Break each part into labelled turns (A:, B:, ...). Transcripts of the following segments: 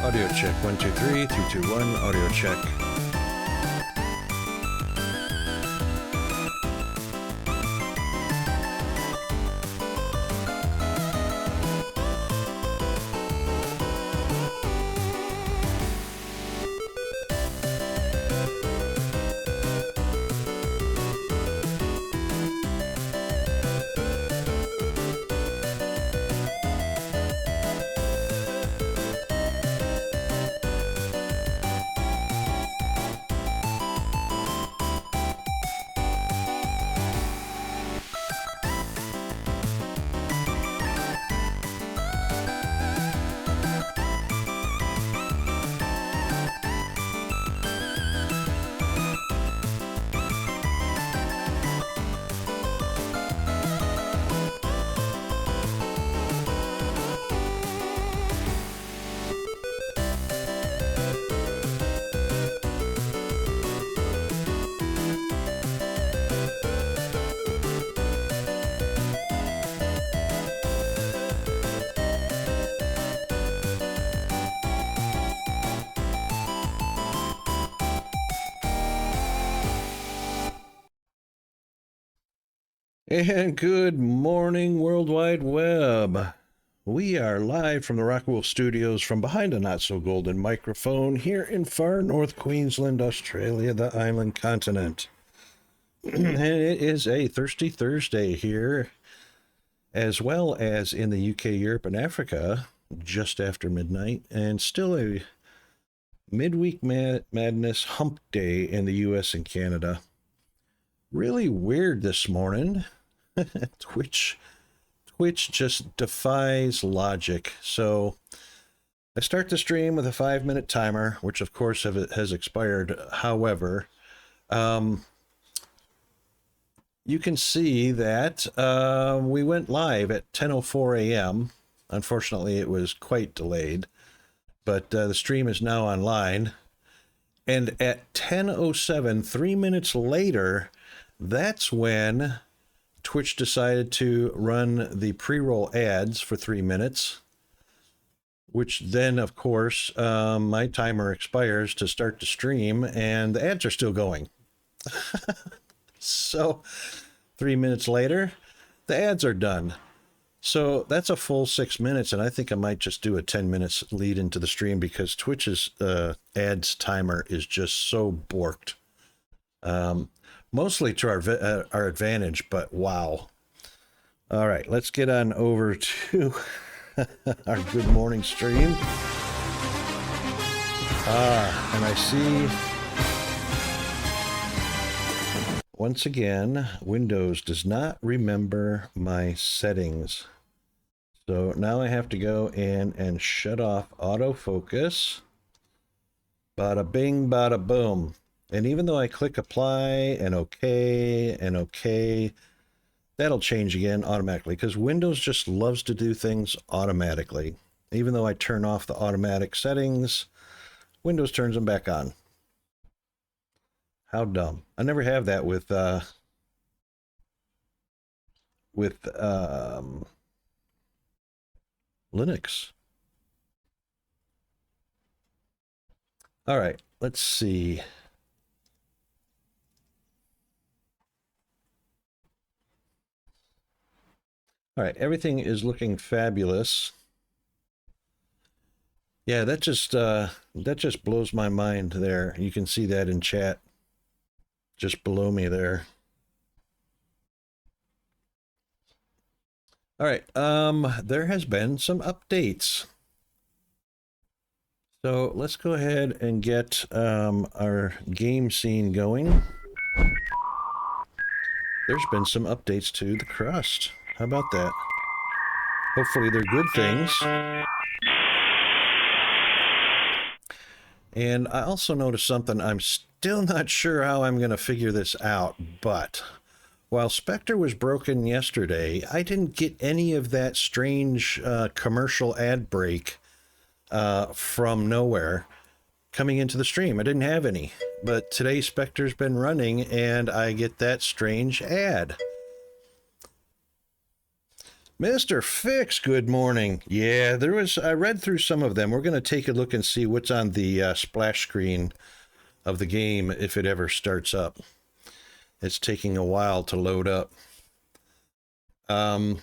A: Audio check, 1, 2, 3, 3, 2, 1, audio check. And good morning, World Wide Web. We are live from the Rockwell Studios from behind a not-so-golden microphone here in far north Queensland, Australia, the island continent. And it is a Thirsty Thursday here, as well as in the UK, Europe, and Africa, just after midnight, and still a midweek madness hump day in the US and Canada. Really weird this morning. Twitch just defies logic. So I start the stream with a 5-minute timer, which of course has expired. However, you can see that we went live at 10:04 a.m. Unfortunately, it was quite delayed, but the stream is now online. And at 10:07, 3 minutes later, that's when Twitch decided to run the pre-roll ads for 3 minutes, which then, of course, my timer expires to start the stream, and the ads are still going. So 3 minutes later, the ads are done. So that's a full 6 minutes, and I think I might just do a 10 minutes lead into the stream because Twitch's ads timer is just so borked. Mostly to our advantage, but wow. All right, let's get on over to our good morning stream. And I see, once again, Windows does not remember my settings. So now I have to go in and shut off autofocus. Bada bing, bada boom. And even though I click apply and OK, that'll change again automatically because Windows just loves to do things automatically. Even though I turn off the automatic settings, Windows turns them back on. How dumb. I never have that with Linux. All right, let's see. All right, everything is looking fabulous. Yeah, that just blows my mind there. You can see that in chat, just below me there. All right, there has been some updates. So let's go ahead and get our game scene going. There's been some updates to the crust. How about that? Hopefully they're good things. And I also noticed something. I'm still not sure how I'm going to figure this out, but while Spectre was broken yesterday, I didn't get any of that strange commercial ad break from nowhere coming into the stream. I didn't have any, but today Spectre's been running and I get that strange ad. Mr. Fix, good morning. Yeah, I read through some of them. We're going to take a look and see what's on the splash screen of the game if it ever starts up. It's taking a while to load up. I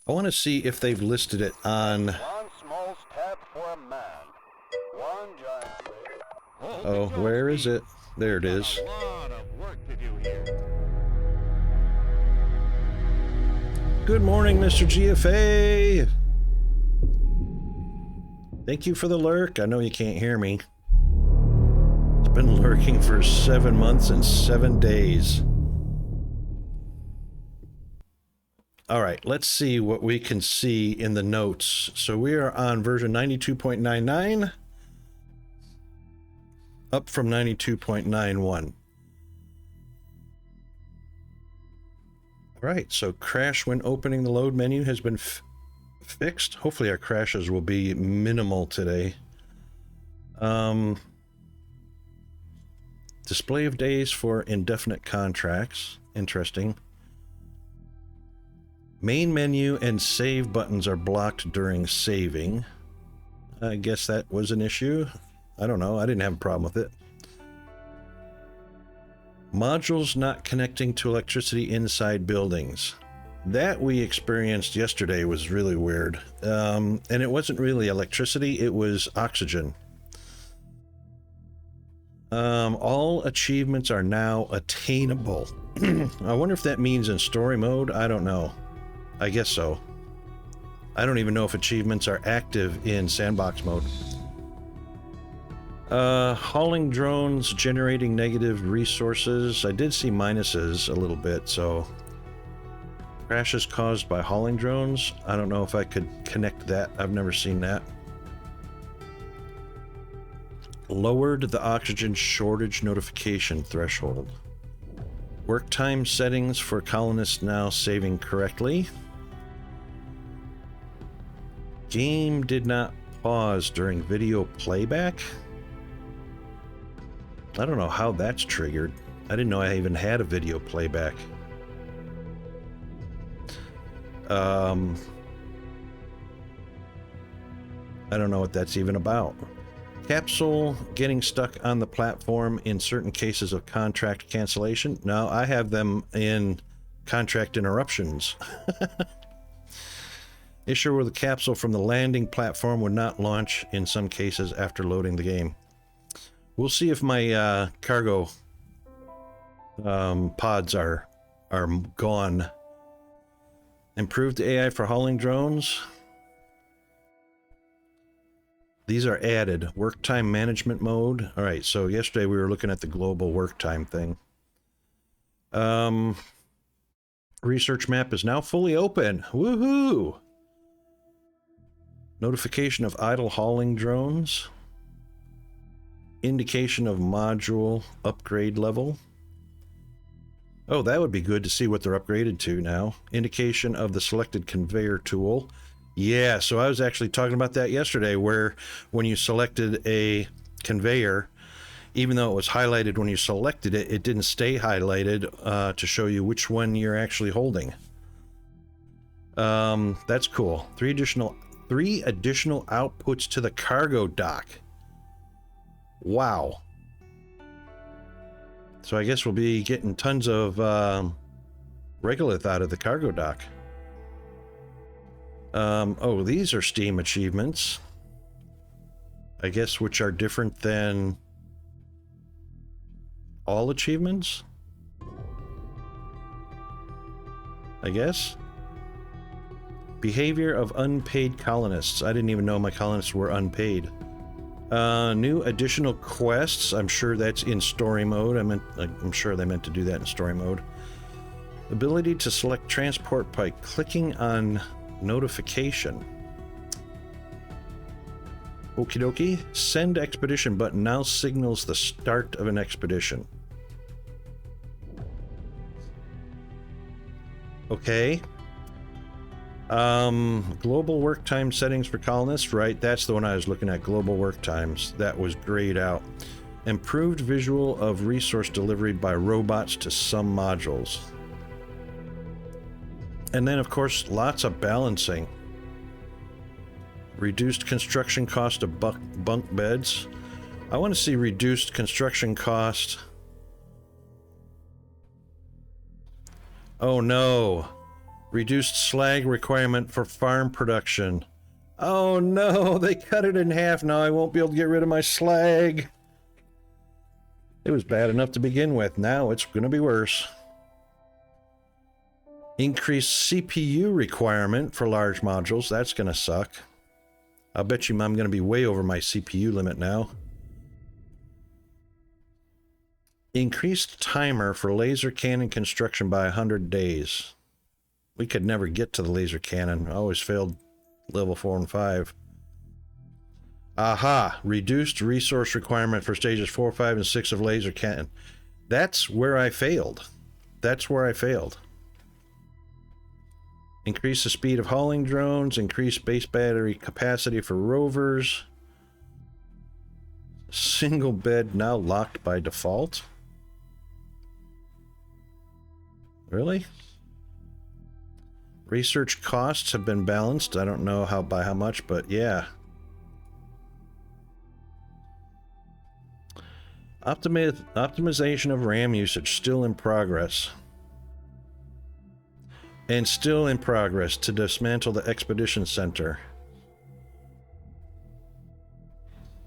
A: want to see if they've listed it on...
B: One small step for a man. One giant leap.
A: Oh, where is it? There it is.
B: A lot of work to do here.
A: Good morning, Mr. GFA. Thank you for the lurk. I know you can't hear me. It's been lurking for 7 months and 7 days. All right, let's see what we can see in the notes. So we are on version 92.99, up from 92.91. All right, so crash when opening the load menu has been fixed. Hopefully our crashes will be minimal today. Display of days for indefinite contracts. Interesting. Main menu and save buttons are blocked during saving. I guess that was an issue. I don't know. I didn't have a problem with it. Modules not connecting to electricity inside buildings. That we experienced yesterday was really weird. And it wasn't really electricity, it was oxygen. All achievements are now attainable. I wonder if that means in story mode. I don't know. I guess so. I don't even know if achievements are active in sandbox mode. Hauling drones generating negative resources. I did see minuses a little bit, so crashes caused by hauling drones. I don't know if I could connect that. I've never seen that. Lowered the oxygen shortage notification threshold. Work time settings for colonists now saving correctly. Game did not pause during video playback. I don't know how that's triggered. I didn't know I even had a video playback. I don't know what that's even about. Capsule getting stuck on the platform in certain cases of contract cancellation. No, I have them in contract interruptions. Issue where the capsule from the landing platform would not launch in some cases after loading the game. We'll see if my cargo pods are gone. Improved AI for hauling drones. These are added. Work time management mode. All right, so yesterday we were looking at the global work time thing. Research map is now fully open. Woohoo! Notification of idle hauling drones. Indication of module upgrade level. Oh, that would be good to see what they're upgraded to now. Indication of the selected conveyor tool. Yeah, so I was actually talking about that yesterday, where when you selected a conveyor, even though it was highlighted when you selected it, it didn't stay highlighted to show you which one you're actually holding. That's cool. Three additional outputs to the cargo dock. Wow. So I guess we'll be getting tons of regolith out of the cargo dock. Oh, these are Steam achievements. I guess which are different than all achievements? I guess. Behavior of unpaid colonists. I didn't even know my colonists were unpaid. New additional quests. I'm sure that's in story mode. I'm sure they meant to do that in story mode. Ability to select transport by clicking on notification. Okie dokie. Send expedition button now signals the start of an expedition. Okay. Global work time settings for colonists, right? That's the one I was looking at, global work times. That was grayed out. Improved visual of resource delivery by robots to some modules. And then, of course, lots of balancing. Reduced construction cost of bunk beds. I want to see reduced construction cost. Oh no. Reduced slag requirement for farm production. Oh no, they cut it in half. Now I won't be able to get rid of my slag. It was bad enough to begin with. Now it's going to be worse. Increased CPU requirement for large modules. That's going to suck. I'll bet you I'm going to be way over my CPU limit now. Increased timer for laser cannon construction by 100 days. We could never get to the laser cannon. I always failed level 4 and 5. Aha! Reduced resource requirement for stages 4, 5, and 6 of laser cannon. That's where I failed. That's where I failed. Increase the speed of hauling drones. Increase base battery capacity for rovers. Single bed now locked by default. Really? Research costs have been balanced. I don't know how by how much, but yeah. Optimization of RAM usage still in progress. And still in progress to dismantle the Expedition Center.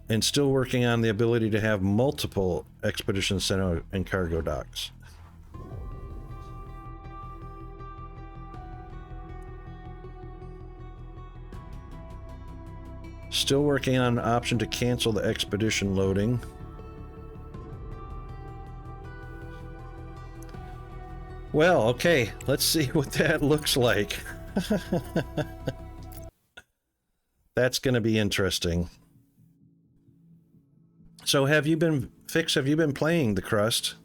A: And still working on the ability to have multiple Expedition Center and cargo docks. Still working on an option to cancel the expedition loading. Well, okay, let's see what that looks like. That's going to be interesting. So have you been playing the Crust?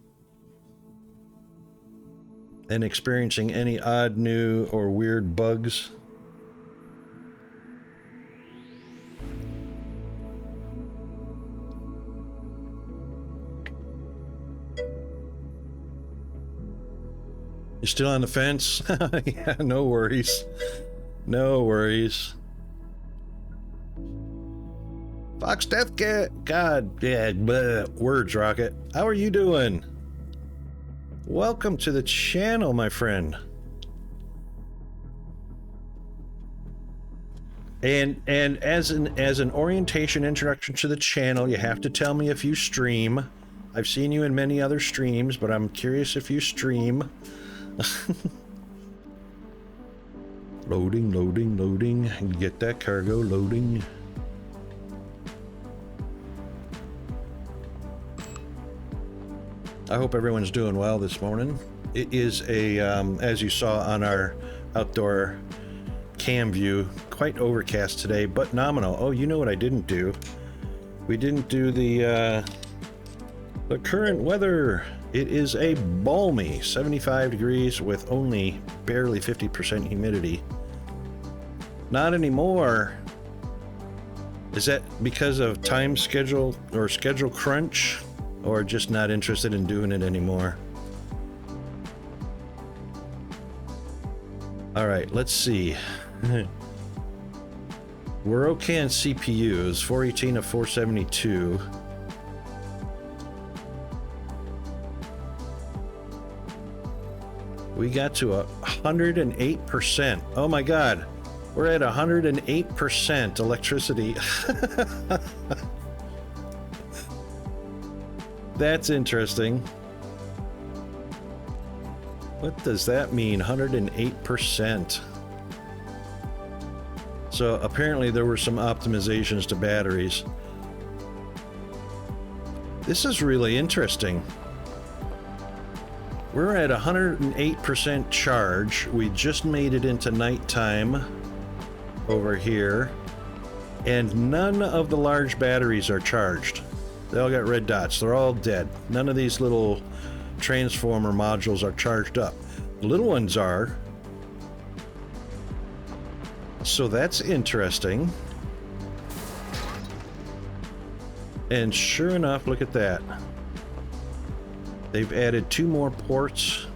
A: And experiencing any odd, new, or weird bugs? You're still on the fence? Yeah, no worries. No worries. Fox Death Cat. God, yeah, bleh, words, Rocket. How are you doing? Welcome to the channel, my friend. And as an orientation introduction to the channel, you have to tell me if you stream. I've seen you in many other streams, but I'm curious if you stream. Loading, loading, loading. Get that cargo loading. I hope everyone's doing well this morning. It is a, as you saw on our outdoor cam view, quite overcast today, but nominal. Oh, you know what I didn't do? We didn't do the current weather. It is a balmy 75 degrees with only barely 50% humidity. Not anymore. Is that because of time schedule or schedule crunch, or just not interested in doing it anymore? All right, let's see. We're okay on CPUs, 418 of 472. We got to 108%. Oh my God, we're at 108% electricity. That's interesting. What does that mean, 108%? So apparently there were some optimizations to batteries. This is really interesting. We're at 108% charge. We just made it into nighttime over here, and none of the large batteries are charged. They all got red dots. They're all dead. None of these little transformer modules are charged up. The little ones are. So that's interesting. And sure enough, look at that. They've added 2 more ports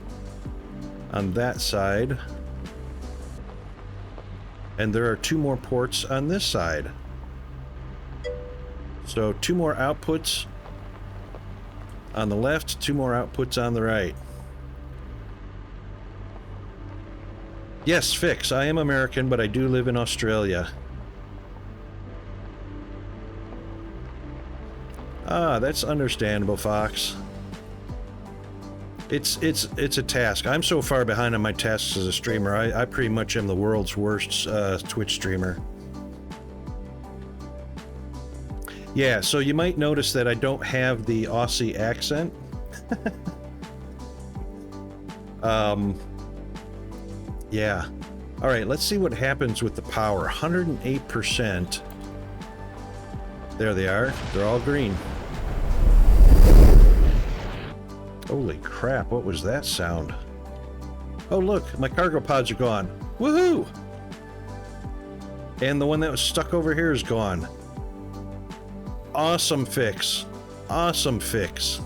A: on that side. And there are 2 more ports on this side. So 2 more outputs on the left, 2 more outputs on the right. Yes, Fix. I am American, but I do live in Australia. Ah, that's understandable, Fox. It's a task. I'm so far behind on my tasks as a streamer. I pretty much am the world's worst Twitch streamer. Yeah, so you might notice that I don't have the Aussie accent. Yeah. All right, let's see what happens with the power. 108%. There they are. They're all green. Holy crap, what was that sound? Oh, look, my cargo pods are gone. Woohoo! And the one that was stuck over here is gone. Awesome fix. Awesome fix.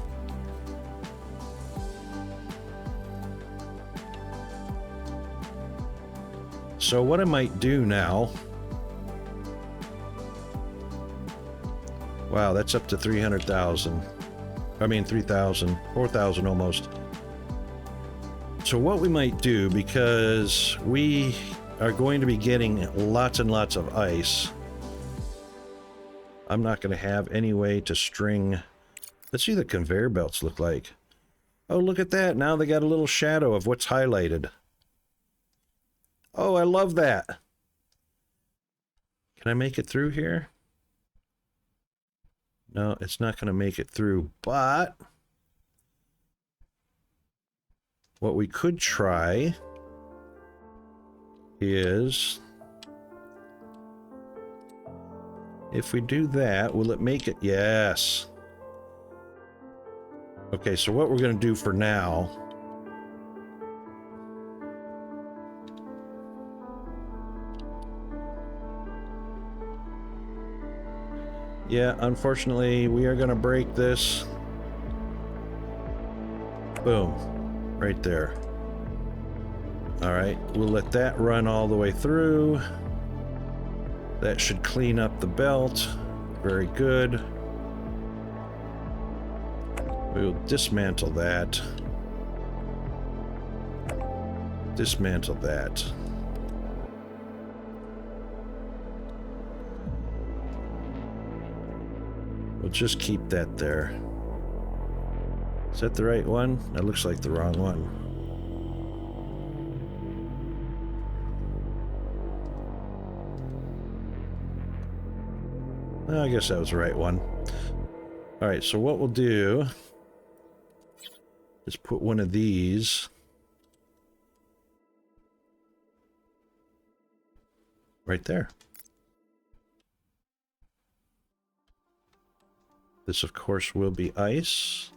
A: So what I might do now... Wow, that's up to 300,000. I mean 3,000, 4,000 almost. So what we might do, because we are going to be getting lots and lots of ice, I'm not going to have any way to string... Let's see what the conveyor belts look like. Oh, look at that. Now they got a little shadow of what's highlighted. Oh, I love that. Can I make it through here? No, it's not going to make it through, but what we could try is, if we do that, will it make it? Yes. Okay, so what we're going to do for now, yeah, unfortunately, we are going to break this. Boom. Right there. All right, we'll let that run all the way through. That should clean up the belt. Very good. We'll dismantle that. Dismantle that. We'll just keep that there. Is that the right one? That looks like the wrong one. I guess that was the right one. Alright, so what we'll do is put one of these right there. This, of course, will be ice.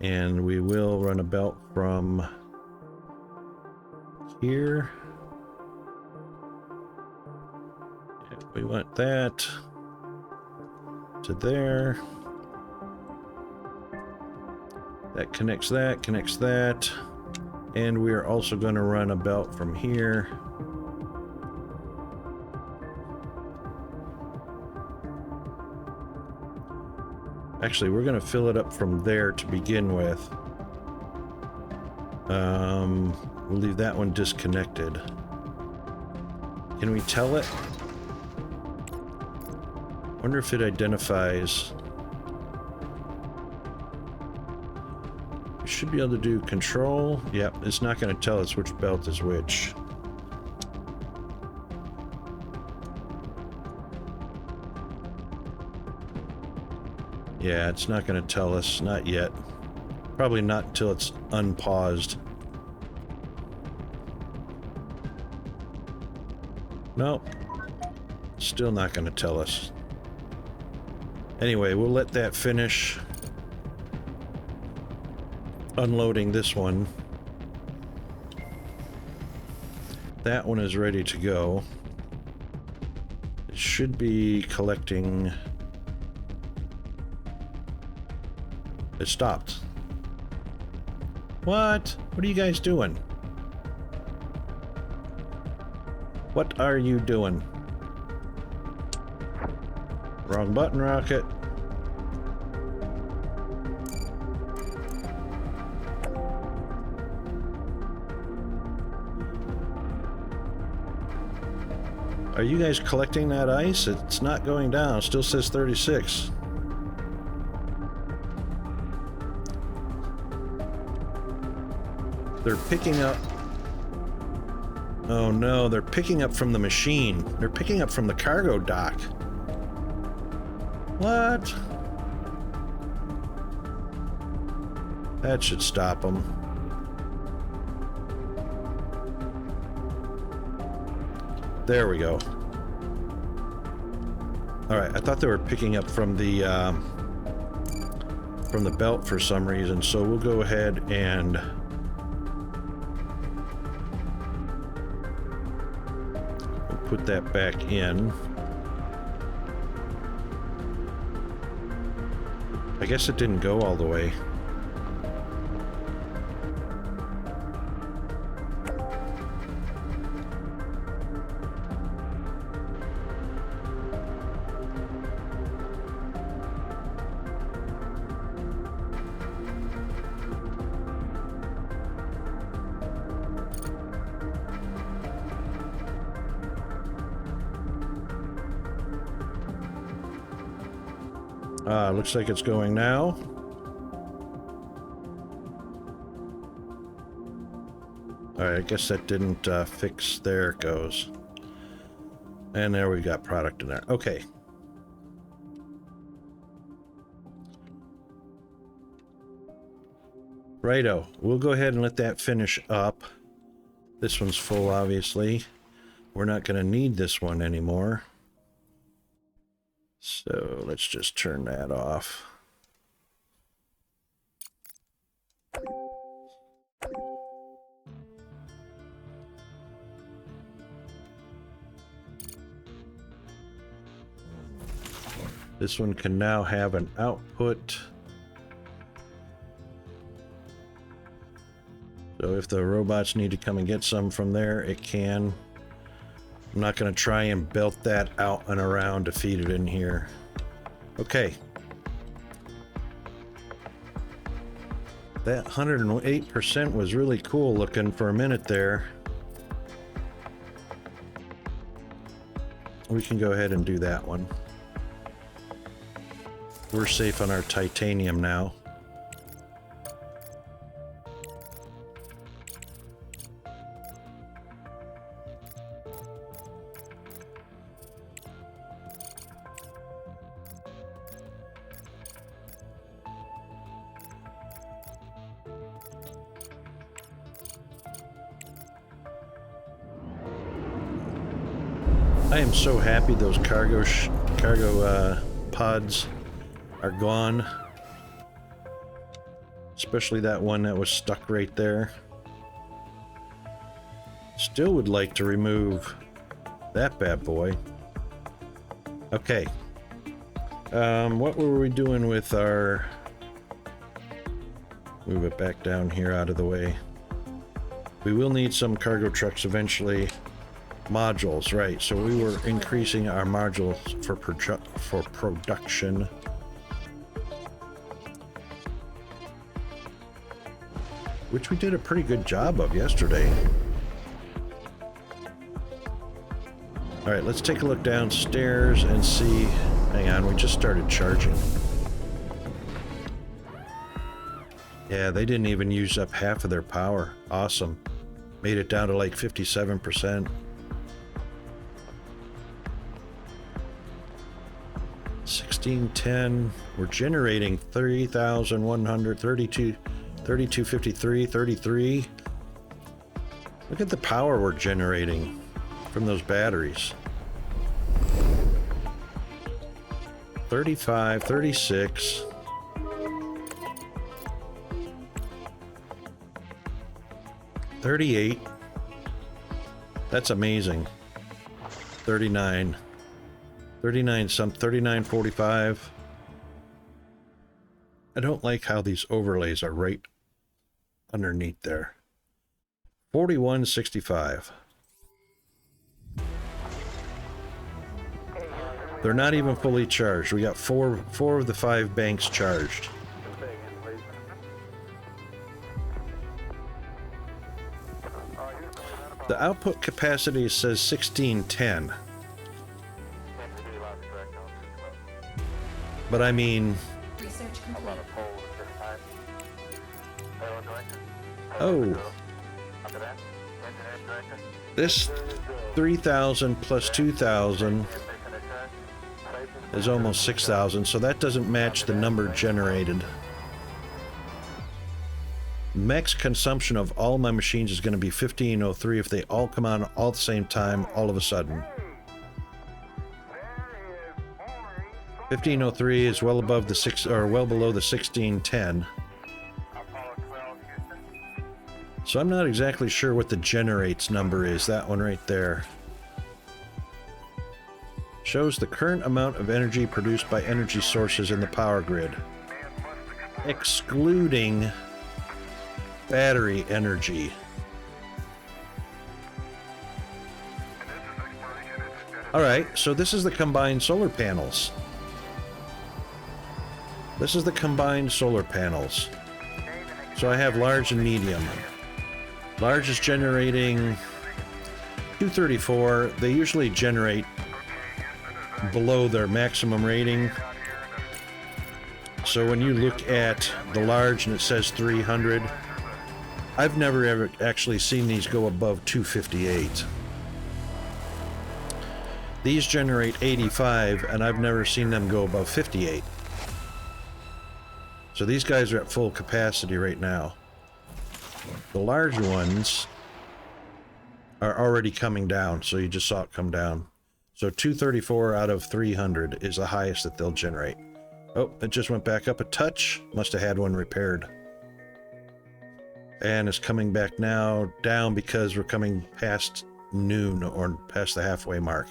A: And we will run a belt from here. Yeah, we want that to there. That connects that. And we are also going to run a belt from here. Actually, we're going to fill it up from there to begin with. We'll leave that one disconnected. Can we tell it? Wonder if it identifies. We should be able to do control. Yep, it's not going to tell us which belt is which. Yeah, it's not going to tell us, not yet. Probably not until it's unpaused. Nope. Still not going to tell us. Anyway, we'll let that finish. Unloading this one. That one is ready to go. It should be collecting... It stopped. What? What are you guys doing? What are you doing? Wrong button, Rocket. Are you guys collecting that ice? It's not going down. It still says 36. They're picking up... Oh no, they're picking up from the machine. They're picking up from the cargo dock. What? That should stop them. There we go. Alright, I thought they were picking up from the belt for some reason, so we'll go ahead and put that back in. I guess it didn't go all the way. Looks like it's going now. Alright, I guess that didn't fix. There it goes. And there we got product in there. Okay. Righto. We'll go ahead and let that finish up. This one's full, obviously. We're not going to need this one anymore. So let's just turn that off. This one can now have an output. So if the robots need to come and get some from there, it can. I'm not going to try and belt that out and around to feed it in here. Okay. That 108% was really cool looking for a minute there. We can go ahead and do that one. We're safe on our titanium now. I am so happy those cargo pods are gone. Especially that one that was stuck right there. Still would like to remove that bad boy. Okay. What were we doing with our... Move it back down here out of the way. We will need some cargo trucks eventually. Modules, right. So we were increasing our modules for production. Which we did a pretty good job of yesterday. Alright, let's take a look downstairs and see... Hang on, we just started charging. Yeah, they didn't even use up half of their power. Awesome. Made it down to like 57%. 1610. We're generating 3,132, 3253, 33. Look at the power we're generating from those batteries. 35, 36. 38. That's amazing. 39. 39.45. I don't like how these overlays are right underneath there. 41.65. They're not even fully charged. We got four of the 5 banks charged.
B: Say again, please.
A: The output capacity says 1610. But I mean,
C: Research complete.
A: oh, this 3,000 plus 2,000 is almost 6,000, so that doesn't match the number generated. Max consumption of all my machines is going to be 1503 if they all come on all at the same time, all of a sudden. 1503 is well above the well below the 1610. So I'm not exactly sure what the generates number is. That one right there. Shows the current amount of energy produced by energy sources in the power grid, excluding battery energy. Alright, so this is the combined solar panels. This is the combined solar panels. So I have large and medium. Large is generating 234. They usually generate below their maximum rating. So when you look at the large and it says 300, I've never ever actually seen these go above 258. These generate 85 and I've never seen them go above 58. So these guys are at full capacity right now. The large ones are already coming down, so you just saw it come down. So 234 out of 300 is the highest that they'll generate. Oh, it just went back up a touch. Must have had one repaired. And it's coming back now down because we're coming past noon or past the halfway mark.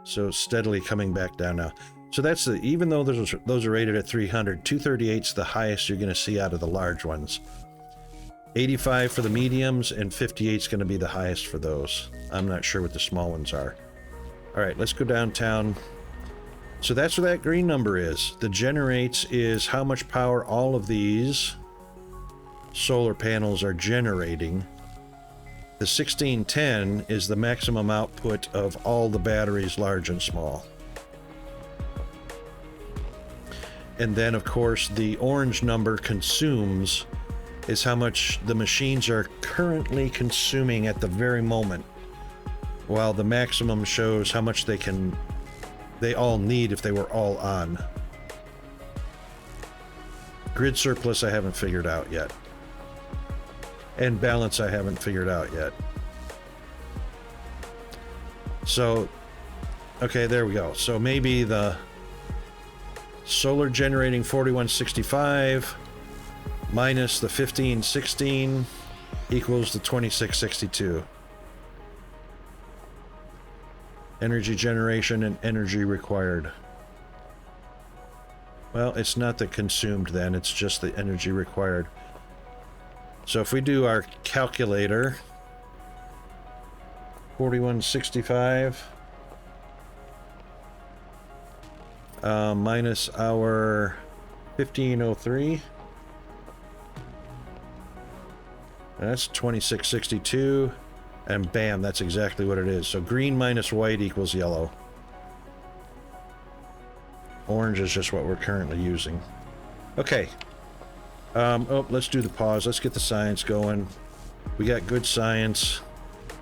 A: So steadily coming back down now. So that's the, even though those are rated at 300, 238's the highest you're going to see out of the large ones. 85 for the mediums, and 58's going to be the highest for those. I'm not sure what the small ones are. All right, let's go downtown. So that's what that green number is. The generates is how much power all of these solar panels are generating. The 1610 is the maximum output of all the batteries, large and small. And then, of course, the orange number consumes is how much the machines are currently consuming at the very moment, while the maximum shows how much they all need if they were all on. Grid surplus I haven't figured out yet. And balance I haven't figured out yet. So, okay, there we go. So maybe the solar generating 4165 minus the 1516 equals the 2662. Energy generation and energy required. Well, it's not the consumed then, it's just the energy required. So if we do our calculator, 4165 minus our 1503, that's 2662, and bam, that's exactly what it is. So green minus white equals yellow. Orange is just what we're currently using. Okay. Oh, let's do the pause. Let's get the science going. We got good science.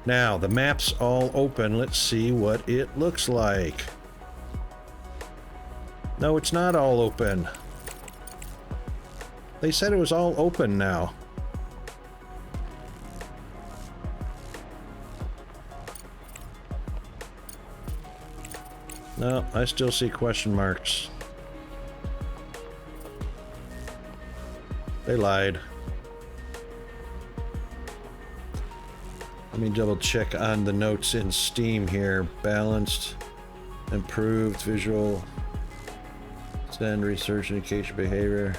A: Now, the map's all open. Let's see what it looks like. No, it's not all open. They said it was all open now. No, I still see question marks. They lied. Let me double check on the notes in Steam here. Balanced, improved, visual, send, research, indication, behavior.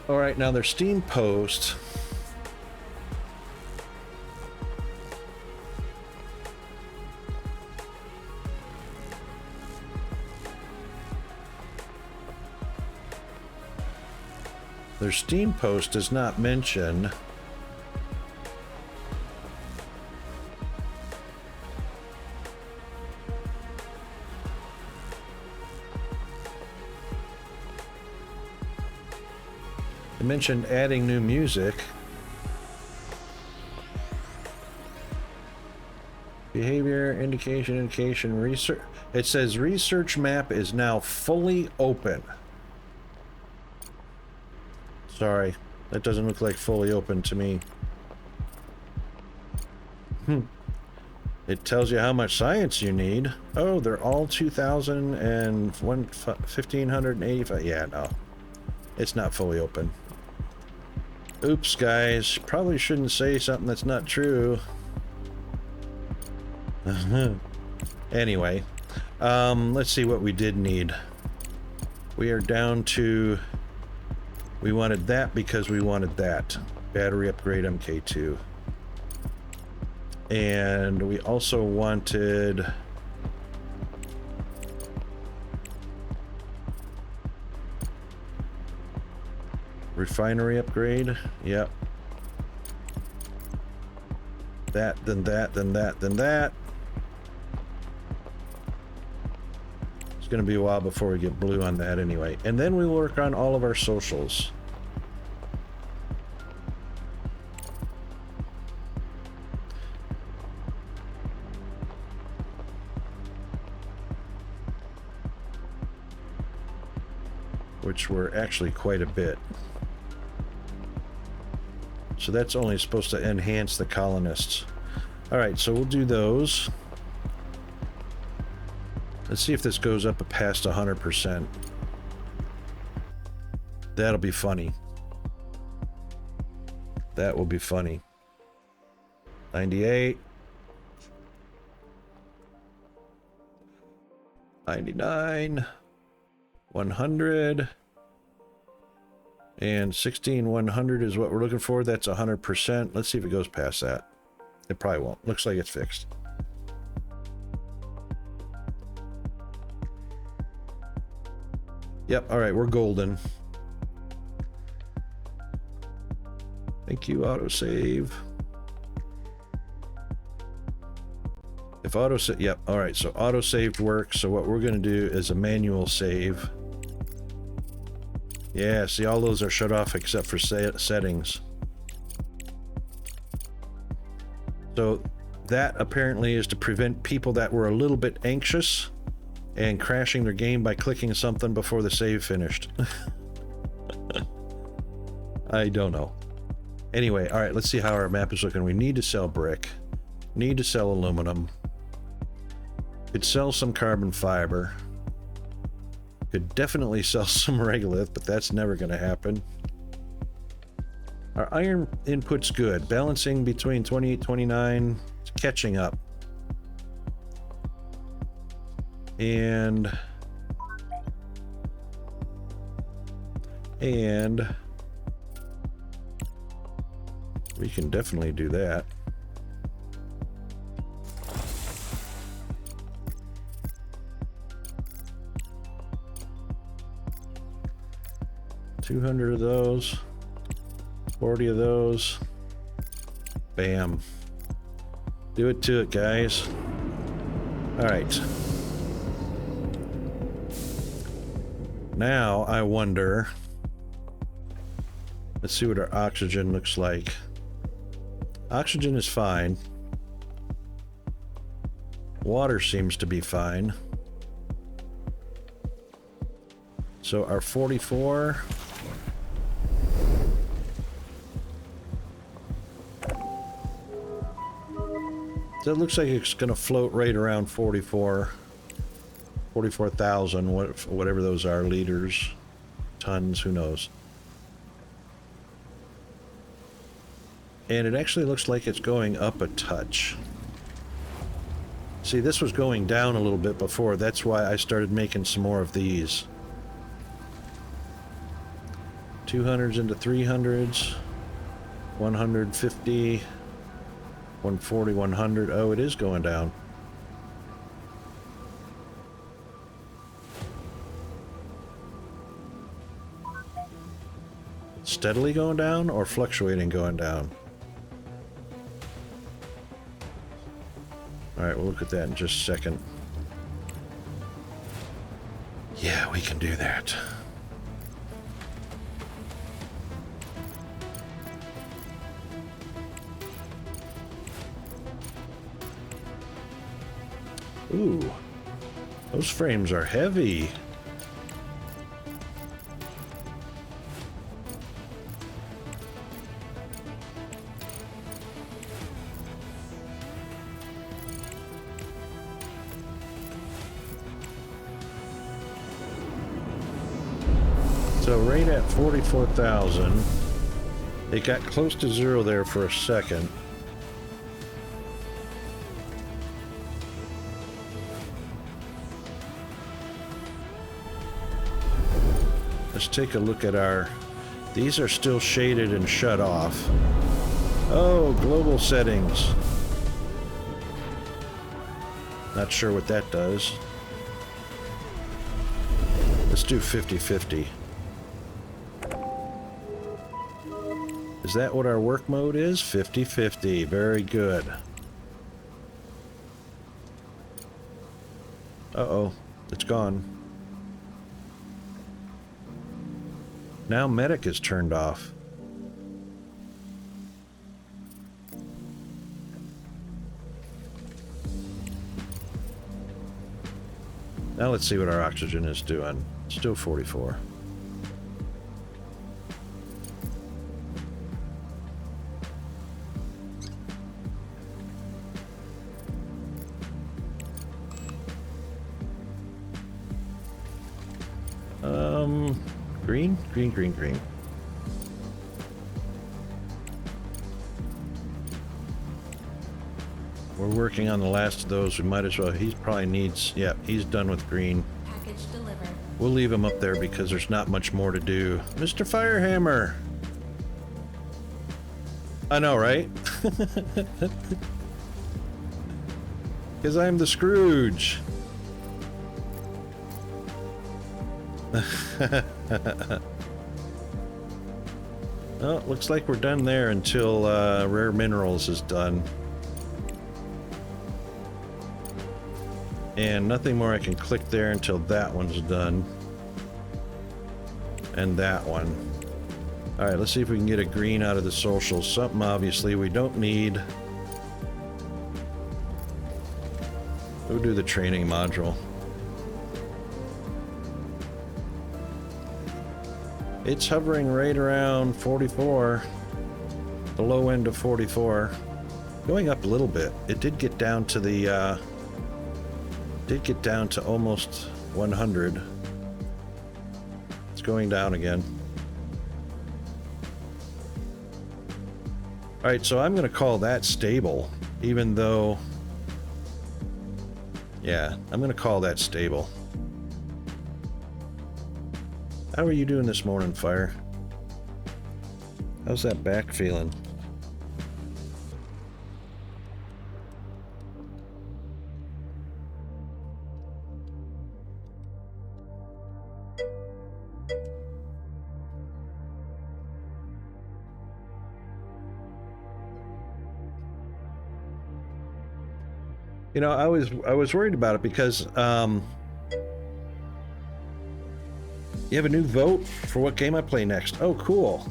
A: All right, now their Steam post. Their Steam post does not mention it mentioned adding new music. Behavior, indication, research. It says research map is now fully open. Sorry, that doesn't look like fully open to me. It tells you how much science you need. Oh, they're all 2,000 and 1,585. Yeah, no. It's not fully open. Oops, guys. Probably shouldn't say something that's not true. Anyway, let's see what we did need. We are down to... We wanted that because we wanted that. Battery upgrade MK2. And we also wanted... Refinery upgrade. Yep. That, then that, then that, then that. It's going to be a while before we get blue on that anyway. And then we work on all of our socials. Which were actually quite a bit. So that's only supposed to enhance the colonists. Alright, so we'll do those. Let's see if this goes up past 100%. That'll be funny. That will be funny. 98. 99. 100. And 16100 is what we're looking for. That's 100%. Let's see if it goes past that. It probably won't. Looks like it's fixed. Yep, all right, we're golden. Thank you, autosave. If autosave, yep, all right, so autosave works. So what we're gonna do is a manual save. Yeah, see, all those are shut off except for settings. So that apparently is to prevent people that were a little bit anxious and crashing their game by clicking something before the save finished. I don't know. Anyway, all right, let's see how our map is looking. We need to sell brick. Need to sell aluminum. Could sell some carbon fiber. Could definitely sell some regolith, but that's never going to happen. Our iron input's good. Balancing between 28, 29. It's catching up. And we can definitely do that. $200 of those, 40 of those. Bam. Do it to it, guys. All right. Now I wonder, let's see what our oxygen looks like. Oxygen is fine. Water seems to be fine. So our 44. That looks like it's going to float right around 44,000, whatever those are, liters, tons, who knows. And it actually looks like it's going up a touch. See, this was going down a little bit before. That's why I started making some more of these. 200s into 300s. 150. 140, 100. Oh, it is going down. Steadily going down or fluctuating going down? Alright, we'll look at that in just a second. Yeah, we can do that. Ooh, those frames are heavy. So right at 44,000, it got close to zero there for a second. Let's take a look at our... These are still shaded and shut off. Oh, global settings. Not sure what that does. Let's do 50-50. Is that what our work mode is? 50-50. Very good. Uh-oh. It's gone. Now medic is turned off. Now let's see what our oxygen is doing. Still 44. Green, green, green, green. We're working on the last of those. We might as well. He probably needs... Yeah, he's done with green.
C: Package delivered.
A: We'll leave him up there because there's not much more to do. Mr. Firehammer! I know, right? Because I'm the Scrooge. Well, looks like we're done there until Rare Minerals is done. And nothing more I can click there until that one's done. And that one. Alright, let's see if we can get a green out of the social. Something obviously we don't need. We'll do the training module. It's hovering right around 44. The low end of 44. Going up a little bit. It did get down to the almost 100. It's going down again. Alright, so I'm going to call that stable, even though... Yeah, I'm going to call that stable. How are you doing this morning, Fire? How's that back feeling? You know, I was worried about it because you have a new vote for what game I play next. Oh, cool.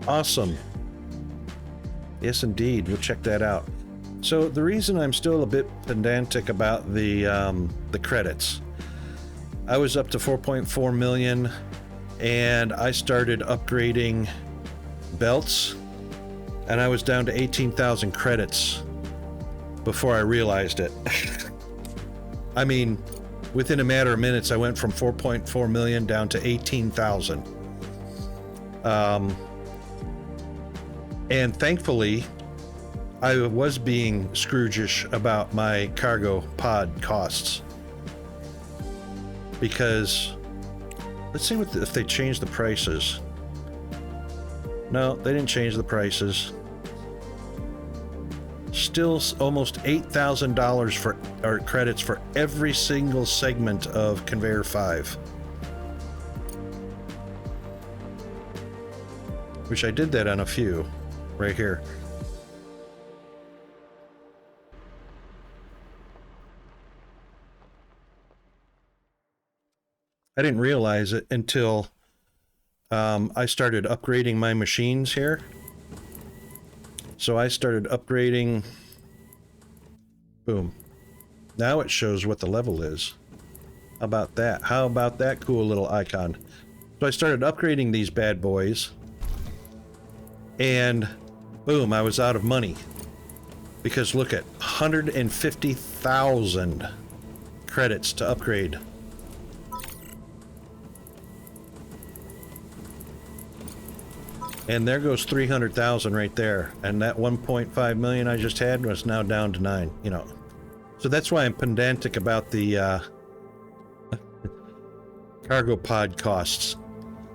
A: Awesome. Yes, indeed. We'll check that out. So the reason I'm still a bit pedantic about the credits, I was up to 4.4 million, and I started upgrading belts, and I was down to 18,000 credits before I realized it. I mean, within a matter of minutes, I went from 4.4 million down to 18,000. And thankfully, I was being Scrooge-ish about my cargo pod costs. because let's see if they change the prices. No, they didn't change the prices. Still almost $8,000 for or credits for every single segment of Conveyor 5. Which I did that on a few right here. I didn't realize it until I started upgrading my machines here. So I started upgrading. Boom. Now it shows what the level is. How about that? How about that cool little icon? So I started upgrading these bad boys. And boom, I was out of money. Because look at 150,000 credits to upgrade. And there goes 300,000 right there. And that 1.5 million I just had was now down to 9, you know. So that's why I'm pedantic about the cargo pod costs.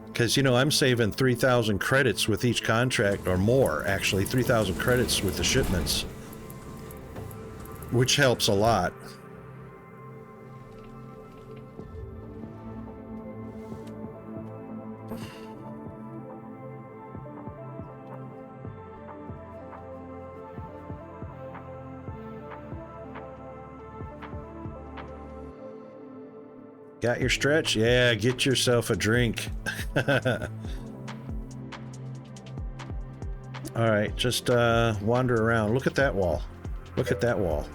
A: Because, you know, I'm saving 3,000 credits with each contract, or more, actually, 3,000 credits with the shipments. Which helps a lot. Got your stretch? Yeah, get yourself a drink. All right, just wander around. Look at that wall. Look at that wall.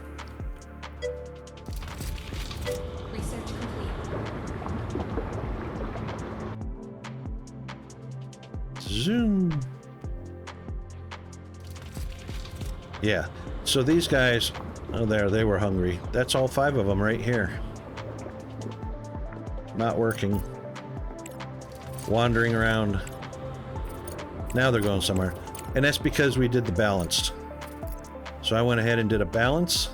C: Research complete.
A: Zoom. Yeah, so these guys, oh there, they were hungry. That's all 5 of them right here. Not working. Wandering around. Now they're going somewhere. And that's because we did the balanced. So I went ahead and did a balance.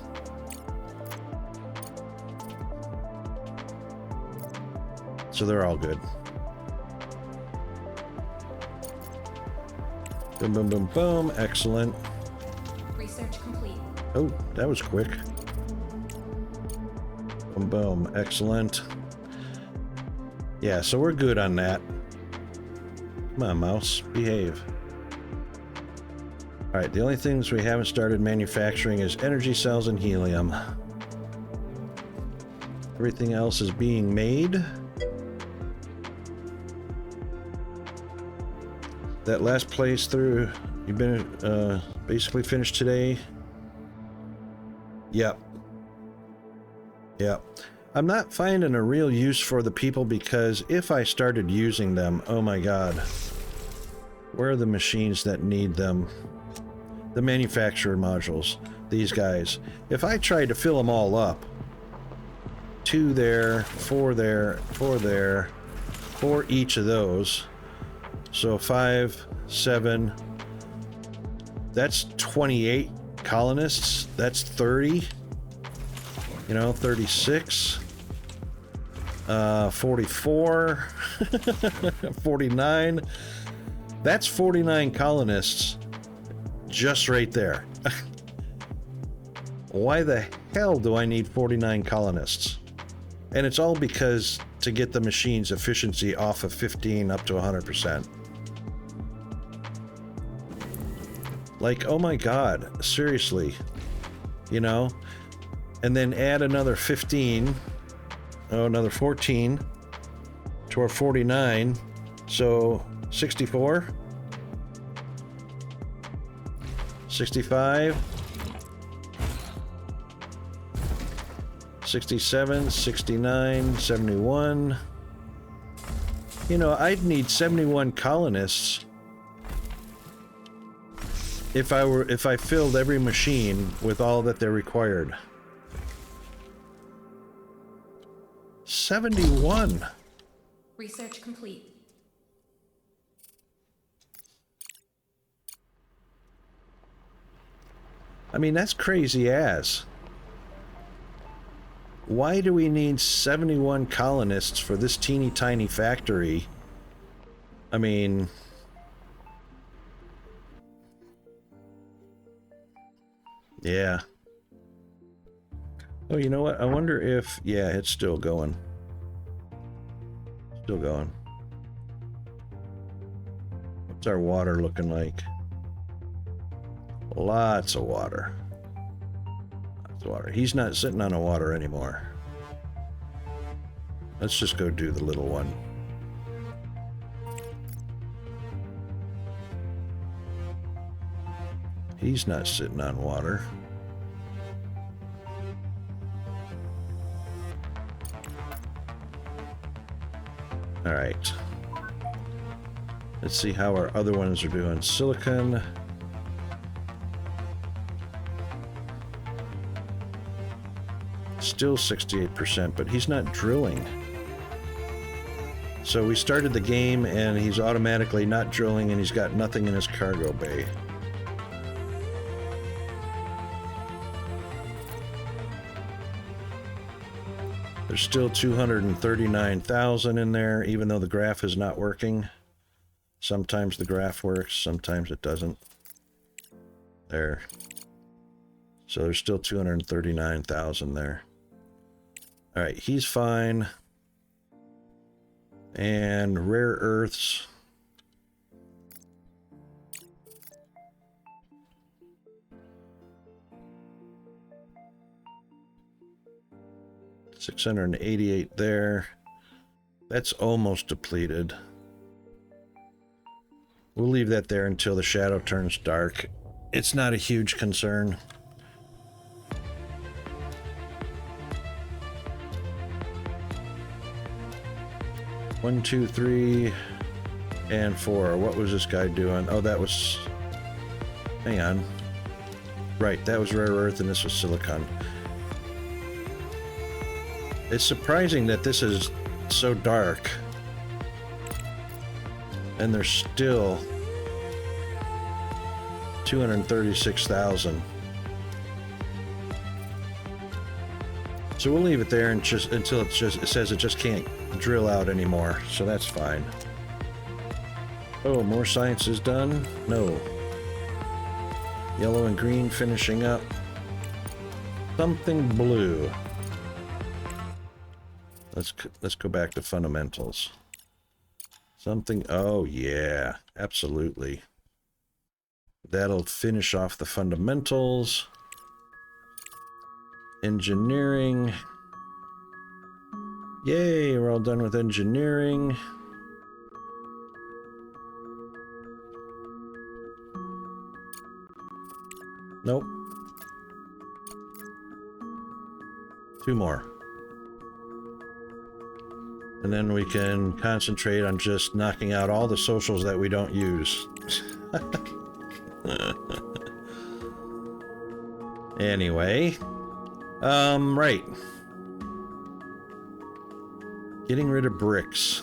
A: So they're all good. Boom, boom, boom, boom. Excellent.
C: Research complete.
A: Oh, that was quick. Boom, boom. Excellent. Yeah, so we're good on that. Come on, mouse. Behave. Alright, the only things we haven't started manufacturing is energy cells and helium. Everything else is being made. That last place through, you've been basically finished today? Yep. Yep. I'm not finding a real use for the people because if I started using them, oh my god. Where are the machines that need them? The manufacturer modules. These guys. If I tried to fill them all up. 2 there, 4 there, 4 there. 4 each of those. So 5, 7. That's 28 colonists. That's 30. You know, 36. 44. 49. That's 49 colonists. Just right there. Why the hell do I need 49 colonists? And it's all because to get the machine's efficiency off of 15 up to 100%. Like, oh my god, seriously. You know? And then add another 15. Oh, another 14 to our 49. So 64. 65. 67, 69, 71. You know, I'd need 71 colonists if I filled every machine with all that they're required. 71.
C: Research complete.
A: I mean, that's crazy ass. Why do we need 71 colonists for this teeny tiny factory? I mean... Yeah. Oh, you know what? I wonder if... Yeah, it's still going. Still going. What's our water looking like? Lots of water. Lots of water. He's not sitting on the water anymore. Let's just go do the little one. He's not sitting on water. All right. Let's see how our other ones are doing. Silicon. Still 68%, but he's not drilling. So we started the game and he's automatically not drilling and he's got nothing in his cargo bay. There's still 239,000 in there, even though the graph is not working. Sometimes the graph works, sometimes it doesn't. There. So there's still 239,000 there. All right, he's fine. And rare earths. $688 there. That's almost depleted. We'll leave that there until the shadow turns dark. It's not a huge concern. One, two, three, and four. What was this guy doing? Oh, that was... Hang on. Right, that was rare earth and this was silicon. It's surprising that this is so dark. And there's still 236,000. So we'll leave it there and just until it says it just can't drill out anymore. So that's fine. Oh, more science is done? No. Yellow and green finishing up. Something blue. Let's go back to fundamentals. Something, oh yeah, absolutely. That'll finish off the fundamentals. Engineering. Yay, we're all done with engineering. Nope. Two more. And then we can concentrate on just knocking out all the socials that we don't use. Anyway. Right. Getting rid of bricks.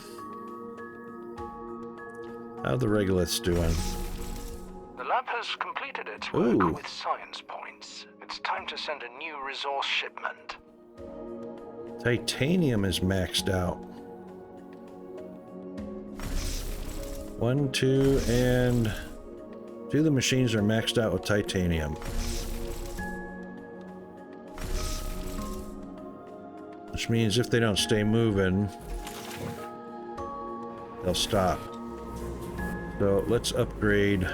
A: How the regoliths doing?
D: The lab has completed its work with science points. It's time to send a new resource shipment.
A: Titanium is maxed out. 1, 2, and 2 of the machines are maxed out with titanium. Which means if they don't stay moving, they'll stop. So let's upgrade.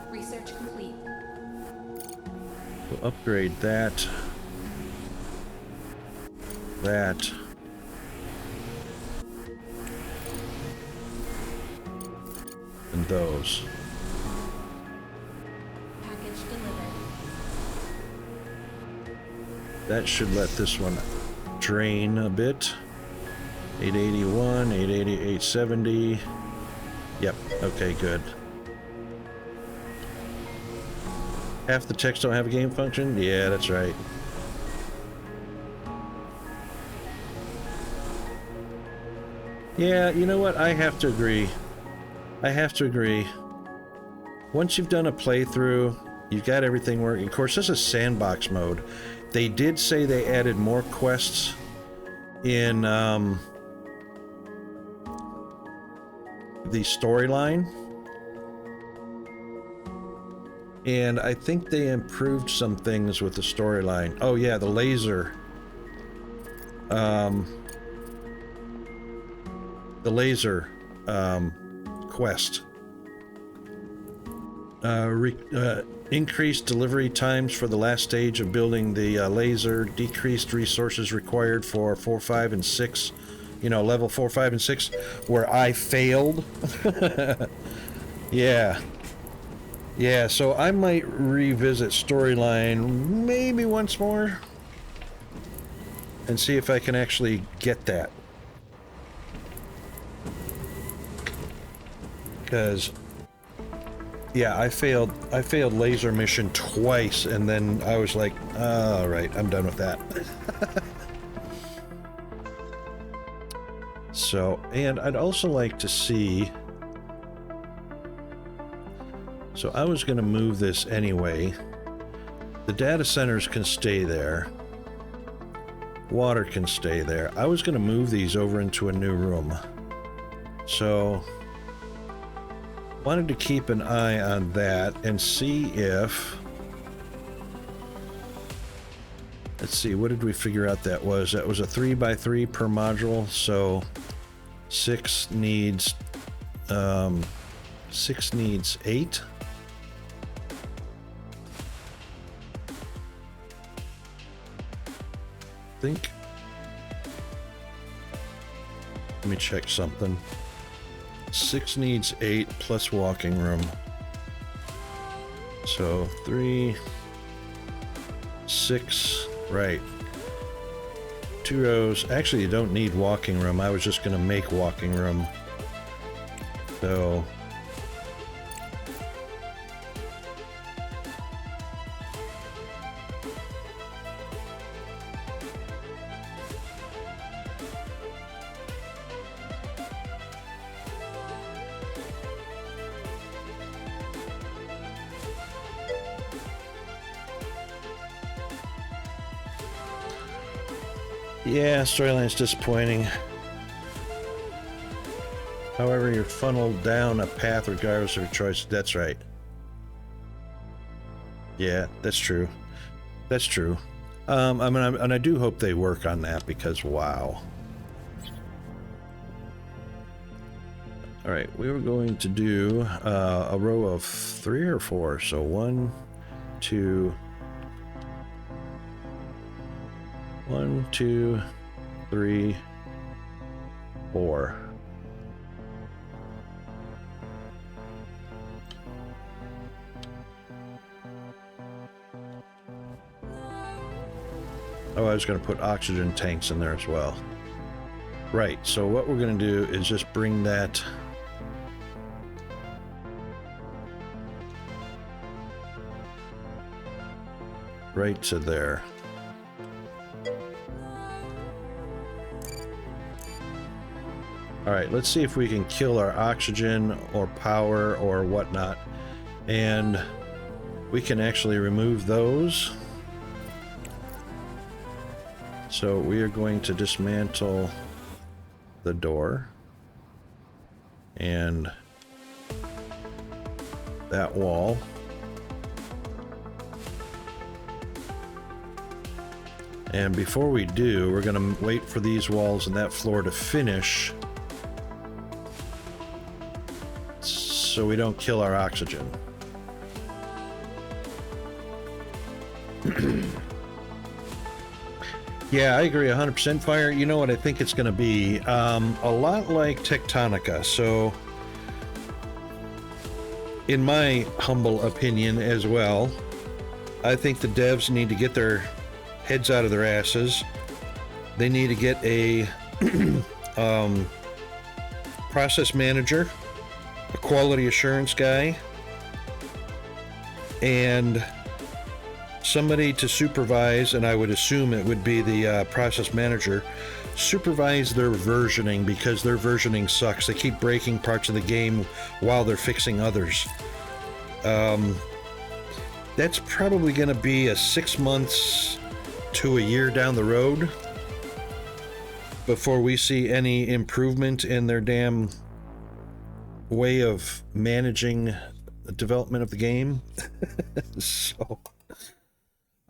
C: Research complete.
A: We'll upgrade that. That. And those.
C: Package delivered.
A: That should let this one drain a bit. 881, 880, 870. Yep, okay, good. Half the techs don't have a game function? Yeah, that's right. Yeah, you know what? I have to agree. I have to agree. Once you've done a playthrough, You got everything working. Of course, this is sandbox mode. They did say they added more quests in the storyline. And I think they improved some things with the storyline. Oh yeah, the laser. The laser quest. Increased delivery times for the last stage of building the laser. Decreased resources required for 4, 5, and 6. You know, level 4, 5, and 6, where I failed. Yeah. Yeah, so I might revisit storyline maybe once more and see if I can actually get that. Because, yeah, I failed laser mission twice, and then I was like, all right, I'm done with that. So, and I'd also like to see... So I was going to move this anyway. The data centers can stay there. Water can stay there. I was going to move these over into a new room. So wanted to keep an eye on that and see if... Let's see, what did we figure out that was? That was a 3x3 per module, so 6 needs 8. Think. Let me check something. 6 needs 8 plus walking room. So 3, 6, right. 2 rows. Actually, you don't need walking room. I was just going to make walking room. So... Yeah, storyline's disappointing. However, you're funneled down a path regardless of your choice. That's right. Yeah, that's true. That's true. I mean, and I do hope they work on that because, wow. All right, we were going to do a row of 3 or 4. So 1, 2... 1, 2, 3, 4. Oh, I was going to put oxygen tanks in there as well. Right, so what we're going to do is just bring that right to there. All right, let's see if we can kill our oxygen or power or whatnot. And we can actually remove those. So we are going to dismantle the door and that wall. And before we do, we're going to wait for these walls and that floor to finish so we don't kill our oxygen. Yeah, I agree 100% Fire. You know what I think it's going to be? A lot like Tectonica. So, in my humble opinion as well, I think the devs need to get their heads out of their asses. They need to get a process manager, a quality assurance guy, and somebody to supervise, and I would assume it would be the process manager, supervise their versioning, because their versioning sucks. They keep breaking parts of the game while they're fixing others. That's probably going to be a 6 months to a year down the road before we see any improvement in their damn way of managing the development of the game. So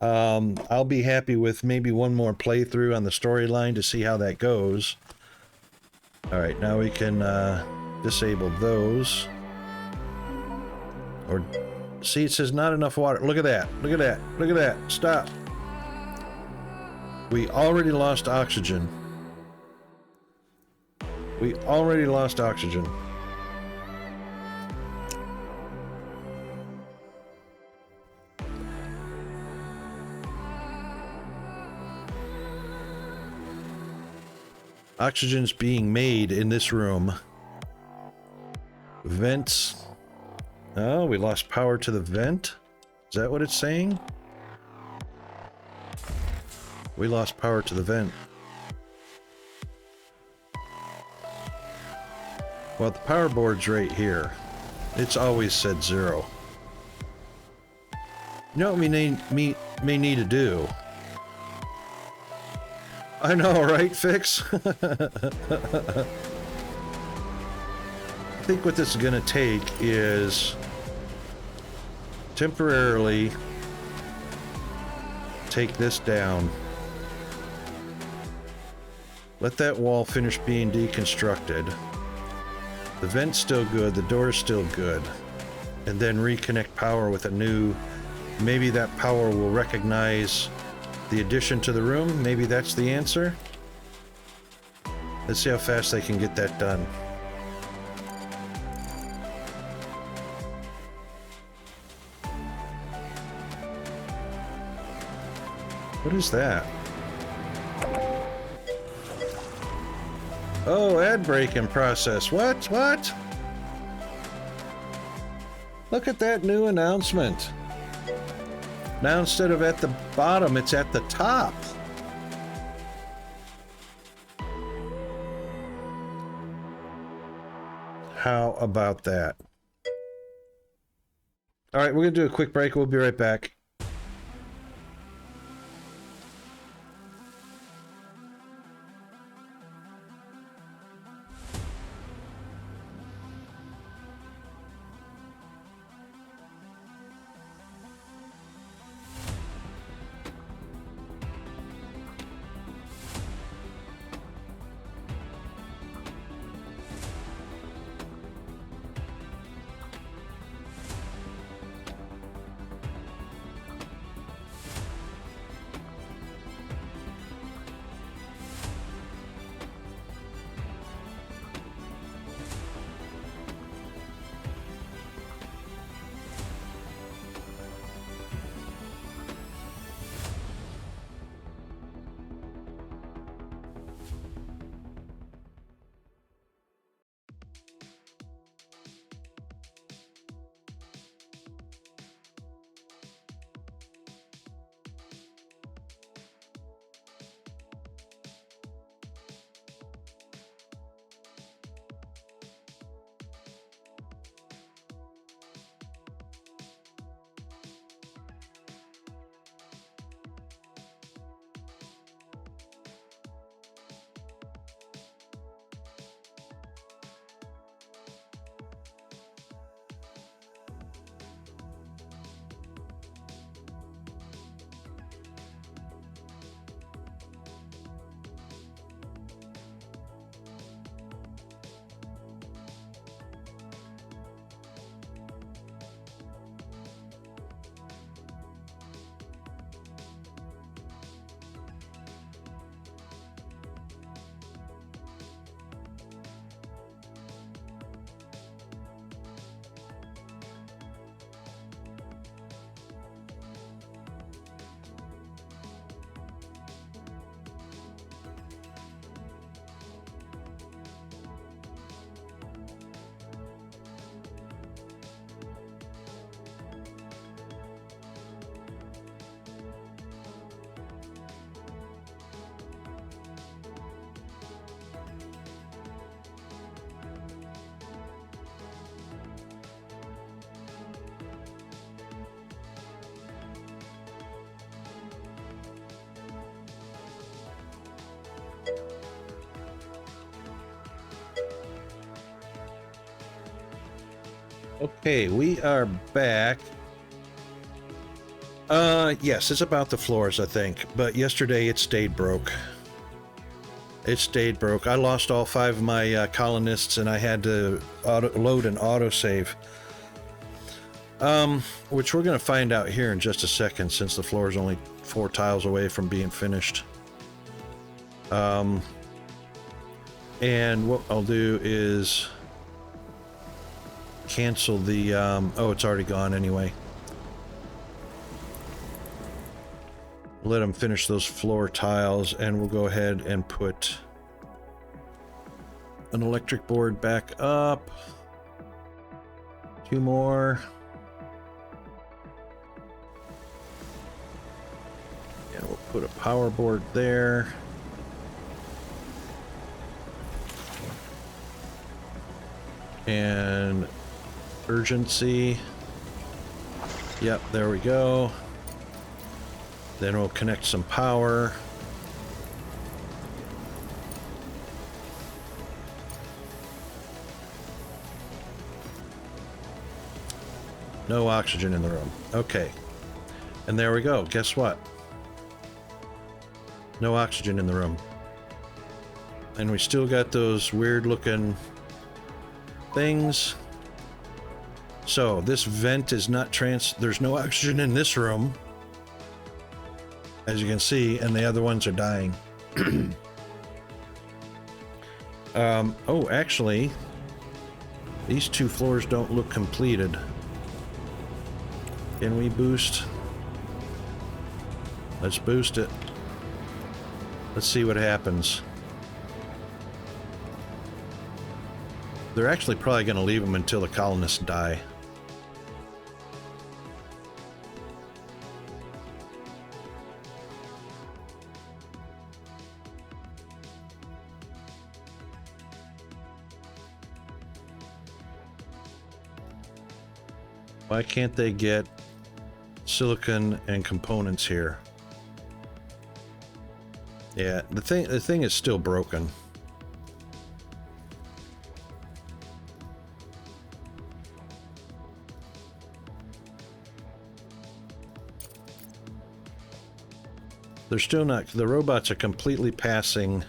A: I'll be happy with maybe one more playthrough on the storyline to see how that goes. All right, now we can disable those. Or see, it says not enough water. Look at that. Look at that. Look at that. Stop. We already lost oxygen. We already lost oxygen. Oxygen's being made in this room. Vents. Oh, we lost power to the vent? Is that what it's saying? We lost power to the vent. Well, the power board's right here. It's always said 0. You know what we may need to do? I know, right, Fix? I think what this is going to take is temporarily take this down. Let that wall finish being deconstructed. The vent's still good, the door's still good. And then reconnect power with a new... Maybe that power will recognize the addition to the room. Maybe that's the answer. Let's see how fast they can get that done. What is that? Oh, ad break in process. What? What? Look at that new announcement. Now instead of at the bottom, it's at the top. How about that? All right, we're going to do a quick break. We'll be right back. Okay, we are back. Yes, it's about the floors, I think. But yesterday it stayed broke. It stayed broke. I lost all 5 of my colonists, and I had to load an autosave. Which we're going to find out here in just a second, since the floor is only 4 tiles away from being finished. And what I'll do is cancel the, oh, it's already gone anyway. Let them finish those floor tiles, and we'll go ahead and put an electric board back up. 2 more. And we'll put a power board there. And urgency. Yep, there we go. Then we'll connect some power. No oxygen in the room. Okay. And there we go. Guess what? No oxygen in the room. And we still got those weird looking things. So this vent is not there's no oxygen in this room, as you can see, and the other ones are dying. Oh, actually, these 2 floors don't look completed. Can we boost? Let's boost it. Let's see what happens. They're actually probably going to leave them until the colonists die. Why can't they get silicon and components here? Yeah, the thing is still broken. They're still not, the robots are completely passing.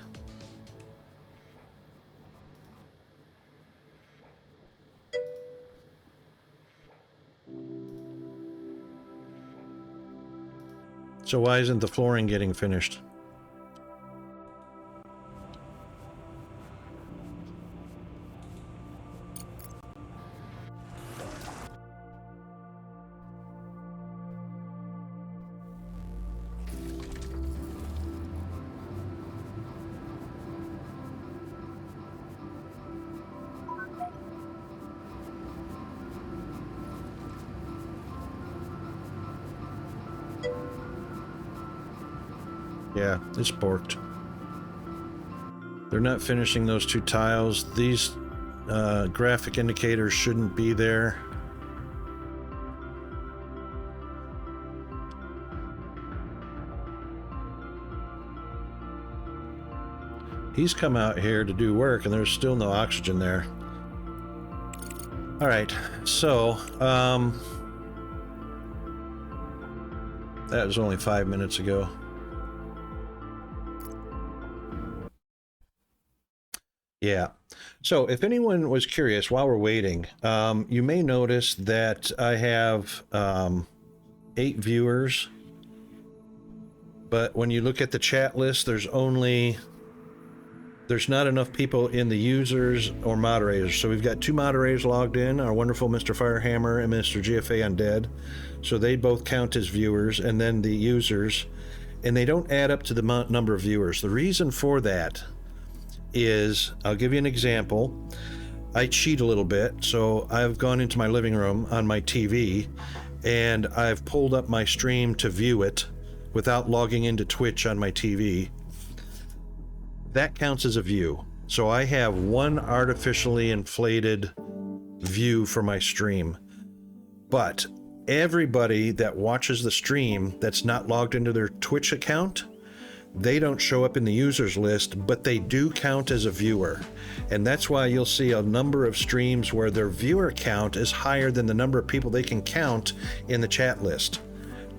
A: So why isn't the flooring getting finished? Yeah, it's borked. They're not finishing those 2 tiles. These graphic indicators shouldn't be there. He's come out here to do work, and there's still no oxygen there. All right, so that was only 5 minutes ago. Yeah. So if anyone was curious while we're waiting, you may notice that I have 8 viewers, but when you look at the chat list, there's not enough people in the users or moderators. So we've got 2 moderators logged in, our wonderful Mr. Firehammer and Mr. GFA Undead. So they both count as viewers, and then the users, and they don't add up to the number of viewers. The reason for that is, I'll give you an example. I cheat a little bit, so I've gone into my living room on my TV, and I've pulled up my stream to view it without logging into Twitch on my TV. That counts as a view. So I have 1 artificially inflated view for my stream. But everybody that watches the stream that's not logged into their Twitch account, they don't show up in the users list, but they do count as a viewer. And that's why you'll see a number of streams where their viewer count is higher than the number of people they can count in the chat list.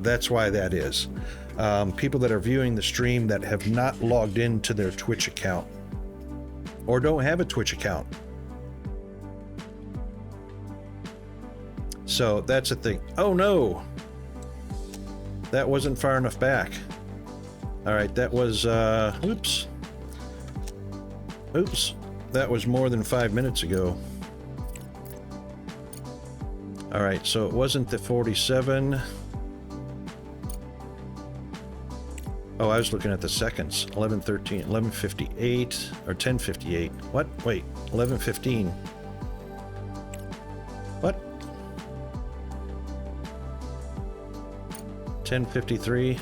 A: That's why that is. People that are viewing the stream that have not logged into their Twitch account or don't have a Twitch account. So that's a thing. Oh no! That wasn't far enough back. All right, that was, oops. Oops, that was more than 5 minutes ago. All right, so it wasn't the 47. Oh, I was looking at the seconds. 11:13, 11:58, or 10:58. What? Wait, 11:15. What? 10:53.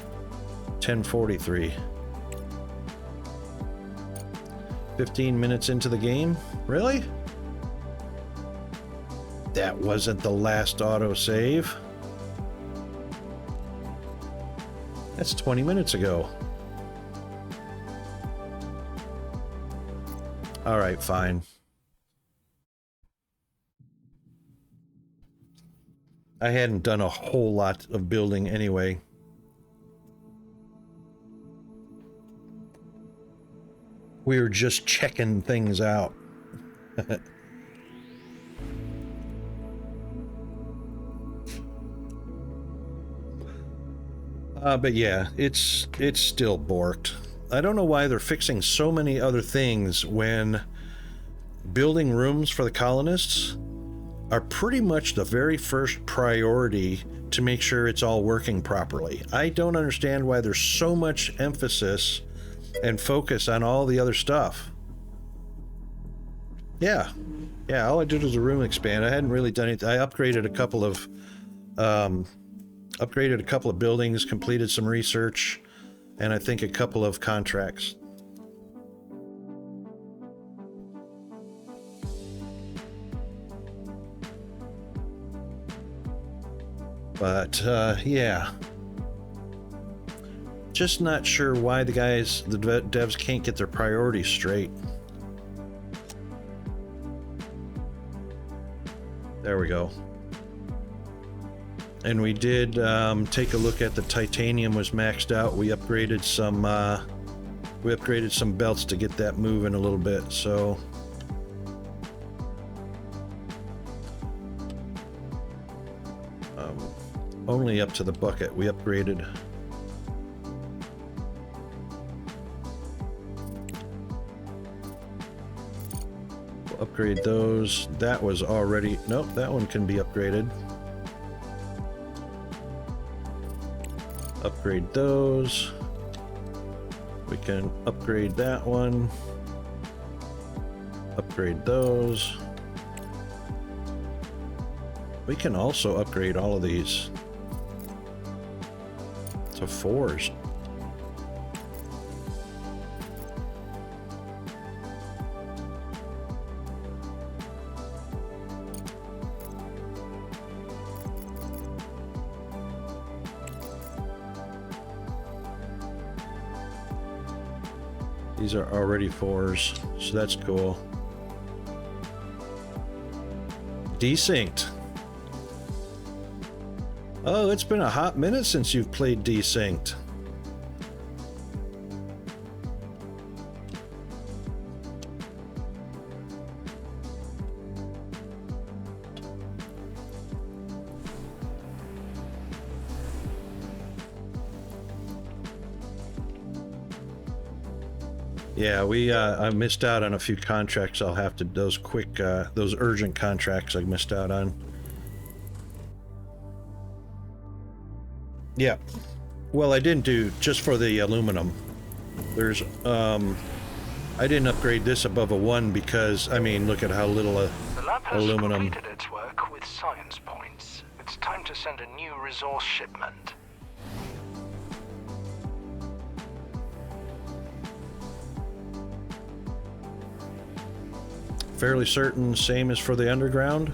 A: 10:43. 15 minutes into the game? Really? That wasn't the last autosave. That's 20 minutes ago. All right, fine. I hadn't done a whole lot of building anyway. We were just checking things out. But yeah, it's still borked. I don't know why they're fixing so many other things when building rooms for the colonists are pretty much the very first priority to make sure it's all working properly. I don't understand why there's so much emphasis and focus on all the other stuff. Yeah, all I did was a room expand. I hadn't really done anything. I upgraded a couple of buildings, completed some research, and I think a couple of contracts. But yeah, just not sure why the devs can't get their priorities straight. There we go. And we did take a look at the titanium was maxed out. We upgraded some belts to get that moving a little bit. So only up to the bucket we upgraded. We'll upgrade those. That was already, nope, that one can be upgraded. Upgrade those. We can upgrade that one. Upgrade those. We can also upgrade all of these to 4s. These are already 4s, so that's cool. Desynced. Oh, it's been a hot minute since you've played Desynced. Yeah, I missed out on a few contracts. I'll have to, those urgent contracts I missed out on. Yeah. Well, I didn't do just for the aluminum. There's, I didn't upgrade this above a 1 because, I mean, look at how little
D: The lab has
A: aluminum.
D: completed its work with science points. It's time to send a new resource shipment.
A: Fairly certain, same as for the underground.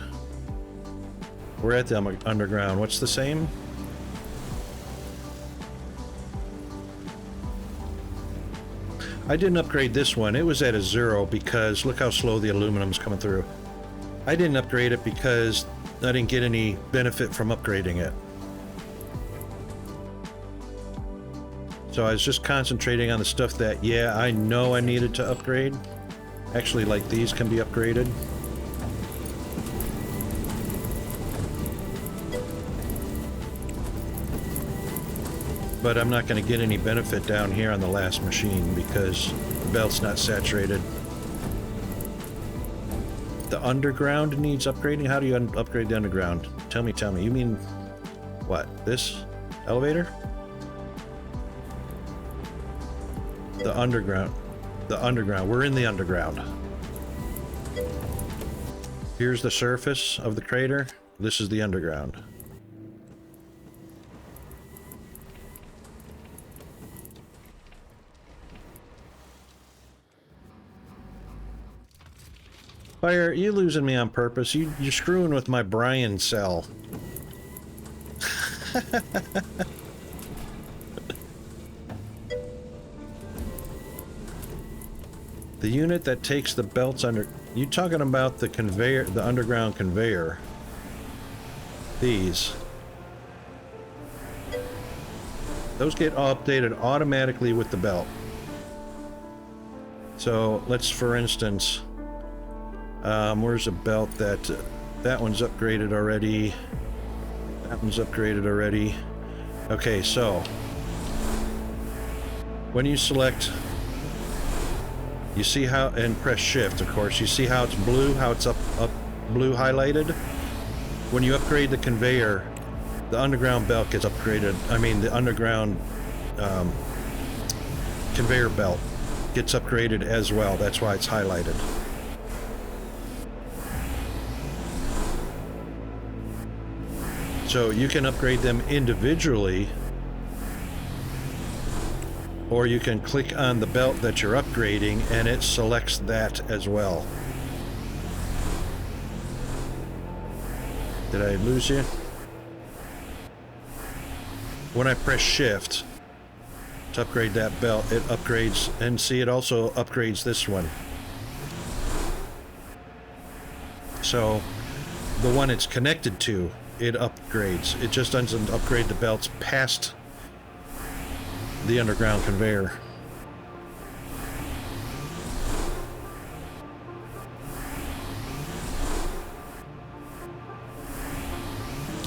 A: We're at the underground. What's the same? I didn't upgrade this one. It was at a 0 because look how slow the aluminum's coming through. I didn't upgrade it because I didn't get any benefit from upgrading it. So I was just concentrating on the stuff that, yeah, I know I needed to upgrade. Actually, like these can be upgraded. But I'm not going to get any benefit down here on the last machine because the belt's not saturated. The underground needs upgrading? How do you upgrade the underground? Tell me. You mean what? This elevator? The underground. The underground. We're in the underground. Here's the surface of the crater. This is the underground. Fire, you losing me on purpose. You're screwing with my Brian cell. The unit that takes the belts under... You talking about the conveyor, the underground conveyor. These. Those get updated automatically with the belt. So, let's, for instance... where's a belt that... that one's upgraded already. That one's upgraded already. Okay, so... when you select... You see how, and press shift, of course, you see how it's blue, how it's up blue highlighted? When you upgrade the conveyor, the underground belt gets upgraded. I mean, the underground conveyor belt gets upgraded as well. That's why it's highlighted. So you can upgrade them individually, or you can click on the belt that you're upgrading and it selects that as well. Did I lose you? When I press shift to upgrade that belt, it upgrades, and see, it also upgrades this one. So the one it's connected to, it upgrades. It just doesn't upgrade the belts past the underground conveyor.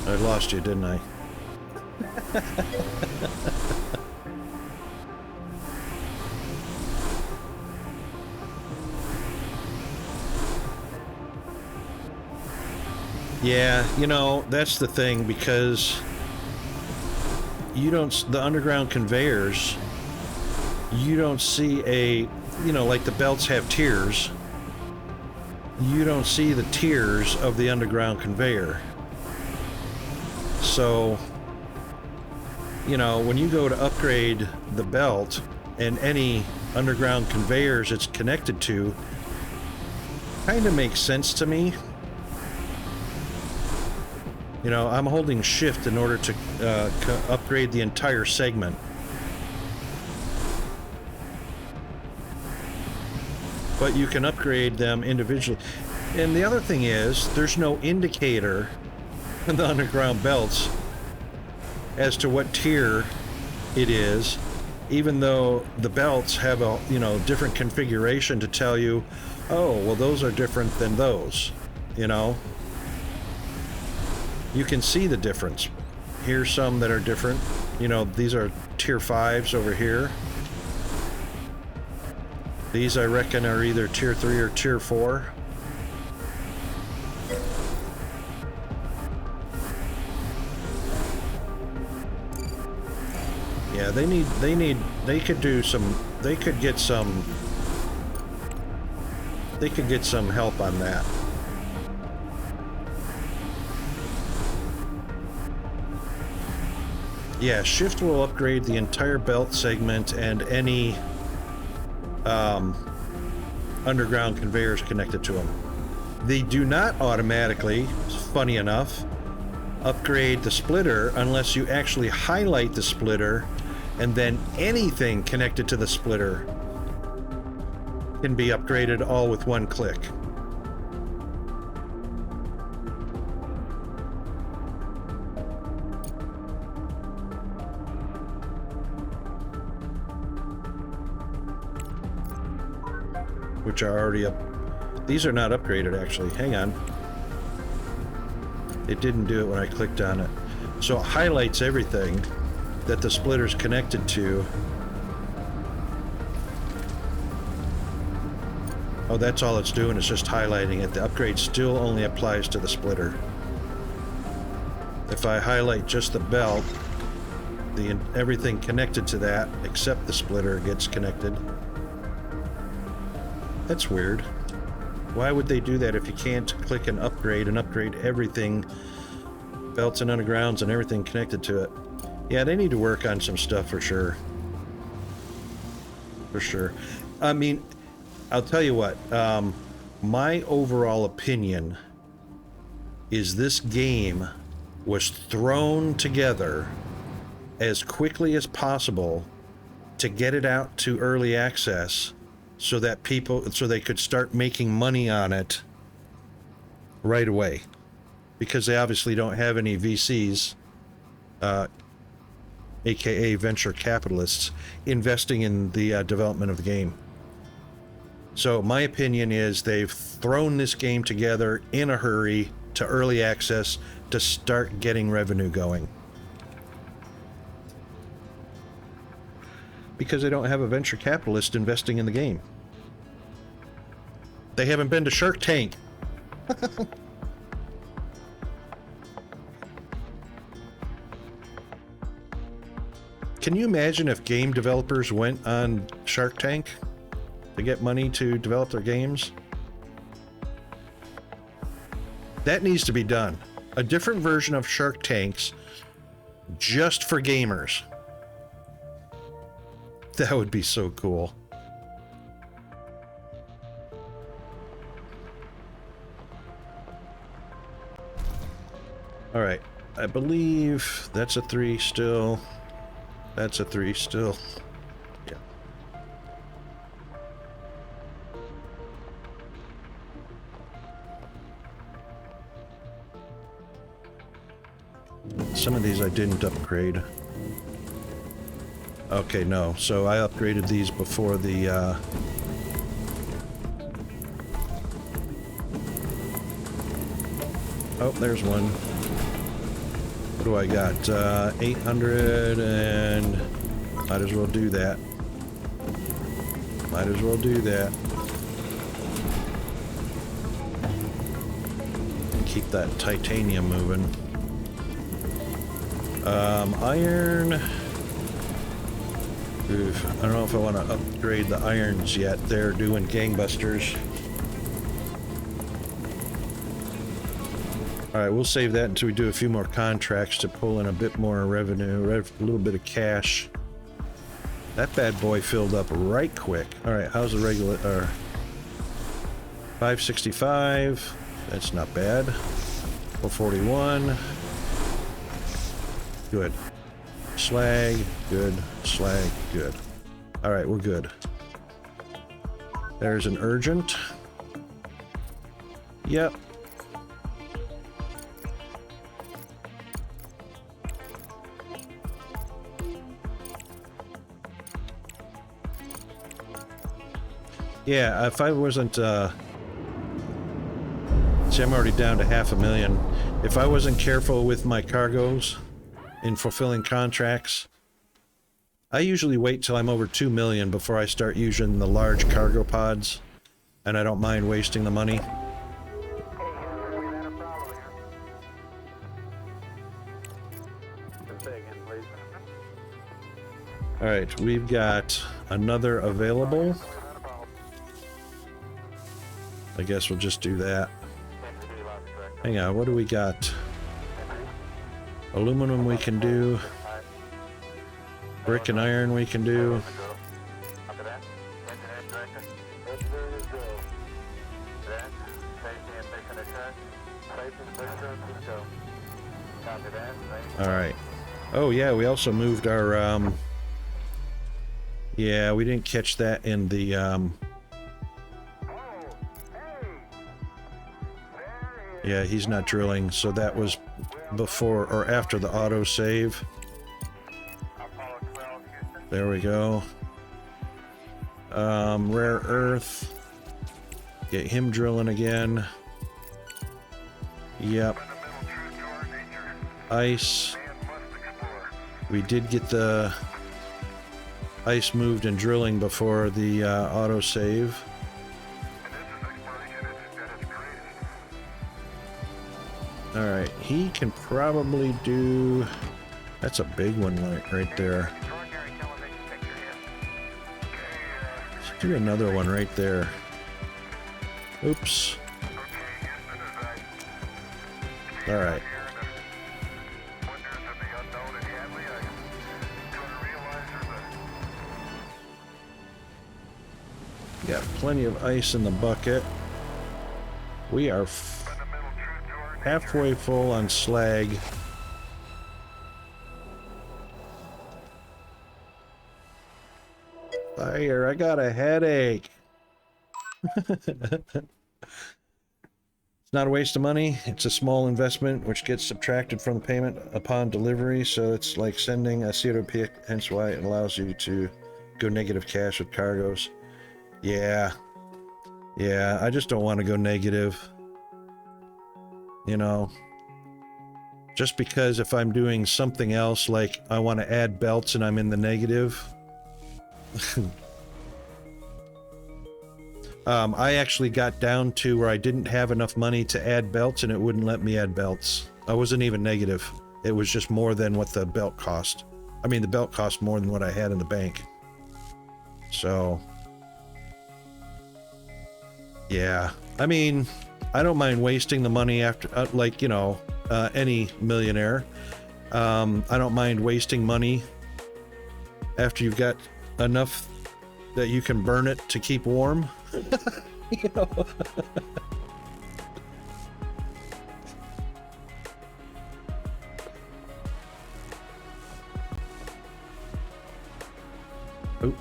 A: I lost you, didn't I? Yeah, you know, that's the thing, because you don't, the underground conveyors, you don't see a, you know, like the belts have tiers. You don't see the tiers of the underground conveyor. So, you know, when you go to upgrade the belt and any underground conveyors it's connected to, kind of makes sense to me. You know, I'm holding shift in order to upgrade the entire segment. But you can upgrade them individually. And the other thing is, there's no indicator in the underground belts as to what tier it is, even though the belts have a, you know, different configuration to tell you, oh, well, those are different than those, you know? You can see the difference. Here's some that are different. You know, these are tier 5s over here. These, I reckon, are either tier 3 or tier 4. Yeah, they could do some, they could get some help on that. Yeah, shift will upgrade the entire belt segment and any underground conveyors connected to them. They do not automatically, funny enough, upgrade the splitter unless you actually highlight the splitter, and then anything connected to the splitter can be upgraded all with one click. Which are already up. These are not upgraded, actually. Hang on. It didn't do it when I clicked on it. So it highlights everything that the splitter's connected to. Oh, that's all it's doing, is just highlighting it. The upgrade still only applies to the splitter. If I highlight just the belt, everything connected to that, except the splitter, gets connected. That's weird. Why would they do that if you can't click an upgrade and upgrade everything, belts and undergrounds and everything connected to it? Yeah, they need to work on some stuff for sure. For sure. I mean, I'll tell you what, my overall opinion is this game was thrown together as quickly as possible to get it out to early access so that they could start making money on it right away, because they obviously don't have any VCs, aka venture capitalists, investing in the development of the game. So my opinion is they've thrown this game together in a hurry to early access to start getting revenue going, because they don't have a venture capitalist investing in the game. They haven't been to Shark Tank. Can you imagine if game developers went on Shark Tank to get money to develop their games? That needs to be done. A different version of Shark Tanks just for gamers. That would be so cool. All right, I believe that's a 3 still. That's a 3 still. Yeah. Some of these I didn't upgrade. Okay, no. So I upgraded these before the oh, there's one. What do I got? 800, and might as well do that. Might as well do that. And keep that titanium moving. Iron. Oof, I don't know if I want to upgrade the irons yet. They're doing gangbusters. Alright, we'll save that until we do a few more contracts to pull in a bit more revenue, a little bit of cash. That bad boy filled up right quick. Alright, how's the regular... 565. That's not bad. 441. Good. Slag. Good. Slag. Good. Alright, we're good. There's an urgent. Yep. Yeah, if I wasn't, see, I'm already down to 500,000. If I wasn't careful with my cargoes in fulfilling contracts, I usually wait till I'm over 2 million before I start using the large cargo pods, and I don't mind wasting the money. Alright, we've got another available. I guess we'll just do that. Hang on, what do we got? Aluminum we can do. Brick and iron we can do. Alright. Oh yeah, we also moved our, yeah, we didn't catch that in the, Yeah, he's not drilling, so that was before or after the auto save. There we go. Rare earth. Get him drilling again. Yep. Ice. We did get the ice moved and drilling before the auto save. Alright, he can probably do... That's a big one right there. Let's do another one right there. Oops. Alright. Got plenty of ice in the bucket. We are halfway full on slag. Fire, I got a headache. It's not a waste of money. It's a small investment which gets subtracted from the payment upon delivery, so it's like sending a CO2 pick, hence why it allows you to go negative cash with cargoes. Yeah, I just don't want to go negative. You know, just because if I'm doing something else, like I want to add belts and I'm in the negative. I actually got down to where I didn't have enough money to add belts and it wouldn't let me add belts. I wasn't even negative. It was just more than what the belt cost. I mean, the belt cost more than what I had in the bank. So, yeah. I mean, I don't mind wasting the money after, like, you know, any millionaire. I don't mind wasting money after you've got enough that you can burn it to keep warm. You know. Oh.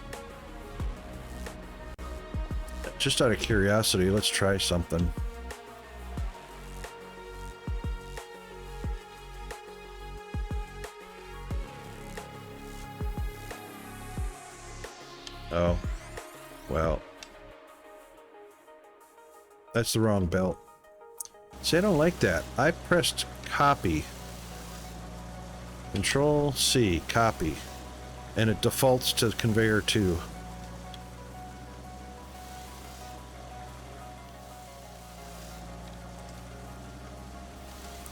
A: Just out of curiosity, let's try something. Oh, well, that's the wrong belt. See, I don't like that. I pressed copy. Control C, copy. And it defaults to conveyor 2.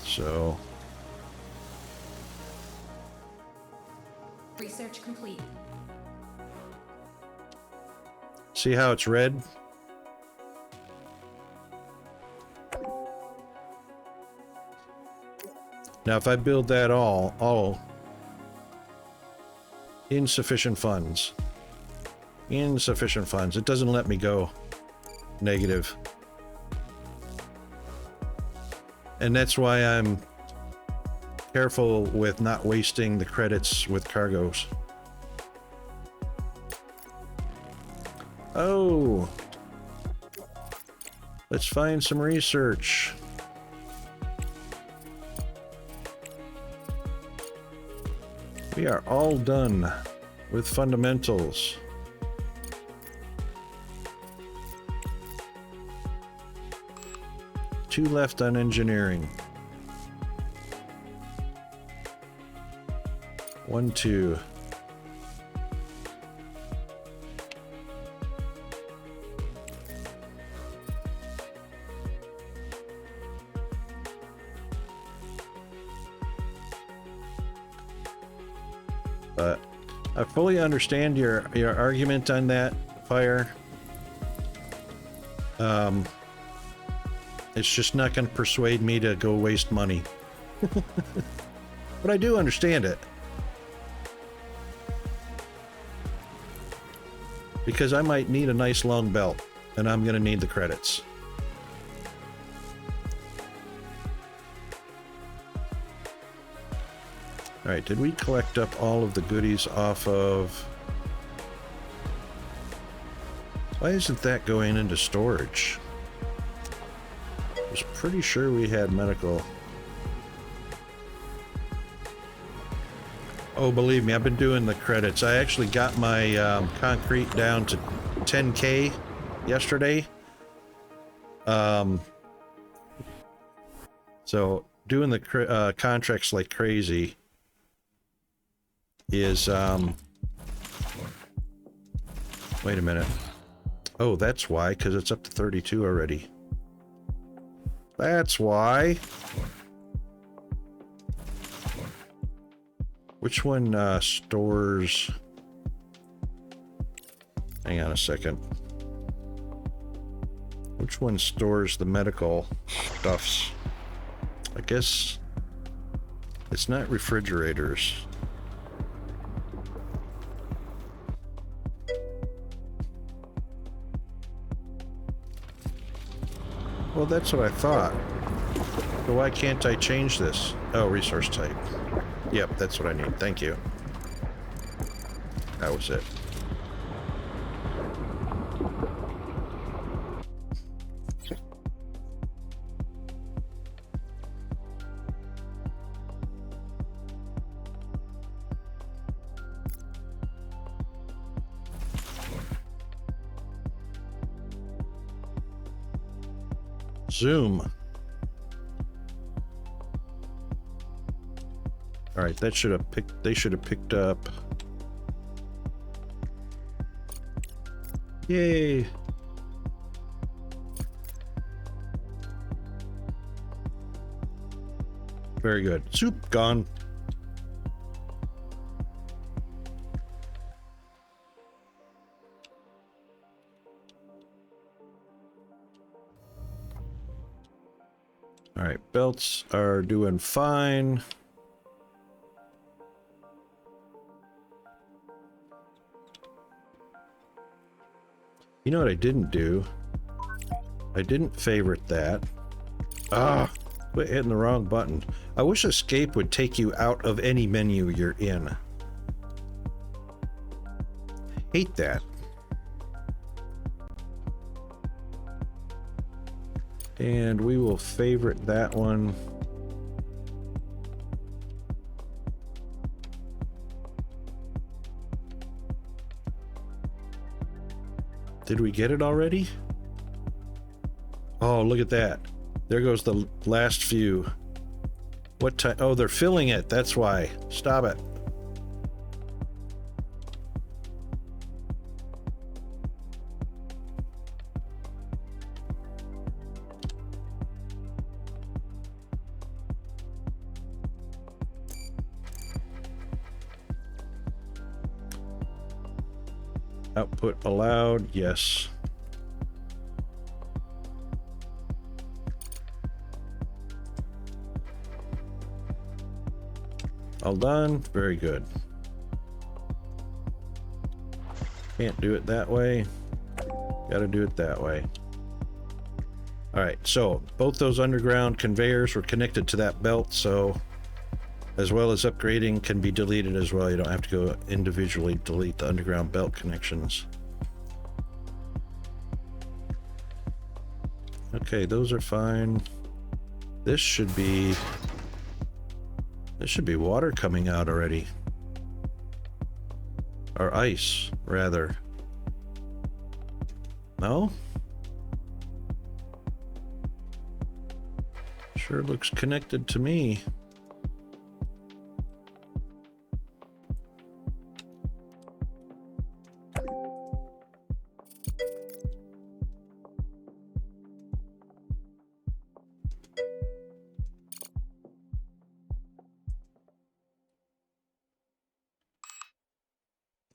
A: So.
C: Research complete.
A: See how it's red? Now if I build that all insufficient funds. Insufficient funds. It doesn't let me go negative. And that's why I'm careful with not wasting the credits with cargoes. Oh, let's find some research. We are all done with fundamentals. Two left on engineering. 1, 2. But I fully understand your argument on that, Fire. It's just not going to persuade me to go waste money. But I do understand it. Because I might need a nice long belt, and I'm going to need the credits. Alright, did we collect up all of the goodies off of... Why isn't that going into storage? was pretty sure we had medical. Oh, believe me, I've been doing the credits. I actually got my concrete down to 10K yesterday. So doing the contracts like crazy is wait a minute. Oh, that's why, because it's up to 32 already. That's why. Which one stores? Hang on a second. Which one stores the medical stuffs? I guess it's not refrigerators. Well, that's what I thought. So why can't I change this? Oh, resource type. Yep, that's what I need. Thank you. That was it. Zoom. All right, that should have picked. They should have picked up. Yay! Very good. Soup gone. All right, belts are doing fine. You know what I didn't do? I didn't favorite that. Ah, quit hitting the wrong button. I wish escape would take you out of any menu you're in. Hate that. And we will favorite that one. Did we get it already? Oh, look at that. There goes the last few. What time? Oh, they're filling it. That's why. Stop it. Output allowed, yes. All done, very good. Can't do it that way. Gotta do it that way. All right, so both those underground conveyors were connected to that belt, so as well as upgrading can be deleted as well. You don't have to go individually delete the underground belt connections. Okay, those are fine. This should be water coming out already. Or ice, rather. No? Sure looks connected to me.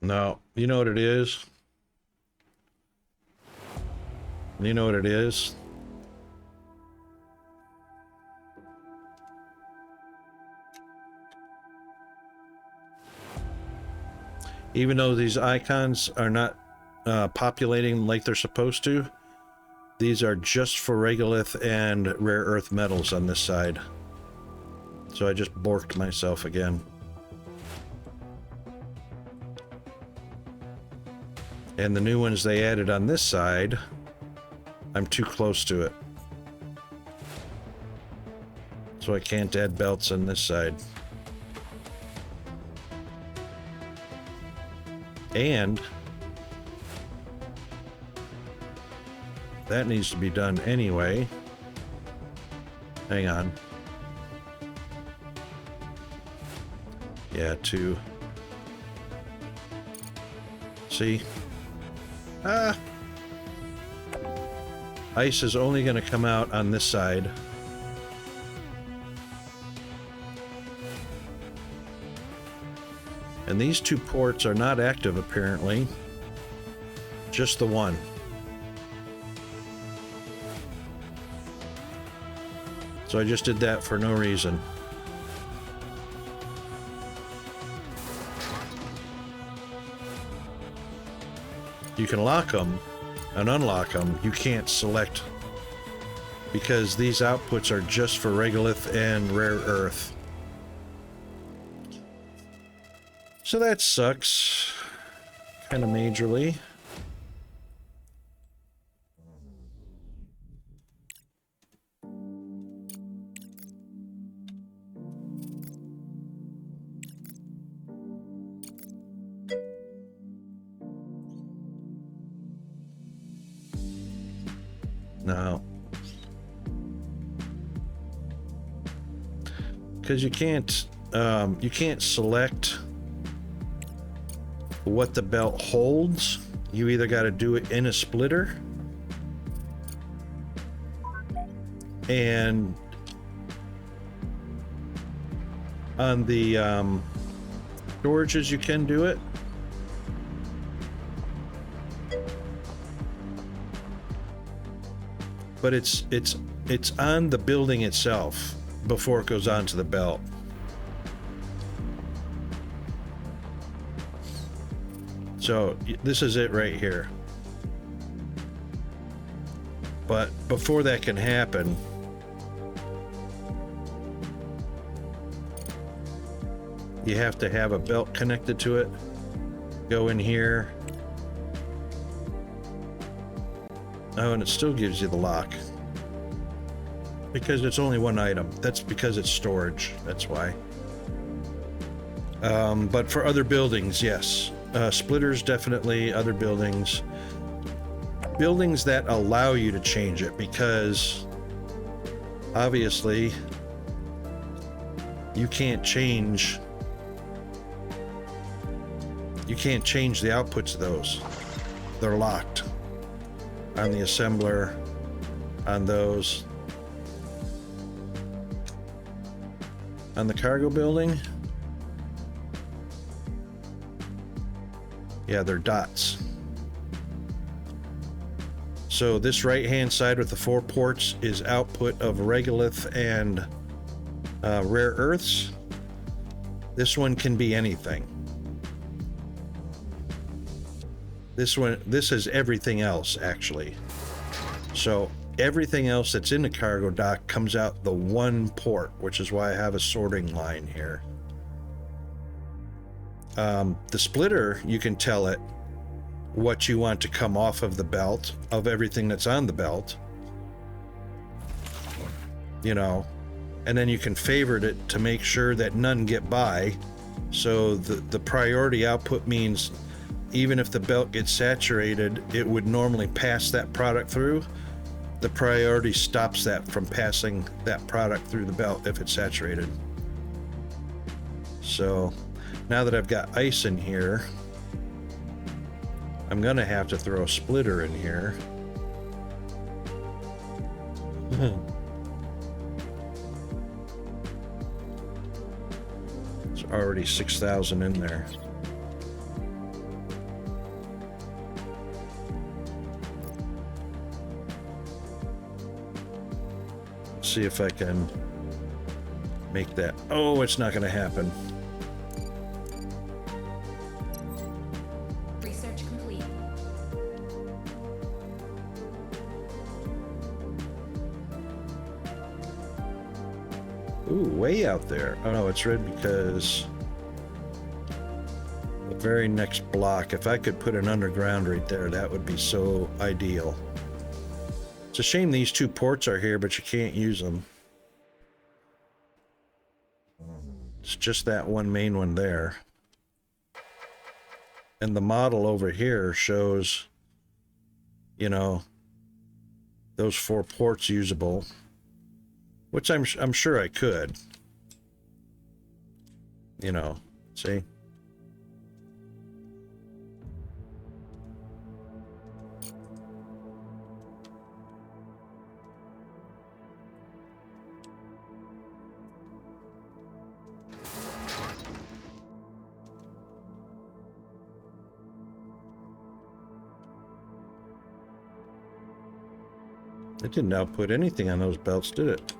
A: No, you know what it is? You know what it is? Even though these icons are not populating like they're supposed to, these are just for regolith and rare earth metals on this side. So I just borked myself again. And the new ones they added on this side, I'm too close to it. So I can't add belts on this side. And that needs to be done anyway. Hang on. Yeah, 2. See? Ah! Ice is only going to come out on this side. And these 2 ports are not active, apparently. Just the one. So I just did that for no reason. You can lock them and unlock them. You can't select, because these outputs are just for regolith and rare earth. So that sucks, kind of majorly. No. Because you can't select what the belt holds. You either got to do it in a splitter, and on the storages you can do it. But it's on the building itself before it goes onto the belt. So this is it right here. But before that can happen, you have to have a belt connected to it. Go in here. Oh, and it still gives you the lock. Because it's only one item. That's because it's storage. That's why. But for other buildings, yes. Splitters, definitely. Other buildings. Buildings that allow you to change it, because obviously you can't change the outputs of those. They're locked on the assembler, on those. On the cargo building, yeah, they're dots. So this right hand side with the 4 ports is output of regolith and rare earths. This one can be anything. This is everything else, actually. So everything else that's in the cargo dock comes out the one port, which is why I have a sorting line here. The splitter, you can tell it what you want to come off of the belt, of everything that's on the belt. You know, and then you can favorite it to make sure that none get by. So the priority output means even if the belt gets saturated, it would normally pass that product through. The priority stops that from passing that product through the belt if it's saturated. So now that I've got ice in here, I'm gonna have to throw a splitter in here. It's already 6,000 in there. See if I can make that. Oh, it's not going to happen.
C: Research complete.
A: Ooh, way out there. Oh no, it's red because the very next block, if I could put an underground right there, that would be so ideal. It's a shame these 2 ports are here, but you can't use them. It's just that one main one there. And the model over here shows, you know, those 4 ports usable, which I'm sure I could. You know, see? It didn't output anything on those belts, did it?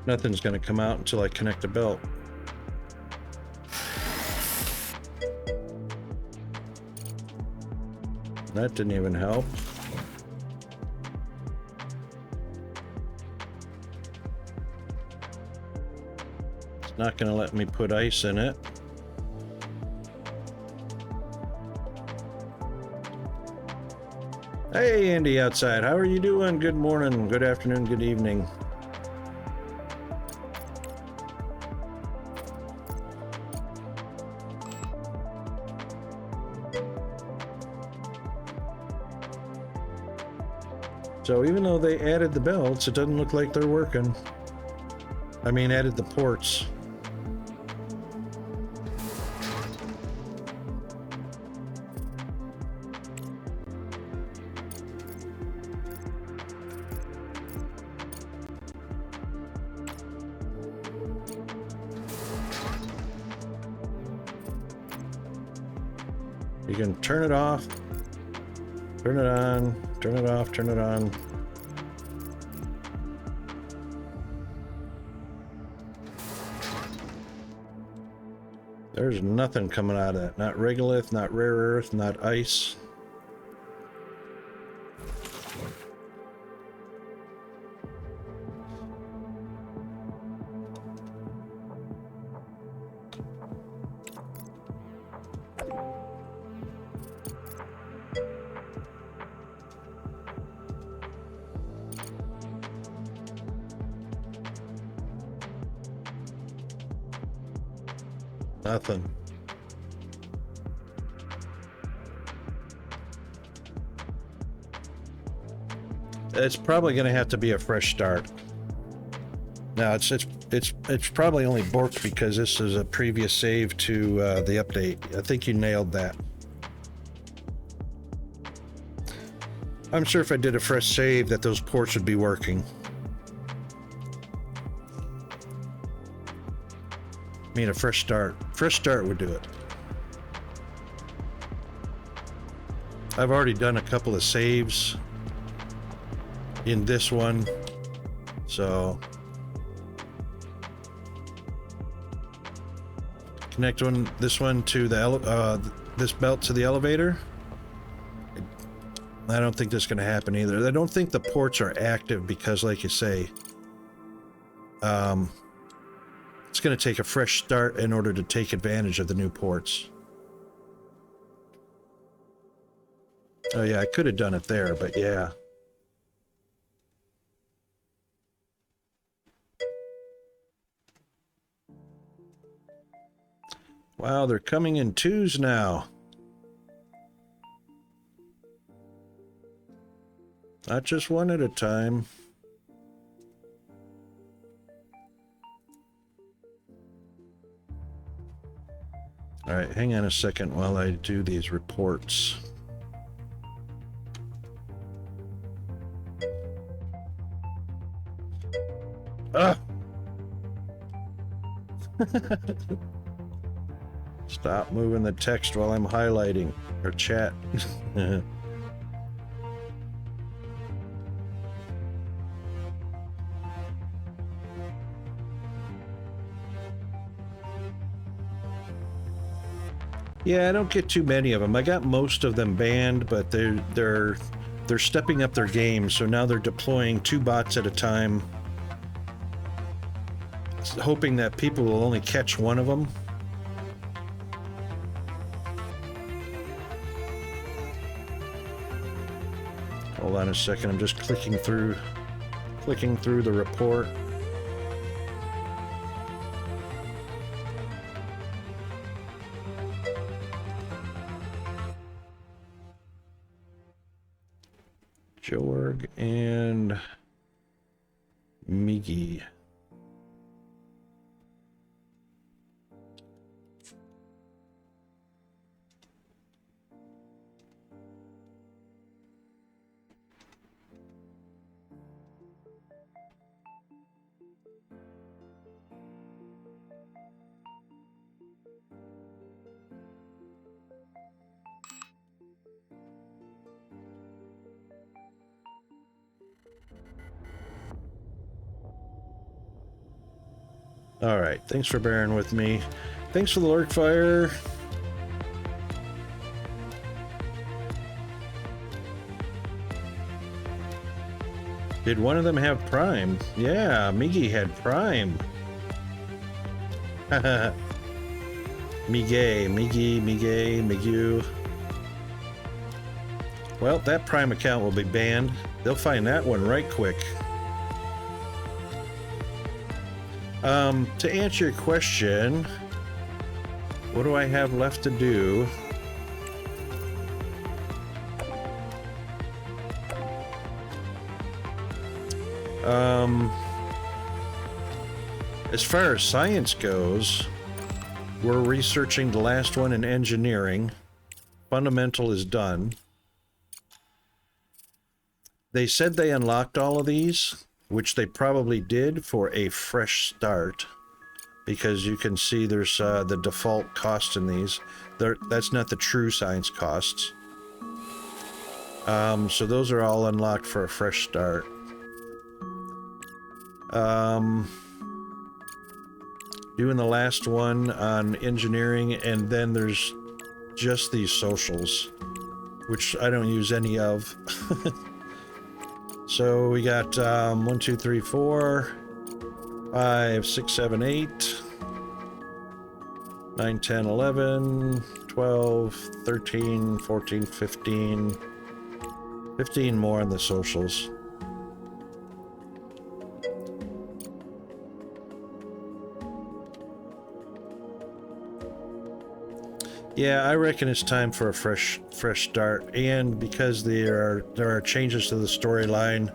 A: Nothing's going to come out until I connect the belt. That didn't even help. It's not going to let me put ice in it. Hey, Andy outside. How are you doing? Good morning, good afternoon, good evening. So even though they added the belts, it doesn't look like they're working. I mean, added the ports. You can turn it off, turn it on, turn it off, turn it on. There's nothing coming out of that. Not regolith, not rare earth, not ice. Nothing. It's probably going to have to be a fresh start. Now it's probably only borked because this is a previous save to the update. I think you nailed that. I'm sure if I did a fresh save that those ports would be working. I mean, a fresh start. Fresh start would do it. I've already done a couple of saves in this one, so connect this one to the this belt to the elevator. I don't think that's going to happen either. I don't think the ports are active because, like you say, it's going to take a fresh start in order to take advantage of the new ports. Oh yeah, I could have done it there, but yeah. Wow, they're coming in twos now. Not just one at a time. All right, hang on a second while I do these reports. Ah! Stop moving the text while I'm highlighting. Or chat. Yeah, I don't get too many of them. I got most of them banned, but they're stepping up their game, so now they're deploying 2 bots at a time, hoping that people will only catch one of them. Hold on a second, I'm just clicking through the report. Jorg and Miggy. All right, thanks for bearing with me. Thanks for the lurk fire. Did one of them have Prime? Yeah, Miggy had Prime. Migu. Well, that Prime account will be banned. They'll find that one right quick. To answer your question, what do I have left to do? As far as science goes, we're researching the last one in engineering. Fundamental is done. They said they unlocked all of these, which they probably did for a fresh start, because you can see there's the default cost in these. That's not the true science costs. So those are all unlocked for a fresh start. Doing the last one on engineering, and then there's just these socials, which I don't use any of. So we got 1, 2, 3, 4, 5, 6, 7, 8, 9, 10, 11, 12, 13, 14, 15. 15 more on the socials. Yeah, I reckon it's time for a fresh start, and because there are changes to the storyline.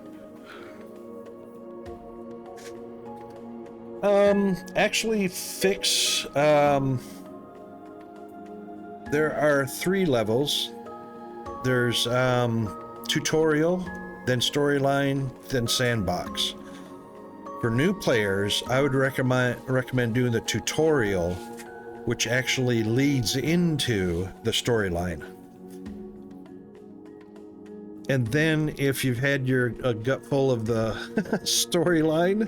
A: Actually fix, there are 3 levels. There's tutorial, then storyline, then sandbox. For new players, I would recommend doing the tutorial, which actually leads into the storyline. And then if you've had your gut full of the storyline,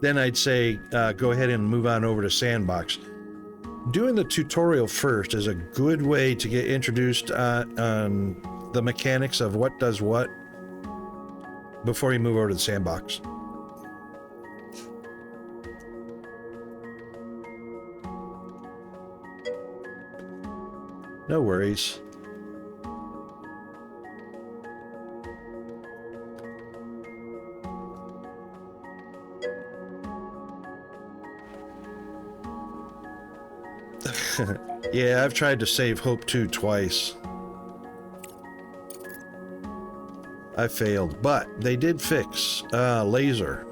A: then I'd say go ahead and move on over to sandbox. Doing the tutorial first is a good way to get introduced on the mechanics of what does what before you move over to the sandbox. No worries. Yeah, I've tried to save Hope 2 twice. I failed, but they did fix laser.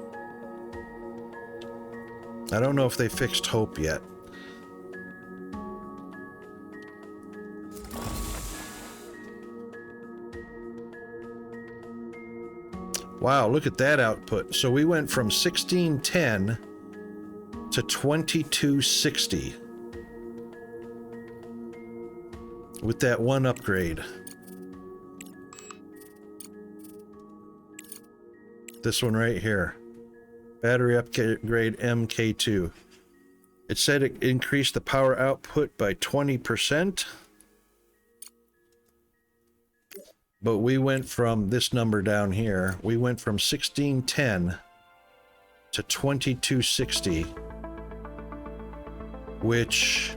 A: I don't know if they fixed Hope yet. Wow, look at that output. So we went from 1610 to 2260. with that one upgrade. This one right here. Battery upgrade MK2. It said it increased the power output by 20%. But we went from this number down here. We went from 1610 to 2260. Which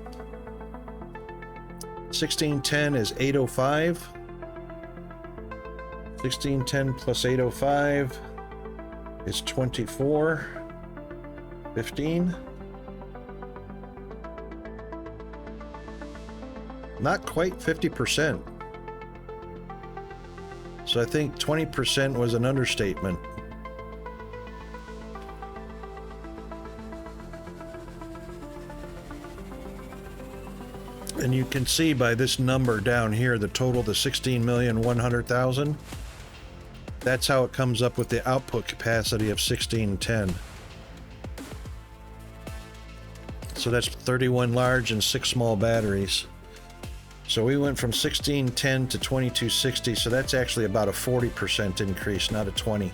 A: 1610 is 805. 1610 plus 805 is 2415. Not quite 50%. So I think 20% was an understatement. And you can see by this number down here, the total, the 16,100,000. That's how it comes up with the output capacity of 1610. So that's 31 large and 6 small batteries. So we went from 1610 to 2260, so that's actually about a 40% increase, not a 20.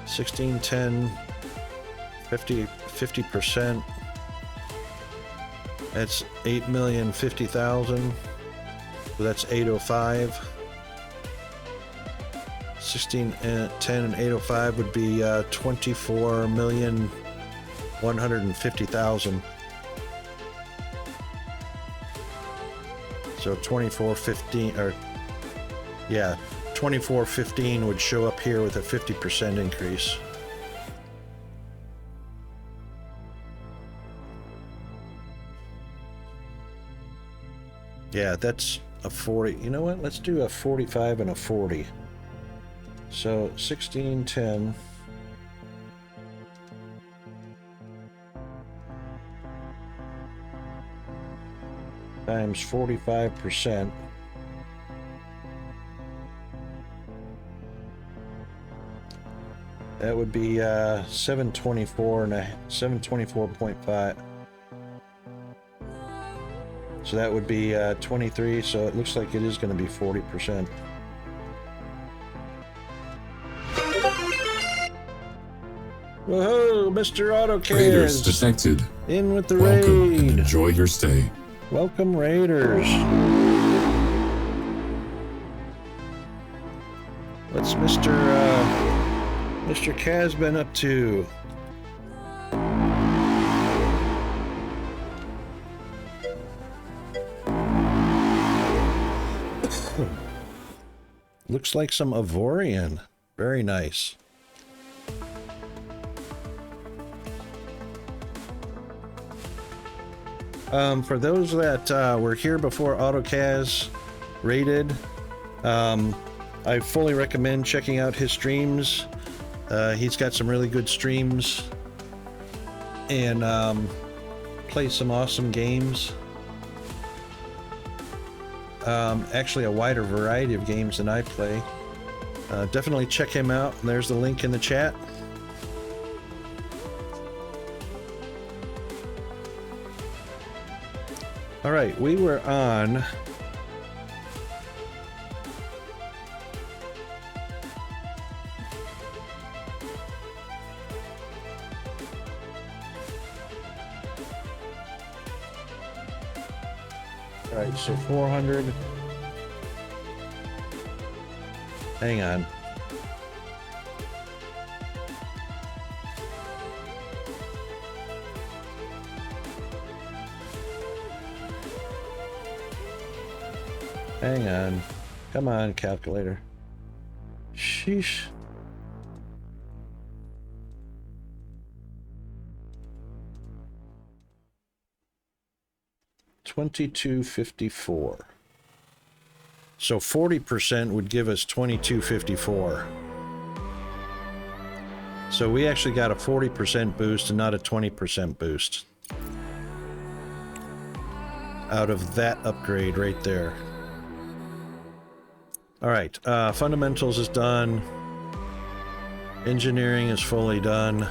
A: $16.10, 50%. That's 8,050,000. So that's 805. 1610 and 805 would be 24,150,000. So 2415, or yeah, 2415 would show up here with a 50% increase. Yeah, that's a 40. You know what? Let's do a 45 and a 40. So 1610 times 45%. That would be 724 and a 724.5. So that would be 23. So it looks like it is going to be 40%. Whoa, Mr. AutoCAD.
E: Raiders detected.
A: In with the
E: Welcome
A: raid.
E: and enjoy your stay.
A: Welcome, Raiders. What's Mr. Kaz been up to? Looks like some Avorian. Very nice. For those that were here before AutoCAS raided, I fully recommend checking out his streams. He's got some really good streams and plays some awesome games. Actually a wider variety of games than I play. Definitely check him out. There's the link in the chat. All right, we were on all right, so 400. Hang on. Hang on. Come on, calculator. Sheesh. $22.54. So 40% would give us $22.54. So we actually got a 40% boost and not a 20% boost. out of that upgrade right there. All right, fundamentals is done. Engineering is fully done.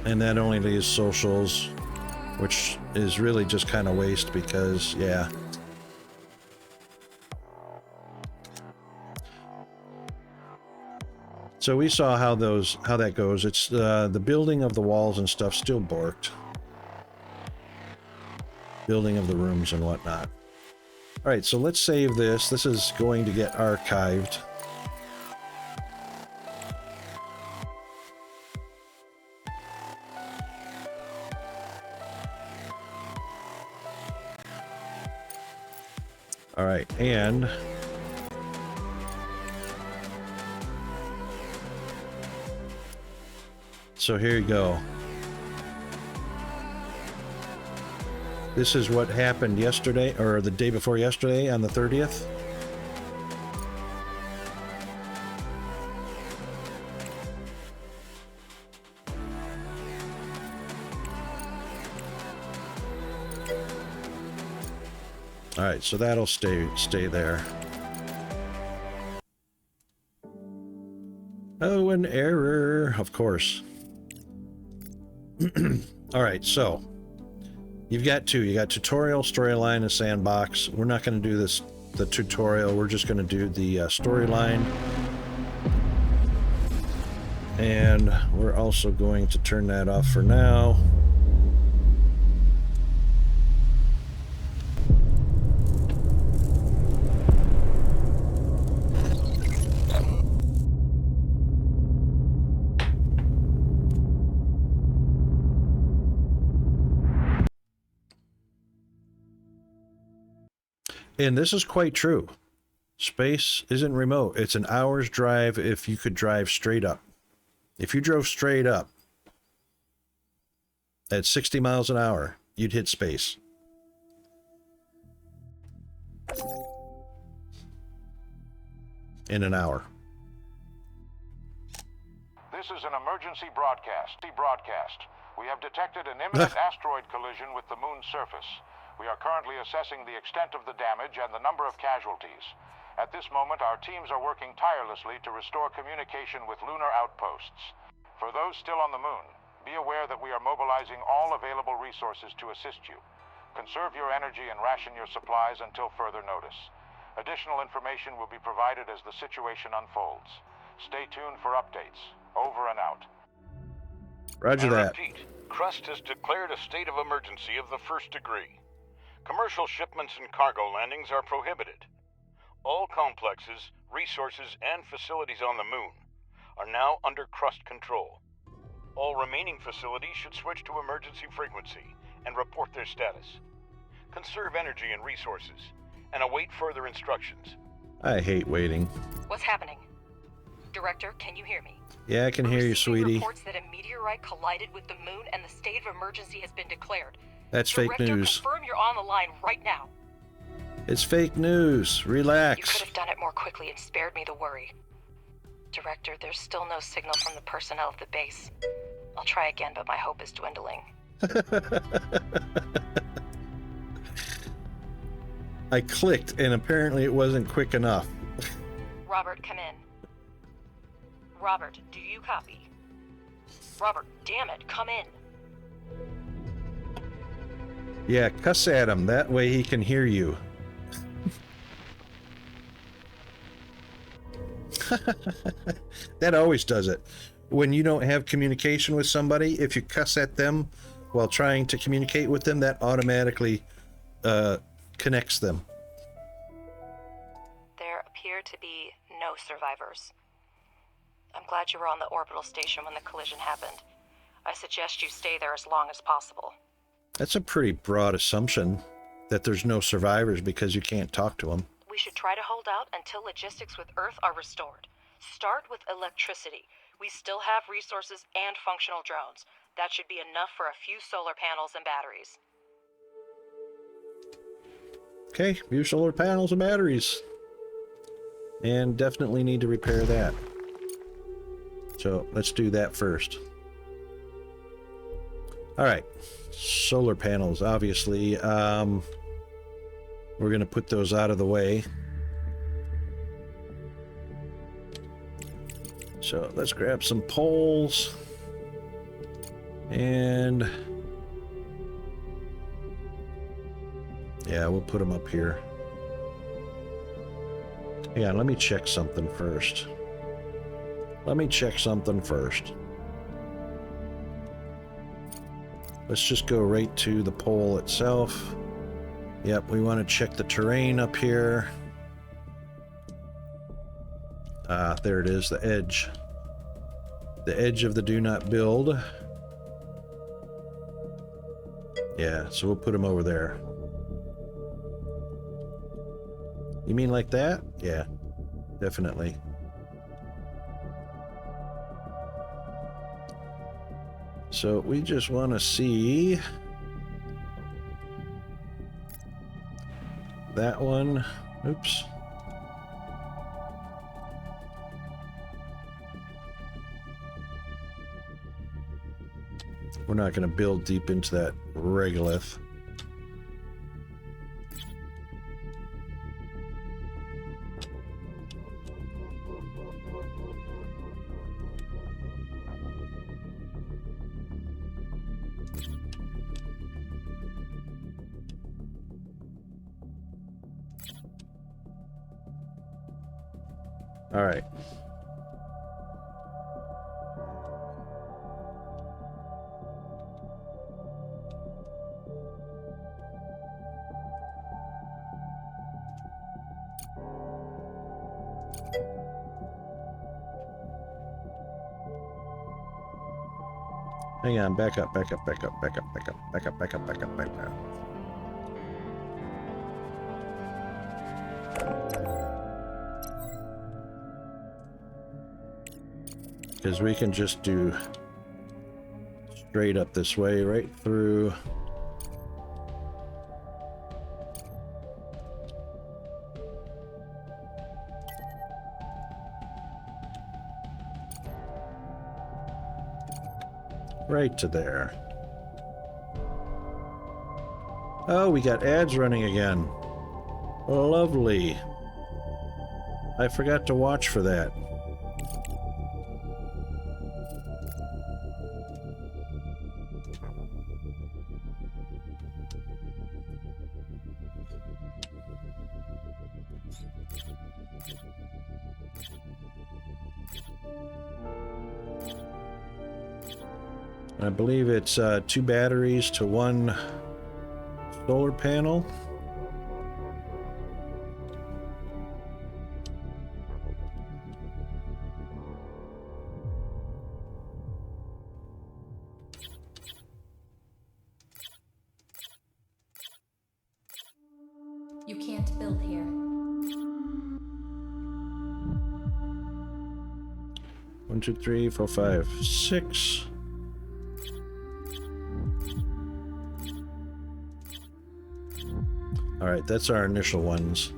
A: And that only leaves socials, which is really just kind of waste because, yeah. So we saw how that goes. It's the building of the walls and stuff still borked. Building of the rooms and whatnot. All right, so let's save this. This is going to get archived. All right, and so here you go. This is what happened yesterday, or the day before yesterday on the 30th. All right, so that'll stay there. Oh, an error, of course. All right, so you've got two. You got tutorial, storyline, and sandbox. We're not going to do the tutorial. We're just going to do the storyline. And we're also going to turn that off for now. And this is quite true. Space isn't remote. It's an hour's drive if you could drive straight up. If you drove straight up at 60 miles an hour, you'd hit space. In an hour.
F: This is an emergency broadcast. We have detected an imminent asteroid collision with the moon's surface. We are currently assessing the extent of the damage and the number of casualties. At this moment, our teams are working tirelessly to restore communication with lunar outposts. For those still on the moon, be aware that we are mobilizing all available resources to assist you. Conserve your energy and ration your supplies until further notice. Additional information will be provided as the situation unfolds. Stay tuned for updates. Over and out.
A: Roger that.
G: Repeat, Crust has declared a state of emergency of the first degree. Commercial shipments and cargo landings are prohibited. All complexes, resources, and facilities on the moon are now under Crust control. All remaining facilities should switch to emergency frequency and report their status. Conserve energy and resources, and await further instructions.
A: I hate waiting.
H: What's happening? Director, can you hear me?
A: Yeah, I can hear you, sweetie.
H: Reports that a meteorite collided with the moon and the state of emergency has been declared.
A: That's
H: Director,
A: fake news.
H: Confirm you're on the line right now.
A: It's fake news. Relax.
H: You could have done it more quickly and spared me the worry. Director, there's still no signal from the personnel of the base. I'll try again, but my hope is dwindling.
A: I clicked, and apparently it wasn't quick enough.
H: Robert, come in. Robert, do you copy? Robert, damn it, come in.
A: Yeah, cuss at him. That way he can hear you. That always does it. When you don't have communication with somebody, if you cuss at them while trying to communicate with them, that automatically connects them.
H: There appear to be no survivors. I'm glad you were on the orbital station when the collision happened. I suggest you stay there as long as possible.
A: That's a pretty broad assumption, that there's no survivors because you can't talk to them.
H: We should try to hold out until logistics with Earth are restored. Start with electricity. We still have resources and functional drones. That should be enough for a few solar panels and batteries.
A: Okay, few solar panels and batteries. And definitely need to repair that. So let's do that first. All right, solar panels, obviously. We're going to put those out of the way. So let's grab some poles. And yeah, we'll put them up here. Hang on, let me check something first. Let's just go right to the pole itself. Yep, we want to check the terrain up here. Ah, there it is, the edge. The edge of the do not build. Yeah, so we'll put them over there. You mean like that? Yeah, definitely. So we just want to see that one. Oops. We're not going to build deep into that regolith. All right. Hang on, back up. Because we can just do straight up this way, right through. Right to there. Oh, we got ads running again. Lovely. I forgot to watch for that. I believe it's 2 batteries to 1 solar panel.
C: You can't build here.
A: 1, 2, 3, 4, 5, 6. All right, that's our initial ones.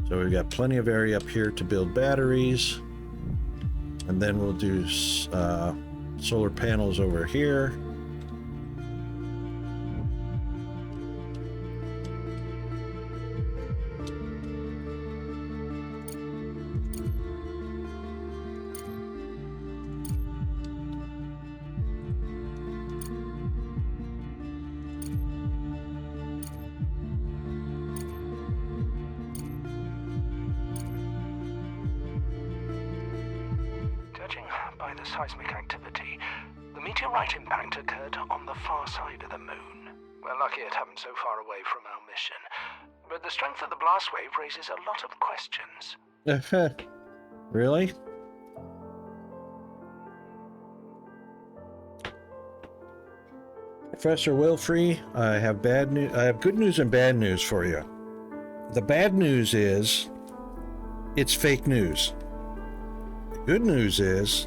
A: So we've got plenty of area up here to build batteries. And then we'll do solar panels over here.
D: Judging by the seismic activity, the meteorite impact occurred on the far side of the moon. We're lucky it happened so far away from our mission, but the strength of the blast wave raises a lot of questions.
A: Really? Professor Wilfrey, I have bad news. I have good news and bad news for you. The bad news is it's fake news. The good news is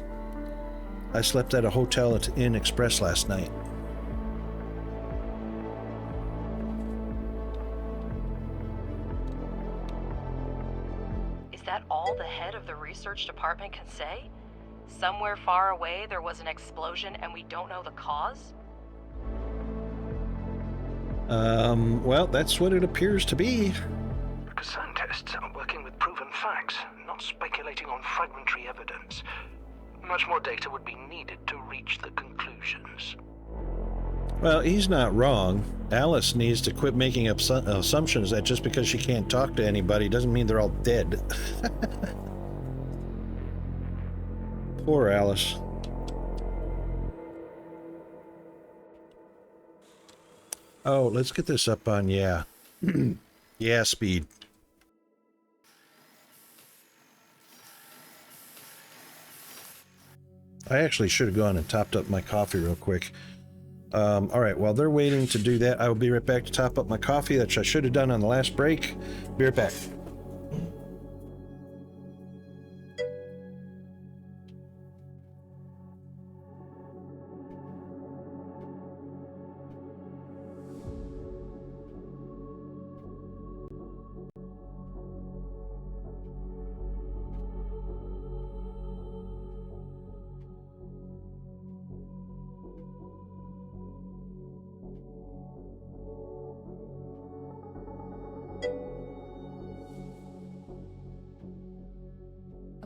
A: I slept at a hotel at Inn Express last night.
H: Is that all the head of the research department can say? Somewhere far away there was an explosion and we don't know the cause?
A: Well, that's what it appears to be.
D: Concern tests are working with proven facts, not speculating on fragmentary evidence. Much more data would be needed to reach the conclusions.
A: Well, he's not wrong. Alice needs to quit making up assumptions that just because she can't talk to anybody doesn't mean they're all dead. Poor Alice. Oh, let's get this up on, yeah. Yeah, speed. I actually should have gone and topped up my coffee real quick. All right, while they're waiting to do that, I will be right back to top up my coffee, which I should have done on the last break. Be right back.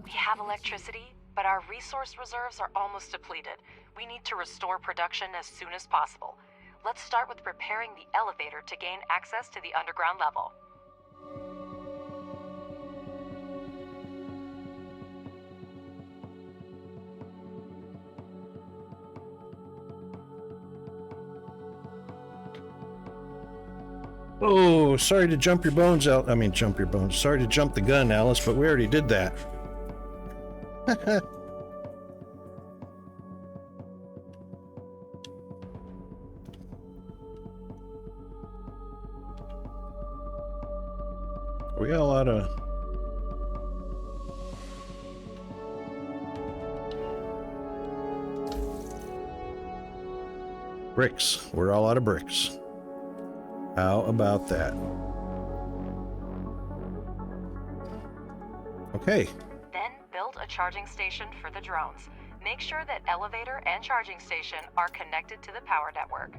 H: We have electricity, but our resource reserves are almost depleted. We need to restore production as soon as possible. Let's start with repairing the elevator to gain access to the underground level.
A: Oh, sorry to jump your bones out. I mean, jump your bones. Sorry to jump the gun, Alice, but we already did that. We got a lot of... bricks. We're all out of bricks. How about that? Okay.
H: Then build a charging station for the drones. Make sure that elevator and charging station are connected to the power network.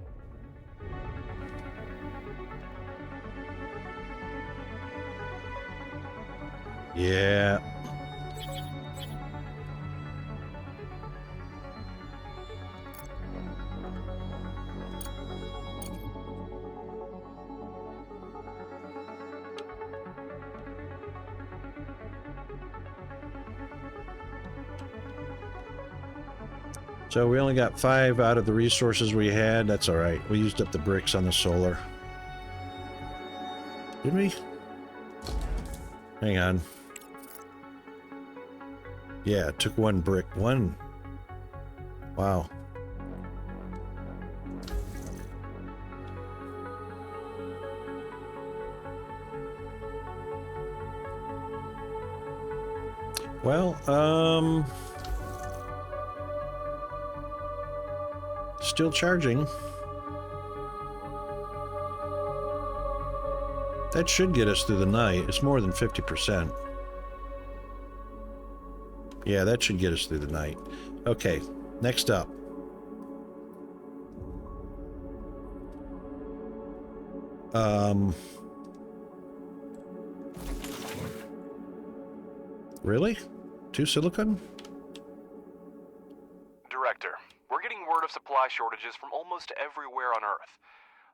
A: Yeah. So we only got 5 out of the resources we had. That's all right. We used up the bricks on the solar. Did we? Hang on. Yeah, it took 1 brick. 1. Wow. Well, still charging. That should get us through the night. It's more than 50%. Yeah, that should get us through the night. Okay, next up. Really? 2 silicon?
I: Director, we're getting word of supply shortages from almost everywhere on Earth.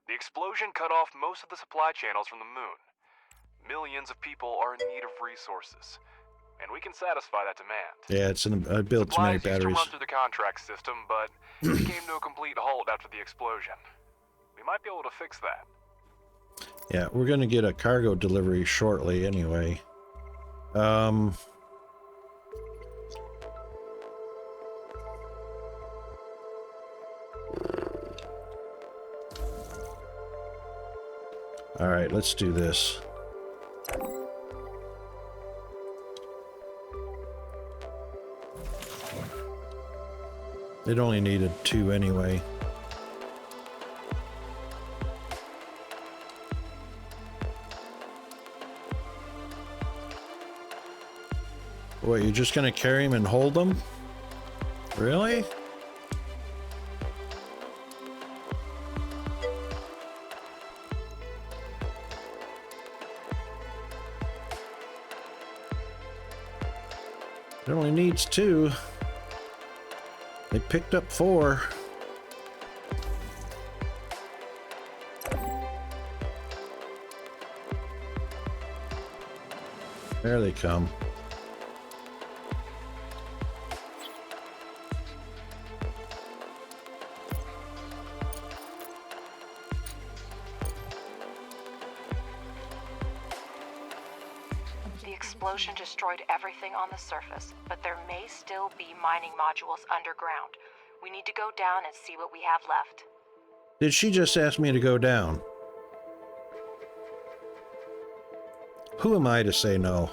I: The explosion cut off most of the supply channels from the moon. Millions of people are in need of resources, and we can satisfy that demand.
A: Yeah, it's in I built too many
I: Supplies used
A: batteries.
I: to run through the contract system, but it came to a complete halt after the explosion. We might be able to fix that.
A: Yeah, we're gonna get a cargo delivery shortly anyway. All right, let's do this. It only needed 2 anyway. What, you're just gonna carry him and hold him? Really? It only needs 2. They picked up 4. There they come.
H: The explosion destroyed everything on the surface, but there may still be mining modules underground. We need to go down and see what we have left.
A: Did she just ask me to go down? Who am I to say no?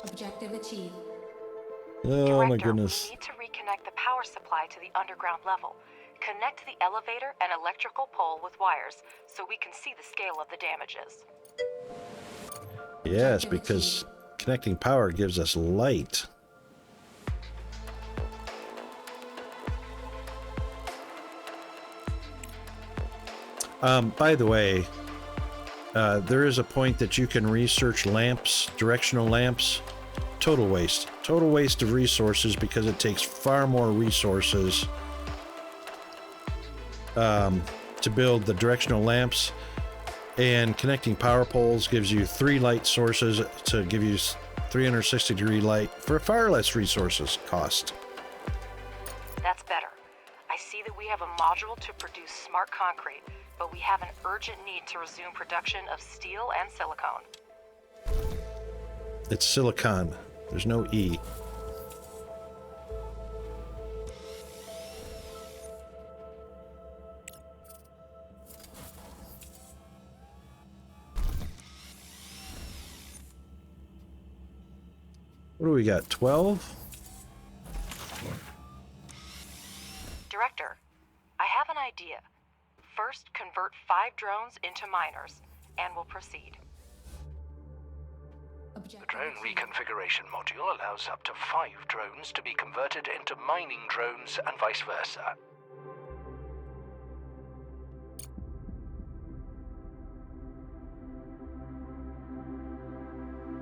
C: Objective achieved.
A: Oh my
H: Director,
A: goodness.
H: we need to reconnect the power supply to the underground level. Connect the elevator and electrical pole with wires so we can see the scale of the damages.
A: Yes, because connecting power gives us light. By the way, there is a point that you can research lamps, directional lamps. Total waste. Total waste of resources because it takes far more resources to build the directional lamps. And connecting power poles gives you 3 light sources to give you 360-degree light for far less resources cost.
H: That's better. I see that we have a module to produce smart concrete, but we have an urgent need to resume production of steel and silicone.
A: It's silicon. There's no E. What do we got? 12?
H: Director, I have an idea. First, convert 5 drones into miners, and we'll proceed.
D: The drone reconfiguration module allows up to 5 drones to be converted into mining drones and vice versa.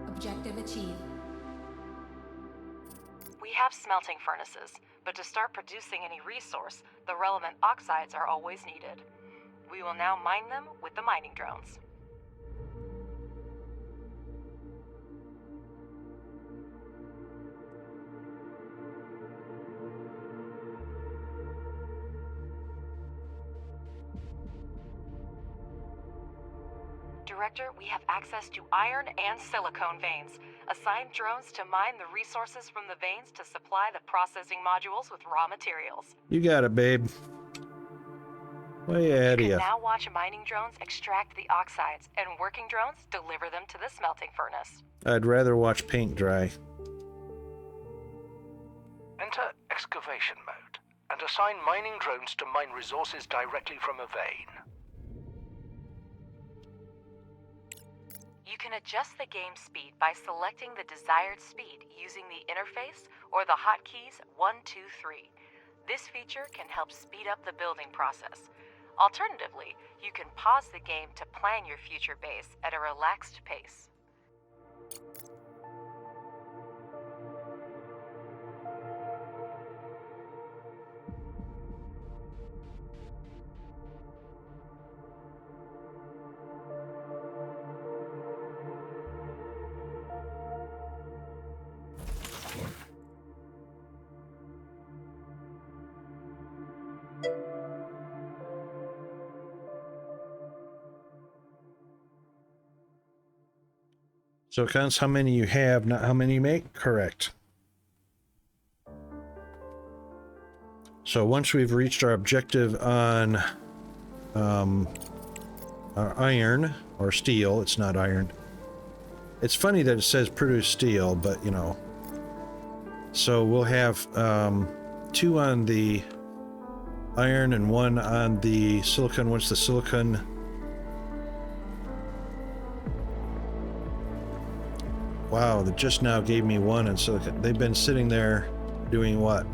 C: Objective achieved.
H: We have smelting furnaces, but to start producing any resource, the relevant oxides are always needed. We will now mine them with the mining drones. Director, we have access to iron and silicone veins. Assign drones to mine the resources from the veins to supply the processing modules with raw materials.
A: You got it, babe. Way ahead of
H: You
A: you.
H: can now watch mining drones extract the oxides, and working drones deliver them to the smelting furnace.
A: I'd rather watch paint dry.
D: Enter excavation mode and assign mining drones to mine resources directly from a vein.
H: You can adjust the game speed by selecting the desired speed using the interface or the hotkeys 1, 2, 3. This feature can help speed up the building process. Alternatively, you can pause the game to plan your future base at a relaxed pace.
A: So it counts how many you have, not how many you make? Correct. So once we've reached our objective on our iron or steel, it's not iron. It's funny that it says produce steel, but you know. So we'll have 2 on the iron and 1 on the silicon. Once the silicon wow, that just now gave me 1 on silicon. They've been sitting there Doing what?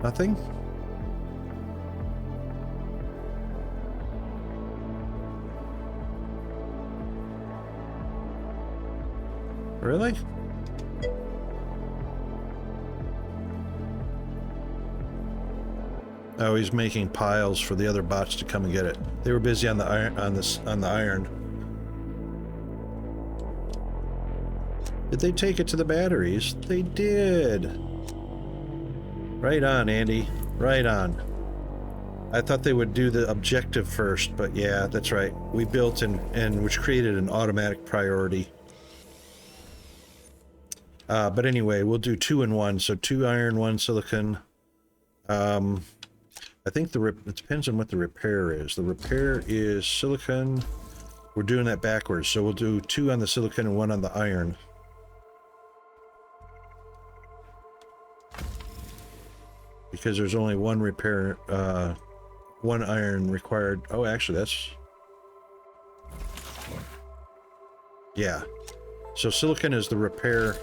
A: Nothing? Really? Oh, he's making piles for the other bots to come and get it. They were busy on the iron, on the iron. Did they take it to the batteries? They did. Right on, Andy. Right on. I thought they would do the objective first, but yeah, that's right. We built and which created an automatic priority. But anyway, we'll do 2 in 1. So 2 iron, 1 silicon. I think it depends on what the repair is. The repair is silicon. We're doing that backwards. So we'll do 2 on the silicon and 1 on the iron. Because there's only 1 repair, 1 iron required. Oh, actually, that's... Yeah. So silicon is the repair.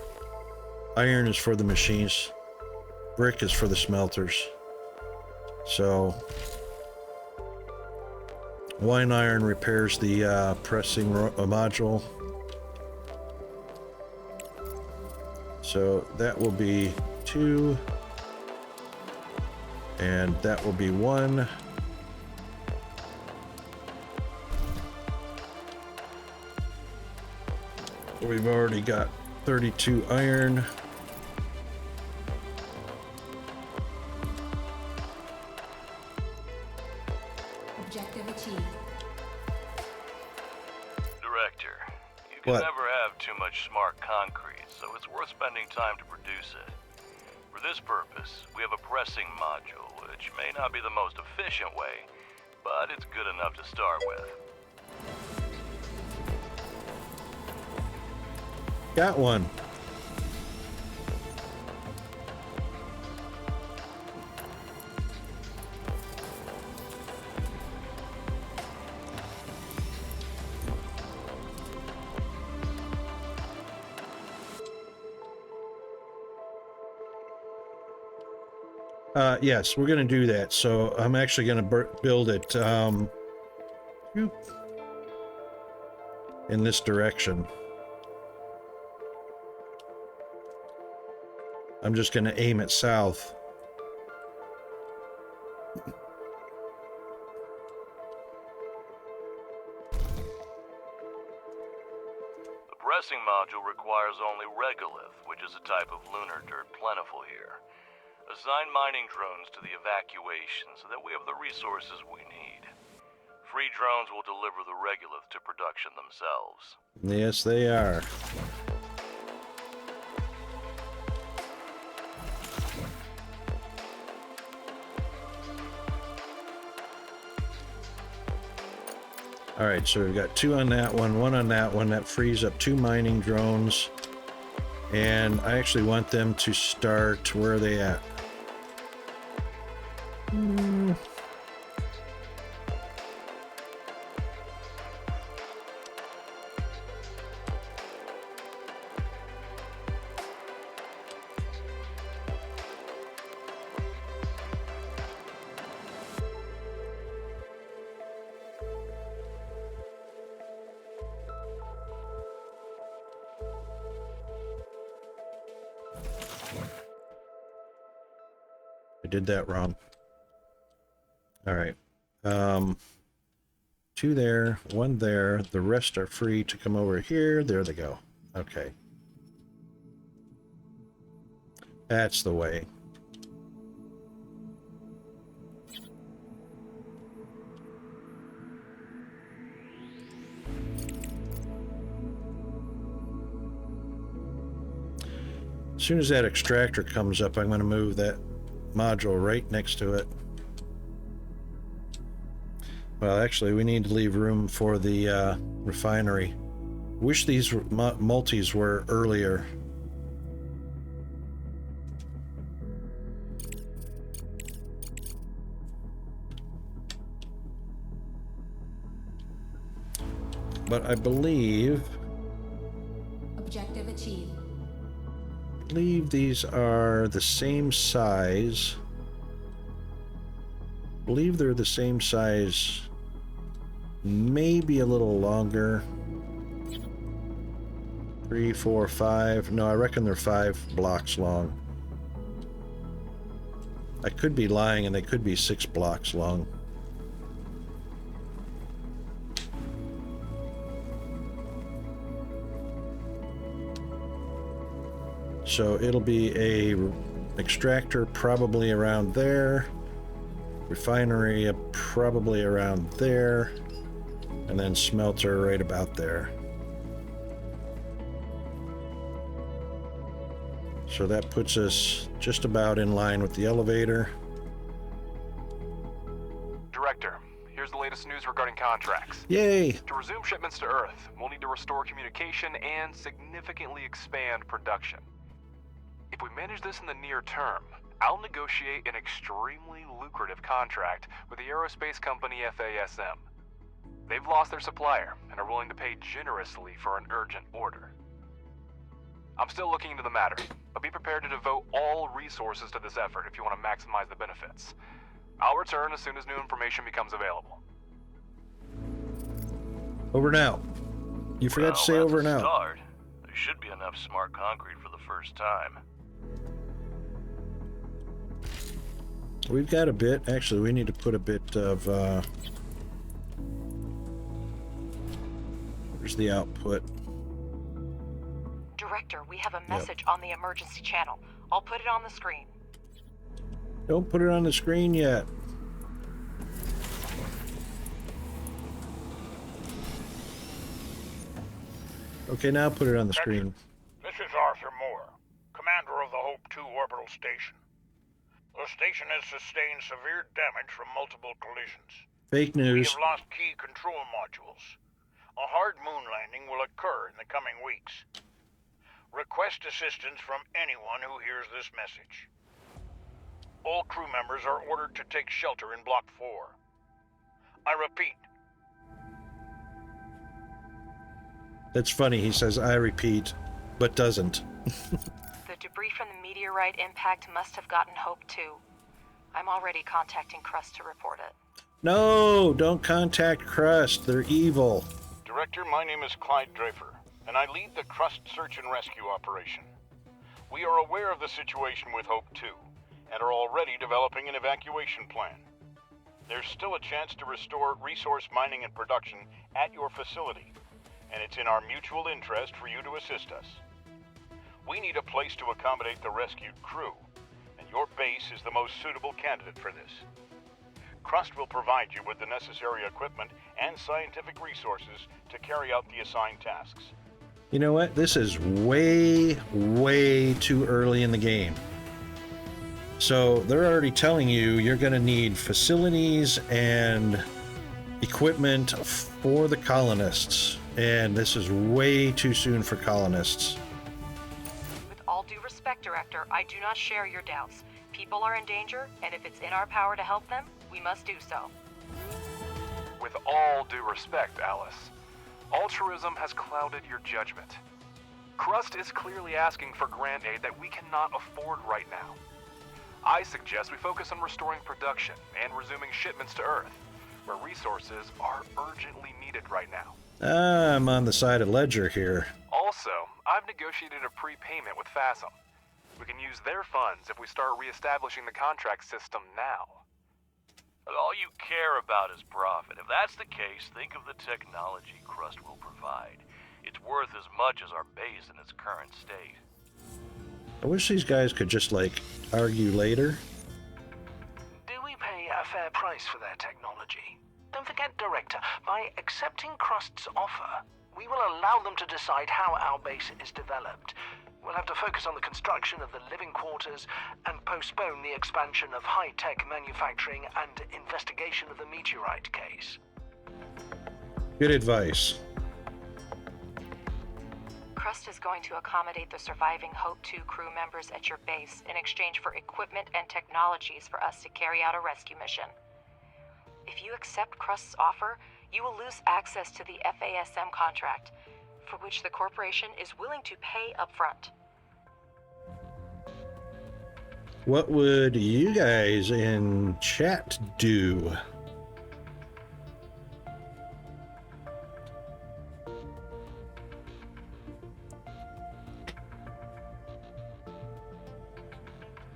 A: Iron is for the machines. Brick is for the smelters. So 1 iron repairs the pressing module. So that will be 2. And that will be 1. We've already got 32 iron.
C: Objective achieved.
J: Director, you can
A: What?
J: never have too much smart concrete, so it's worth spending time to produce it. For this purpose, we have a pressing module, which may not be the most efficient way, but it's good enough to start with.
A: Got one. Yes, we're going to do that. So I'm actually going to build it in this direction. I'm just going to aim it south.
J: The pressing module requires only regolith, which is a type of lunar dirt plentiful here. Assign mining drones to the evacuation so that we have the resources we need. Free drones will deliver the regolith to production themselves.
A: Yes, they are. All right, so we've got 2 on that one, 1 on that one. That frees up 2 mining drones. And I actually want them to start, where are they at? I did that wrong. All right. 2 there, 1 there. The rest are free to come over here. There they go. Okay. That's the way. As soon as that extractor comes up, I'm going to move that module right next to it. Well, actually, we need to leave room for the refinery. Wish these multis were earlier. But I believe...
C: Objective achieved.
A: believe these are the same size. I believe they're the same size, maybe a little longer. 3, 4, 5. No, I reckon they're 5 blocks long. I could be lying, and they could be 6 blocks long. So it'll be a extractor probably around there, refinery probably around there, and then smelter right about there. So that puts us just about in line with the elevator.
I: Director, here's the latest news regarding contracts.
A: Yay!
I: To resume shipments to Earth, we'll need to restore communication and significantly expand production. If we manage this in the near term, I'll negotiate an extremely lucrative contract with the aerospace company FASM. They've lost their supplier and are willing to pay generously for an urgent order. I'm still looking into the matter, but be prepared to devote all resources to this effort if you want to maximize the benefits. I'll return as soon as new information becomes available.
A: Over now. You forgot to say
J: that's
A: over
J: a
A: now.
J: Start. There should be enough smart concrete for the first time.
A: We've got a bit. Actually, we need to put a bit of... Where's the output?
H: Director, we have a message on the emergency channel. I'll put it on the screen.
A: Don't put it on the screen yet. Okay, now put it on the screen.
F: This is Arthur Moore, commander of the Hope 2 orbital station. The station has sustained severe damage from multiple collisions.
A: Fake
F: We
A: news.
F: have lost key control modules. A hard moon landing will occur in the coming weeks. Request assistance from anyone who hears this message. All crew members are ordered to take shelter in Block 4. I repeat.
A: That's funny. He says, I repeat, but doesn't.
H: The debris from the meteorite impact must have gotten Hope 2. I'm already contacting Crust to report it.
A: No, don't contact Crust. They're evil.
F: Director, my name is Threadripper, and I lead the Crust search and rescue operation. We are aware of the situation with Hope 2, and are already developing an evacuation plan. There's still a chance to restore resource mining and production at your facility, and it's in our mutual interest for you to assist us. We need a place to accommodate the rescued crew, and your base is the most suitable candidate for this. Crust will provide you with the necessary equipment and scientific resources to carry out the assigned tasks.
A: You know what? This is way, way too early in the game. So they're already telling you you're going to need facilities and equipment for the colonists. And this is way too soon for colonists.
H: With all due respect, Director, I do not share your doubts. People are in danger, and if it's in our power to help them, we must do so.
I: With all due respect, Alice, altruism has clouded your judgment. Crust is clearly asking for grant aid that we cannot afford right now. I suggest we focus on restoring production and resuming shipments to Earth, where resources are urgently needed right now.
A: I'm on the side of Ledger here.
I: Also, I've negotiated a prepayment with FASM. We can use their funds if we start reestablishing the contract system now.
J: All you care about is profit. If that's the case, think of the technology Crust will provide. It's worth as much as our base in its current state.
A: I wish these guys could just, like, argue later.
D: Do we pay a fair price for their technology? Don't forget, Director, by accepting Crust's offer, we will allow them to decide how our base is developed. We'll have to focus on the construction of the living quarters and postpone the expansion of high-tech manufacturing and investigation of the meteorite case.
A: Good advice.
H: Crust is going to accommodate the surviving Hope 2 crew members at your base in exchange for equipment and technologies for us to carry out a rescue mission. If you accept Crust's offer, you will lose access to the FASM contract, for which the corporation is willing to pay upfront.
A: What would you guys in chat do?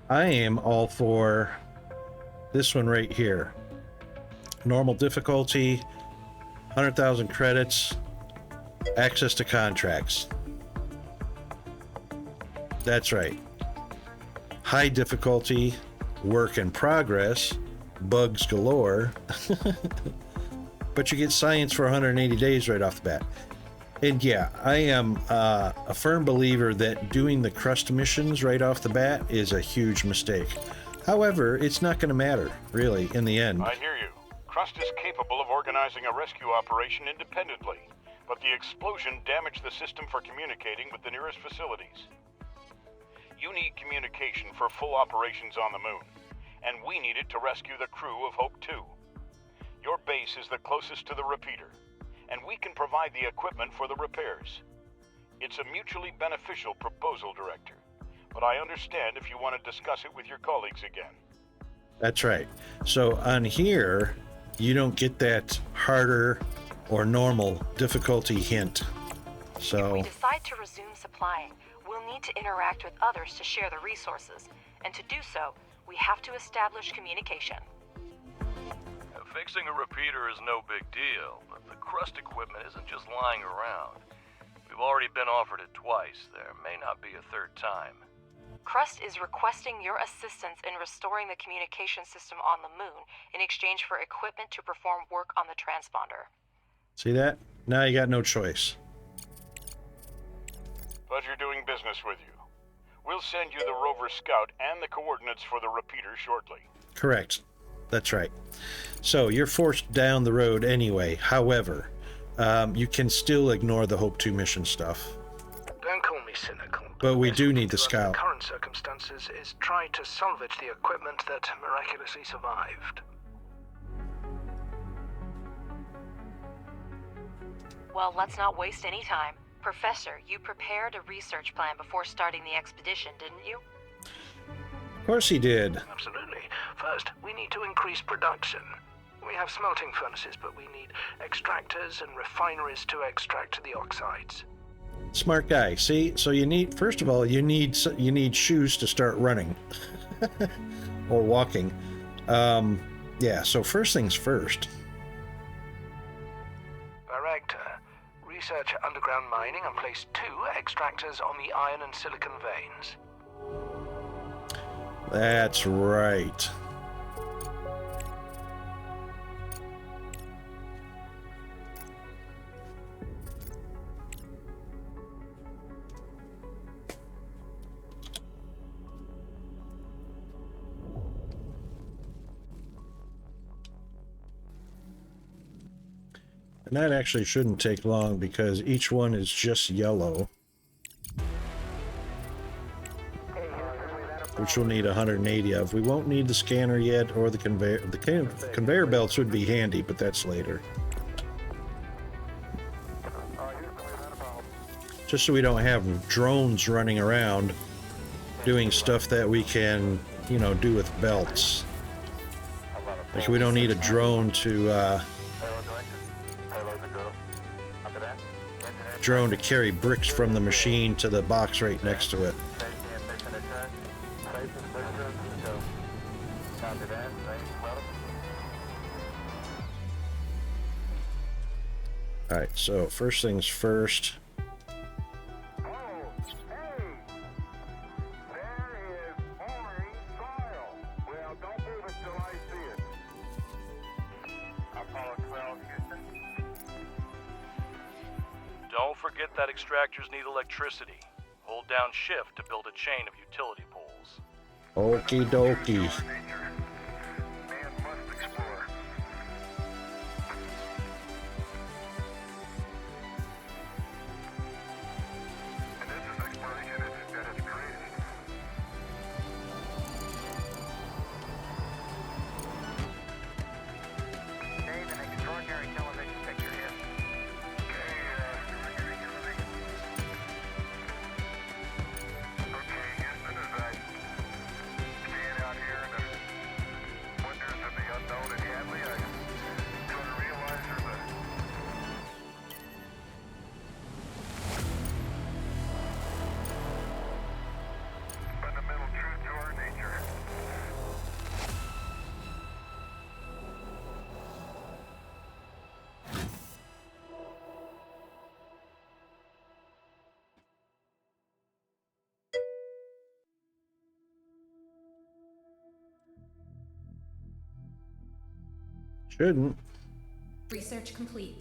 A: I am all for this one right here. Normal difficulty, 100,000 credits, access to contracts. That's right. High difficulty, work in progress, bugs galore, but you get science for 180 days right off the bat. And yeah, I am a firm believer that doing the crust missions right off the bat is a huge mistake. However, it's not going to matter, really, in the end.
F: I hear you. Crust is capable of organizing a rescue operation independently, but the explosion damaged the system for communicating with the nearest facilities. You need communication for full operations on the moon, and we need it to rescue the crew of Hope 2. Your base is the closest to the repeater, and we can provide the equipment for the repairs. It's a mutually beneficial proposal, Director, but I understand if you want to discuss it with your colleagues again.
A: That's right. So on here, you don't get that harder or normal difficulty hint. So
H: if we decide to resume supplying, we'll need to interact with others to share the resources, and to do so, we have to establish communication.
J: Fixing a repeater is no big deal, but the crust equipment isn't just lying around. We've already been offered it twice. There may not be a third time.
H: Crust is requesting your assistance in restoring the communication system on the moon in exchange for equipment to perform work on the transponder.
A: see that? Now you got no choice.
F: Pleasure doing business with you. We'll send you the rover scout and the coordinates for the repeater shortly.
A: Correct. That's right. So you're forced down the road anyway. However, you can still ignore the Hope 2 mission stuff.
D: Don't call me cynical.
A: But we
D: the
A: do
D: best
A: need the
D: thing to do under
A: scout.
D: Current circumstances is try to salvage the equipment that miraculously survived.
H: Well, let's not waste any time. Professor, you prepared a research plan before starting the expedition, didn't you?
A: Of course he did.
D: Absolutely. First, we need to increase production. We have smelting furnaces, but we need extractors and refineries to extract the oxides.
A: Smart guy. See, so you need, first of all, you need shoes to start running or walking. Yeah. So first things first.
D: Director, research underground mining and place 2 extractors on the iron and silicon veins.
A: That's right. And that actually shouldn't take long because each one is just yellow, which we'll need 180 of. We won't need the scanner yet, or the conveyor. The conveyor belts would be handy, but that's later. Just so we don't have drones running around doing stuff that we can, you know, do with belts. Like we don't need a drone to carry bricks from the machine to the box right next to it. Alright, so first things first.
J: Don't forget that extractors need electricity. Hold down shift to build a chain of utility poles.
A: Okie dokie. Shouldn't.
C: Research complete.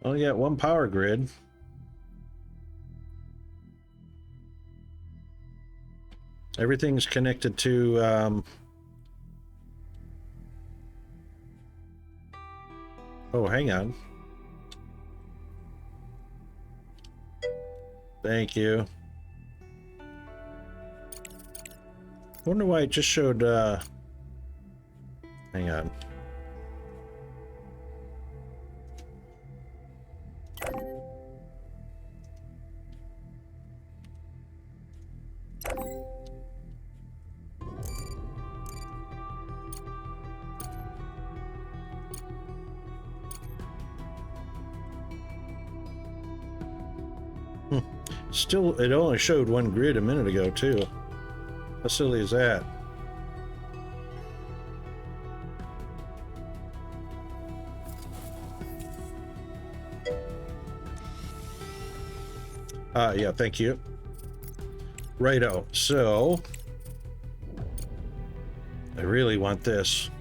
A: Only got one power grid. Everything's connected to oh, hang on. Thank you. Wonder why it just showed hang on. Still, it only showed one grid a minute ago, too. How silly is that? Yeah, thank you. Righto, so... I really want this.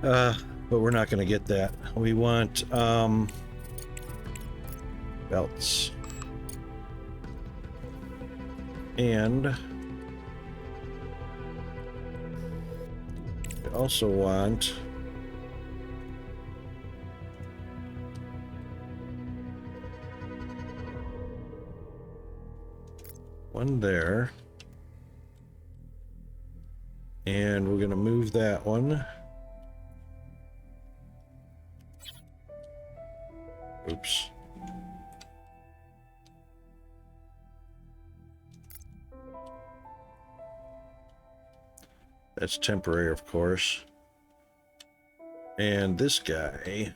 A: But we're not going to get that. We want, belts. And we also want one there. And we're going to move that one. Oops. That's temporary, of course. And this guy.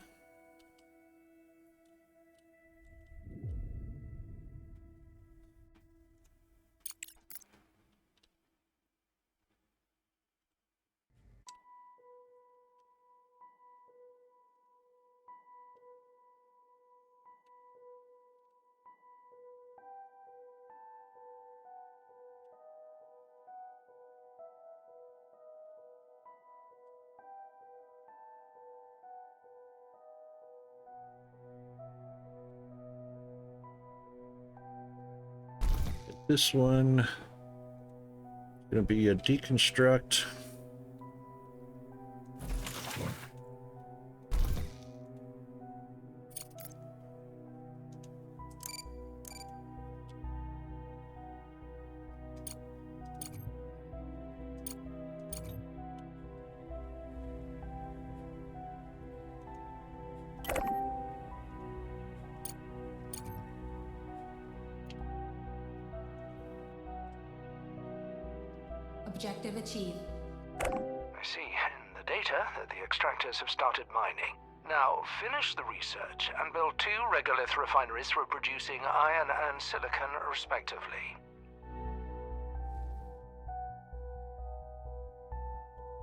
A: This one is going to be a deconstruct.
C: Objective achieved.
D: I see in the data that the extractors have started mining. Now, finish the research and build 2 regolith refineries for producing iron and silicon, respectively.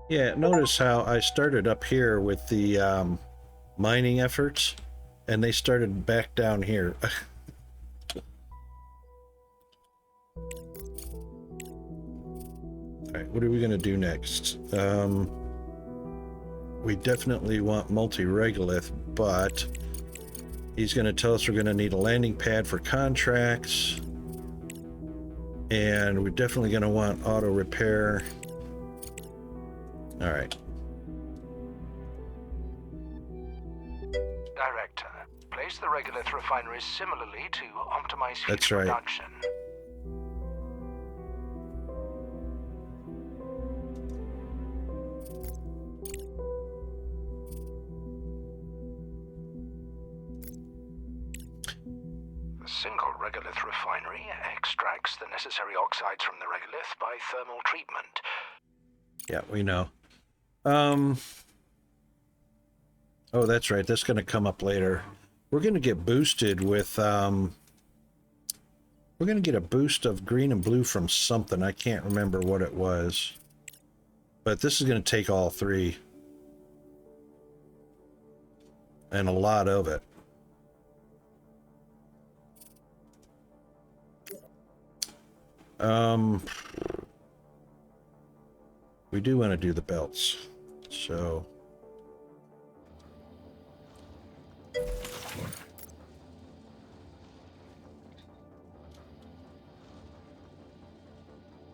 A: Yeah, notice how I started up here with the mining efforts, and they started back down here. Alright, what are we going to do next? We definitely want multi-regolith, but he's going to tell us we're going to need a landing pad for contracts, and we're definitely going to want auto repair. Alright.
D: Director, place the regolith refineries similarly to optimize heat
A: That's right.
D: production. The single regolith refinery extracts the necessary oxides from the regolith by thermal treatment.
A: Yeah, we know. Oh, that's right. That's going to come up later. We're going to get boosted with, we're going to get a boost of green and blue from something. I can't remember what it was. But this is going to take all 3. And a lot of it. We do want to do the belts, so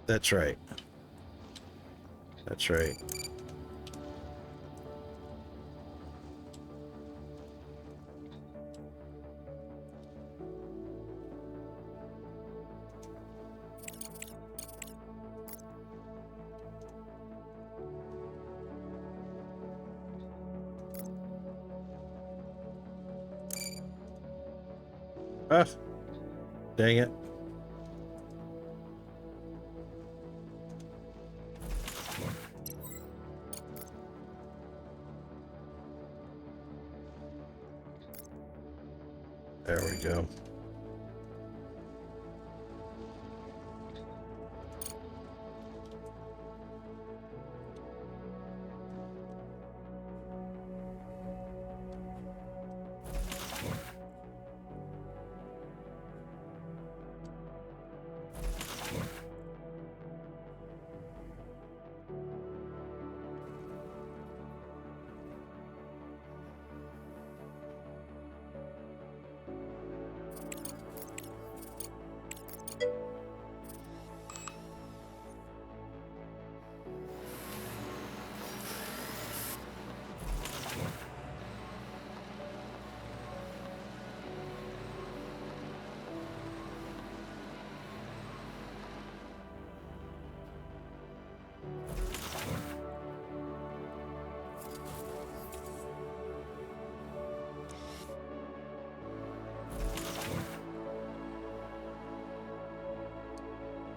A: that's right. That's right. Ah, dang it. There we go.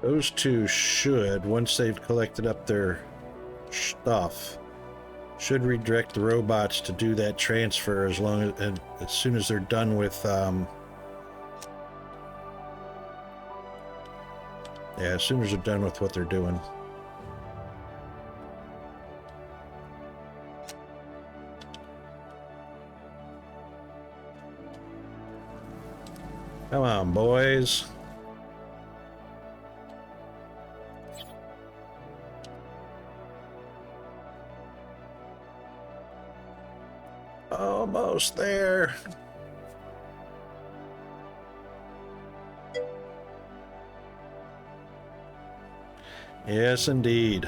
A: Those two should, once they've collected up their stuff, should redirect the robots to do that transfer as soon as they're done with yeah, as soon as they're done with what they're doing. Come on, boys. Almost there. Yes, indeed.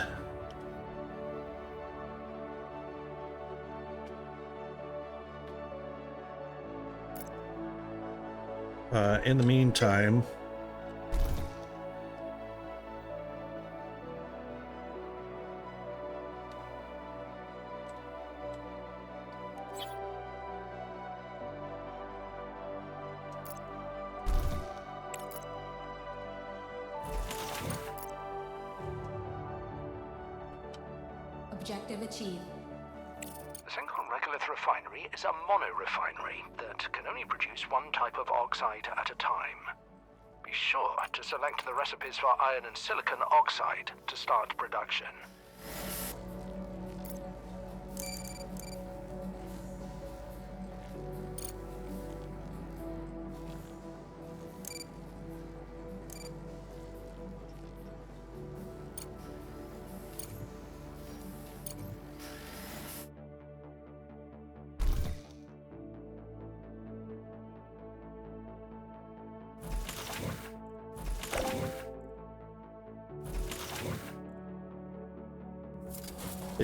A: In the meantime,
C: Objective achieved.
D: The Synchron Regolith refinery is a mono-refinery that can only produce one type of oxide at a time. Be sure to select the recipes for iron and silicon oxide to start production.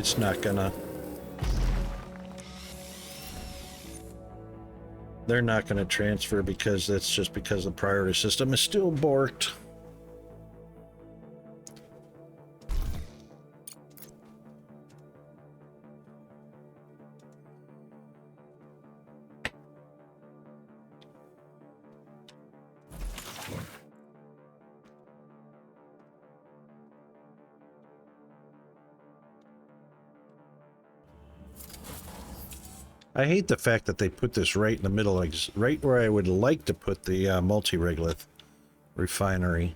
A: it's not gonna. They're not gonna transfer because that's just because the priority system is still borked. I hate the fact that they put this right in the middle, like right where I would like to put the multi-regolith refinery.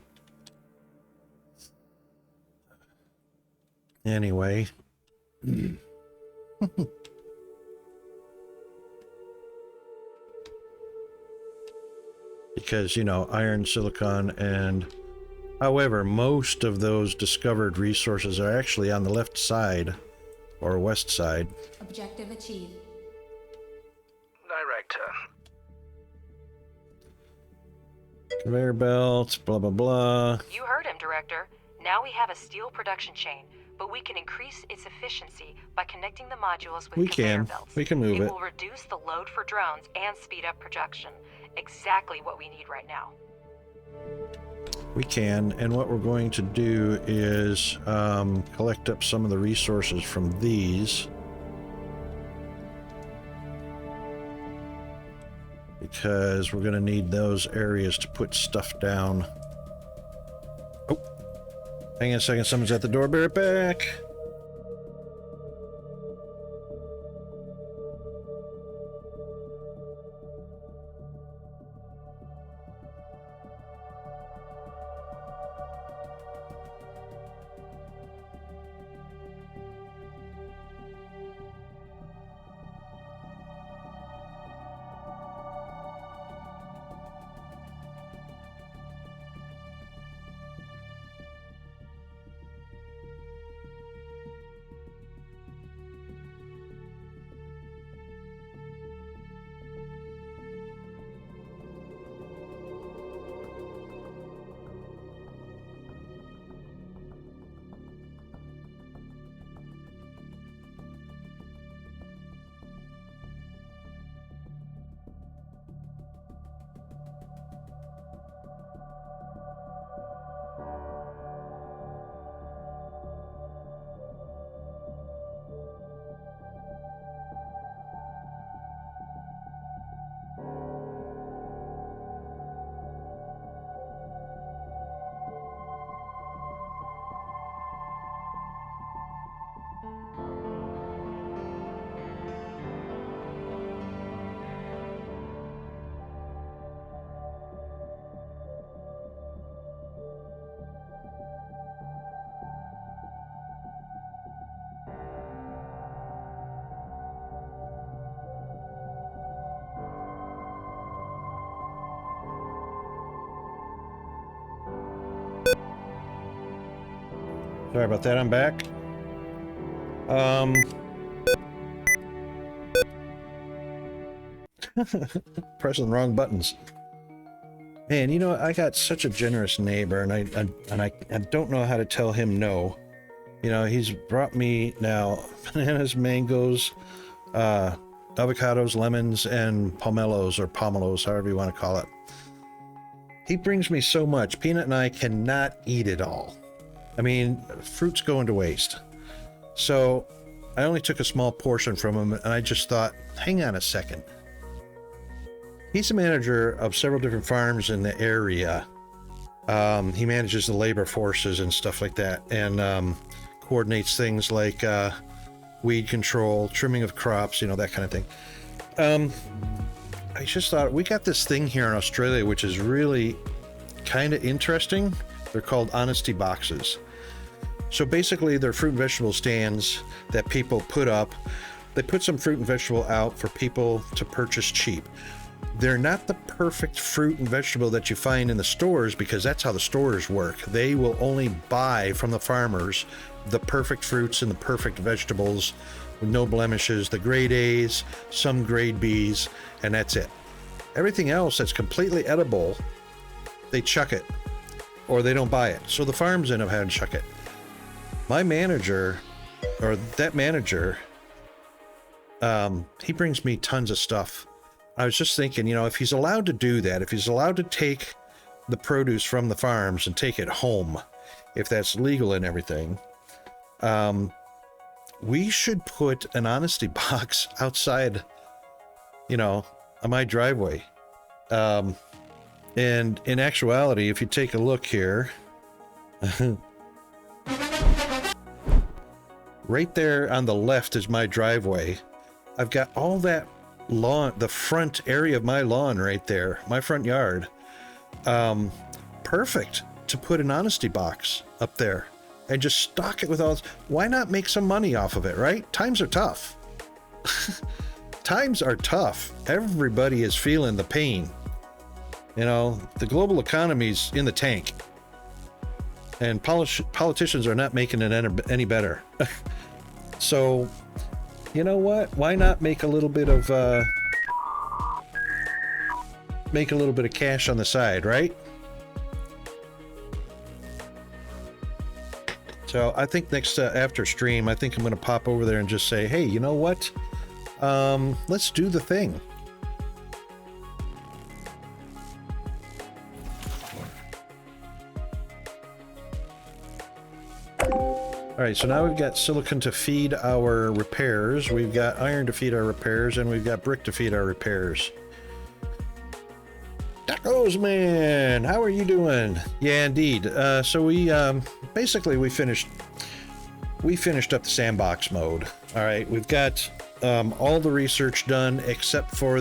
A: Anyway. Because, you know, iron, silicon, and However, most of those discovered resources are actually on the left side or west side.
C: Objective achieved.
D: Director.
A: Conveyor belts, blah, blah, blah.
H: You heard him, Director. Now we have a steel production chain, but we can increase its efficiency by connecting the modules with conveyor belts.
A: We can move it.
H: It will reduce the load for drones and speed up production. Exactly what we need right now.
A: We can, and what we're going to do is collect up some of the resources from these. Because we're going to need those areas to put stuff down. Oh, hang on a second, someone's at the door, bear it back. Sorry about that, I'm back. Pressing the wrong buttons. Man, you know, I got such a generous neighbor, and I don't know how to tell him no. You know, he's brought me now bananas, mangoes, avocados, lemons, and pomelos, however you want to call it. He brings me so much. Peanut and I cannot eat it all. I mean, fruit's going to waste. So I only took a small portion from him, and I just thought, hang on a second. He's the manager of several different farms in the area. He manages the labor forces and stuff like that, and coordinates things like weed control, trimming of crops, you know, that kind of thing. I just thought, we got this thing here in Australia which is really kind of interesting. They're called honesty boxes. So basically they're fruit and vegetable stands that people put up. They put some fruit and vegetable out for people to purchase cheap. They're not the perfect fruit and vegetable that you find in the stores, because that's how the stores work. They will only buy from the farmers the perfect fruits and the perfect vegetables with no blemishes, the grade A's, some grade B's, and that's it. Everything else that's completely edible, they chuck it, or they don't buy it. So the farms end up having to chuck it. My manager, or that manager, he brings me tons of stuff. I was just thinking, you know, if he's allowed to do that, if he's allowed to take the produce from the farms and take it home, if that's legal and everything, we should put an honesty box outside, you know, on my driveway. And in actuality, if you take a look here, right there on the left is my driveway. I've got all that lawn, the front area of my lawn right there, my front yard. Perfect to put an honesty box up there and just stock it with all. Why not make some money off of it, right? Times are tough. Times are tough. Everybody is feeling the pain. You know, the global economy's in the tank. and politicians are not making it any better. So, you know what? Why not make a little bit of cash on the side, right? So I think next after stream, I think I'm going to pop over there and just say, hey, you know what? Let's do the thing. All right, so now we've got silicon to feed our repairs, we've got iron to feed our repairs, and we've got brick to feed our repairs. Tacos man, how are you doing? Yeah, indeed. So we basically we finished up the sandbox mode. All right, we've got all the research done except for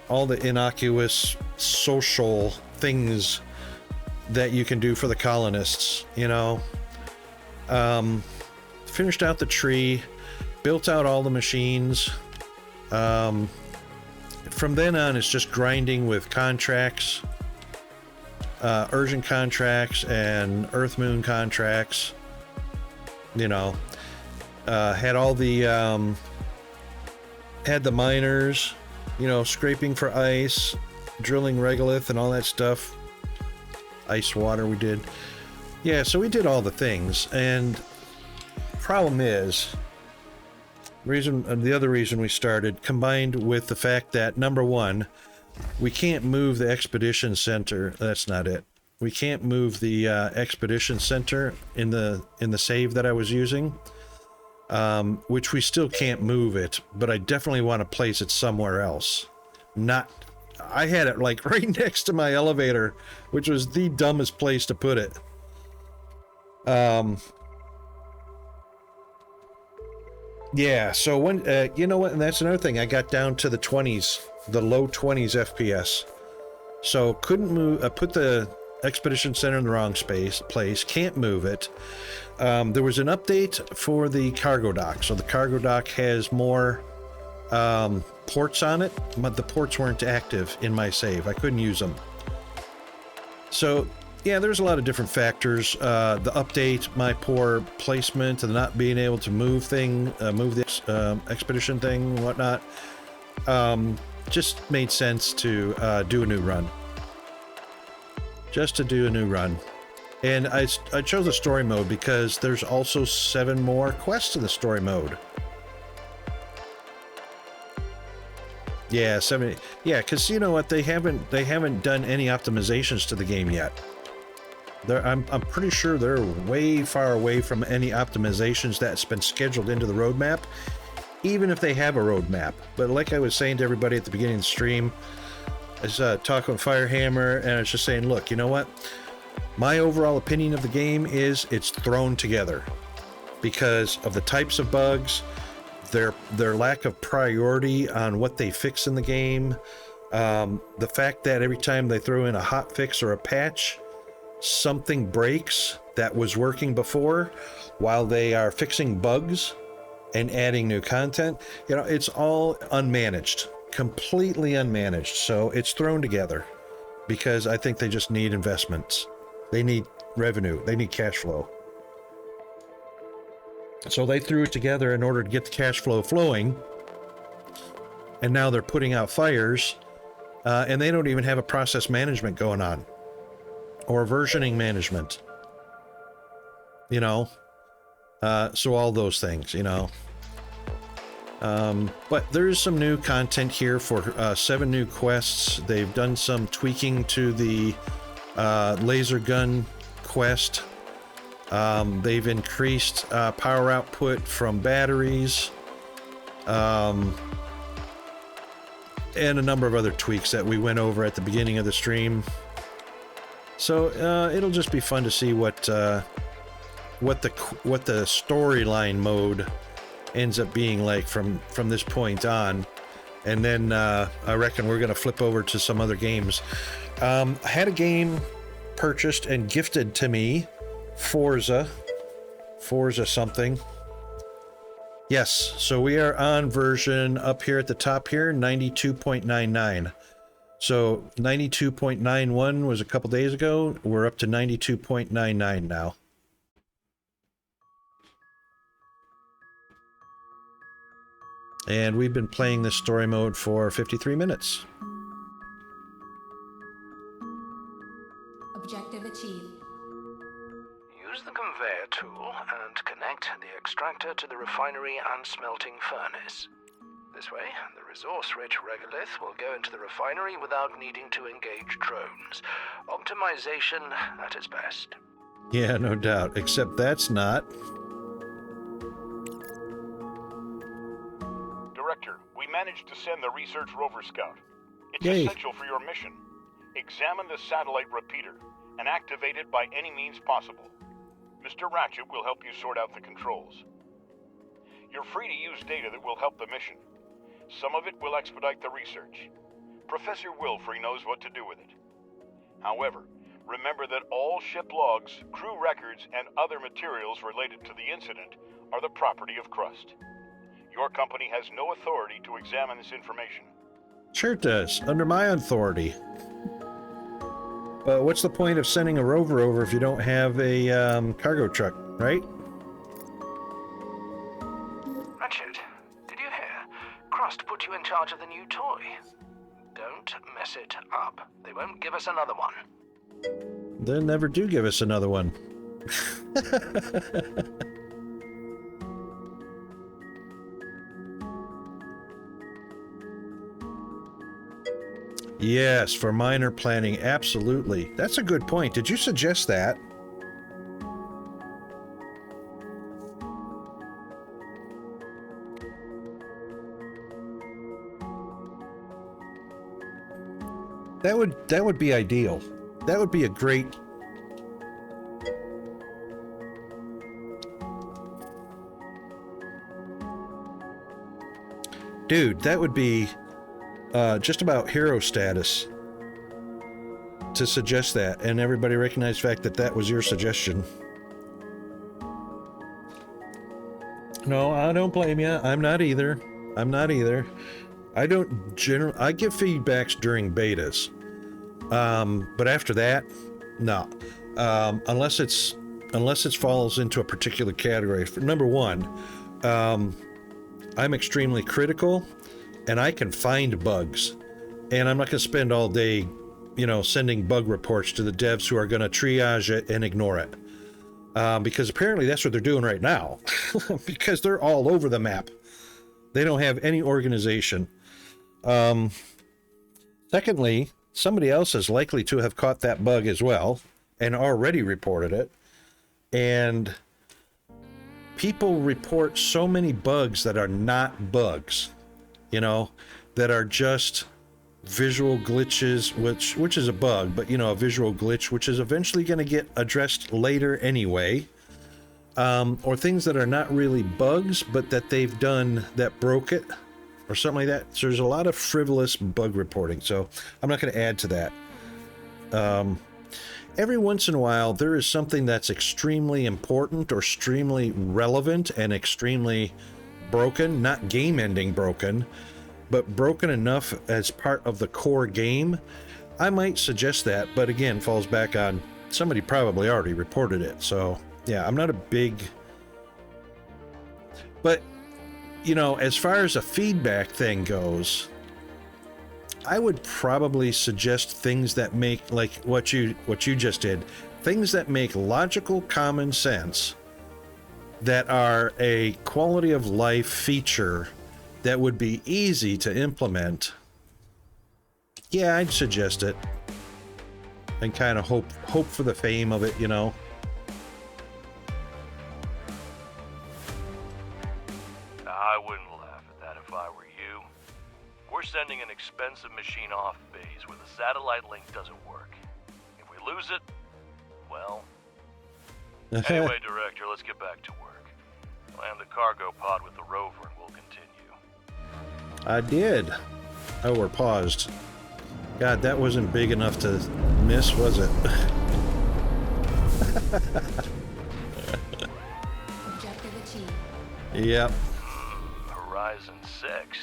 A: all the innocuous social things that you can do for the colonists, you know. Finished out the tree, built out all the machines. From then on, it's just grinding with contracts, urgent contracts and Earth Moon contracts. You know, had all the had the miners, you know, scraping for ice, drilling regolith and all that stuff. Ice water we did. Yeah, so we did all the things, and problem is, the other reason we started, combined with the fact that, number one, we can't move the expedition center. That's not it. We can't move the expedition center in the save that I was using, which we still can't move it, but I definitely want to place it somewhere else. I had it like right next to my elevator, which was the dumbest place to put it. Yeah, so when, you know what, and that's another thing, I got down to the 20s, the low 20s FPS. So couldn't move, put the expedition center in the wrong place, can't move it. There was an update for the cargo dock. So the cargo dock has more ports on it, but the ports weren't active in my save. I couldn't use them. So yeah, there's a lot of different factors. The update, my poor placement, and not being able to move the expedition thing and whatnot, just made sense to do a new run. Just to do a new run. And I chose the story mode because there's also 7 more quests in the story mode. Yeah, 70. Yeah, because you know what, they haven't done any optimizations to the game yet. I'm pretty sure they're way far away from any optimizations that's been scheduled into the roadmap, even if they have a roadmap. But like I was saying to everybody at the beginning of the stream, I was talking with Firehammer, and I was just saying, look, you know what? My overall opinion of the game is it's thrown together because of the types of bugs, their lack of priority on what they fix in the game, the fact that every time they throw in a hot fix or a patch, something breaks that was working before while they are fixing bugs and adding new content. You know, it's all unmanaged, completely unmanaged. So it's thrown together because I think they just need investments. They need revenue. They need cash flow. So they threw it together in order to get the cash flow flowing. And now they're putting out fires, and they don't even have a process management going on. Or versioning management, you know, so all those things, you know. But there's some new content here for 7 new quests. They've done some tweaking to the laser gun quest. They've increased power output from batteries, and a number of other tweaks that we went over at the beginning of the stream. So it'll just be fun to see what the storyline mode ends up being like from this point on, and then I reckon we're gonna flip over to some other games. I had a game purchased and gifted to me, Forza something. Yes, so we are on version up here at the top here, 92.99. So 92.91 was a couple days ago. We're up to 92.99 now. And we've been playing this story mode for 53 minutes.
C: Objective achieved.
D: Use the conveyor tool and connect the extractor to the refinery and smelting furnace. This way, the resource-rich regolith will go into the refinery without needing to engage drones. Optimization at its best.
A: Yeah, no doubt. Except that's not.
G: Director, we managed to send the Research Rover Scout. It's
A: Yay.
G: essential for your mission. Examine the satellite repeater and activate it by any means possible. Mr. Ratchet will help you sort out the controls. You're free to use data that will help the mission. Some of it will expedite the research. Professor Wilfrey knows what to do with it. However, remember that all ship logs, crew records, and other materials related to the incident are the property of Crust. Your company has no authority to examine this information.
A: Sure it does. Under my authority. What's the point of sending a rover over if you don't have a cargo truck, right?
D: Ratchet, did you hear? Crust put you in charge of the new toy. Don't mess it up. They won't give us another one.
A: They never do give us another one. Yes, for minor planning, absolutely. That's a good point. Did you suggest that? That would be ideal. That would be a great... Dude, that would be just about hero status to suggest that, and everybody recognize the fact that that was your suggestion. No, I don't blame you. I'm not either. I'm not either. I don't I give feedbacks during betas. But after that, no. Unless it falls into a particular category. For number one, I'm extremely critical, and I can find bugs, and I'm not going to spend all day, sending bug reports to the devs who are going to triage it and ignore it. Because apparently that's what they're doing right now, because they're all over the map. They don't have any organization. Secondly, somebody else is likely to have caught that bug as well and already reported it. And people report so many bugs that are not bugs, that are just visual glitches, which is a bug, but a visual glitch, which is eventually going to get addressed later anyway. Or things that are not really bugs, but that they've done that broke it, or something like that. So there's a lot of frivolous bug reporting, so I'm not going to add to that. Every once in a while, there is something that's extremely important or extremely relevant and extremely broken, not game-ending broken, but broken enough as part of the core game. I might suggest that, but again, falls back on somebody probably already reported it. So yeah, I'm not a big... But, as far as a feedback thing goes, I would probably suggest things that make, like what you just did, things that make logical common sense, that are a quality of life feature that would be easy to implement. Yeah, I'd suggest it. And kind of hope for the fame of it,
J: I wouldn't laugh at that if I were you. We're sending an expensive machine off base where the satellite link doesn't work. If we lose it, well... Anyway, Director, let's get back to work. Land the cargo pod with the rover and we'll continue.
A: I did. Oh, we're paused. God, that wasn't big enough to miss, was it?
C: Objective achieved.
A: Yep.
J: Horizon 6.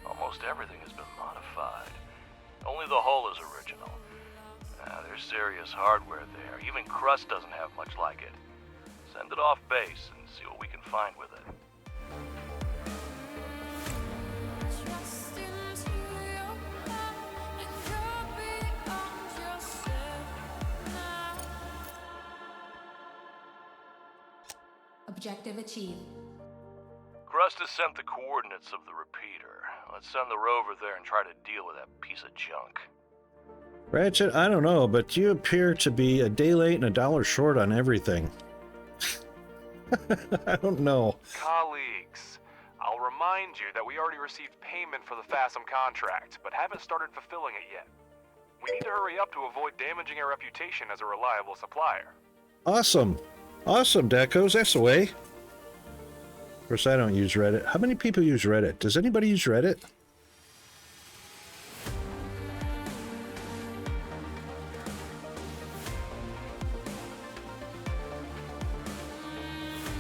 J: Almost everything has been modified. Only the hull is original. There's serious hardware there. Even Crust doesn't have much like it. Send it off base and see what we can find with it.
C: Objective achieved.
J: Crust has sent the coordinates of the repeater. Let's send the rover there and try to deal with that piece of junk.
A: Ratchet, I don't know, but you appear to be a day late and $1 short on everything. I don't know.
I: Colleagues, I'll remind you that we already received payment for the FASM contract, but haven't started fulfilling it yet. We need to hurry up to avoid damaging our reputation as a reliable supplier.
A: Awesome. Awesome, Decos. That's the way. Of course, I don't use Reddit. How many people use Reddit? Does anybody use Reddit?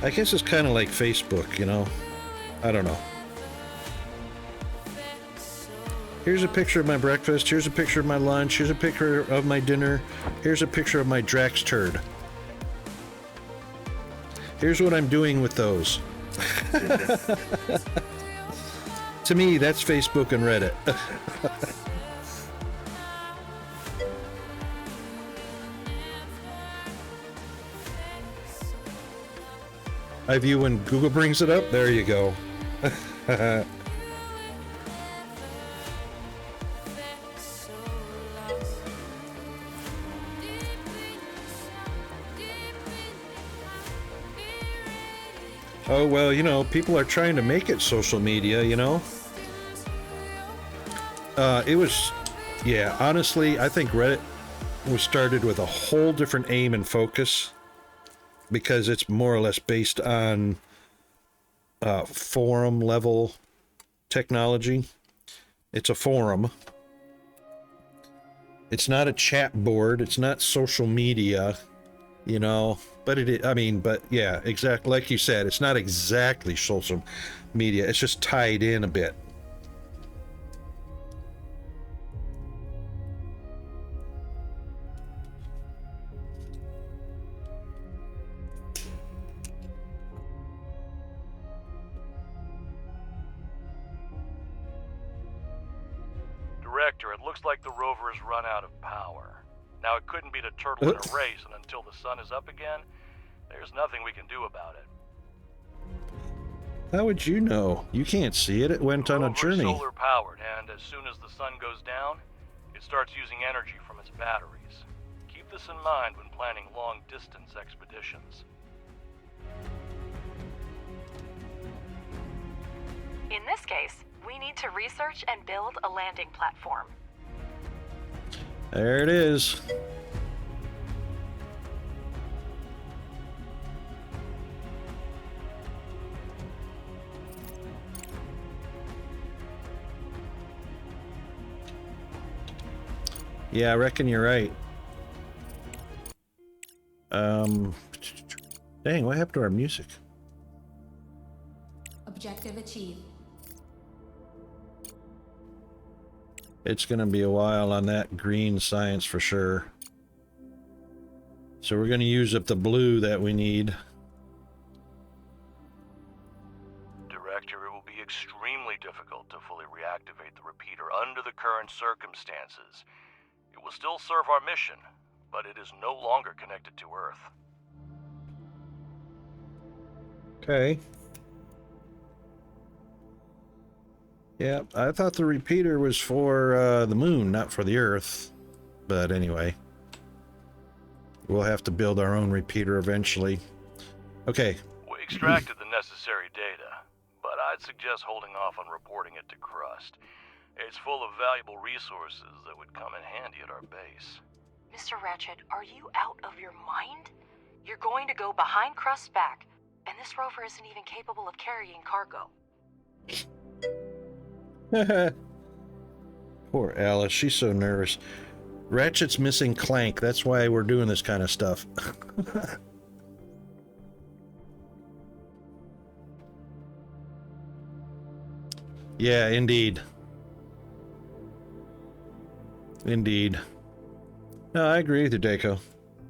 A: I guess it's kind of like Facebook, you know? I don't know. Here's a picture of my breakfast. Here's a picture of my lunch. Here's a picture of my dinner. Here's a picture of my Drax turd. Here's what I'm doing with those. To me, that's Facebook and Reddit. I view when Google brings it up. There you go. Oh, well, you know, people are trying to make it social media, you know? Yeah, honestly, I think Reddit was started with a whole different aim and focus because it's more or less based on forum level technology. It's a forum. It's not a chat board. It's not social media, you know? But but yeah, exactly like you said, it's not exactly social media. It's just tied in a bit.
J: Director, it looks like the rover has run out of power. Now, it couldn't beat a turtle in a race, and until the sun is up again, there's nothing we can do about it.
A: How would you know? You can't see it. It went on a journey.
J: Solar powered, and as soon as the sun goes down, it starts using energy from its batteries. Keep this in mind when planning long-distance expeditions.
H: In this case, we need to research and build a landing platform.
A: There it is. Yeah, I reckon you're right. Dang, what happened to our music?
C: Objective achieved.
A: It's going to be a while on that green science for sure. So we're going to use up the blue that we need.
J: Director, it will be extremely difficult to fully reactivate the repeater under the current circumstances. It will still serve our mission, but it is no longer connected to Earth.
A: Okay. Yeah, I thought the repeater was for the moon, not for the Earth. But anyway, we'll have to build our own repeater eventually. Okay.
J: We extracted the necessary data, but I'd suggest holding off on reporting it to Crust. It's full of valuable resources that would come in handy at our base.
H: Mr. Ratchet, are you out of your mind? You're going to go behind Crust's back, and this rover isn't even capable of carrying cargo.
A: Poor Alice, she's so nervous. Ratchet's missing Clank, that's why we're doing this kind of stuff. Yeah, indeed. Indeed. No, I agree with you, Daco.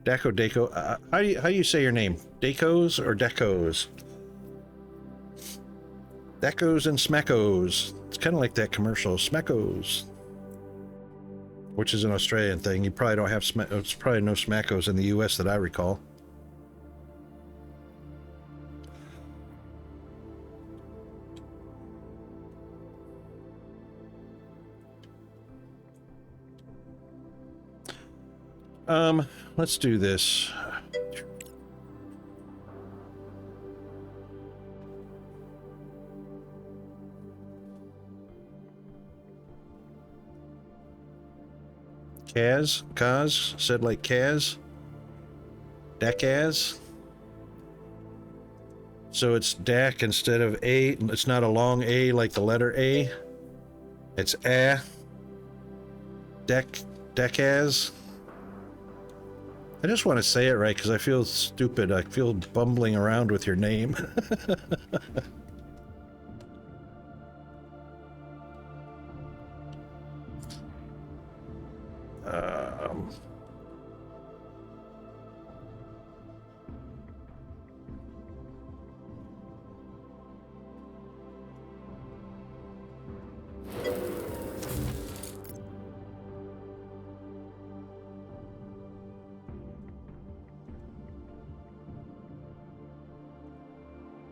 A: Daco. How do you say your name? Dacos or Decos? Decos and Smackos. It's kind of like that commercial, Smackos, which is an Australian thing. You probably don't have it's probably no Smackos in the U.S. that I recall. Let's do this. Kaz, said like Kaz. Dakaz. So it's Dak instead of A. It's not a long A like the letter A. It's A. Dakaz. I just want to say it right because I feel stupid. I feel bumbling around with your name.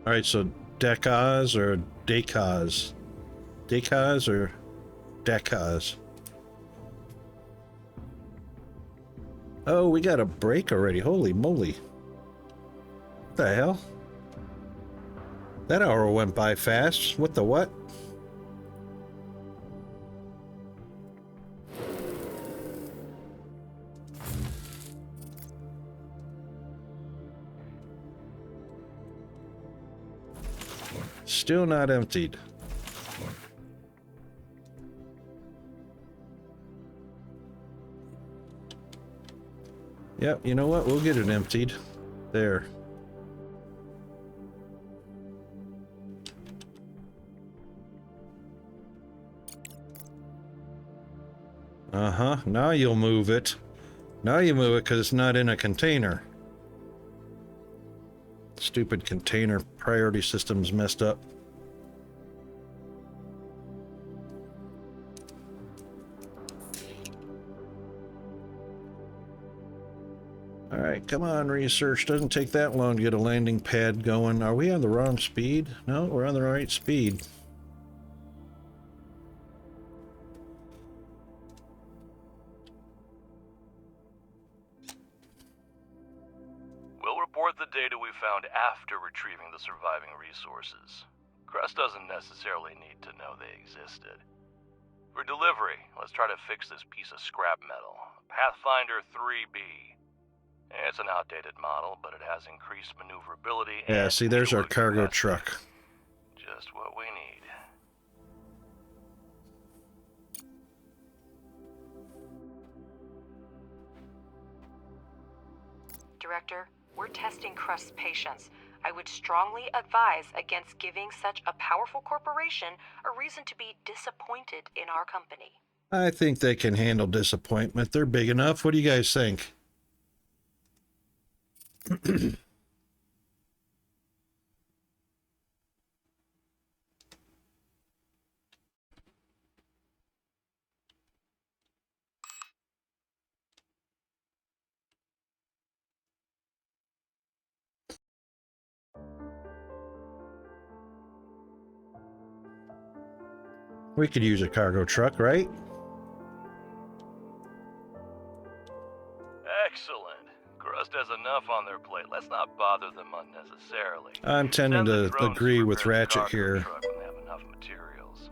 A: All right, so Dekaz or Dekaz? Dekaz or Dekaz? Oh, we got a break already. Holy moly. What the hell? That hour went by fast. What the what? Still not emptied. Yep, you know what? We'll get it emptied. There. Uh-huh. Now you'll move it. Now you move it because it's not in a container. Stupid container priority system's messed up. Alright, come on, research. Doesn't take that long to get a landing pad going. Are we on the wrong speed? No, we're on the right speed.
J: We'll report the data we found after retrieving the surviving resources. Crest doesn't necessarily need to know they existed. For delivery, let's try to fix this piece of scrap metal. Pathfinder 3B. It's an outdated model, but it has increased maneuverability.
A: Yeah, see, there's our cargo
J: capacity.
A: truck.
J: Just what we need.
H: Director, we're testing Crust's patience. I would strongly advise against giving such a powerful corporation a reason to be disappointed in our company.
A: I think they can handle disappointment. They're big enough. What do you guys think? We could use a cargo truck, right?
J: Excellent. Crust has enough on their plate. Let's not bother them unnecessarily.
A: I'm tending
J: Send the
A: to
J: drones
A: agree
J: to
A: with
J: prepare the
A: Ratchet
J: cargo
A: here.
J: truck when they have enough materials.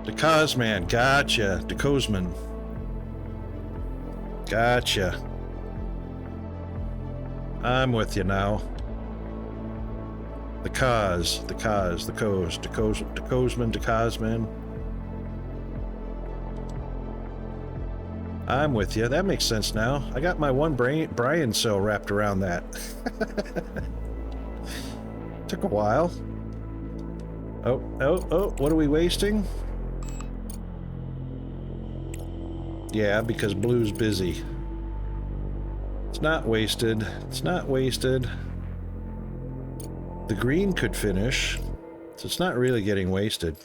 A: The Cosman, gotcha. The Cosman. Gotcha. I'm with you now. The Cosman, the Cosman. I'm with you. That makes sense now. I got my one Brian cell wrapped around that. Took a while. Oh, what are we wasting? Yeah, because blue's busy. It's not wasted. It's not wasted. The green could finish, so it's not really getting wasted.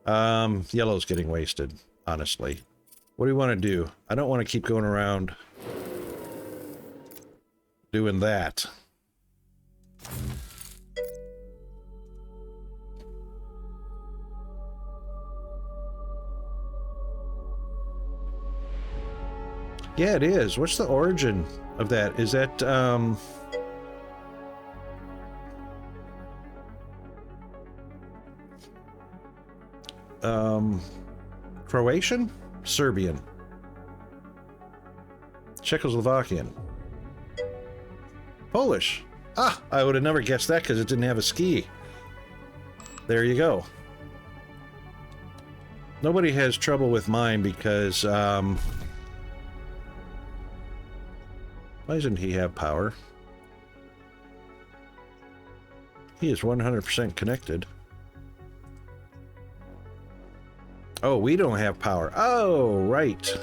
A: Yellow's getting wasted, honestly. What do we want to do? I don't want to keep going around doing that. Yeah, it is. What's the origin of that? Is that, Croatian? Serbian? Czechoslovakian? Polish? Ah, I would have never guessed that because it didn't have a ski. There you go. Nobody has trouble with mine because, why doesn't he have power? He is 100% connected. Oh, we don't have power. Oh, right.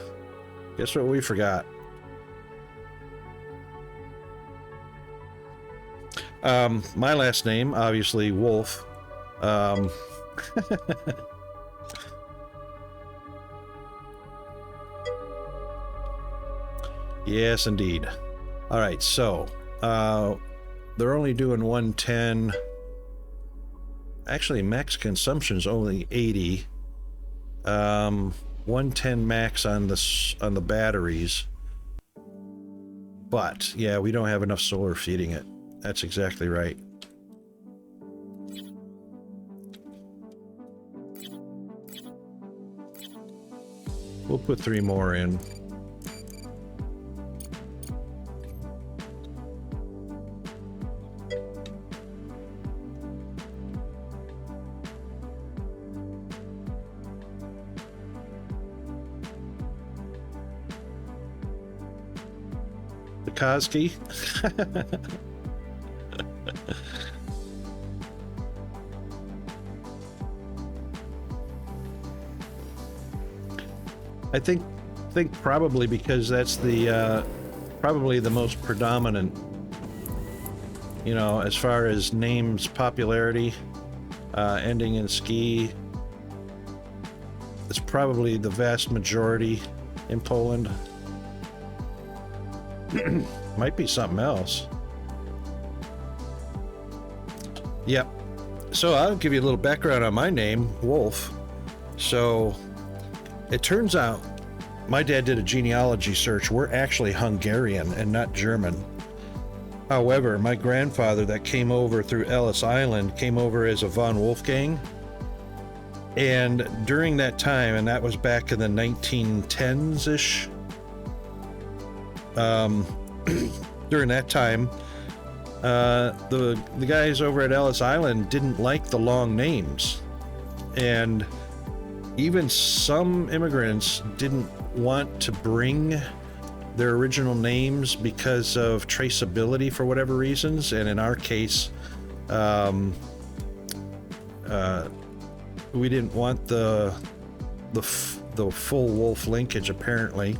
A: Guess what we forgot? My last name, obviously, Wolf. Yes, indeed. All right, so they're only doing 110. Actually, max consumption is only 80. 110 max on the batteries. But yeah, we don't have enough solar feeding it. That's exactly right. We'll put 3 more in. The Koski. I think probably because that's the probably the most predominant, you know, as far as names popularity, ending in ski. It's probably the vast majority in Poland. Might be something else. Yep. So I'll give you a little background on my name, Wolf. So it turns out my dad did a genealogy search. We're actually Hungarian and not German. However, my grandfather that came over through Ellis Island came over as a von Wolfgang. And during that time, and that was back in the 1910s-ish, during that time, the guys over at Ellis Island didn't like the long names, and even some immigrants didn't want to bring their original names because of traceability for whatever reasons. And in our case, we didn't want the full Wolf linkage, apparently.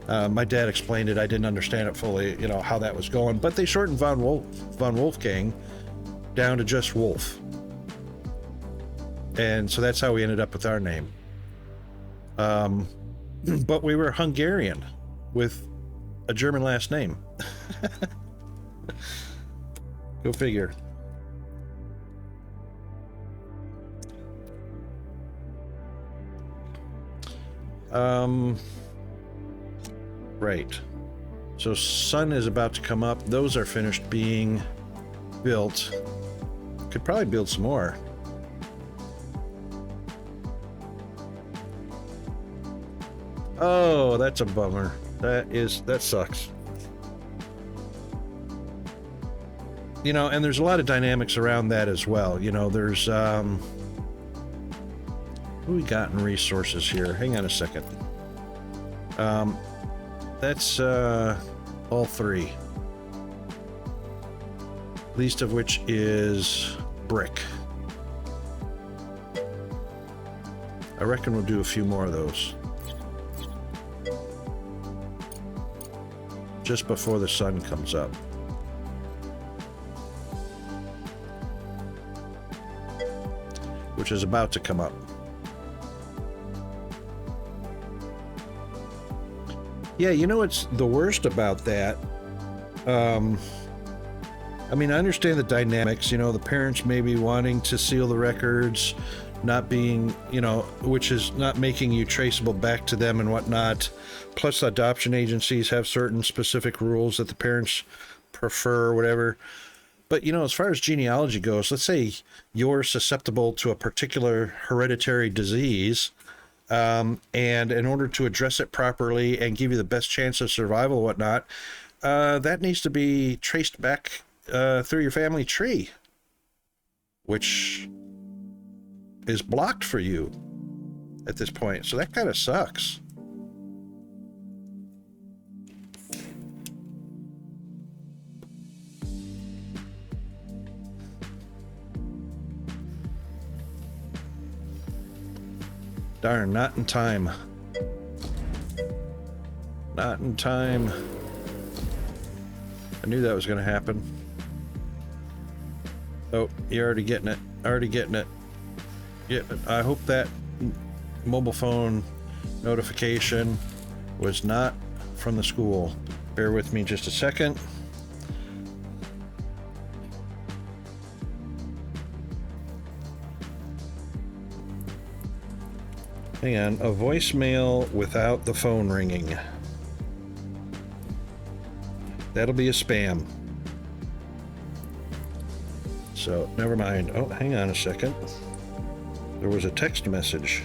A: My dad explained it. I didn't understand it fully, you know, how that was going. But they shortened von Wolfgang down to just Wolf. And so that's how we ended up with our name. But we were Hungarian with a German last name. Go figure. Right. So sun is about to come up. Those are finished being built. Could probably build some more. Oh, that's a bummer. That sucks. You know, and there's a lot of dynamics around that as well. You know, there's who we got in resources here? Hang on a second. That's all 3. least of which is brick. I reckon we'll do a few more of those. Just before the sun comes up. Which is about to come up. Yeah, you know what's the worst about that? I mean, I understand the dynamics, you know, the parents may be wanting to seal the records, not being, you know, which is not making you traceable back to them and whatnot. Plus, adoption agencies have certain specific rules that the parents prefer or whatever. But, you know, as far as genealogy goes, let's say you're susceptible to a particular hereditary disease, and in order to address it properly and give you the best chance of survival and whatnot, that needs to be traced back through your family tree, which is blocked for you at this point. So that kind of sucks. Darn, not in time. Not in time. I knew that was going to happen. Oh, you're already getting it. Already getting it. Yeah, I hope that mobile phone notification was not from the school. Bear with me just a second. Hang on, a voicemail without the phone ringing. That'll be a spam. So, never mind. Oh, hang on a second. There was a text message.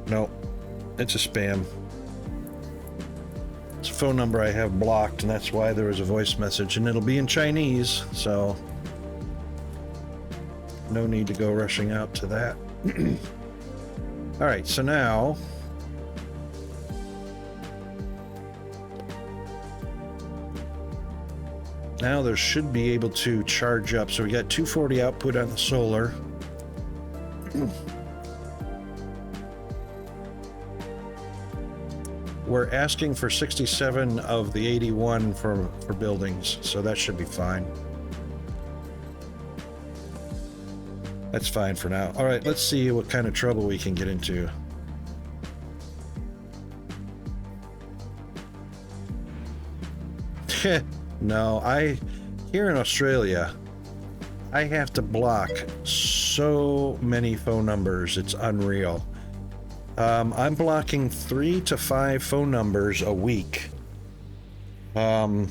A: No, it's a spam. It's a phone number I have blocked, and that's why there was a voice message, and it'll be in Chinese, so no need to go rushing out to that. All right, so now there should be able to charge up. So we got 240 output on the solar. We're asking for 67 of the 81 for buildings, so that should be fine. That's fine for now. All right, let's see what kind of trouble we can get into. No, here in Australia, I have to block so many phone numbers, it's unreal. I'm blocking 3 to 5 phone numbers a week from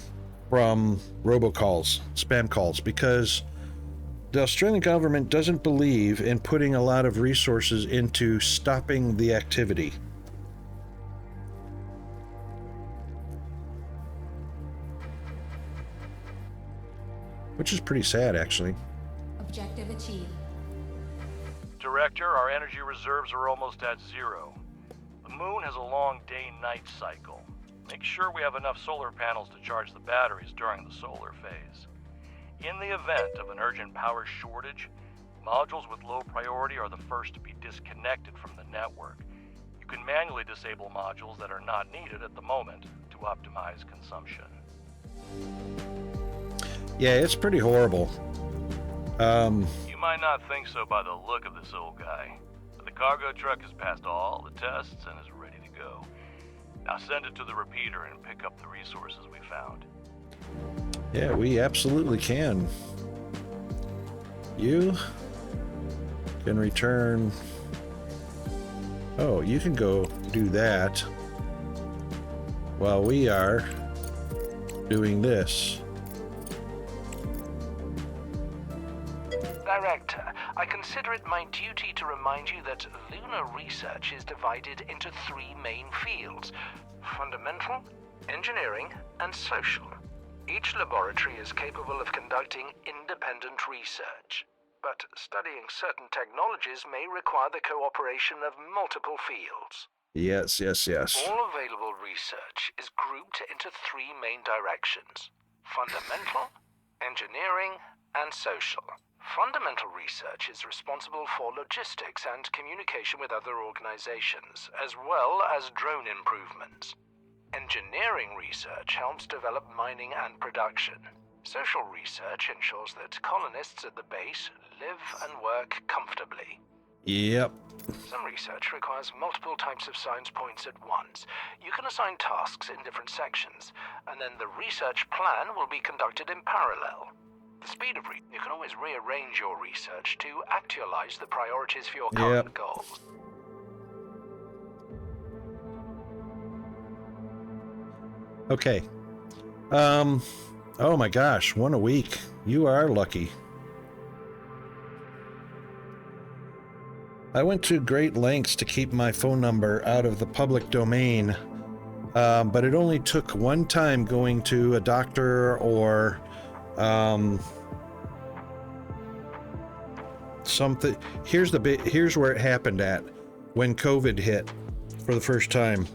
A: robocalls, spam calls, because the Australian government doesn't believe in putting a lot of resources into stopping the activity. Which is pretty sad, actually.
C: Objective achieved.
J: Director, our energy reserves are almost at zero. The moon has a long day-night cycle. Make sure we have enough solar panels to charge the batteries during the solar phase. In the event of an urgent power shortage, modules with low priority are the first to be disconnected from the network. You can manually disable modules that are not needed at the moment to optimize consumption.
A: Yeah, it's pretty horrible.
J: You might not think so by the look of this old guy, but the cargo truck has passed all the tests and is ready to go. Now send it to the repeater and pick up the resources we found.
A: Yeah, we absolutely can. You can return... Oh, you can go do that while we are doing this.
D: Director, I consider it my duty to remind you that lunar research is divided into 3 main fields: fundamental, engineering, and social. Each laboratory is capable of conducting independent research, but studying certain technologies may require the cooperation of multiple fields.
A: Yes.
D: All available research is grouped into 3 main directions: fundamental, engineering, and social. Fundamental research is responsible for logistics and communication with other organizations, as well as drone improvements. Engineering research helps develop mining and production. Social research ensures that colonists at the base live and work comfortably.
A: Yep.
D: Some research requires multiple types of science points at once. You can assign tasks in different sections, and then the research plan will be conducted in parallel. The speed of you can always rearrange your research to actualize the priorities for your current goals.
A: Okay. Oh my gosh, 1 a week. You are lucky. I went to great lengths to keep my phone number out of the public domain, but it only took one time going to a doctor or something. Here's where it happened at when COVID hit for the first time.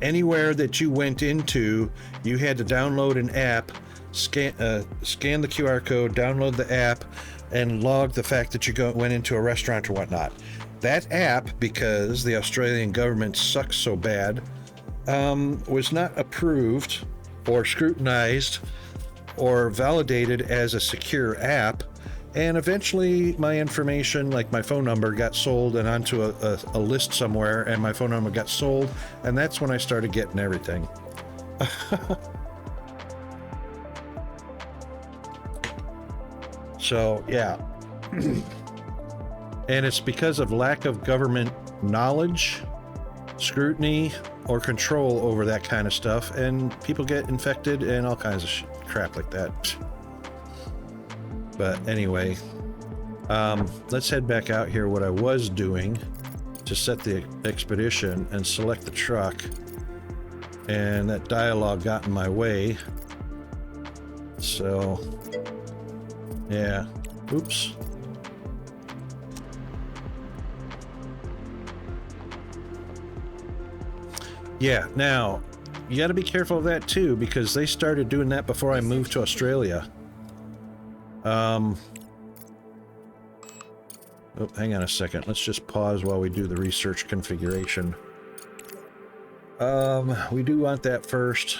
A: Anywhere that you went into, you had to download an app, scan the QR code, download the app, and log the fact that you went into a restaurant or whatnot. That app, because the Australian government sucks so bad, was not approved or scrutinized or validated as a secure app. And eventually my information, like my phone number, got sold and onto a list somewhere, and my phone number got sold, and that's when I started getting everything. So, yeah. And it's because of lack of government knowledge, scrutiny, or control over that kind of stuff, and people get infected and all kinds of crap like that. But anyway, let's head back out here. What I was doing to set the expedition and select the truck, and that dialogue got in my way. So, yeah. Oops. Yeah, now, you got to be careful of that too, because they started doing that before I moved to Australia. Oh, hang on a second. Let's just pause while we do the research configuration. We do want that first.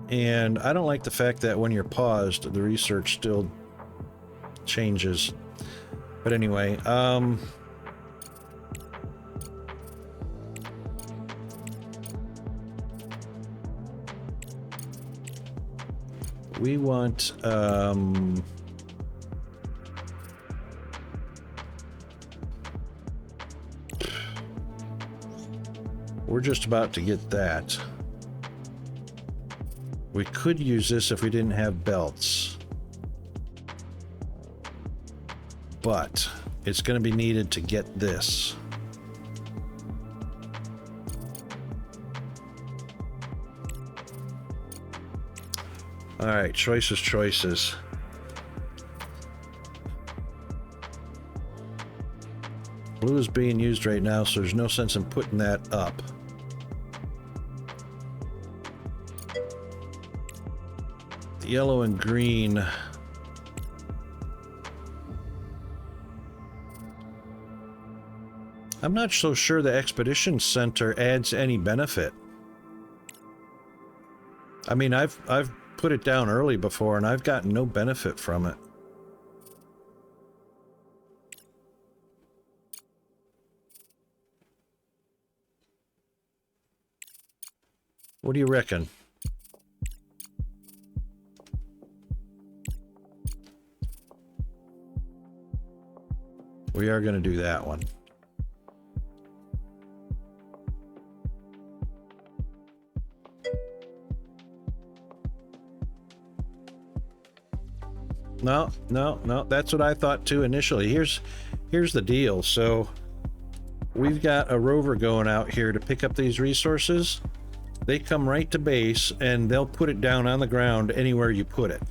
A: And I don't like the fact that when you're paused, the research still changes. But anyway, we want, we're just about to get that. We could use this if we didn't have belts, but it's going to be needed to get this. All right, choices. Blue is being used right now, so there's no sense in putting that up. The yellow and green. I'm not so sure the Expedition Center adds any benefit. I mean, I've put it down early before, and I've gotten no benefit from it. What do you reckon? We are going to do that one. No, that's what I thought too initially. Here's the deal. So we've got a rover going out here to pick up these resources. They come right to base and they'll put it down on the ground anywhere you put it.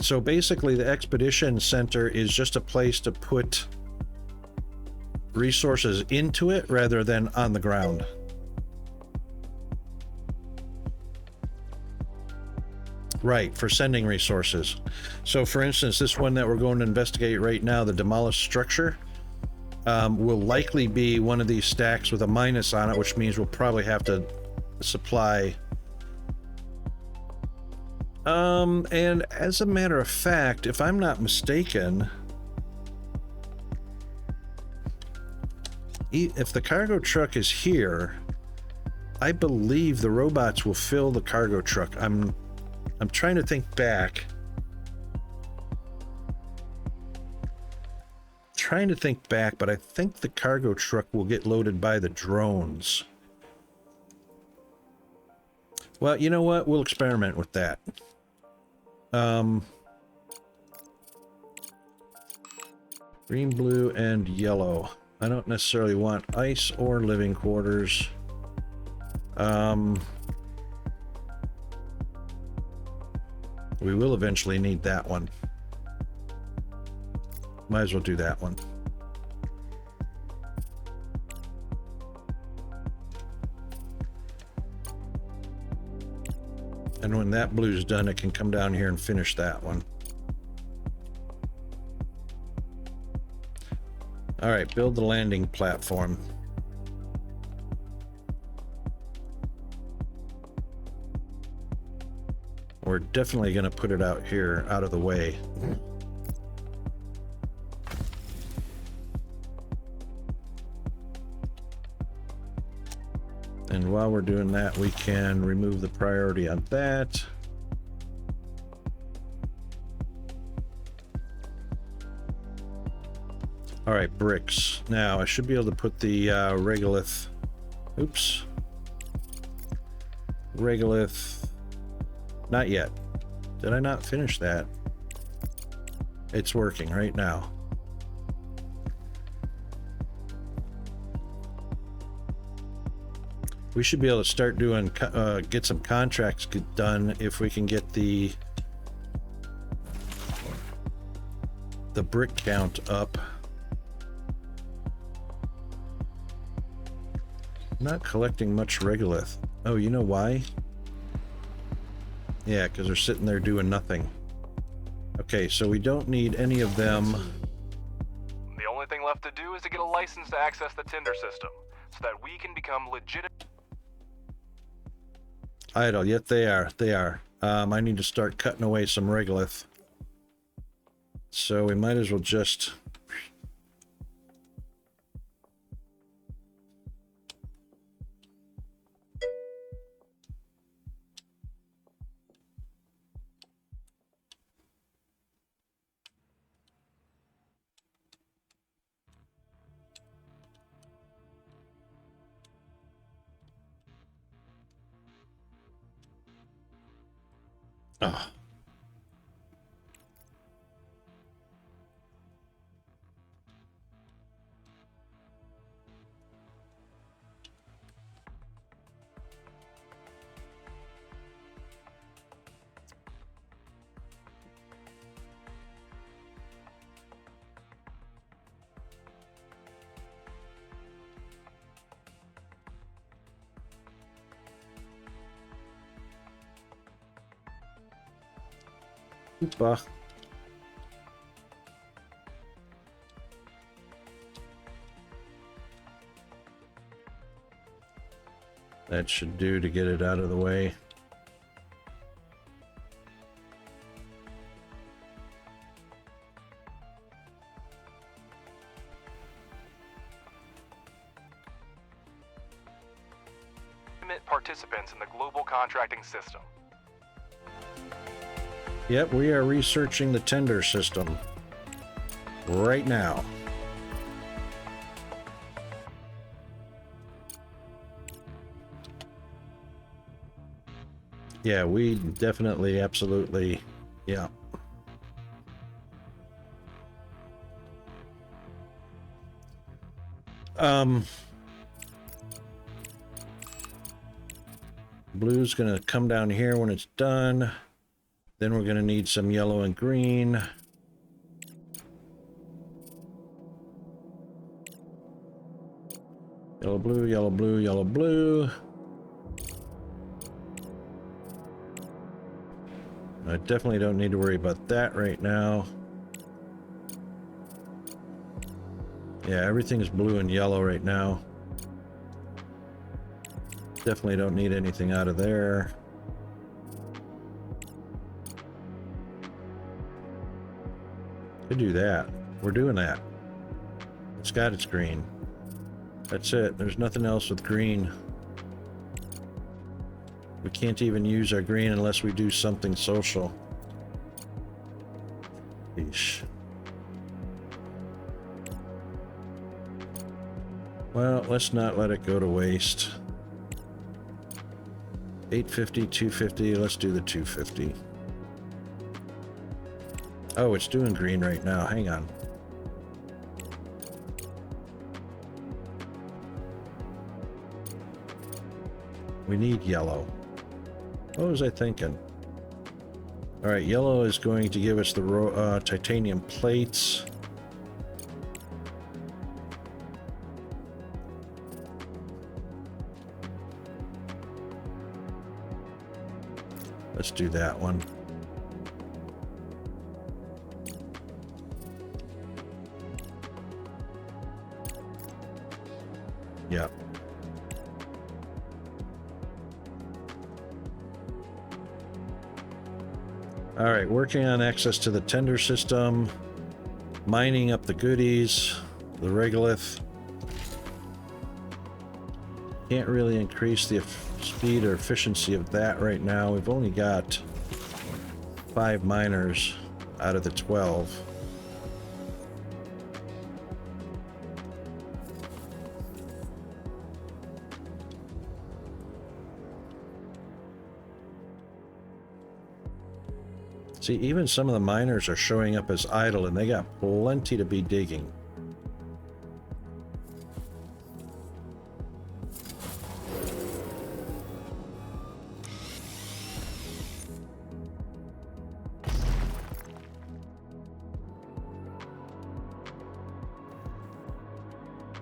A: So basically the expedition center is just a place to put resources into it rather than on the ground. Right, for sending resources. So for instance, this one that we're going to investigate right now, the demolished structure, will likely be one of these stacks with a minus on it, which means we'll probably have to supply. And as a matter of fact, if I'm not mistaken, if the cargo truck is here, I believe the robots will fill the cargo truck. I'm trying to think back. But I think the cargo truck will get loaded by the drones. Well, you know what? We'll experiment with that. Green, blue, and yellow. I don't necessarily want ice or living quarters. We will eventually need that one. Might as well do that one. And when that blue's done, it can come down here and finish that one. All right, build the landing platform. We're definitely going to put it out here, out of the way. And while we're doing that, we can remove the priority on that. All right, bricks. Now I should be able to put the regolith. Oops. Regolith. Not yet. Did I not finish that? It's working right now. We should be able to start doing, get some contracts done if we can get the brick count up. Not collecting much regolith. Oh, you know why? Yeah, because they're sitting there doing nothing. Okay, so we don't need any of them.
I: The only thing left to do is to get a license to access the Tinder system, so that we can become legitimate.
A: Idle, yet they are. I need to start cutting away some regolith. So we might as well just... Oh. Oopa. That should do to get it out of the way.
I: Participants in the global contracting system.
A: Yep, we are researching the tender system right now. Yeah, we definitely, absolutely, yeah. Blue's gonna come down here when it's done. Then we're going to need some yellow and green. Yellow, blue, yellow, blue, yellow, blue. I definitely don't need to worry about that right now. Yeah, everything's blue and yellow right now. Definitely don't need anything out of there. Could do that. We're doing that. It's got its green. That's it. There's nothing else with green. We can't even use our green unless we do something social. Yeesh. Well, let's not let it go to waste. 850, 250, let's do the 250. Oh, it's doing green right now. Hang on. We need yellow. What was I thinking? All right, yellow is going to give us the titanium plates. Let's do that one. Yeah. All right, working on access to the tender system, mining up the goodies, the regolith. Can't really increase the speed or efficiency of that right now. We've only got 5 miners out of the 12. See, even some of the miners are showing up as idle, and they got plenty to be digging.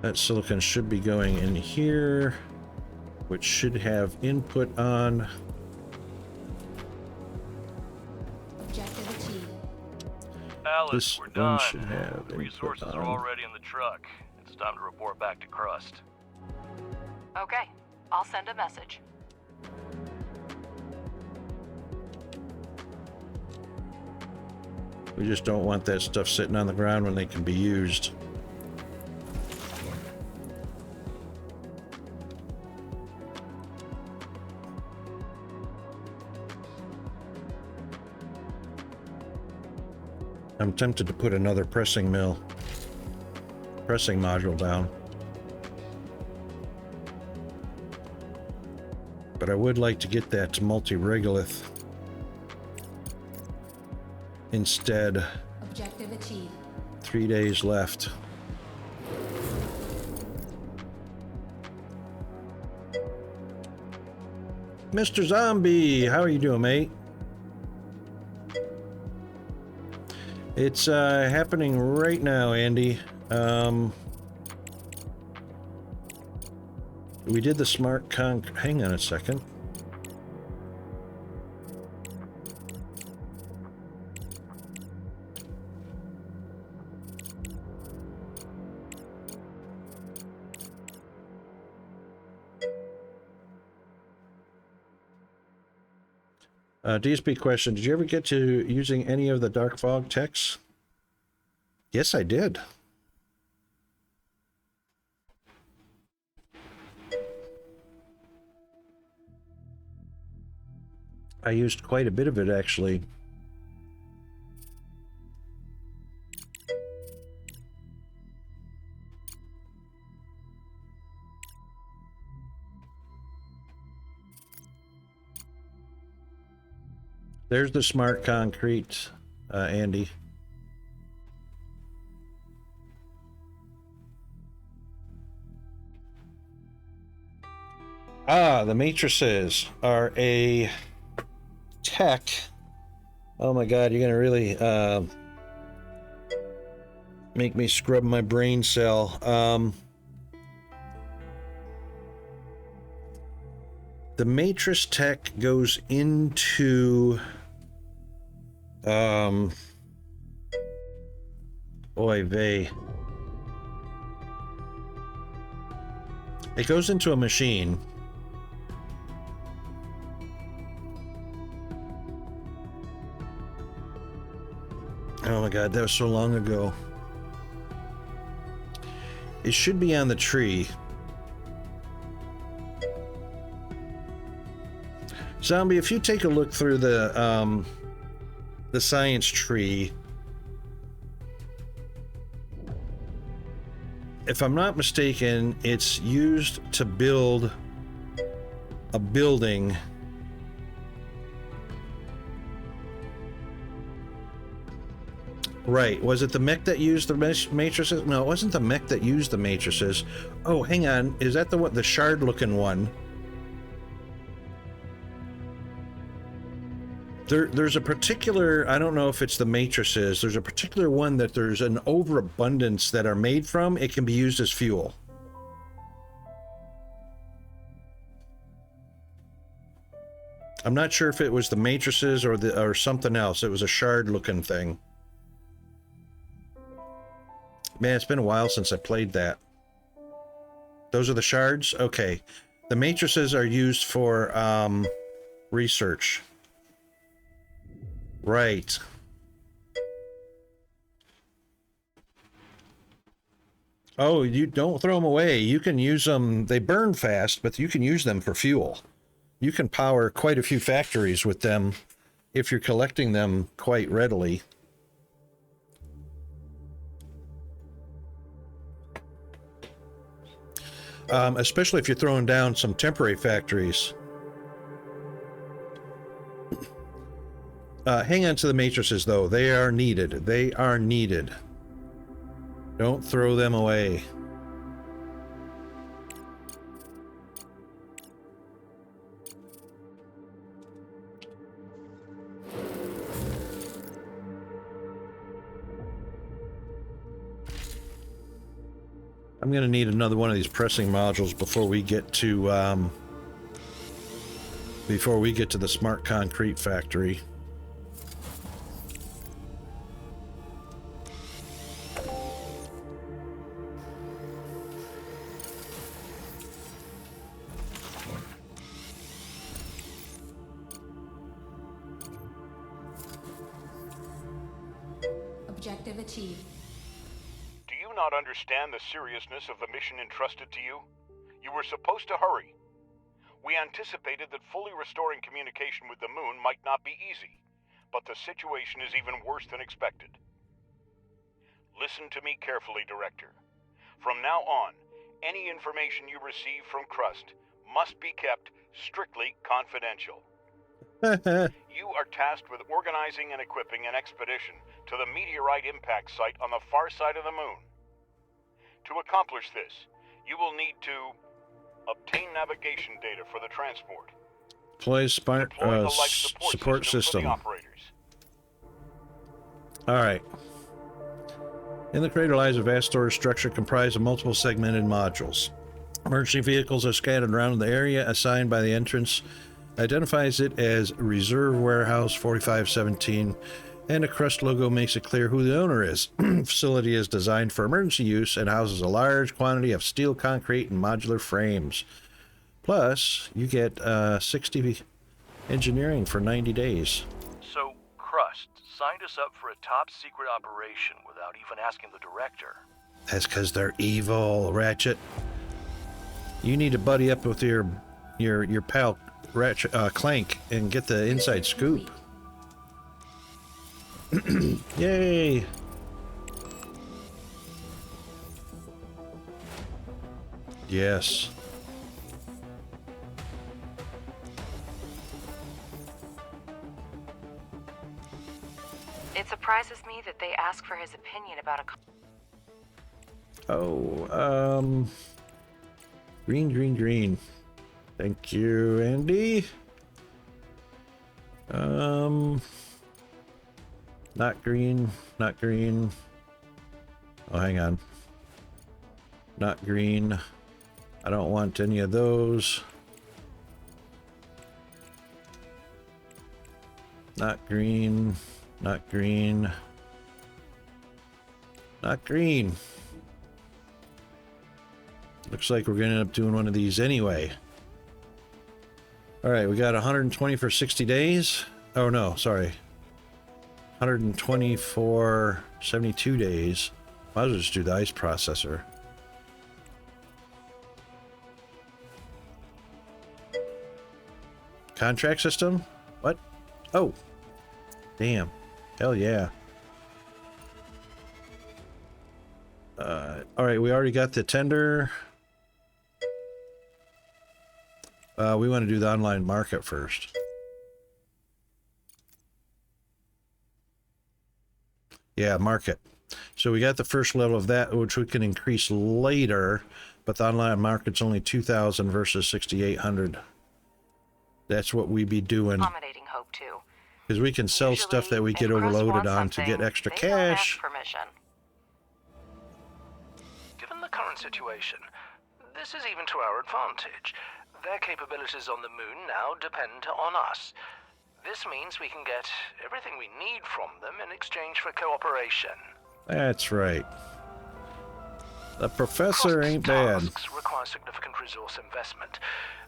A: That silicon should be going in here, which should have input on.
C: Objective achieved.
J: Alex,
A: This
J: we're
A: one
J: done.
A: should have
J: The
A: input
J: resources are
A: on.
J: already in the truck. It's time to report back to Crust.
H: Okay, I'll send a message.
A: We just don't want that stuff sitting on the ground when they can be used. I'm tempted to put another pressing module down. But I would like to get that multi-regolith instead.
C: Objective achieved.
A: 3 days left. Mr. Zombie, how are you doing, mate? It's happening right now, Andy. We did the smart hang on a second. DSP question, did you ever get to using any of the dark fog techs? Yes, I did. I used quite a bit of it, actually. There's the smart concrete, Andy. The matrices are a tech Oh my god, you're gonna really make me scrub my brain cell. The Matrix tech goes into oy vey. It goes into a machine. Oh my god, that was so long ago. It should be on the tree. Zombie, if you take a look through the science tree, if I'm not mistaken, it's used to build a building. Right. Was it the mech that used the matrices? No, it wasn't the mech that used the matrices. Oh, hang on. Is that the one, the shard-looking one? There's a particular, I don't know if it's the matrices, there's a particular one that there's an overabundance that are made from. It can be used as fuel. I'm not sure if it was the matrices or something else. It was a shard-looking thing. Man, it's been a while since I played that. Those are the shards? Okay. The matrices are used for research. Right. Oh, you don't throw them away. You can use them. They burn fast, but you can use them for fuel. You can power quite a few factories with them if you're collecting them quite readily. Especially if you're throwing down some temporary factories. Hang on to the matrices, though. They are needed. They are needed. Don't throw them away. I'm going to need another one of these pressing modules before we get to the smart concrete factory.
C: Objective achieved.
F: Do you not understand the seriousness of the mission entrusted to you? You were supposed to hurry. We anticipated that fully restoring communication with the moon might not be easy, but the situation is even worse than expected. Listen to me carefully, Director. From now on, any information you receive from Crust must be kept strictly confidential. You are tasked with organizing and equipping an expedition to the meteorite impact site on the far side of the moon. To accomplish this, you will need to obtain navigation data for the transport.
A: Deploy
F: Deploy the life
A: support system.
F: for the operators.
A: All right. In the crater lies a vast storage structure comprised of multiple segmented modules. Emergency vehicles are scattered around the area. Assigned by the entrance identifies it as Reserve Warehouse 4517, and a Crust logo makes it clear who the owner is. Facility is designed for emergency use and houses a large quantity of steel, concrete, and modular frames. Plus, you get 60 engineering for 90 days.
J: So, Crust signed us up for a top-secret operation without even asking the director.
A: That's because they're evil, Ratchet. You need to buddy up with your pal Ratchet, Clank, and get the inside scoop. Yay! Yes.
H: It surprises me that they ask for his opinion about a...
A: Oh, green. Thank you, Andy. Not green, not green. Oh, hang on. Not green. I don't want any of those. Not green, not green. Not green. Looks like we're gonna end up doing one of these anyway. All right, we got 120 for 60 days. Oh no, sorry. 120 for 72 days. Might as well just do the ice processor. Contract system? What? Oh. Damn. Hell yeah. All right, we already got the tender. We want to do the online market first. Yeah, market. So we got the first level of that, which we can increase later, but the online market's only 2,000 versus 6,800. That's what we be doing.
H: Accommodating hope too.
A: Because we can sell stuff that we get overloaded on to get extra cash.
D: Given the current situation, this is even to our advantage. Their capabilities on the moon now depend on us. This means we can get everything we need from them in exchange for cooperation.
A: That's right. The professor ain't bad.
D: Tasks require significant resource investment,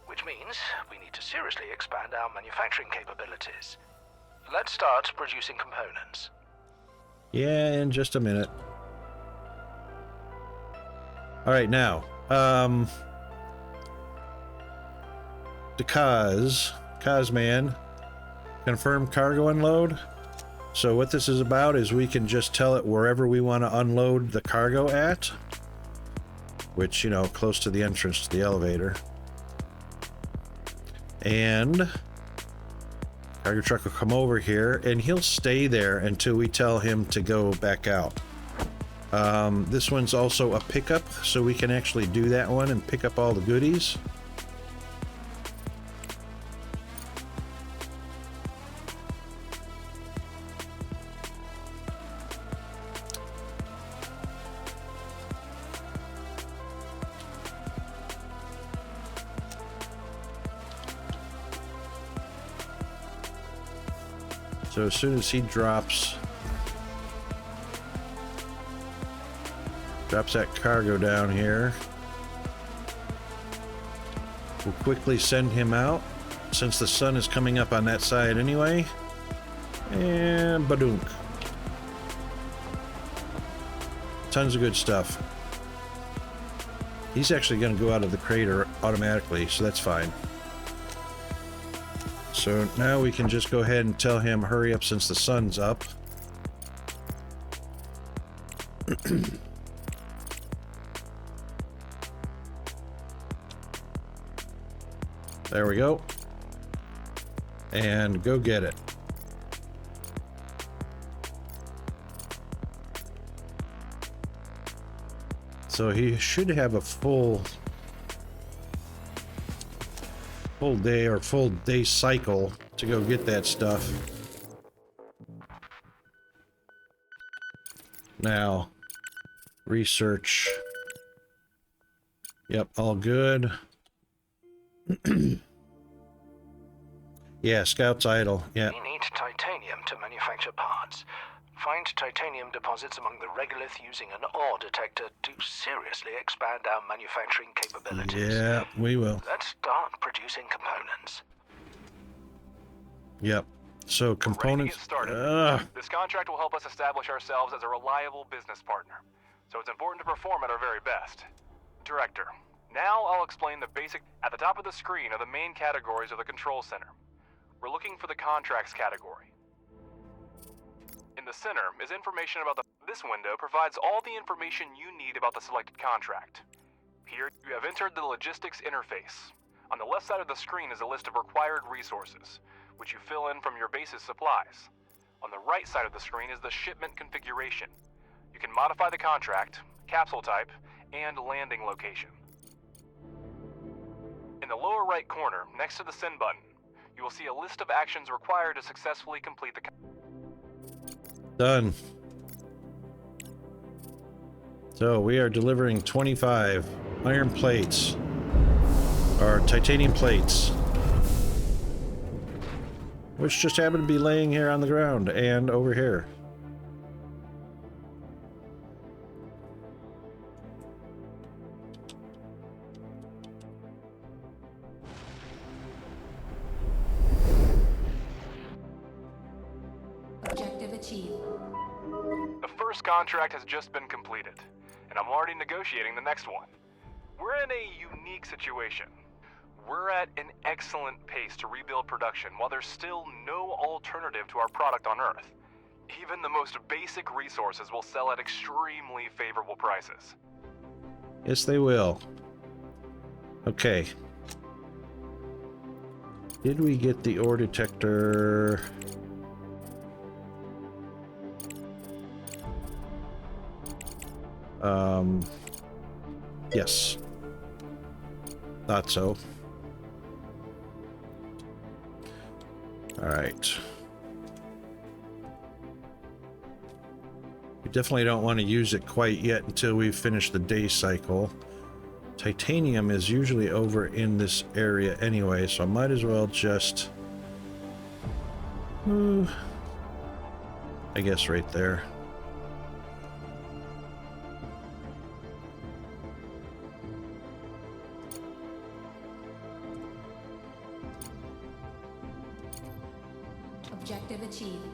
D: which means we need to seriously expand our manufacturing capabilities. Let's start producing components.
A: Yeah, in just a minute. All right, now, the Cosman, confirm cargo unload. So what this is about is we can just tell it wherever we want to unload the cargo at, which, you know, close to the entrance to the elevator. And cargo truck will come over here and he'll stay there until we tell him to go back out. This one's also a pickup, so we can actually do that one and pick up all the goodies. So as soon as he drops that cargo down here, we'll quickly send him out since the sun is coming up on that side anyway. And badunk. Tons of good stuff. He's actually going to go out of the crater automatically, so that's fine. So now we can just go ahead and tell him hurry up since the sun's up. There we go. And go get it. So he should have a full day or full day cycle to go get that stuff. Now, research. Yep, all good. Yeah, Scout's idle. Yeah.
D: We need titanium to manufacture parts. Find titanium deposits among the regolith using an ore detector to seriously expand our manufacturing capabilities.
A: Yeah, we will.
D: Let's start producing components.
A: Yep. So components.
I: Ready to get started. This contract will help us establish ourselves as a reliable business partner, so it's important to perform at our very best. Director, now I'll explain the basic. At the top of the screen are the main categories of the control center. We're looking for the contracts category. In the center is information about this window provides all the information you need about the selected contract. Here you have entered the logistics interface. On the left side of the screen is a list of required resources, which you fill in from your base's supplies. On the right side of the screen is the shipment configuration. You can modify the contract, capsule type, and landing location. In the lower right corner, next to the send button, you will see a list of actions required to successfully complete the contract.
A: Done. So we are delivering 25 iron plates, or titanium plates, which just happen to be laying here on the ground and over here.
C: Objective achieved.
I: The first contract has just been completed, and I'm already negotiating the next one. We're in a unique situation. We're at an excellent pace to rebuild production while there's still no alternative to our product on Earth. Even the most basic resources will sell at extremely favorable prices.
A: Yes, they will. Okay. Did we get the ore detector? Yes. Thought so. All right. We definitely don't want to use it quite yet until we finish the day cycle. Titanium is usually over in this area anyway, so I might as well just... I guess right there.
C: Objective achieved.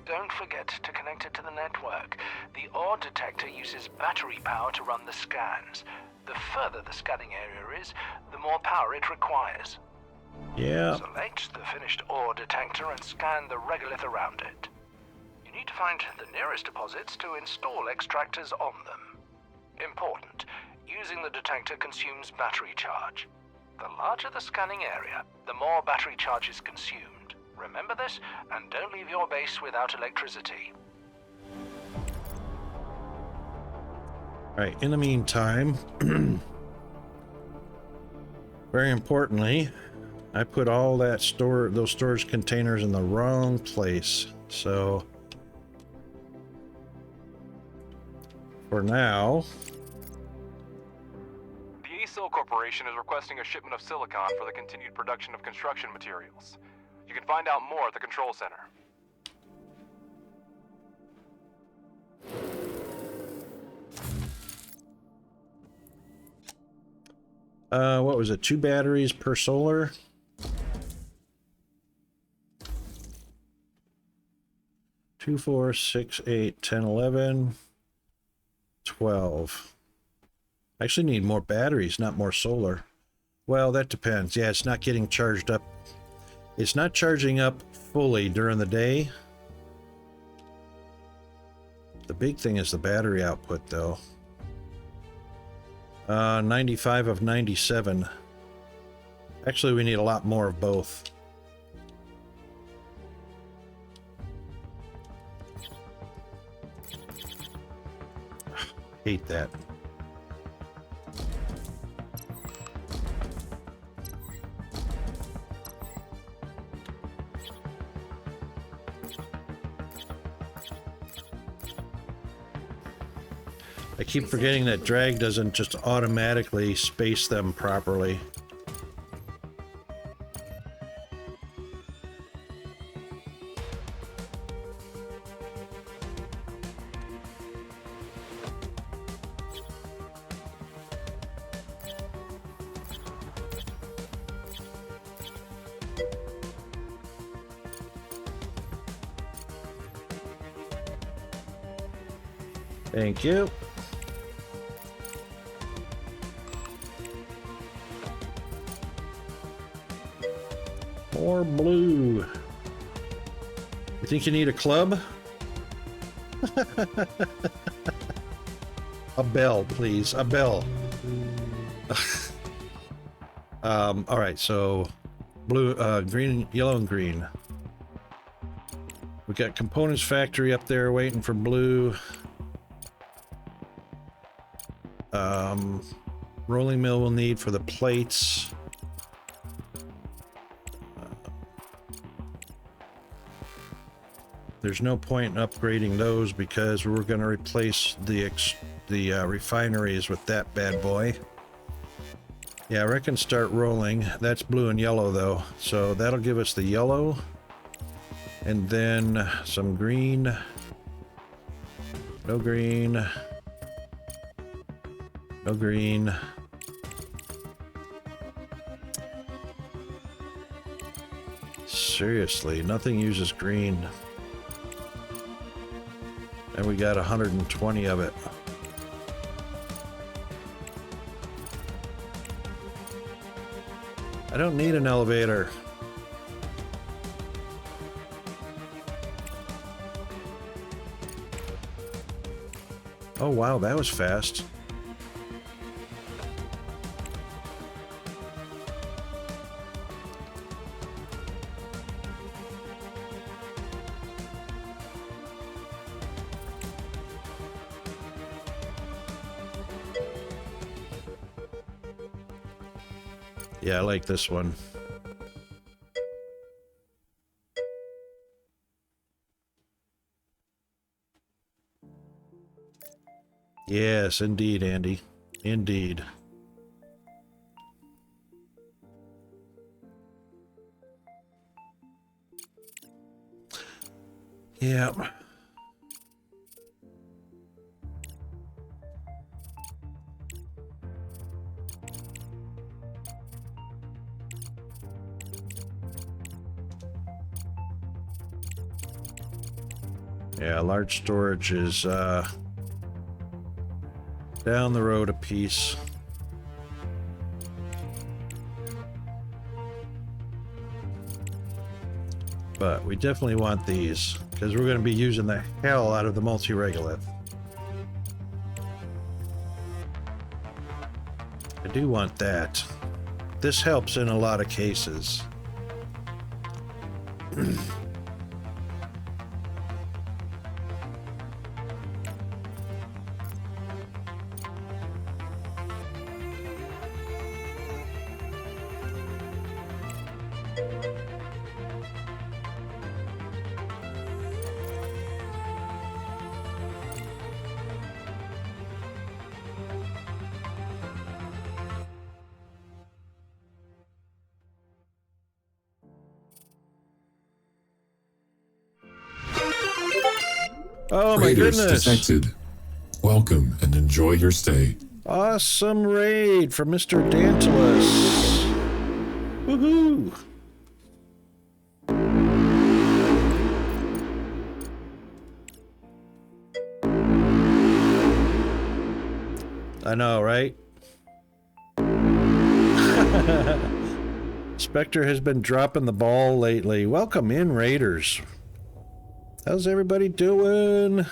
D: Don't forget to connect it to the network. The ore detector uses battery power to run the scans. The further the scanning area is, the more power it requires.
A: Yeah.
D: Select the finished ore detector and scan the regolith around it. You need to find the nearest deposits to install extractors on them. Important, using the detector consumes battery charge. The larger the scanning area, the more battery charge is consumed. Remember this, and don't leave your base without electricity.
A: Right, in the meantime, very importantly, I put all that those storage containers in the wrong place. So for now,
I: The ASIL Corporation is requesting a shipment of silicon for the continued production of construction materials. You can find out more at the control center.
A: what was it? 2 batteries per solar? Two, 4, 6, 8, 10, 11, 12. I actually need more batteries, not more solar. Well, that depends. Yeah, it's not getting charged up. It's not charging up fully during the day. The big thing is the battery output, though. 95 of 97. Actually, we need a lot more of both. Hate that. I keep forgetting that drag doesn't just automatically space them properly. Thank you. More blue. You think you need a club? A bell, please. A bell. All right, so blue, green, yellow, and green. We got components factory up there waiting for blue. Rolling mill we'll need for the plates. There's no point in upgrading those because we're going to replace the refineries with that bad boy. Yeah, I reckon start rolling. That's blue and yellow though, so that'll give us the yellow and then some green. No green. No green. Seriously, nothing uses green. And we got 120 of it. I don't need an elevator. Oh wow, that was fast. Yeah, I like this one. Yes, indeed, Andy. Indeed. Yeah. Yeah, large storage is down the road a piece. But we definitely want these because we're going to be using the hell out of the multi-regolith. I do want that. This helps in a lot of cases. Oh my
E: Raiders
A: goodness.
E: detected. Welcome and enjoy your stay.
A: Awesome raid from Mr. Dantalus. Woohoo! I know, right? Spectre has been dropping the ball lately. Welcome in, Raiders. How's everybody doing?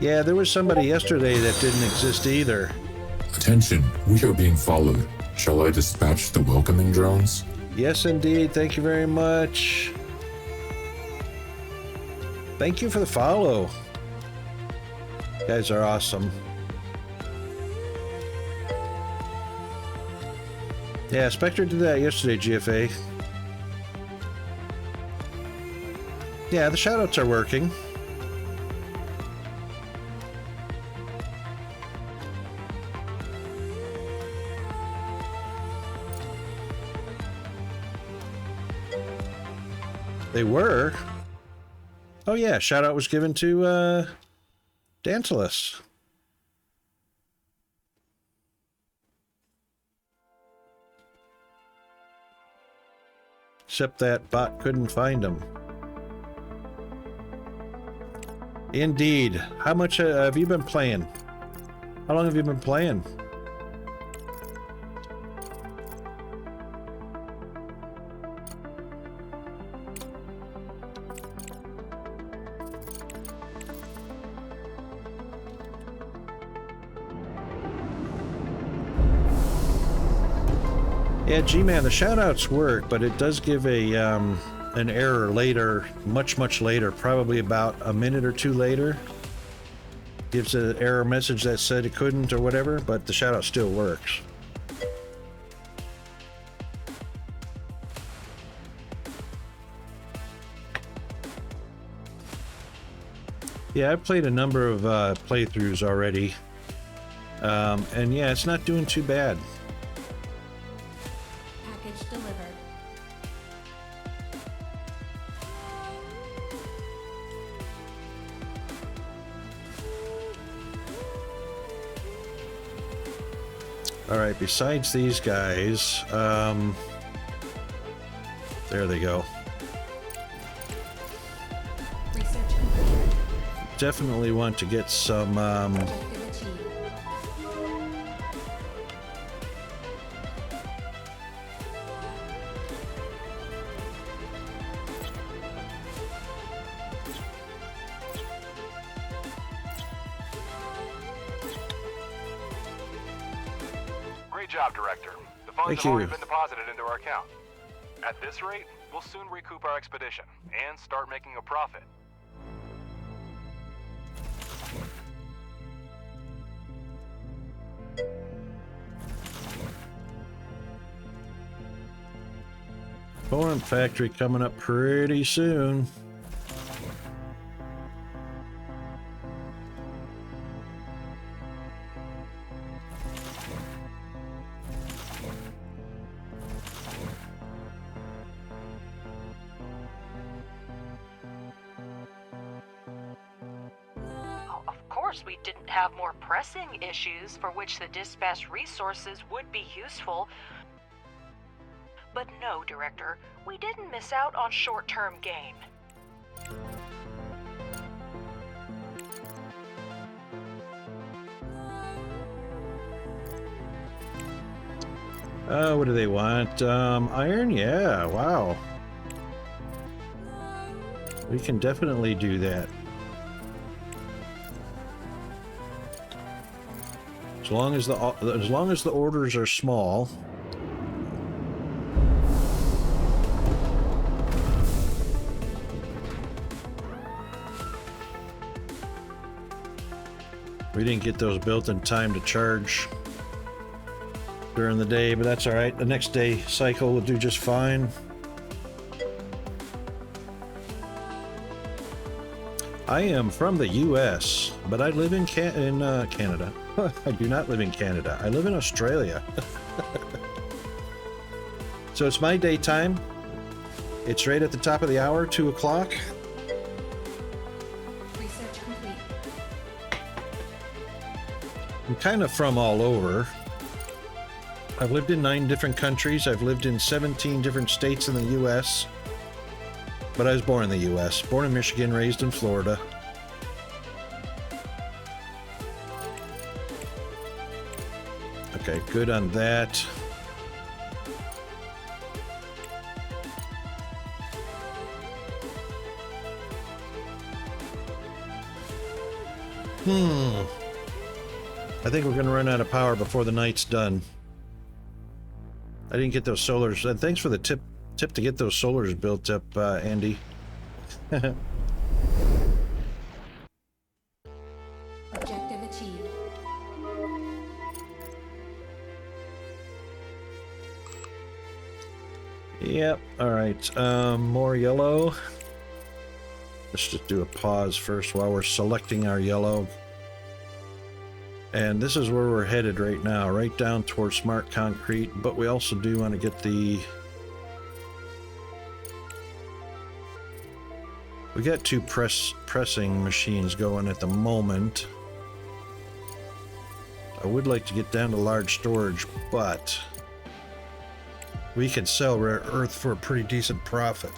A: Yeah, there was somebody yesterday that didn't exist either.
E: Attention, we are being followed. Shall I dispatch the welcoming drones?
A: Yes, indeed. Thank you very much. Thank you for the follow. You guys are awesome. Yeah, Spectre did that yesterday, GFA. Yeah, the shoutouts are working. They were. Oh yeah, shout out was given to Dantalus. Except that bot couldn't find him. Indeed. How much have you been playing? How long have you been playing? Yeah, G-Man, the shoutouts work, but it does give a an error later, much later, probably about a minute or two later. Gives an error message that said it couldn't or whatever, but the shoutout still works. Yeah, I've played a number of playthroughs already. And yeah, it's not doing too bad.
C: Package delivered.
A: All right, besides these guys, there they go.
C: Research complete.
A: Definitely want to get some,
C: Objective achieved.
I: Great job, Director. The funds
A: Thank
I: have already
A: you.
I: been deposited into our account. At this rate, we'll soon recoup our expedition and start making a profit.
A: Foreign factory coming up pretty soon.
H: Of course, we didn't have more pressing issues for which the dispatch resources would be useful. But no, Director, we didn't miss out on short-term gain.
A: What do they want? Iron? Yeah, wow. We can definitely do that. As long as the orders are small. We didn't get those built in time to charge during the day, but that's all right. The next day cycle will do just fine. I am from the U.S., but I live in Canada. I do not live in Canada. I live in Australia. So it's my daytime. It's right at the top of the hour, 2 o'clock.
C: Research complete.
A: I'm kind of from all over. I've lived in 9 different countries. I've lived in 17 different states in the U.S. But I was born in the U.S. Born in Michigan, raised in Florida. Okay, good on that. I think we're going to run out of power before the night's done. I didn't get those solars. And thanks for the tip to get those solars built up, Andy.
C: Objective achieved.
A: Yep. All right. More yellow. Let's just do a pause first while we're selecting our yellow. And this is where we're headed right now, right down towards smart concrete. But we also do want to get the... We got 2 pressing machines going at the moment. I would like to get down to large storage, but we can sell rare earth for a pretty decent profit.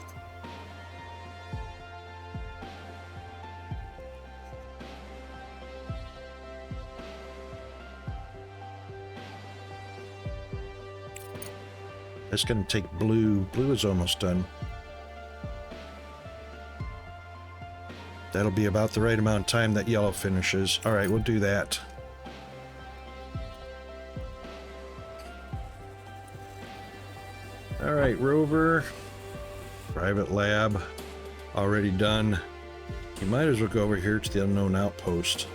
A: It's going to take blue. Blue is almost done. That'll be about the right amount of time that yellow finishes. All right, we'll do that. All right, rover. Private lab. Already done. You might as well go over here to the unknown outpost.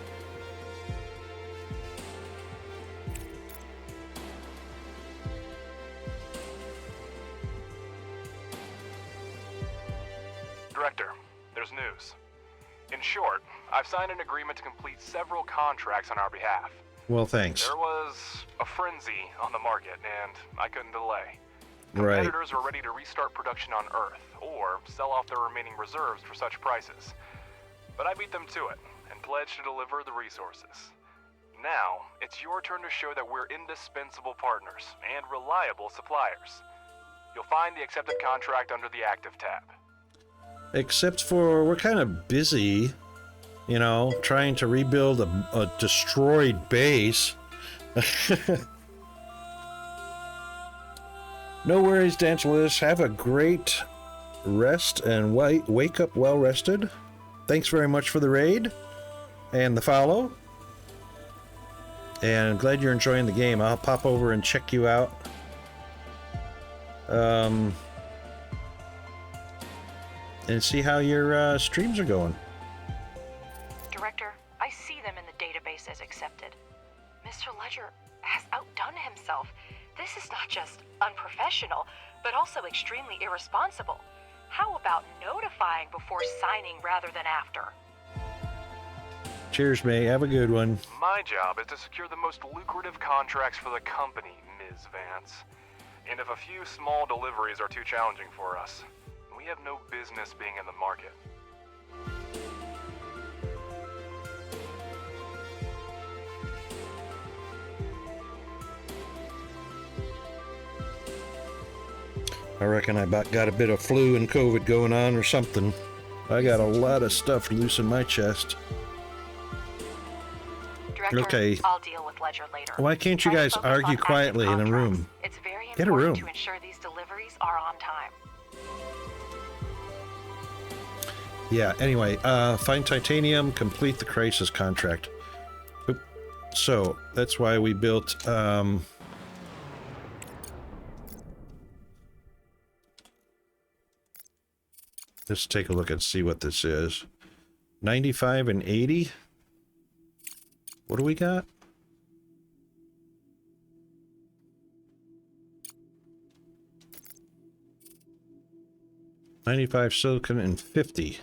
I: Director, there's news. In short, I've signed an agreement to complete several contracts on our behalf.
A: Well, thanks.
I: There was a frenzy on the market, and I couldn't delay.
A: Right.
I: Competitors are ready to restart production on Earth, or sell off their remaining reserves for such prices. But I beat them to it, and pledged to deliver the resources. Now, it's your turn to show that we're indispensable partners, and reliable suppliers. You'll find the accepted contract under the Active tab.
A: Except for we're kind of busy, you know, trying to rebuild a destroyed base. No worries, Dancelus. Have a great rest and wake up well rested. Thanks very much for the raid and the follow. And I'm glad you're enjoying the game. I'll pop over and check you out. And see how your streams are going.
H: Director, I see them in the database as accepted. Mr. Ledger has outdone himself. This is not just unprofessional, but also extremely irresponsible. How about notifying before signing rather than after?
A: Cheers, May. Have a good one.
I: My job is to secure the most lucrative contracts for the company, Ms. Vance. And if a few small deliveries are too challenging for us, we have no business being in the market.
A: I reckon I got a bit of flu and COVID going on or something. I got a lot of stuff loose in my chest.
H: Director,
A: Okay.
H: I'll deal with Ledger later.
A: Why can't you
H: Try to
A: guys
H: focus
A: argue
H: on
A: quietly
H: active
A: in a room?
H: contracts. It's very
A: Get a
H: important
A: room.
H: to ensure these deliveries are on time.
A: Yeah, anyway, find titanium, complete the crisis contract. Oop. So, that's why we built, let's take a look and see what this is. 95 and 80? What do we got? $95 silicon and 50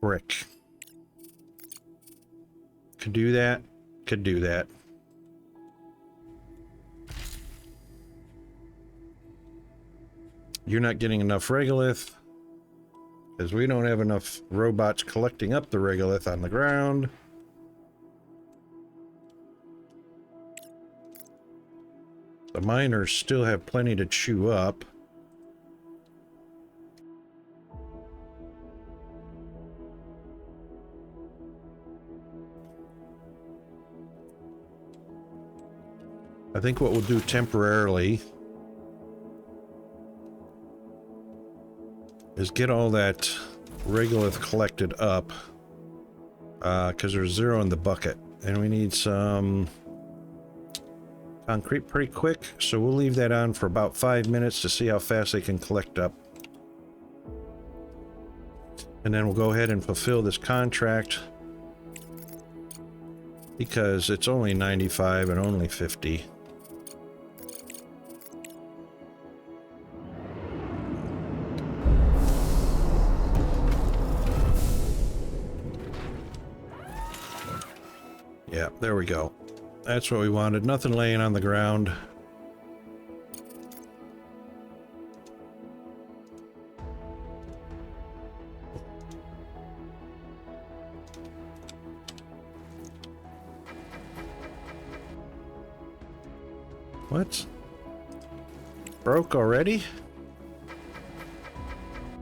A: brick. Could do that. Could do that. You're not getting enough regolith because we don't have enough robots collecting up the regolith on the ground. The miners still have plenty to chew up. I think what we'll do temporarily is get all that regolith collected up, because there's 0 in the bucket, and we need some concrete pretty quick, so we'll leave that on for about 5 minutes to see how fast they can collect up. And then we'll go ahead and fulfill this contract, because it's only 95 and only 50. Yeah, there we go. That's what we wanted. Nothing laying on the ground. What? Broke already?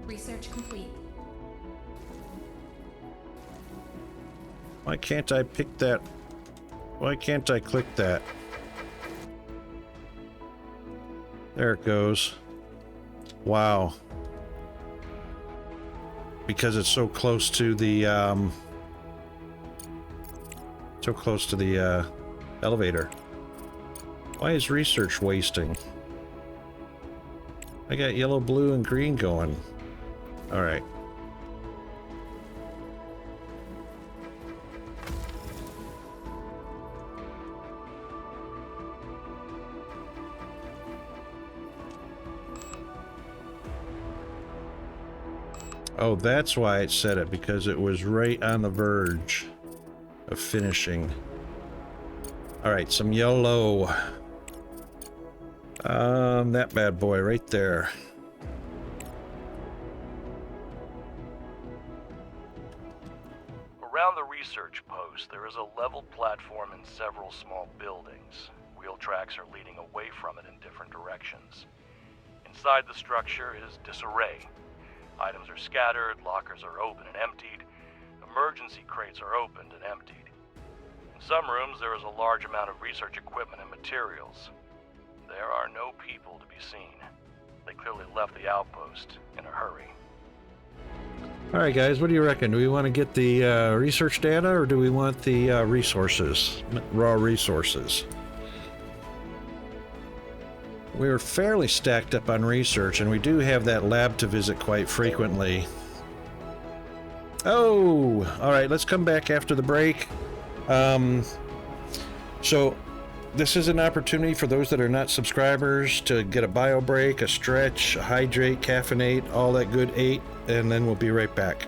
C: Research complete.
A: Why can't I pick that? Why can't I click that? There it goes. Wow. Because it's so close to the elevator. Why is research wasting? I got yellow, blue, and green going. All right. Oh, that's why it said it, because it was right on the verge of finishing. Alright, some yellow. That bad boy right there.
J: Around the research post, there is a level platform and several small buildings. Wheel tracks are leading away from it in different directions. Inside the structure is disarray. Items are scattered, lockers are open and emptied, emergency crates are opened and emptied. In some rooms, there is a large amount of research equipment and materials. There are no people to be seen. They clearly left the outpost in a hurry.
A: Alright guys, what do you reckon? Do we want to get the research data, or do we want the resources? Raw resources. We're fairly stacked up on research, and we do have that lab to visit quite frequently. Oh! Alright, let's come back after the break. So, this is an opportunity for those that are not subscribers to get a bio break, a stretch, a hydrate, caffeinate, all that good 8, and then we'll be right back.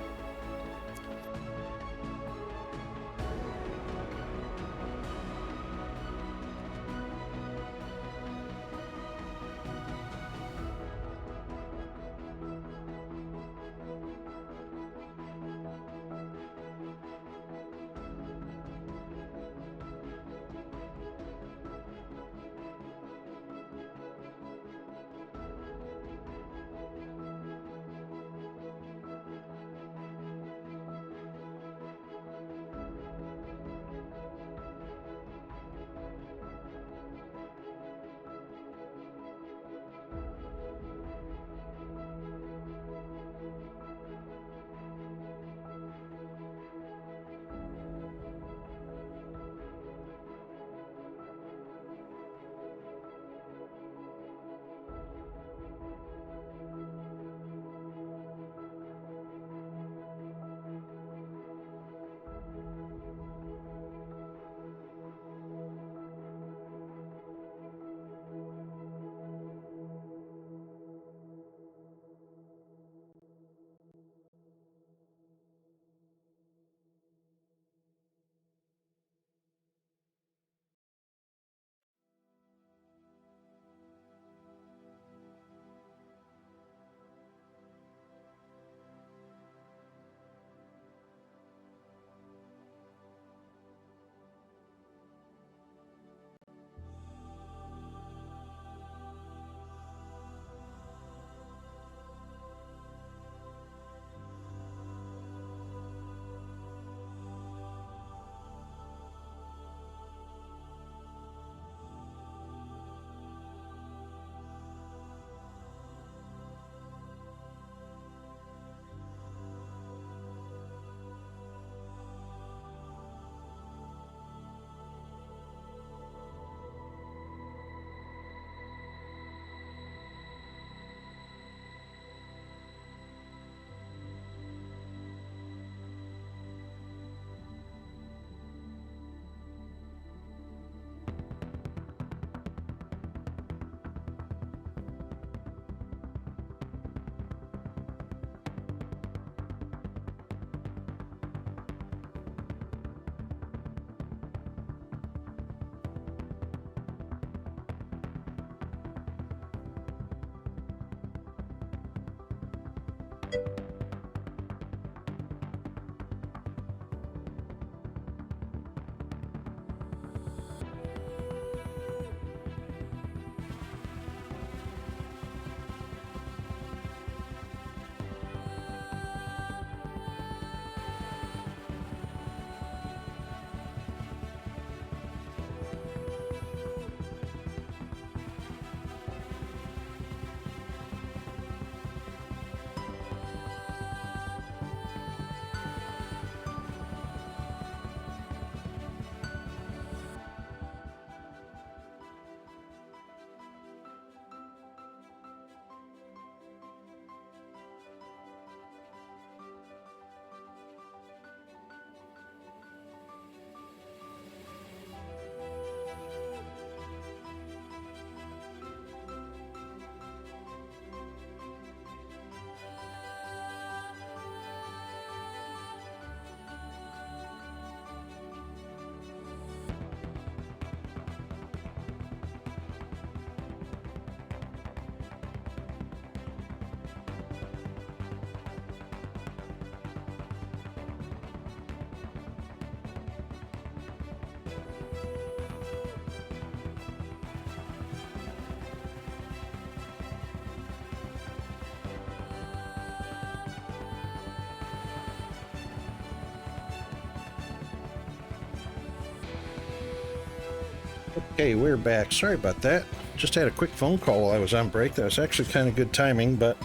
A: Okay, we're back. Sorry about that. Just had a quick phone call while I was on break. That was actually kind of good timing, but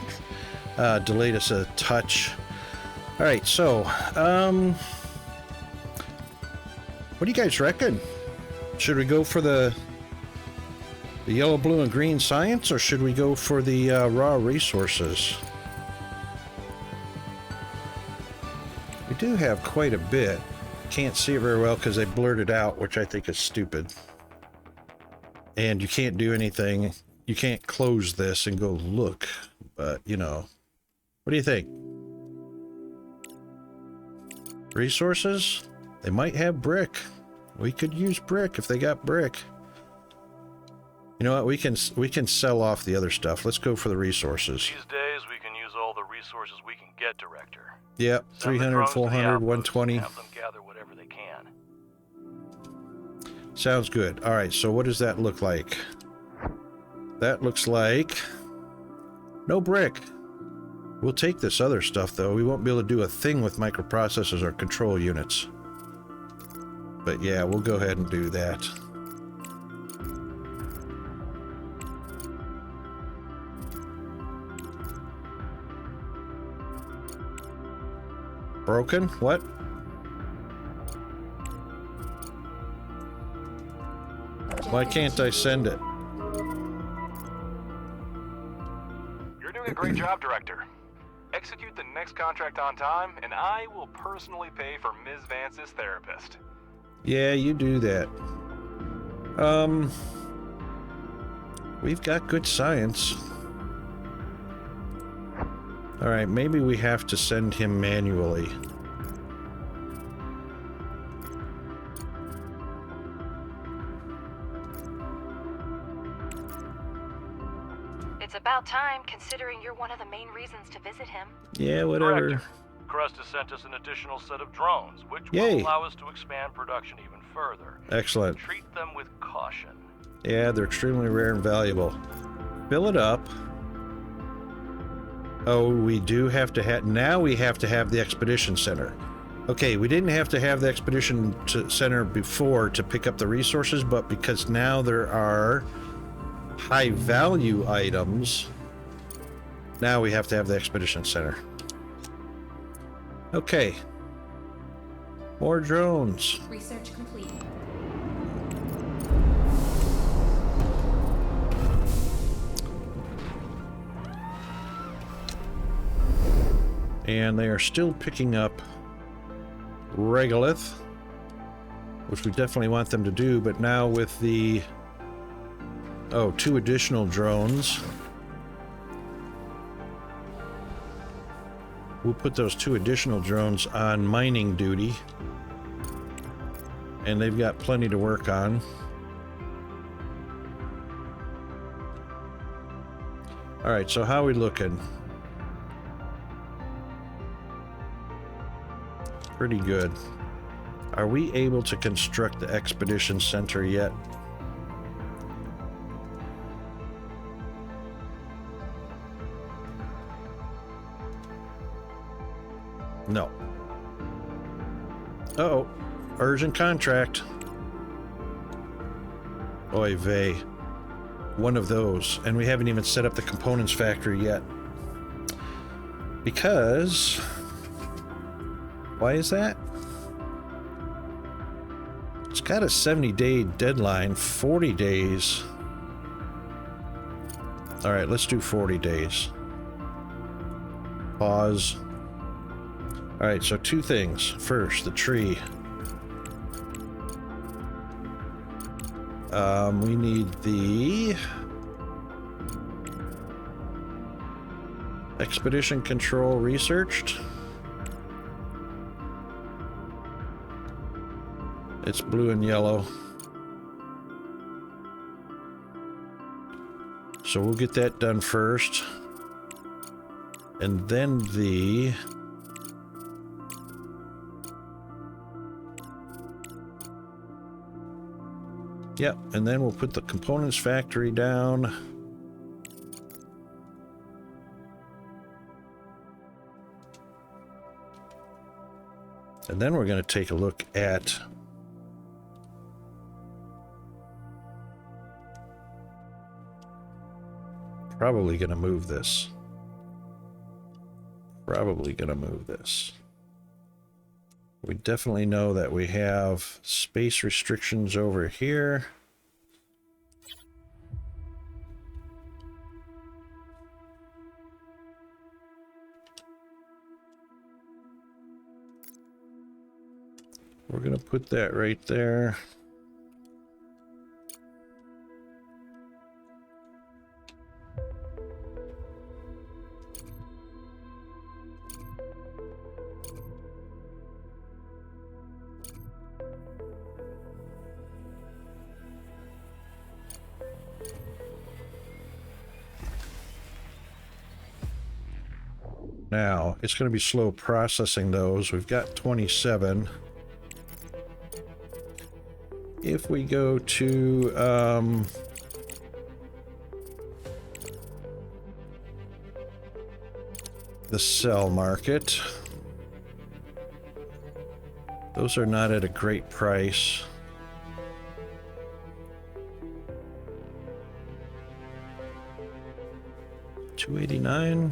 A: delayed us a touch. All right, so what do you guys reckon? Should we go for the yellow, blue, and green science, or should we go for the raw resources? We do have quite a bit. Can't see it very well because they blurred it out, which I think is stupid. And you can't do anything. You can't close this and go look, but you know. What do you think? Resources? They might have brick. We could use brick if they got brick. You know what? We can sell off the other stuff. Let's go for the resources.
J: These days, we can use all the resources we can get, Director.
A: Yep,
J: Send the
A: 300,
J: drones to the
A: 400,
J: outposts
A: 120.
J: and have them gather whatever they can.
A: Sounds good. All right, so what does that look like? That looks like no brick. We'll take this other stuff, though. We won't be able to do a thing with microprocessors or control units. But yeah, we'll go ahead and do that. Broken? What? Why can't I send it?
I: You're doing a great job, Director. Execute the next contract on time, and I will personally pay for Ms. Vance's therapist.
A: Yeah, you do that. We've got good science. All right, maybe we have to send him manually.
H: It's about time, considering you're one of the main reasons to visit him.
A: Yeah, whatever.
J: Director, Crest has sent us an additional set of drones, which
A: Yay.
J: will allow us to expand production even further.
A: Excellent.
J: Treat them with caution.
A: Yeah, they're extremely rare and valuable. Fill it up. Oh, we do have to have... Now we have to have the Expedition Center. Okay, we didn't have to have the Expedition Center before to pick up the resources, but because now there are high-value items, now we have to have the Expedition Center. Okay. More drones.
C: Research complete.
A: And they are still picking up regolith, which we definitely want them to do, but now with the... Oh, 2 additional drones. We'll put those 2 additional drones on mining duty. And they've got plenty to work on. Alright, so how are we looking? Pretty good. Are we able to construct the Expedition Center yet? No. Uh-oh. Urgent contract. Oy vey. One of those. And we haven't even set up the components factory yet. Because... Why is that? It's got a 70-day deadline. 40 days. Alright, let's do 40 days. Pause. Alright, so 2 things. First, the tree. We need the expedition control researched. It's blue and yellow. So we'll get that done first. And then the... Yep, and then we'll put the components factory down. And then we're going to take a look at Probably gonna move this. Probably gonna move this. We definitely know that we have space restrictions over here. We're gonna put that right there. Now, it's going to be slow processing those. We've got 27. If we go to the sell market, those are not at a great price. $289.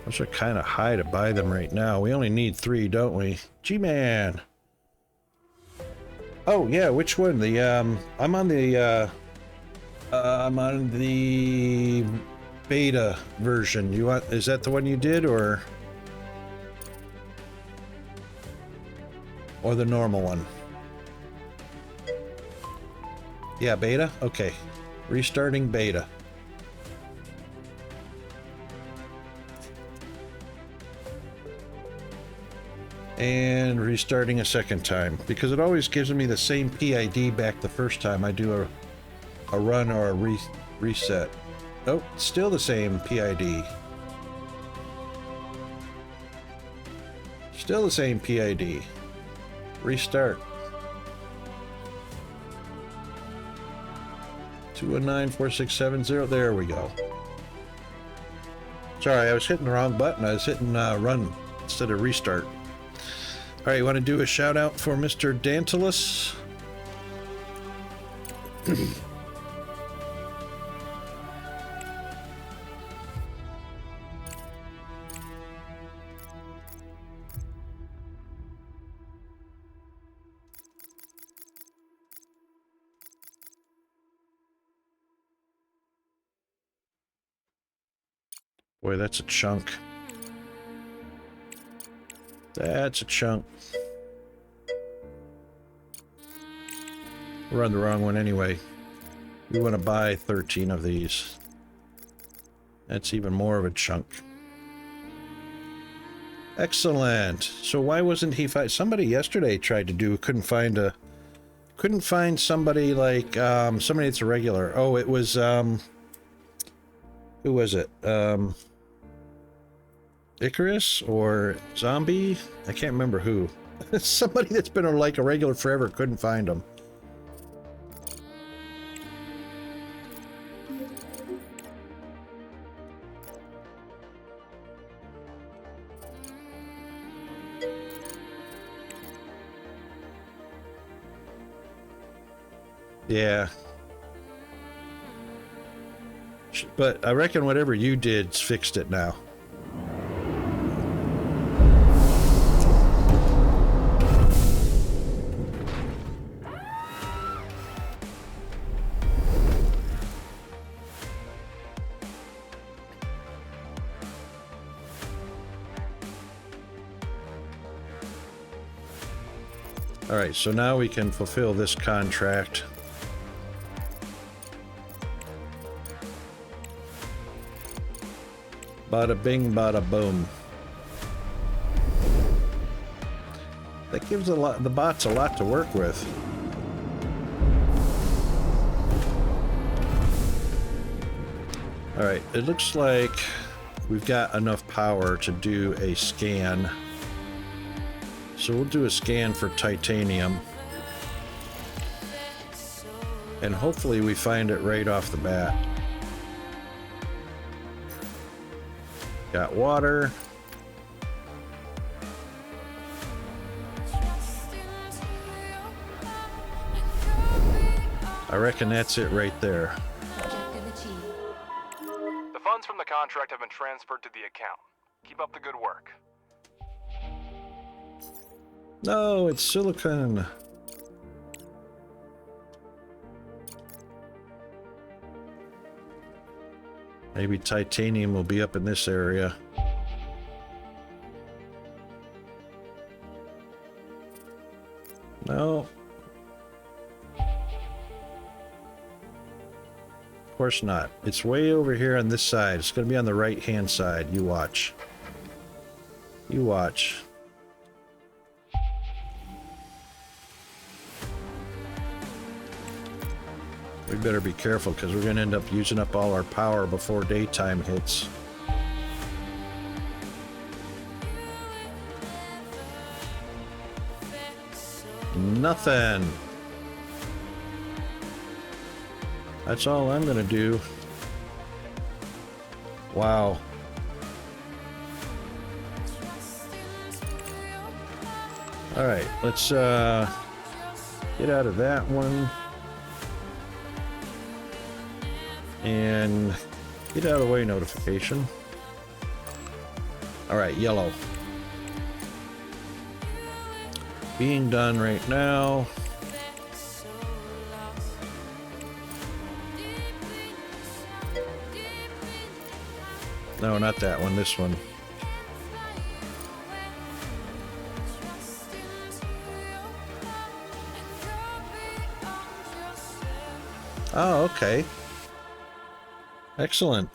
A: Those are kind of high to buy them right now. We only need 3, don't we? G-Man. Oh yeah, which one? The I'm on the beta version. You want? Is that the one you did, or the normal one? Yeah, beta. Okay, restarting beta. And restarting a second time, because it always gives me the same PID back the first time I do a run or a reset. Oh, still the same PID. Still the same PID. Restart. 2194670. There we go. Sorry, I was hitting the wrong button. I was hitting run instead of restart. All right, you want to do a shout out for Mr. Dantalus? Boy, that's a chunk. That's a chunk. We're on the wrong one anyway. We want to buy 13 of these. That's even more of a chunk. Excellent. So why wasn't he somebody yesterday tried to do, couldn't find somebody like somebody that's a regular. Oh, it was who was it? Icarus or Zombie? I can't remember who. Somebody that's been like a regular forever couldn't find him. Yeah. But I reckon whatever you did fixed it now. All right, so now we can fulfill this contract. Bada bing, bada boom. That gives the bots a lot to work with. All right, it looks like we've got enough power to do a scan. So we'll do a scan for titanium. And hopefully we find it right off the bat. Got water. I reckon that's it right there.
C: Objective achieved.
I: The funds from the contract have been transferred to the account. Keep up the good work.
A: No, it's silicon. Maybe titanium will be up in this area. No. Of course not. It's way over here on this side. It's going to be on the right-hand side. You watch. You watch. We better be careful because we're going to end up using up all our power before daytime hits. Nothing. That's all I'm going to do. Wow. All right, let's get out of that one. And get out of the way notification. All right, yellow. Being done right now. No, not that one, this one. Oh, okay. Excellent.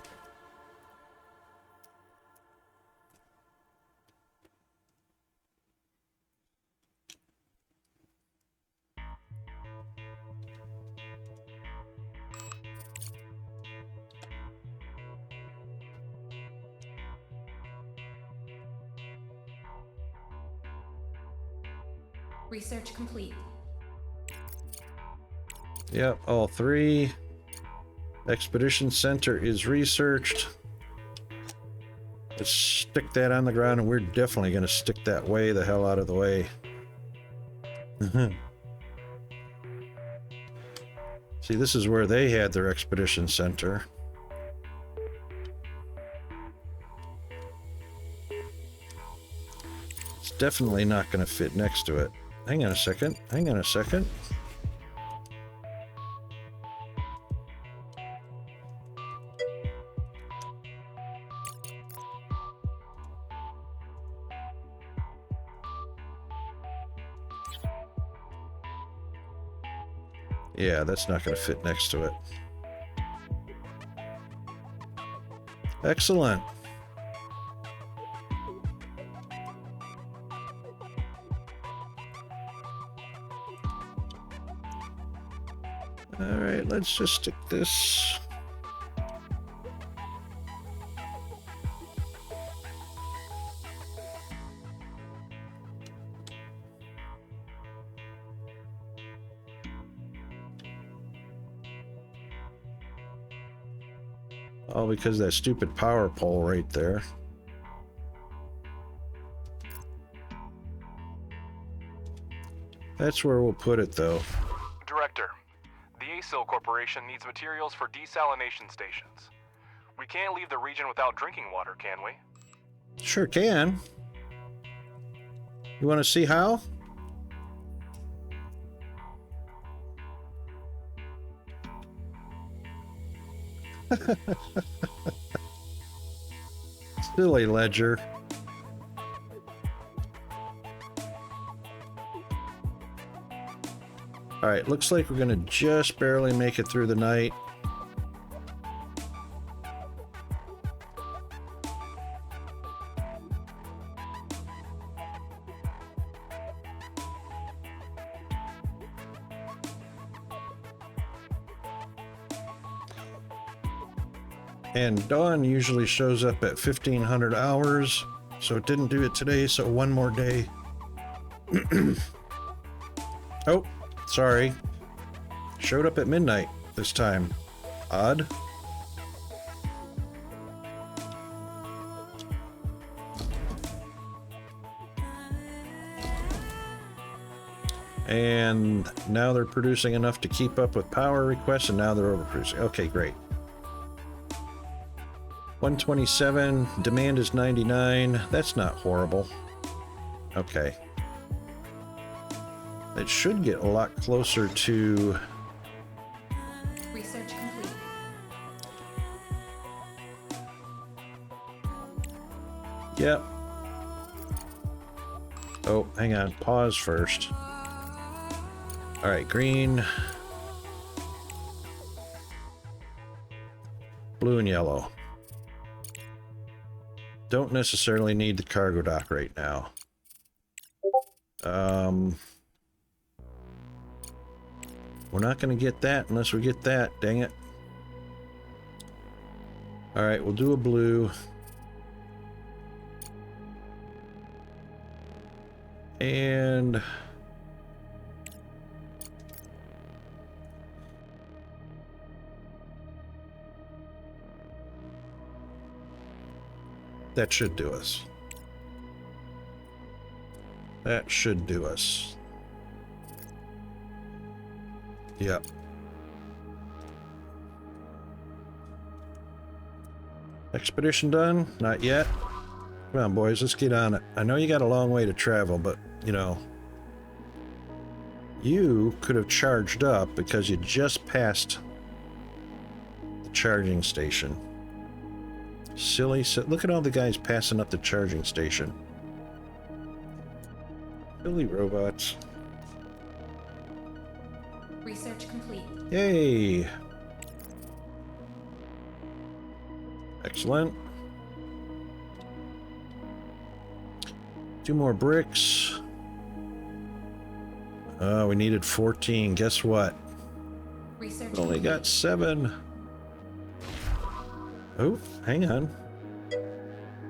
C: Research complete.
A: Yep, all three. Expedition Center is researched. Let's stick that on the ground, and we're definitely going to stick that way the hell out of the way. See, this is where they had their Expedition Center. It's definitely not going to fit next to it. Hang on a second. Hang on a second. Yeah, that's not going to fit next to it. Excellent. All right, let's just stick this. All because of that stupid power pole right there. That's where we'll put it, though.
I: Director, the ASIL Corporation needs materials for desalination stations. We can't leave the region without drinking water, can we?
A: Sure can. You want to see how? Silly Ledger. All right, looks like we're gonna just barely make it through the night. And dawn usually shows up at 1500 hours, so it didn't do it today, so one more day. Oh, sorry. Showed up at midnight this time. Odd. And now they're producing enough to keep up with power requests, and now they're overproducing. Okay, great. 127, demand is 99. That's not horrible. Okay. It should get a lot closer to...
C: Research complete.
A: Yep. Oh, hang on. Pause first. All right, green, blue, and yellow. Don't necessarily need the cargo dock right now. We're not going to get that unless we get that. Dang it. All right, we'll do a blue. And... that should do us. That should do us. Yep. Expedition done? Not yet. Come on, boys, let's get on it. I know you got a long way to travel, but, you know, you could have charged up because you just passed the charging station. Silly, look at all the guys passing up the charging station. Silly robots.
C: Research complete.
A: Yay! Excellent. 2 more bricks. We needed 14. Guess what?
C: Research
A: Only
C: complete.
A: got 7. Oh, hang on.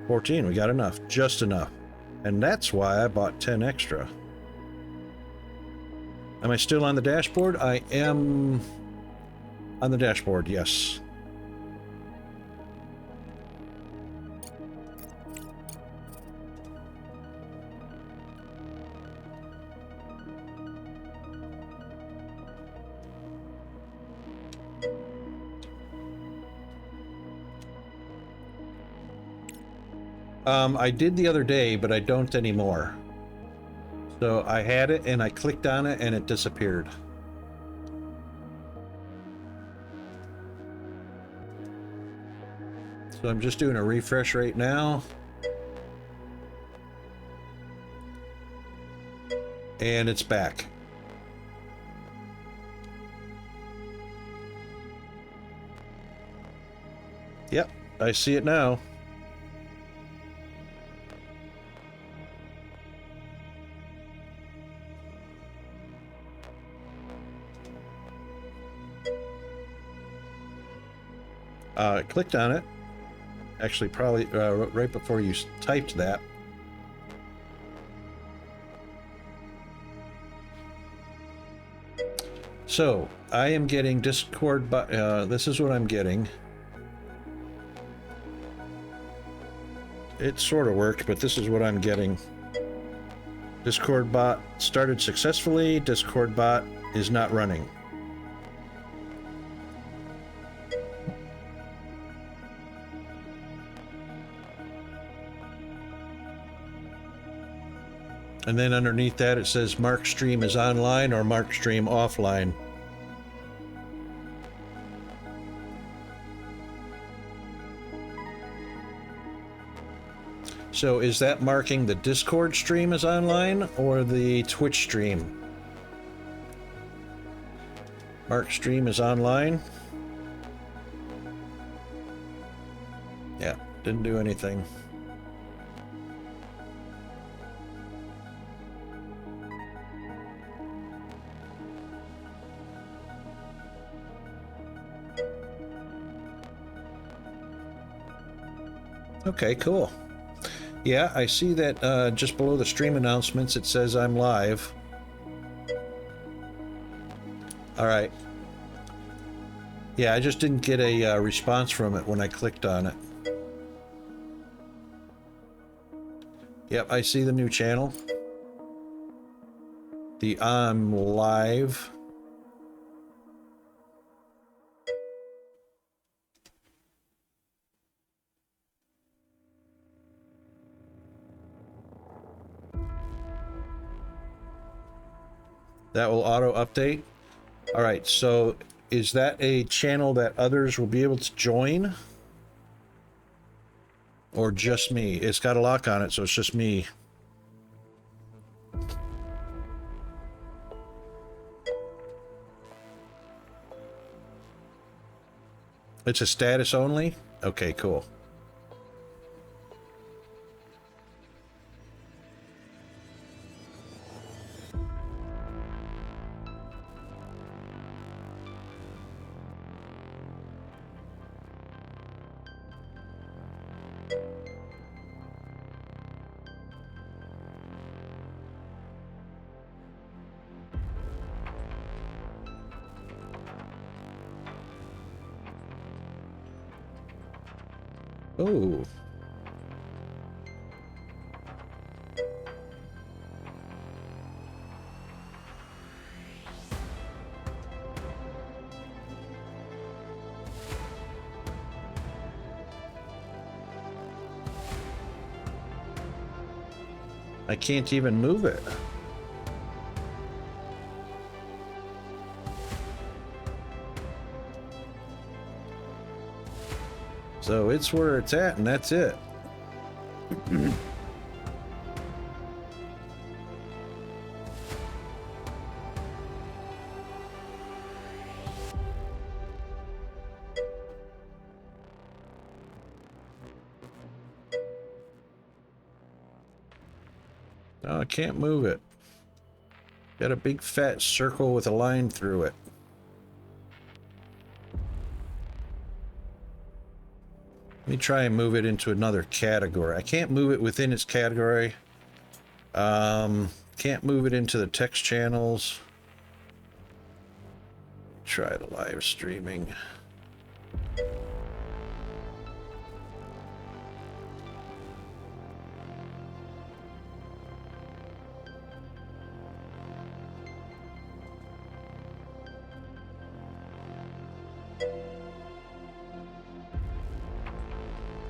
A: 14, we got enough. Just enough. And that's why I bought 10 extra. Am I still on the dashboard? I am on the dashboard, yes. I did the other day, but I don't anymore. So I had it and I clicked on it and it disappeared. So I'm just doing a refresh right now. And it's back. Yep, I see it now. I clicked on it. Actually, probably right before you typed that. So, I am getting Discord, this is what I'm getting. It sort of worked, but this is what I'm getting. Discord bot started successfully. Discord bot is not running. And then underneath that it says Mark Stream is online or Mark Stream offline. So is that marking the Discord stream is online or the Twitch stream? Mark Stream is online. Yeah, didn't do anything. Okay, cool. Yeah, I see that just below the stream announcements it says I'm live. Alright. Yeah, I just didn't get a response from it when I clicked on it. Yep, I see the new channel. the I'm live. That will auto update. All right, so is that a channel that others will be able to join? Or just me? It's got a lock on it, so it's just me. It's a status only? Okay, cool. Oh. I can't even move it. So it's where it's at, and that's it. No, I can't move it. Got a big fat circle with a line through it. Let me try and move it into another category. I can't move it within its category. Can't move it into the text channels. Try the live streaming.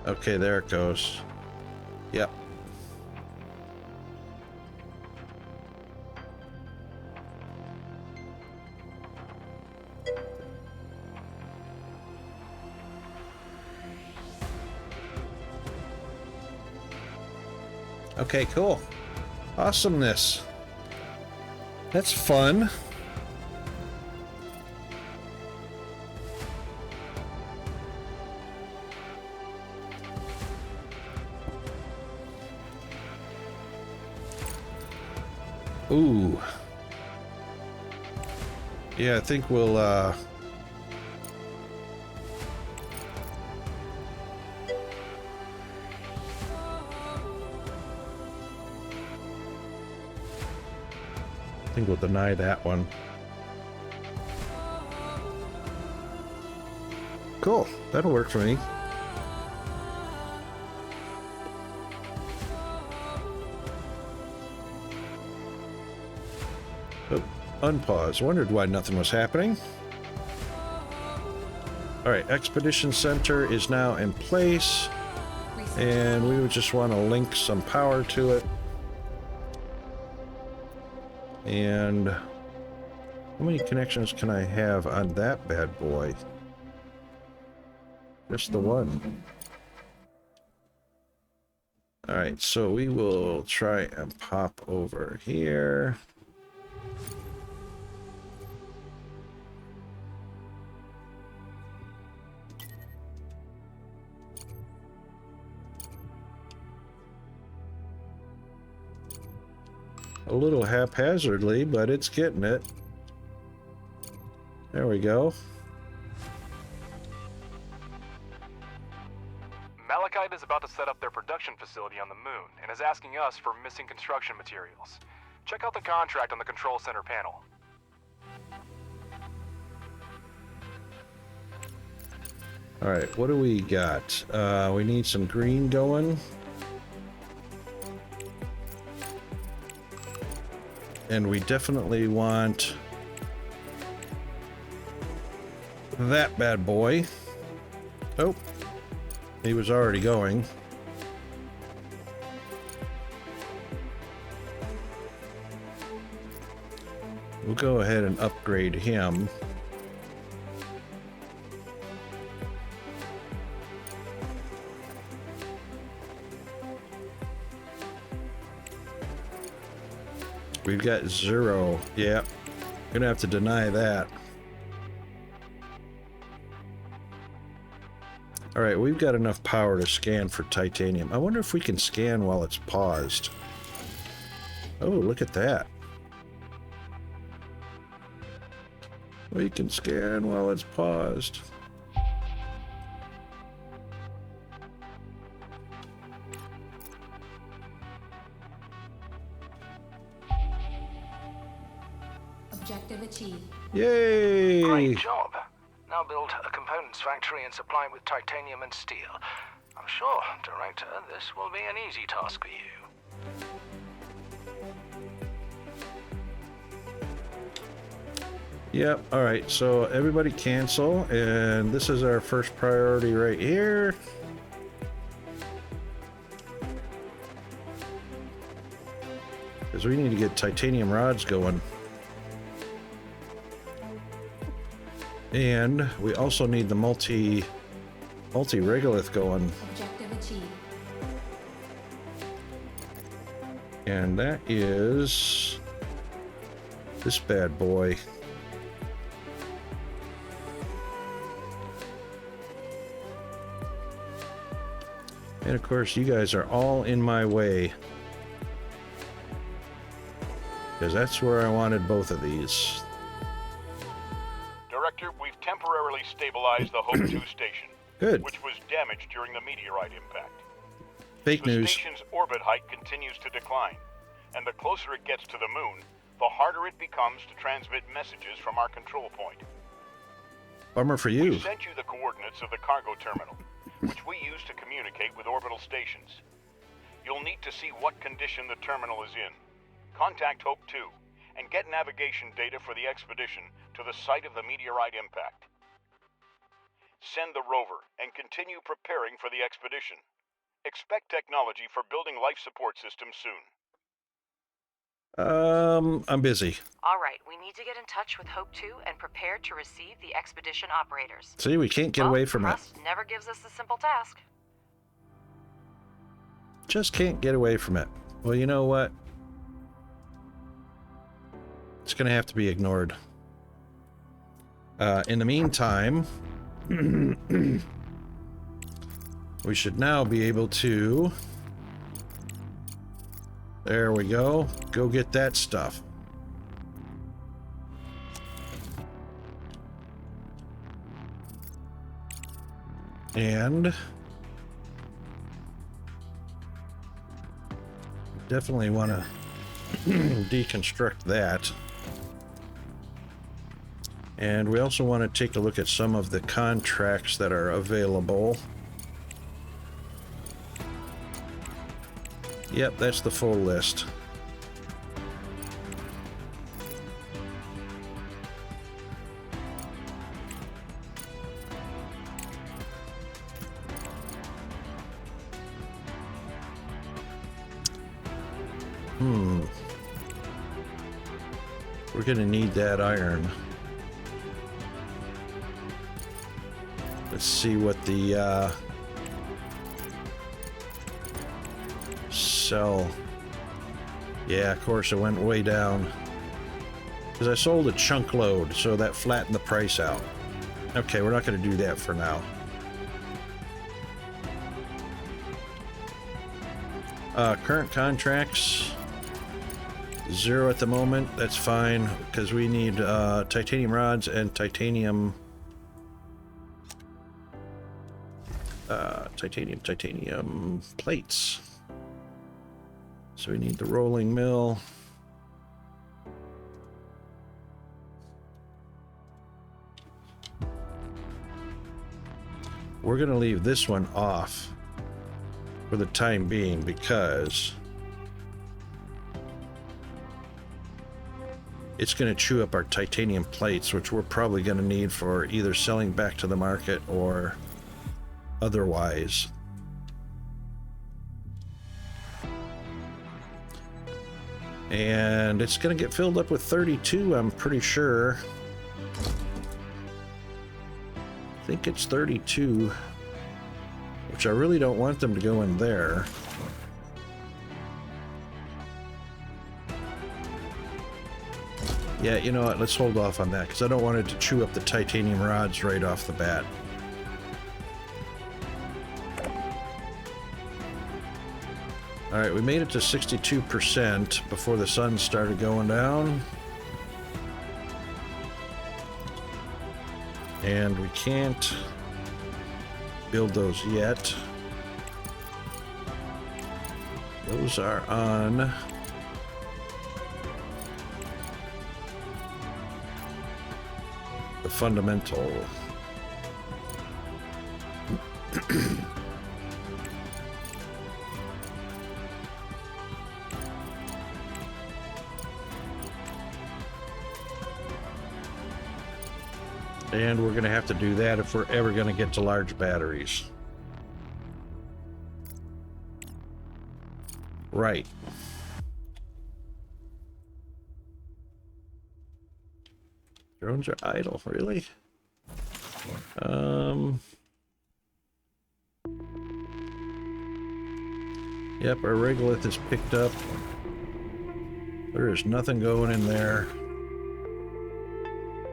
A: Okay, there it goes. Yep. Okay, cool. Awesomeness. That's fun. Ooh. Yeah, I think we'll, I think we'll deny that one. Cool. That'll work for me. Oh, unpause. Wondered why nothing was happening. All right, Expedition Center is now in place, and we would just want to link some power to it. And how many connections can I have on that bad boy? Just the one. All right, so we will try and pop over here. A little haphazardly, but it's getting it. There we go.
I: Malachite is about to set up their production facility on the moon and is asking us for missing construction materials. Check out the contract on the control center panel.
A: All right, what do we got? We need some green going. And we definitely want that bad boy. Oh, he was already going. We'll go ahead and upgrade him. We've got 0. Yeah, gonna have to deny that. All right, we've got enough power to scan for titanium. I wonder if we can scan while it's paused. Oh, look at that. We can scan while it's paused.
C: Objective achieved.
A: Yay!
D: Great job. Now build a components factory and supply with titanium and steel. I'm sure, Director, this will be an easy task for you.
A: Yep, alright, so everybody cancel, and this is our first priority right here. Because we need to get titanium rods going. And we also need the multi-regolith going.
C: Objective achieved.
A: And that is this bad boy. And of course, you guys are all in my way. Because that's where I wanted both of these.
G: Director, we've temporarily stabilized the Hope 2 station.
A: Good.
G: Which was damaged during the meteorite impact.
A: Fake
G: The
A: news.
G: station's orbit height continues to decline, and the closer it gets to the moon, the harder it becomes to transmit messages from our control point.
A: Bummer for you.
G: We sent you the coordinates of the cargo terminal, which we use to communicate with orbital stations. You'll need to see what condition the terminal is in. Contact Hope 2 and get navigation data for the expedition to the site of the meteorite impact. Send the rover and continue preparing for the expedition. Expect technology for building life support systems soon.
A: I'm busy.
H: All right, we need to get in touch with Hope 2 and prepare to receive the expedition operators.
A: See, we can't get away from it.
H: Trust never gives us a simple task.
A: Just can't get away from it. Well, you know what? It's gonna have to be ignored. In the meantime, we should now be able to... There we go. Go get that stuff. And... definitely want to deconstruct that. And we also want to take a look at some of the contracts that are available. Yep, that's the full list. We're gonna need that iron. Let's see what the sell. Yeah, of course it went way down because I sold a chunk load, so that flattened the price out. Okay, we're not going to do that for now. Current contracts 0 at the moment. That's fine because we need titanium rods and titanium titanium plates. So we need the rolling mill. We're going to leave this one off for the time being because it's going to chew up our titanium plates, which we're probably going to need for either selling back to the market or otherwise. And it's going to get filled up with 32, I'm pretty sure. I think it's 32, which I really don't want them to go in there. Yeah, you know what? Let's hold off on that because I don't want it to chew up the titanium rods right off the bat. Alright, we made it to 62% before the sun started going down. And we can't build those yet. Those are on the fundamental. And we're going to have to do that if we're ever going to get to large batteries. Right. Drones are idle, really? Yep, our regolith is picked up. There is nothing going in there.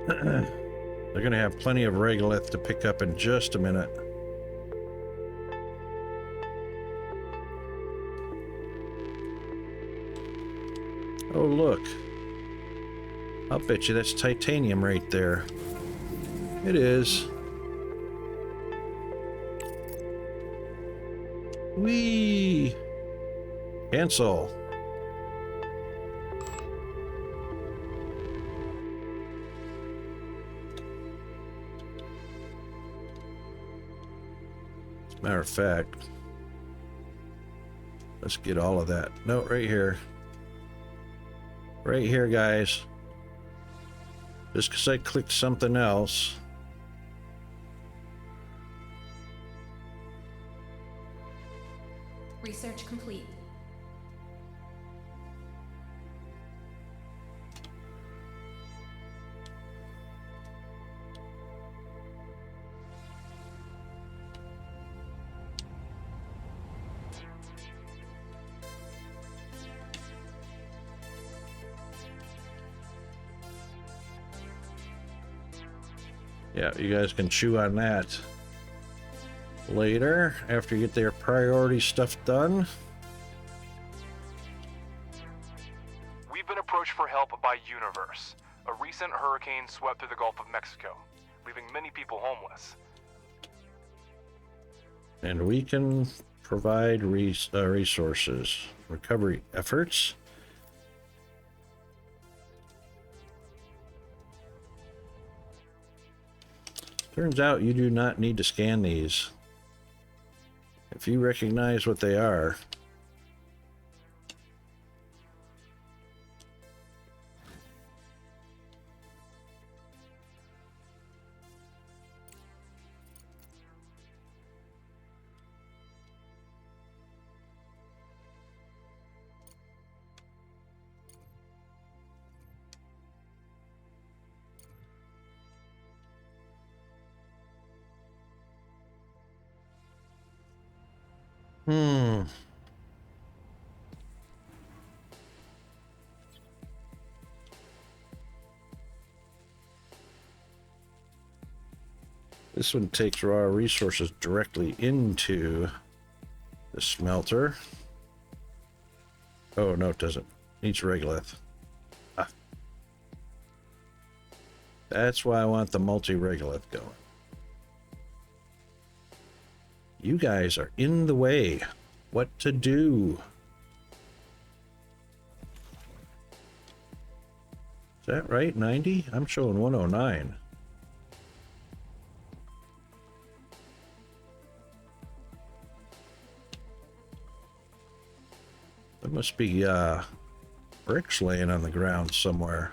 A: They're going to have plenty of regolith to pick up in just a minute. Oh, look. I'll bet you that's titanium right there. It is. Whee! Cancel. As a matter of fact, let's get all of that. No, right here. Right here, guys. Just because I clicked something else.
C: Research complete.
A: Yeah, you guys can chew on that later after you get their priority stuff done.
I: We've been approached for help by Universe. A recent hurricane swept through the Gulf of Mexico, leaving many people homeless.
A: And we can provide resources. Recovery efforts. Turns out you do not need to scan these. If you recognize what they are. This one takes raw resources directly into the smelter. Oh, no, it doesn't. Needs regolith. Ah. That's why I want the multi-regolith going. You guys are in the way. What to do? Is that right? 90? I'm showing 109. There must be bricks laying on the ground somewhere.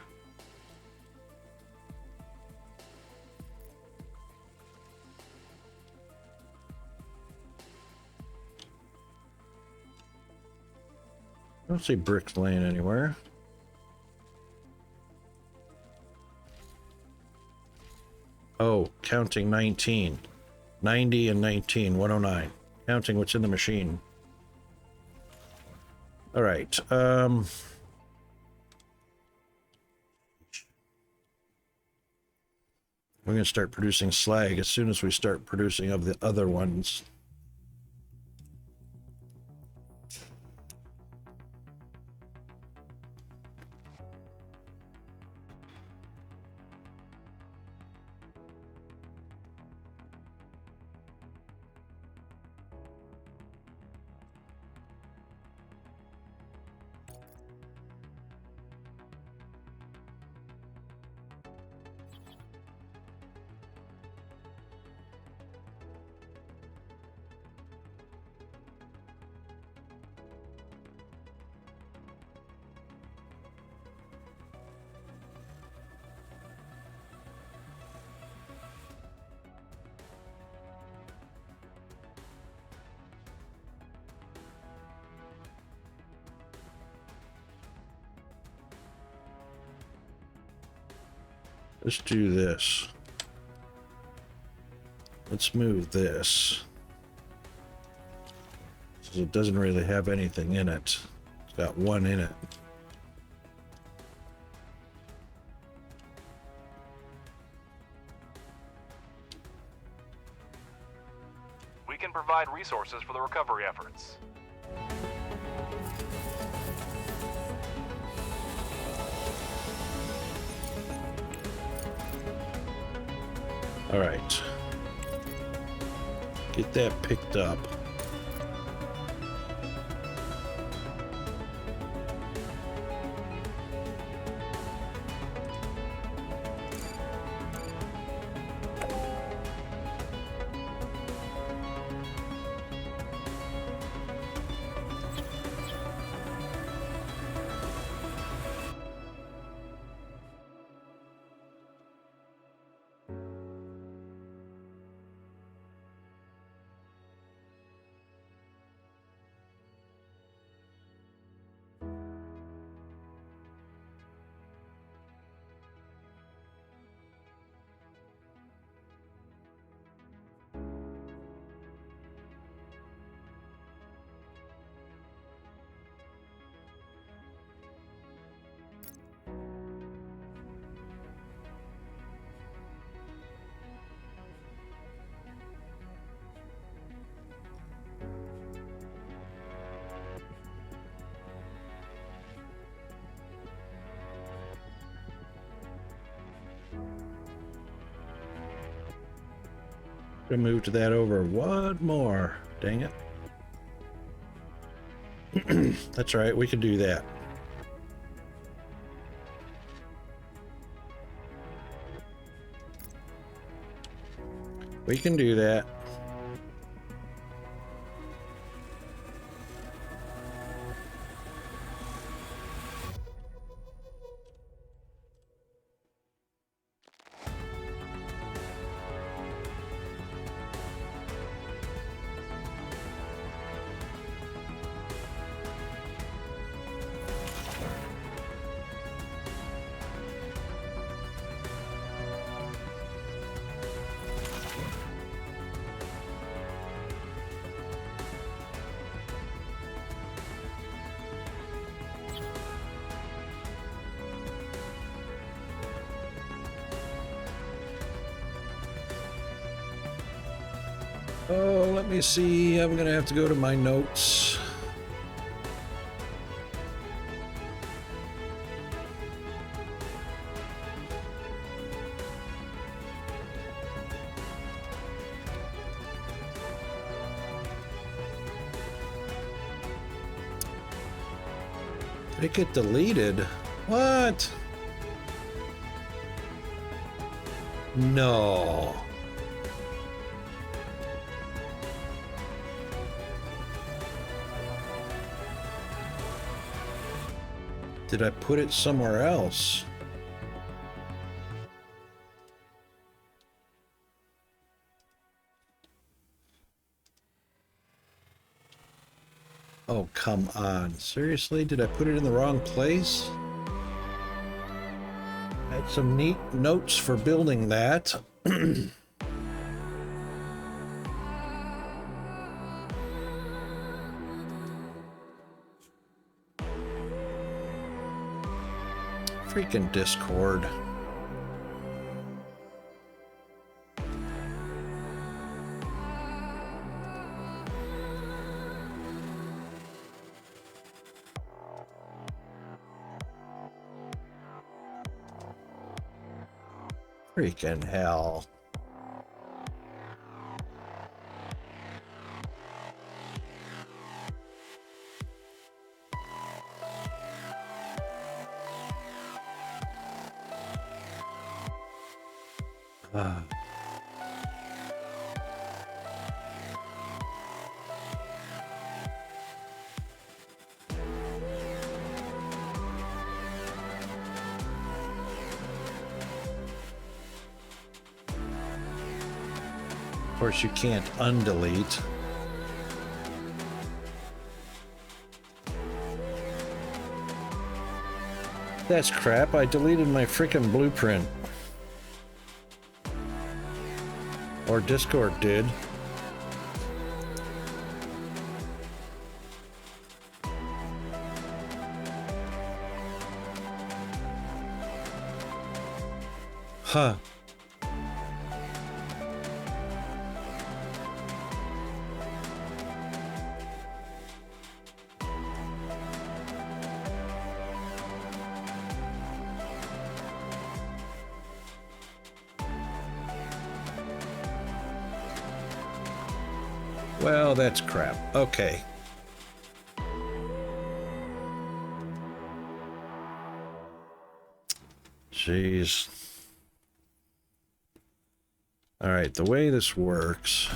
A: don't see bricks laying anywhere. Oh, counting 19. 90 and 19, 109. Counting what's in the machine. All right. We're going to start producing slag as soon as we start producing of the other ones. Let's do this. Let's move this. So it doesn't really have anything in it. It's got one in it.
I: We can provide resources for the recovery efforts.
A: All right. Get that picked up. I moved that over one more. Dang it. That's right, we can do that. We can do that. Oh, let me see. I'm gonna have to go to my notes. Did it get deleted? What? No. Did I put it somewhere else? Oh, come on. Seriously? Did I put it in the wrong place? I had some neat notes for building that. Freaking Discord. Freaking hell. Of course, you can't undelete. That's crap. I deleted my freaking blueprint. Or Discord did. Huh. Well, that's crap. Okay. Jeez. All right, the way this works.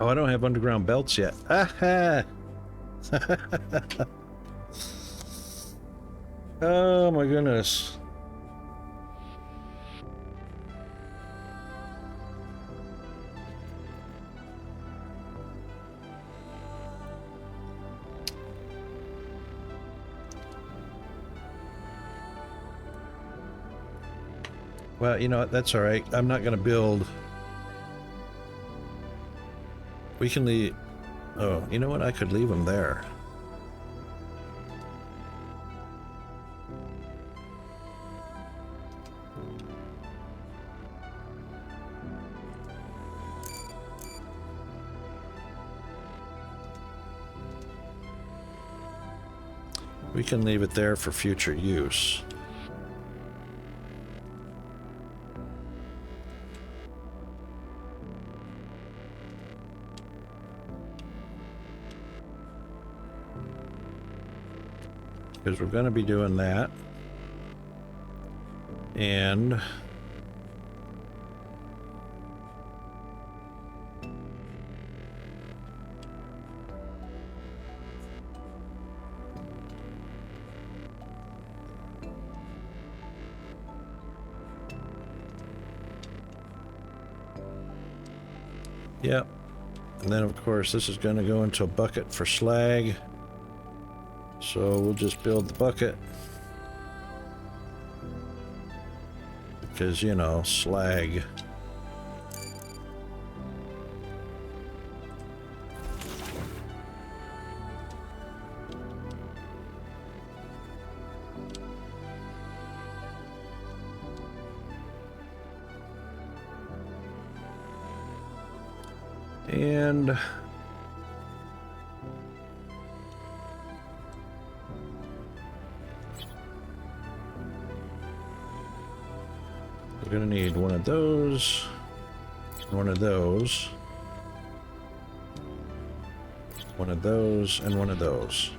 A: Oh, I don't have underground belts yet. Aha! Oh my goodness. Well, you know what? That's all right. I'm not going to build. We can leave. Oh, you know what? I could leave them there. We can leave it there for future use. Because we're going to be doing that. And yep. And then of course this is going to go into a bucket for slag. So we'll just build the bucket. Because, you know, slag. And we're going to need one of those, one of those, one of those, and one of those.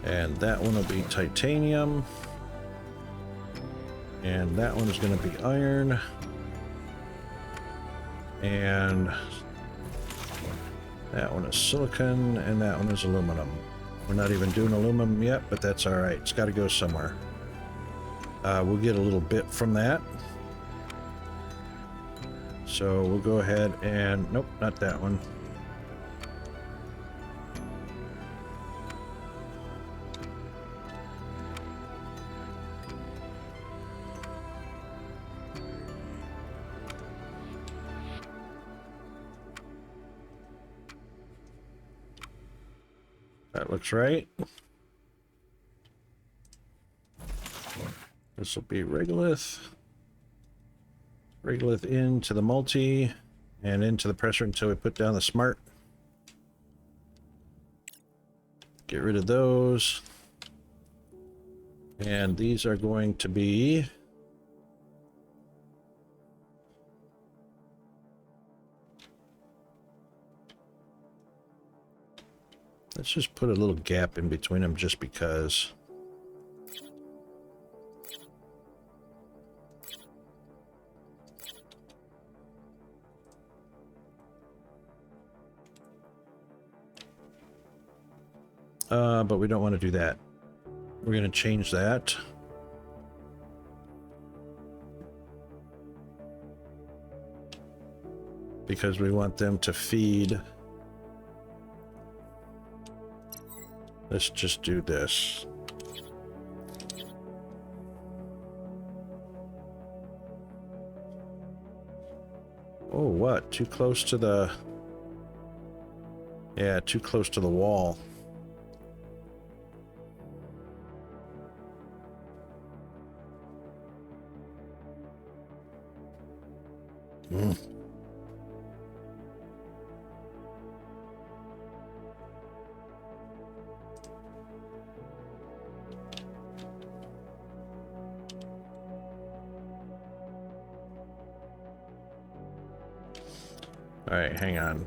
A: And that one will be titanium. And that one is going to be iron. And that one is silicon, and that one is aluminum. We're not even doing aluminum yet, but that's all right. It's got to go somewhere. We'll get a little bit from that. So we'll go ahead and... Nope, not that one. That looks right. This will be regolith. Regolith into the multi and into the pressure until we put down the smart. Get rid of those. And these are going to be... Let's just put a little gap in between them just because. But we don't want to do that. We're going to change that. Because we want them to feed. Let's just do this. Oh, what? Too close to the... Yeah, too close to the wall. All right, hang on.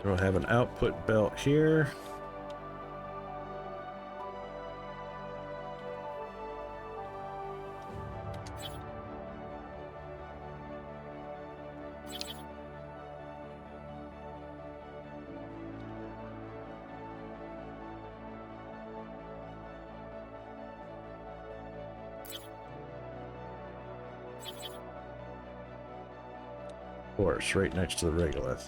A: We'll have an output belt here. Of course, right next to the regolith.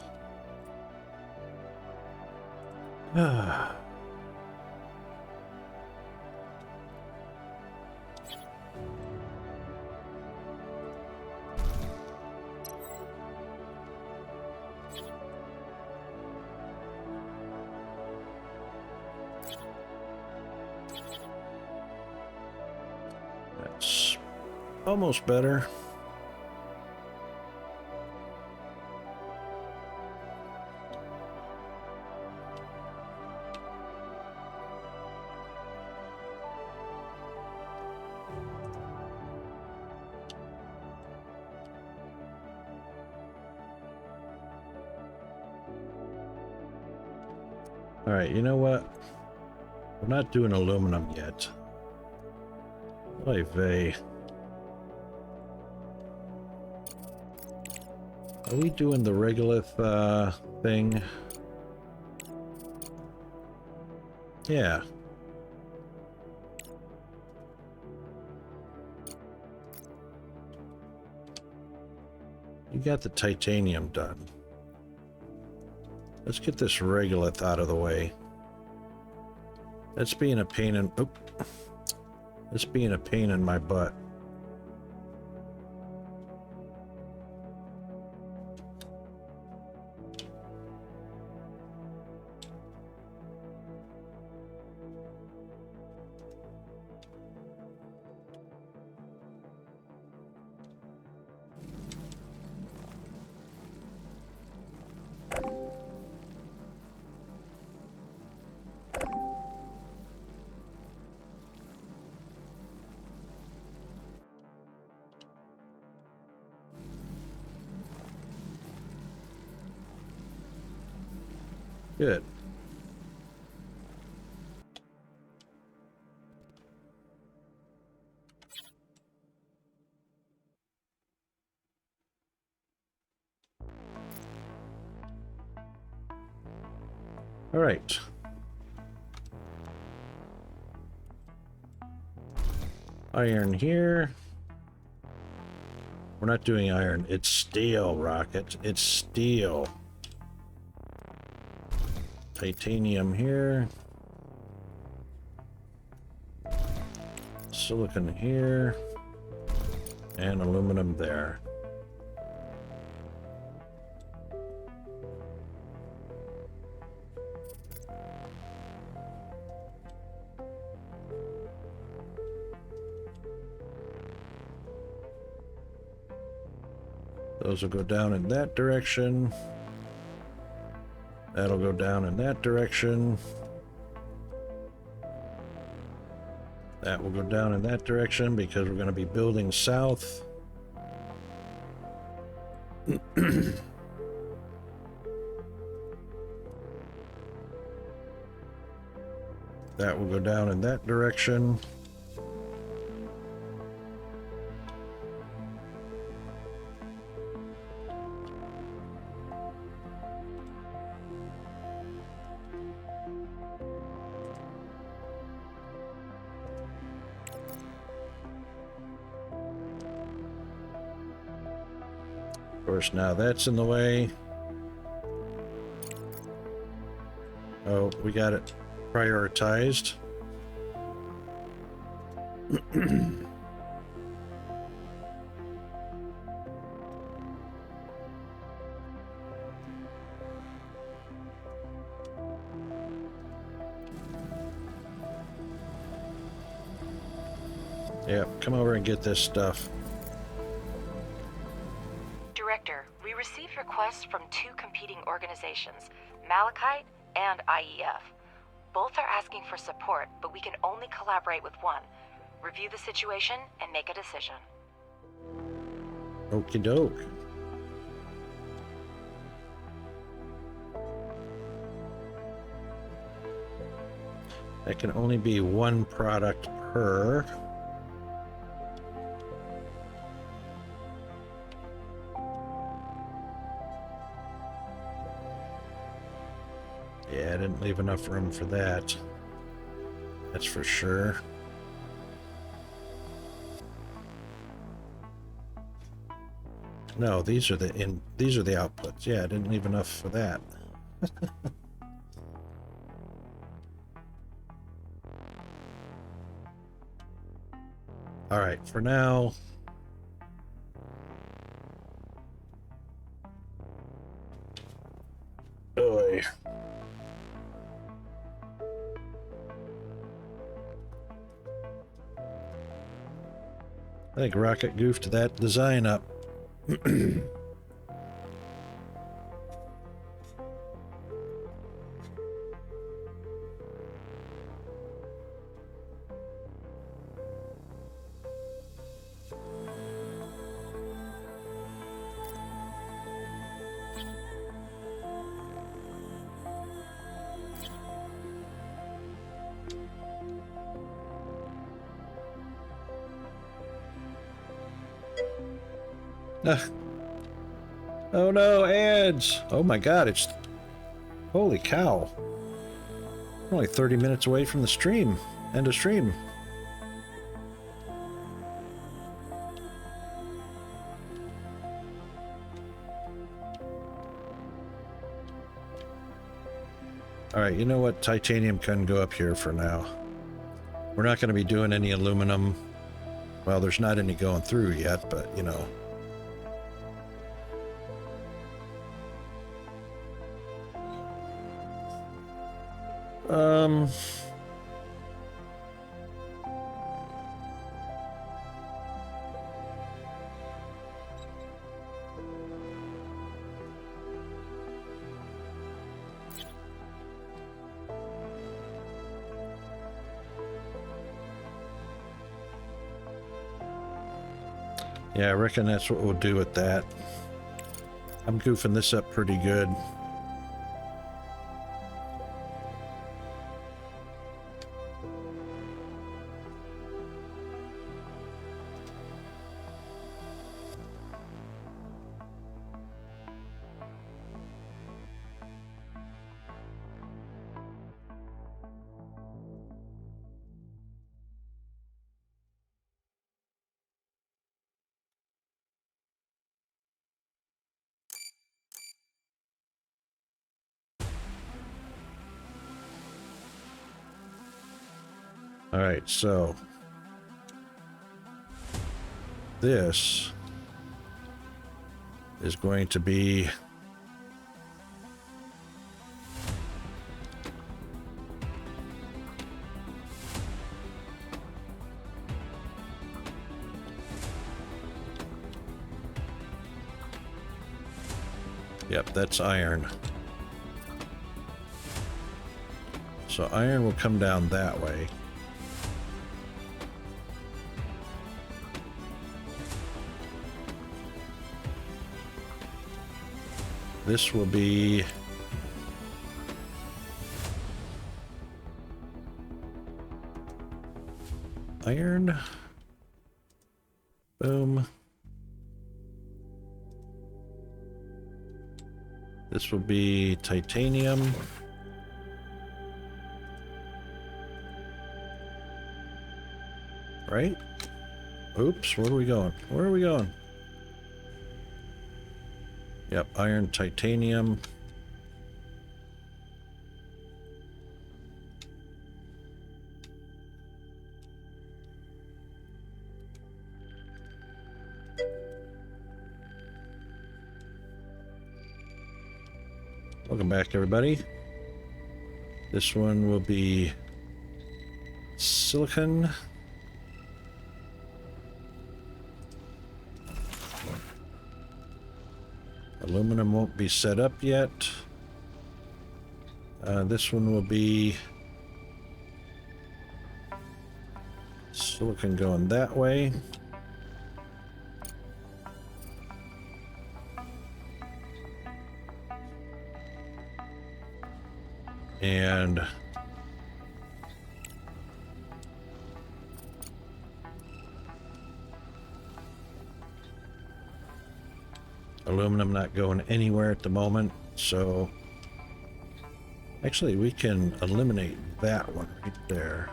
A: That's almost better. All right, you know what? We're not doing aluminum yet. Oy vey. Are we doing the regolith thing? Yeah. You got the titanium done. Let's get this regolith out of the way. That's being a pain in... Oop. That's being a pain in my butt. Good. All right. Iron here. We're not doing iron. It's steel, Rocket. It's steel. Titanium here. Silicon here. And aluminum there. Those will go down in that direction. That'll go down in that direction. That will go down in that direction because we're going to be building south. That will go down in that direction. Of course, now that's in the way. Oh, we got it prioritized. Yeah, come over and get this stuff.
H: Director, we received requests from two competing organizations, Malachite and IEF. Both are asking for support, but we can only collaborate with one. Review the situation and make a decision.
A: Okie doke. That can only be one product per. Yeah, I didn't leave enough room for that. That's for sure. No, these are the outputs. Yeah, I didn't leave enough for that. All right, for now. Oy. I think Rocket goofed that design up. Oh no, ads! Oh my god, it's... Holy cow. We're only 30 minutes away from the stream. End of stream. Alright, you know what? Titanium can go up here for now. We're not going to be doing any aluminum. Well, there's not any going through yet, but, you know. Yeah, I reckon that's what we'll do with that. I'm goofing this up pretty good. All right, so this is going to be yep, that's iron. So iron will come down that way. This will be iron. Boom. This will be titanium. Right? Oops, where are we going? Where are we going? Yep, iron, titanium. Welcome back, everybody. This one will be silicon. Aluminum won't be set up yet. This one will be silicon going that way. And aluminum not going anywhere at the moment, so actually we can eliminate that one right there.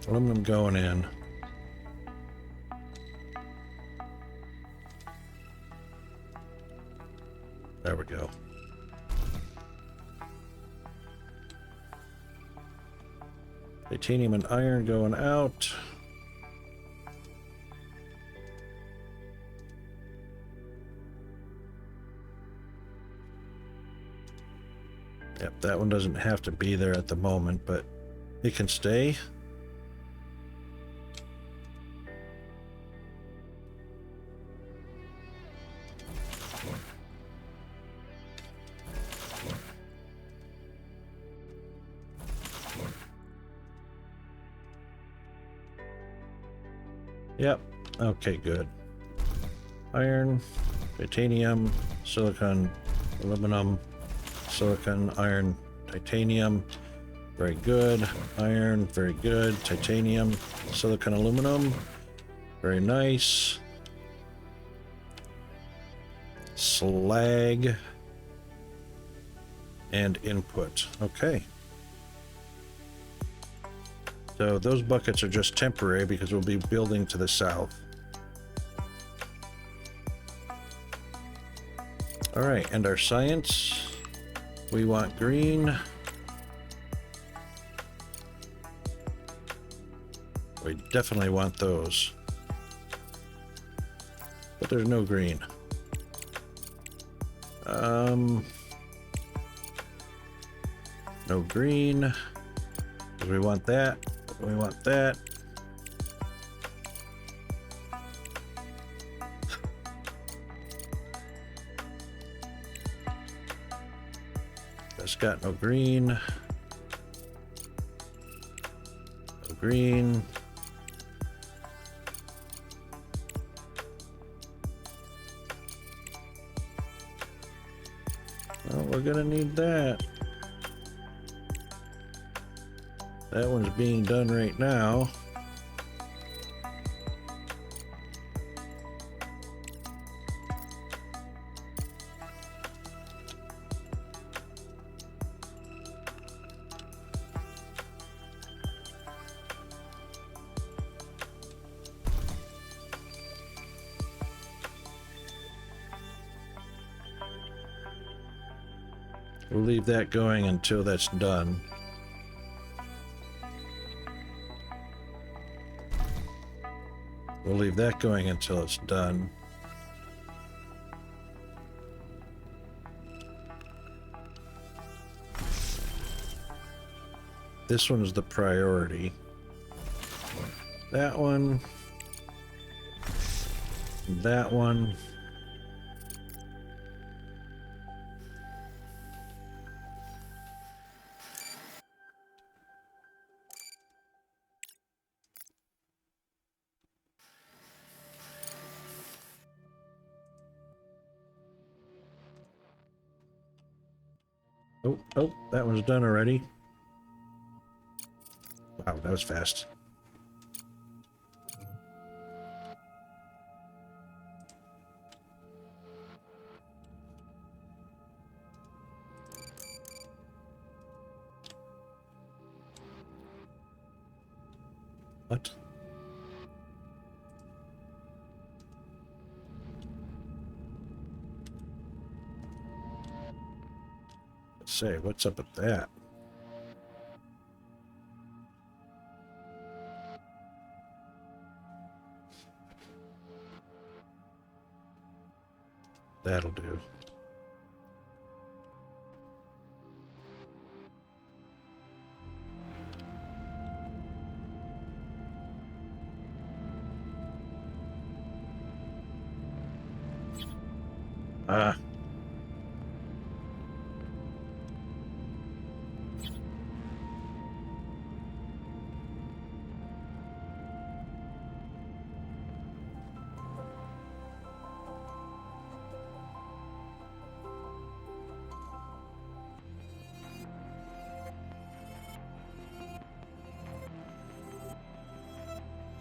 A: Aluminum going in. There we go. Titanium and iron going out. Yep, that one doesn't have to be there at the moment, but it can stay. Yep. Okay, good. Iron, titanium, silicon, aluminum, silicon, iron, titanium. Very good. Iron, very good. Titanium, silicon, aluminum, very nice. Slag and input. Okay. So those buckets are just temporary because we'll be building to the south. All right, and our science, we want green. We definitely want those. But there's no green. No green. We want that. We want that. That's got no green. No green. Well, we're gonna need that. That one's being done right now. We'll leave that going until that's done. We'll leave that going until it's done. This one is the priority. That one. That one. Oh, that one's done already. Wow, that was fast. What? Let's say, what's up with that? That'll do. Ah.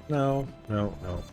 A: No, no, no.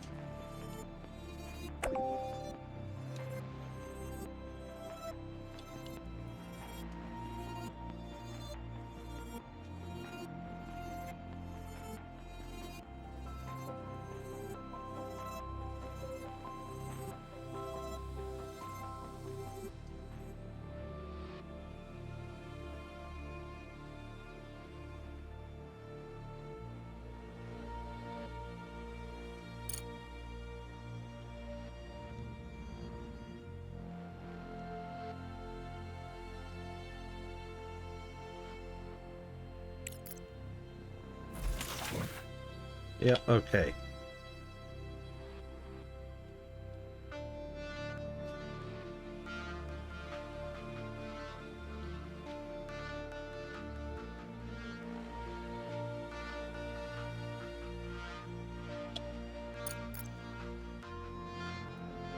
A: Yeah, okay.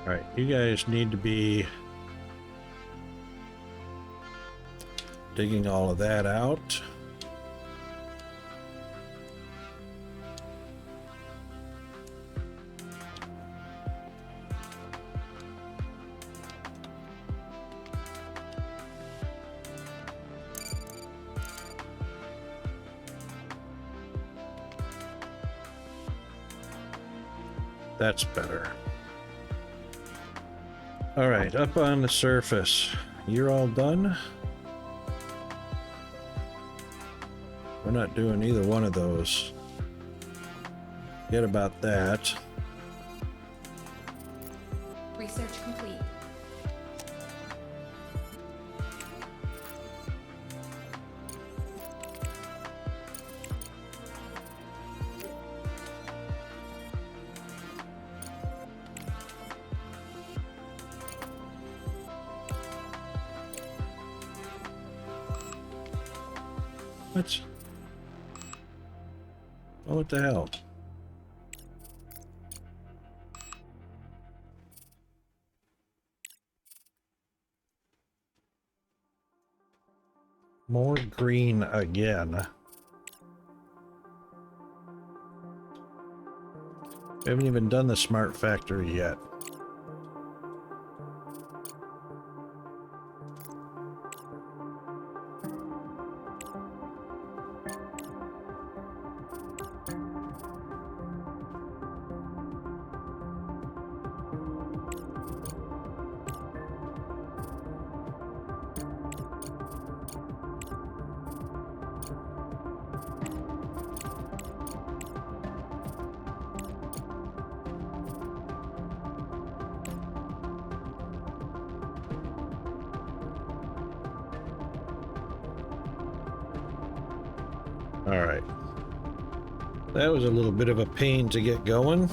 A: All right, you guys need to be digging all of that out. That's better. All right, up on the surface. You're all done? We're not doing either one of those. Forget about that.
C: Research complete.
A: What? Oh, what the hell? More green again. We haven't even done the smart factory yet. All right. That was a little bit of a pain to get going.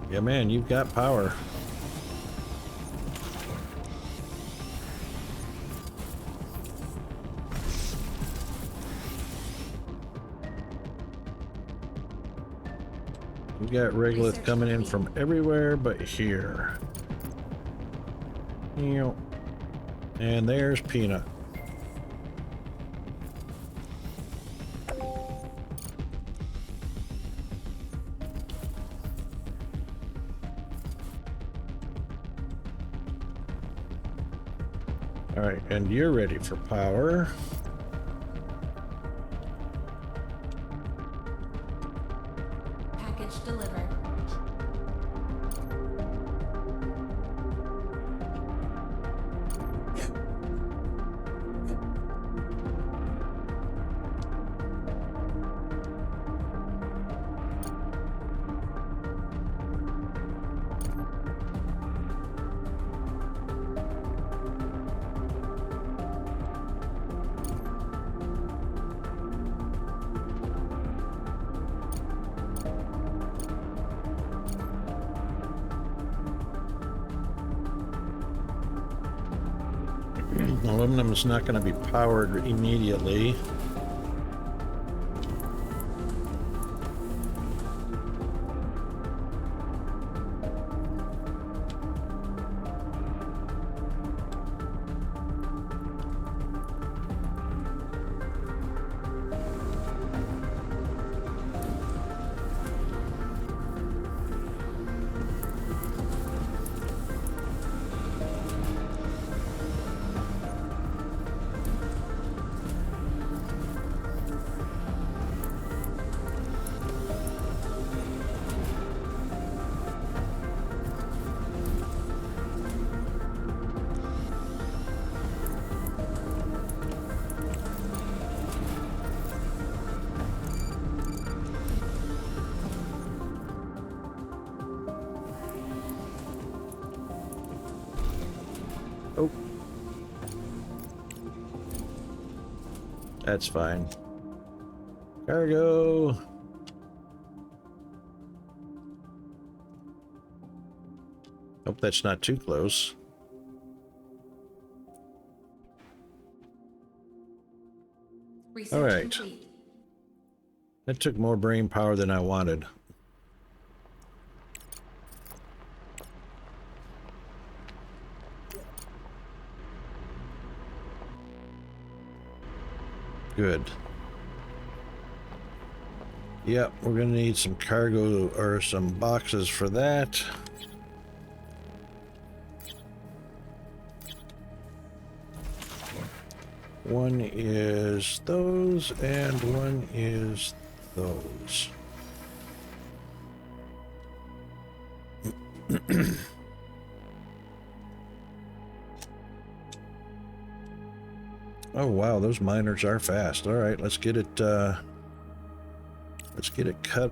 A: Yeah, man, you've got power. We've got regolith coming in from everywhere but here. And there's Peanut. All right, and you're ready for power.
C: Package delivered.
A: Aluminum is not going to be powered immediately. Oh. That's fine. Cargo. Hope that's not too close.
C: Research
A: All right.
C: complete.
A: That took more brain power than I wanted. Good. Yep, we're gonna need some cargo or some boxes for that. One is those, and one is those. Oh wow, those miners are fast. All right, let's get it cut.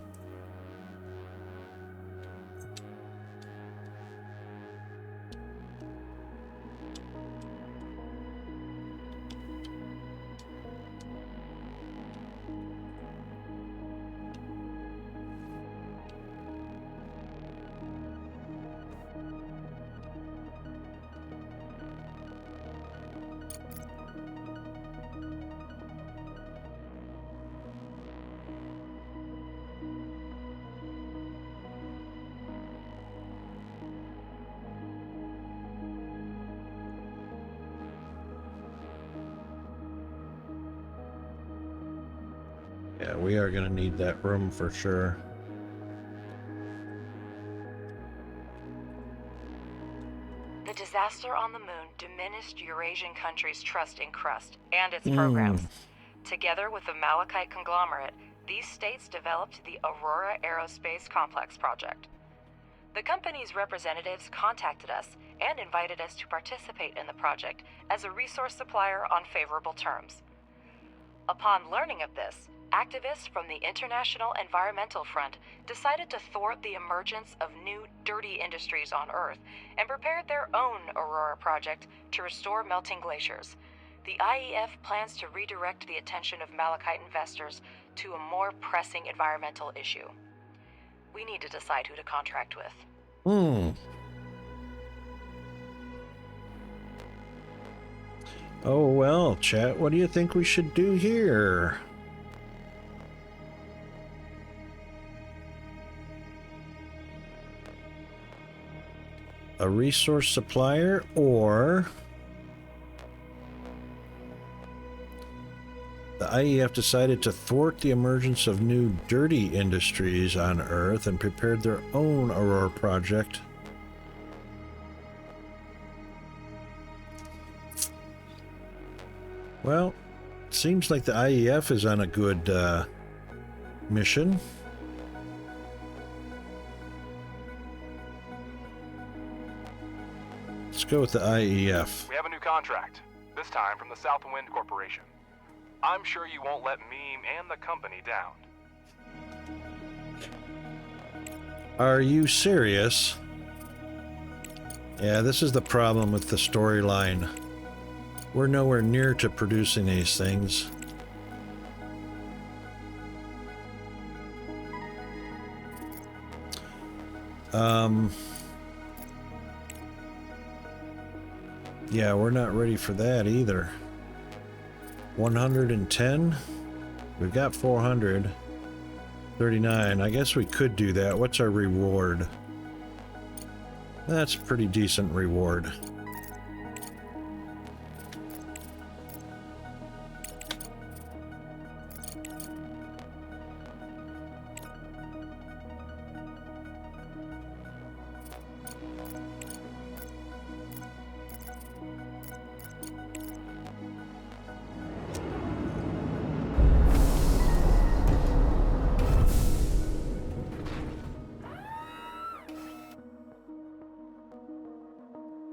A: Yeah, we are going to need that room for sure.
H: The disaster on the moon diminished Eurasian countries' trust in Crust and its programs. Together with the Malachite conglomerate, these states developed the Aurora Aerospace Complex project. The company's representatives contacted us and invited us to participate in the project as a resource supplier on favorable terms. Upon learning of this, activists from the International Environmental Front decided to thwart the emergence of new dirty industries on Earth and prepared their own Aurora project to restore melting glaciers. The IEF plans to redirect the attention of Malachite investors to a more pressing environmental issue. We need to decide who to contract with.
A: Oh well, chat, what do you think we should do here? A resource supplier, or the IEF decided to thwart the emergence of new dirty industries on Earth and prepared their own Aurora project. Well, it seems like the IEF is on a good mission. Let's go with the IEF.
I: We have a new contract, this time from the Southwind Corporation. I'm sure you won't let me and the company down.
A: Are you serious? Yeah, this is the problem with the storyline. We're nowhere near to producing these things. Yeah, we're not ready for that either. 110? We've got 439. I guess we could do that. What's our reward? That's a pretty decent reward.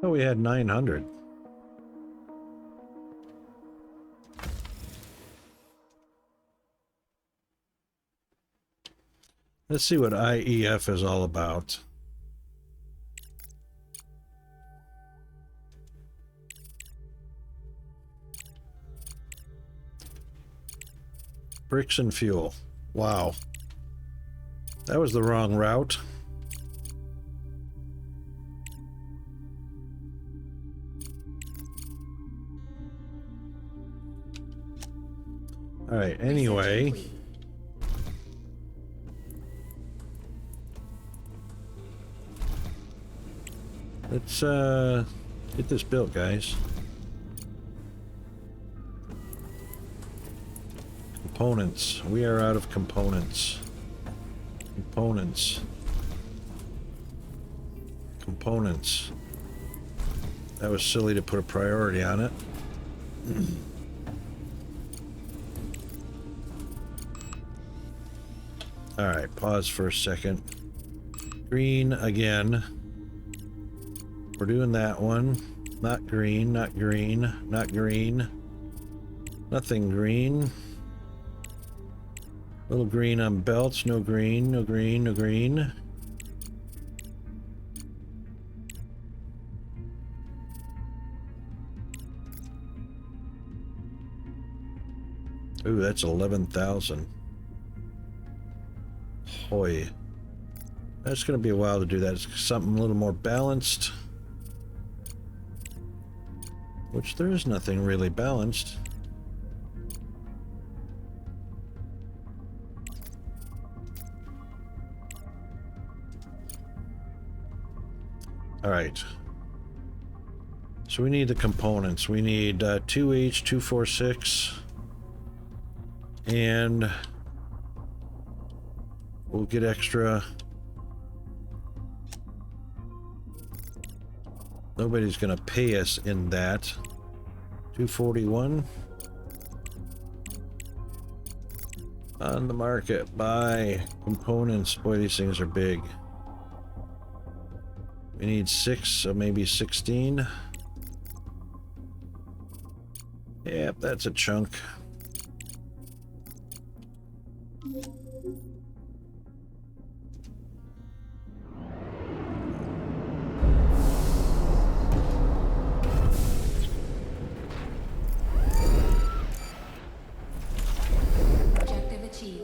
A: Oh, we had 900. Let's see what IEF is all about. Bricks and fuel. Wow. That was the wrong route. All right, anyway. Let's get this built, guys. Components. We are out of components. Components. Components. That was silly to put a priority on it. All right, pause for a second. Green again. We're doing that one. Not green, not green, not green. Nothing green. Little green on belts, no green, no green, no green. Ooh, that's 11,000. Hoy. That's going to be a while to do that. It's something a little more balanced. Which there is nothing really balanced. All right. So we need the components. We need 2H246. And we'll get extra. Nobody's gonna pay us in that. 241 on the market. Buy components. Boy, these things are big. We need 6, so maybe 16. Yep, that's a chunk.
C: Objective achieved.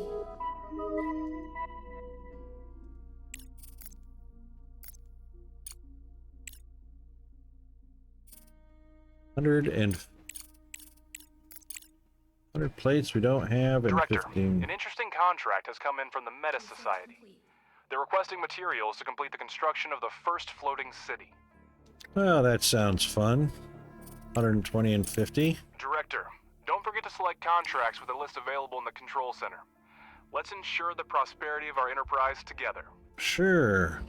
A: $100 plates we don't have, and
I: Director,
A: 15.
I: an interesting contract has come in from the Meta Society. They're requesting materials to complete the construction of the first floating city.
A: Well, that sounds fun. 120 and 50.
I: Director, don't forget to select contracts with a list available in the control center. Let's ensure the prosperity of our enterprise together.
A: Sure.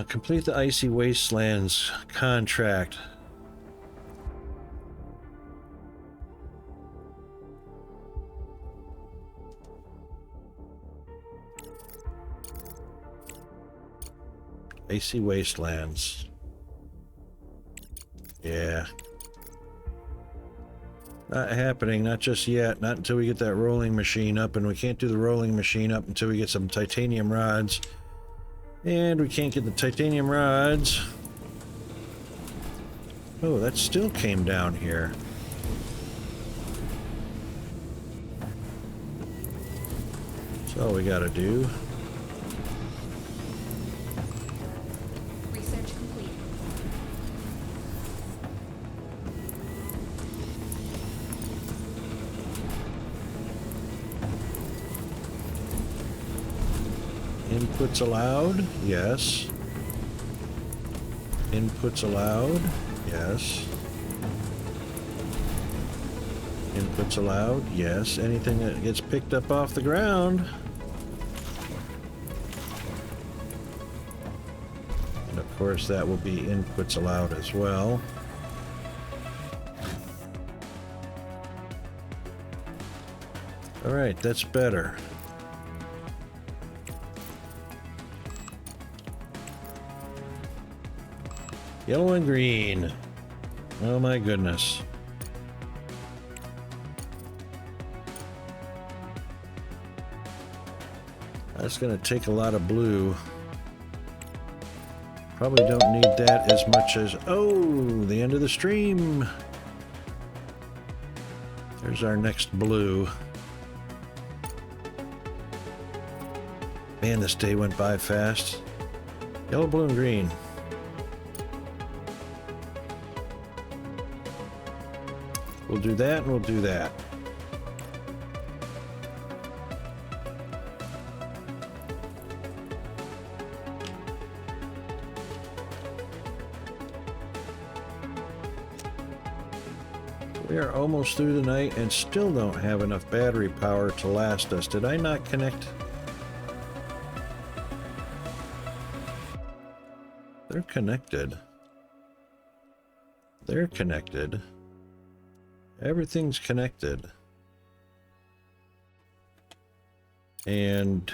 A: Complete the Icy Wastelands contract. Icy Wastelands. Yeah. Not happening, not just yet. Not until we get that rolling machine up, and we can't do the rolling machine up until we get some titanium rods. And we can't get the titanium rods. Oh, that still came down here. That's all we gotta do.
C: Research complete.
A: Inputs allowed? Yes. Inputs allowed? Yes. Inputs allowed? Yes. Anything that gets picked up off the ground. And of course that will be inputs allowed as well. Alright, that's better. Yellow and green. Oh my goodness. That's gonna take a lot of blue. Probably don't need that as much as... Oh, the end of the stream. There's our next blue. Man, this day went by fast. Yellow, blue, and green. We'll do that, and we'll do that. We are almost through the night and still don't have enough battery power to last us. Did I not connect? They're connected. They're connected. Everything's connected. And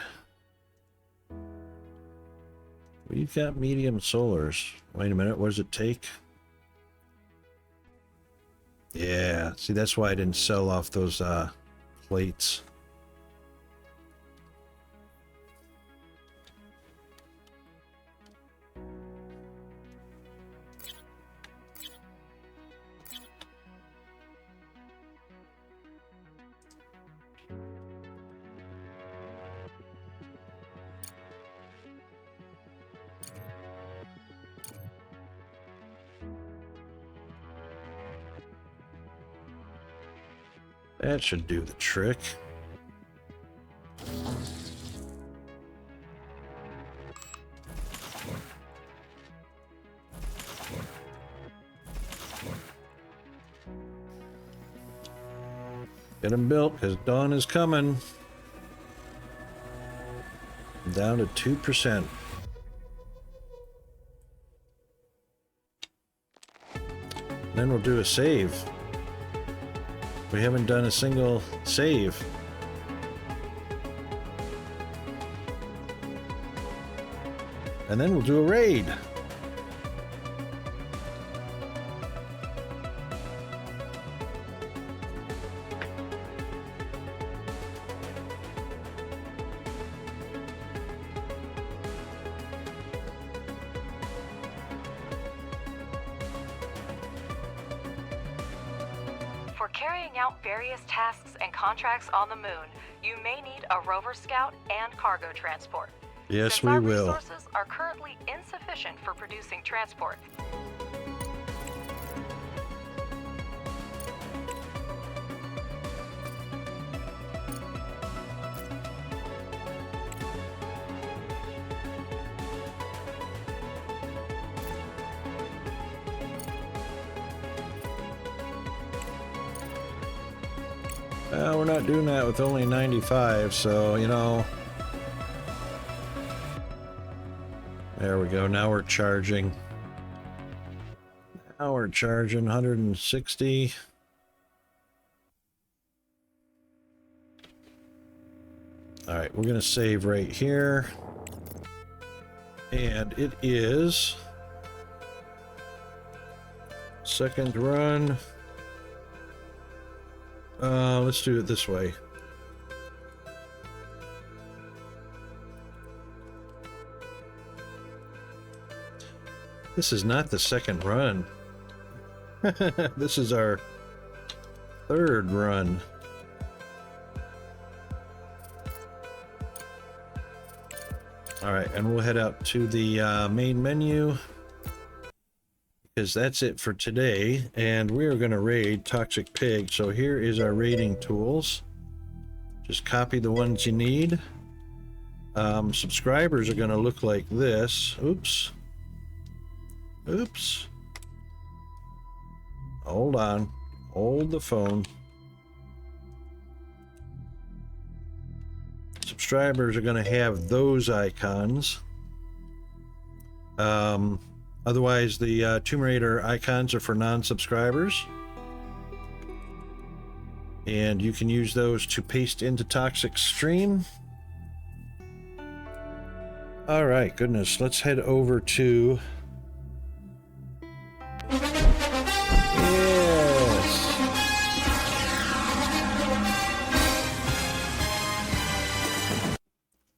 A: we've got medium solars. Wait a minute, what does it take? Yeah, see, that's why I didn't sell off those plates. That should do the trick. Get them built, because dawn is coming. Down to 2%. Then we'll do a save. We haven't done a single save. And then we'll do a raid.
H: For carrying out various tasks and contracts on the moon, you may need a rover scout and cargo transport.
A: Yes,
H: Since
A: we
H: our
A: will.
H: resources are currently insufficient for producing transport.
A: We're not doing that with only 95, so, you know. There we go. Now we're charging. Now we're charging 160. All right, we're going to save right here. And it is second run. Let's do it this way. This is not the second run. This is our third run. All right, and we'll head out to the main menu, because that's it for today, and we're going to raid Toxic Pig. So here is our raiding tools. Just copy the ones you need. Subscribers are going to look like this. Oops. Oops. Hold on. Hold the phone. Subscribers are going to have those icons. Otherwise, the Tomb Raider icons are for non-subscribers. And you can use those to paste into Toxic Stream. All right, goodness. Let's head over to... Yes.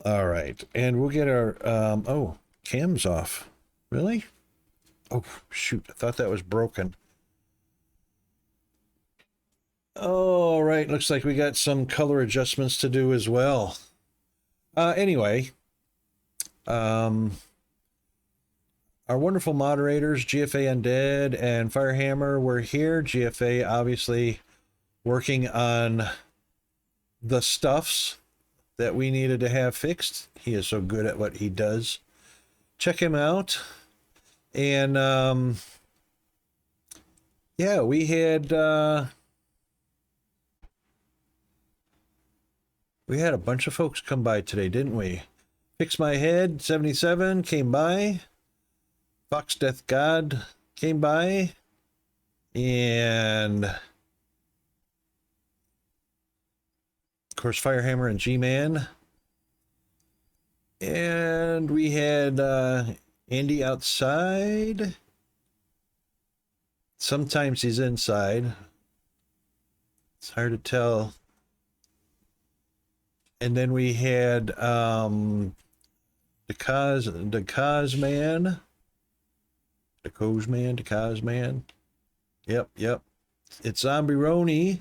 A: All right, and we'll get our... oh, cam's off. Really? Oh, shoot. I thought that was broken. All right. Looks like we got some color adjustments to do as well. Anyway, our wonderful moderators, GFA Undead and Firehammer, were here. GFA obviously working on the stuffs that we needed to have fixed. He is so good at what he does. Check him out. And yeah, we had a bunch of folks come by today, didn't we? Fix My Head 77 came by. Fox Death God came by. And of course, Firehammer and G-Man. And we had Andy outside. Sometimes he's inside. It's hard to tell. And then we had the Cause Man. Yep. It's Zombie Roni.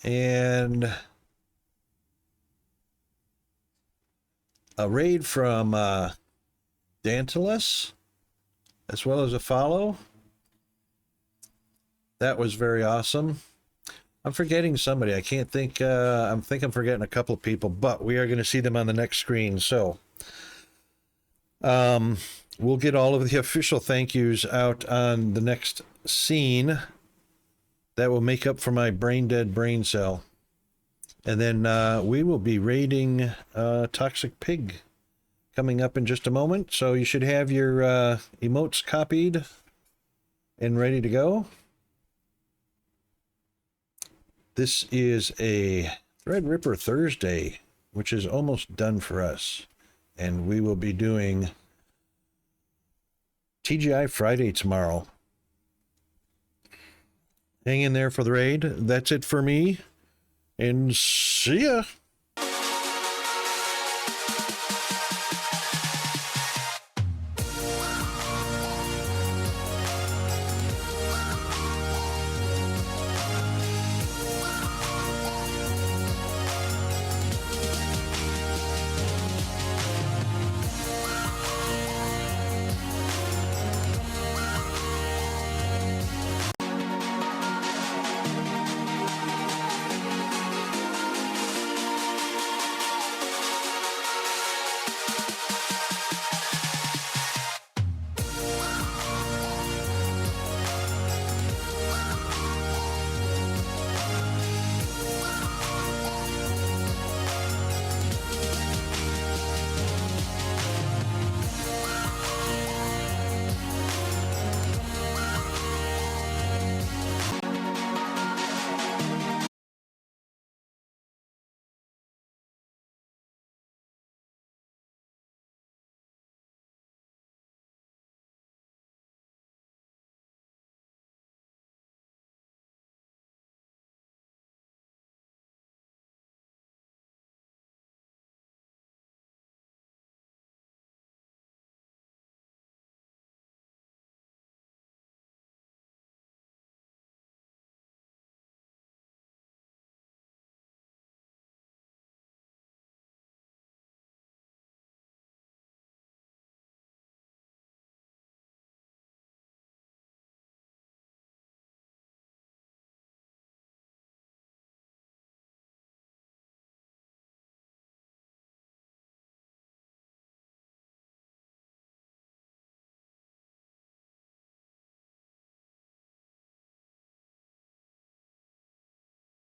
A: And a raid from Dantalus, as well as a follow. That was very awesome. I'm forgetting somebody. I can't think. I'm forgetting a couple of people, but we are going to see them on the next screen. So we'll get all of the official thank yous out on the next scene. That will make up for my brain dead brain cell. And then we will be raiding Toxic Pig coming up in just a moment. So you should have your emotes copied and ready to go. This is a Threadripper Thursday, which is almost done for us. And we will be doing TGI Friday tomorrow. Hang in there for the raid. That's it for me. And see ya.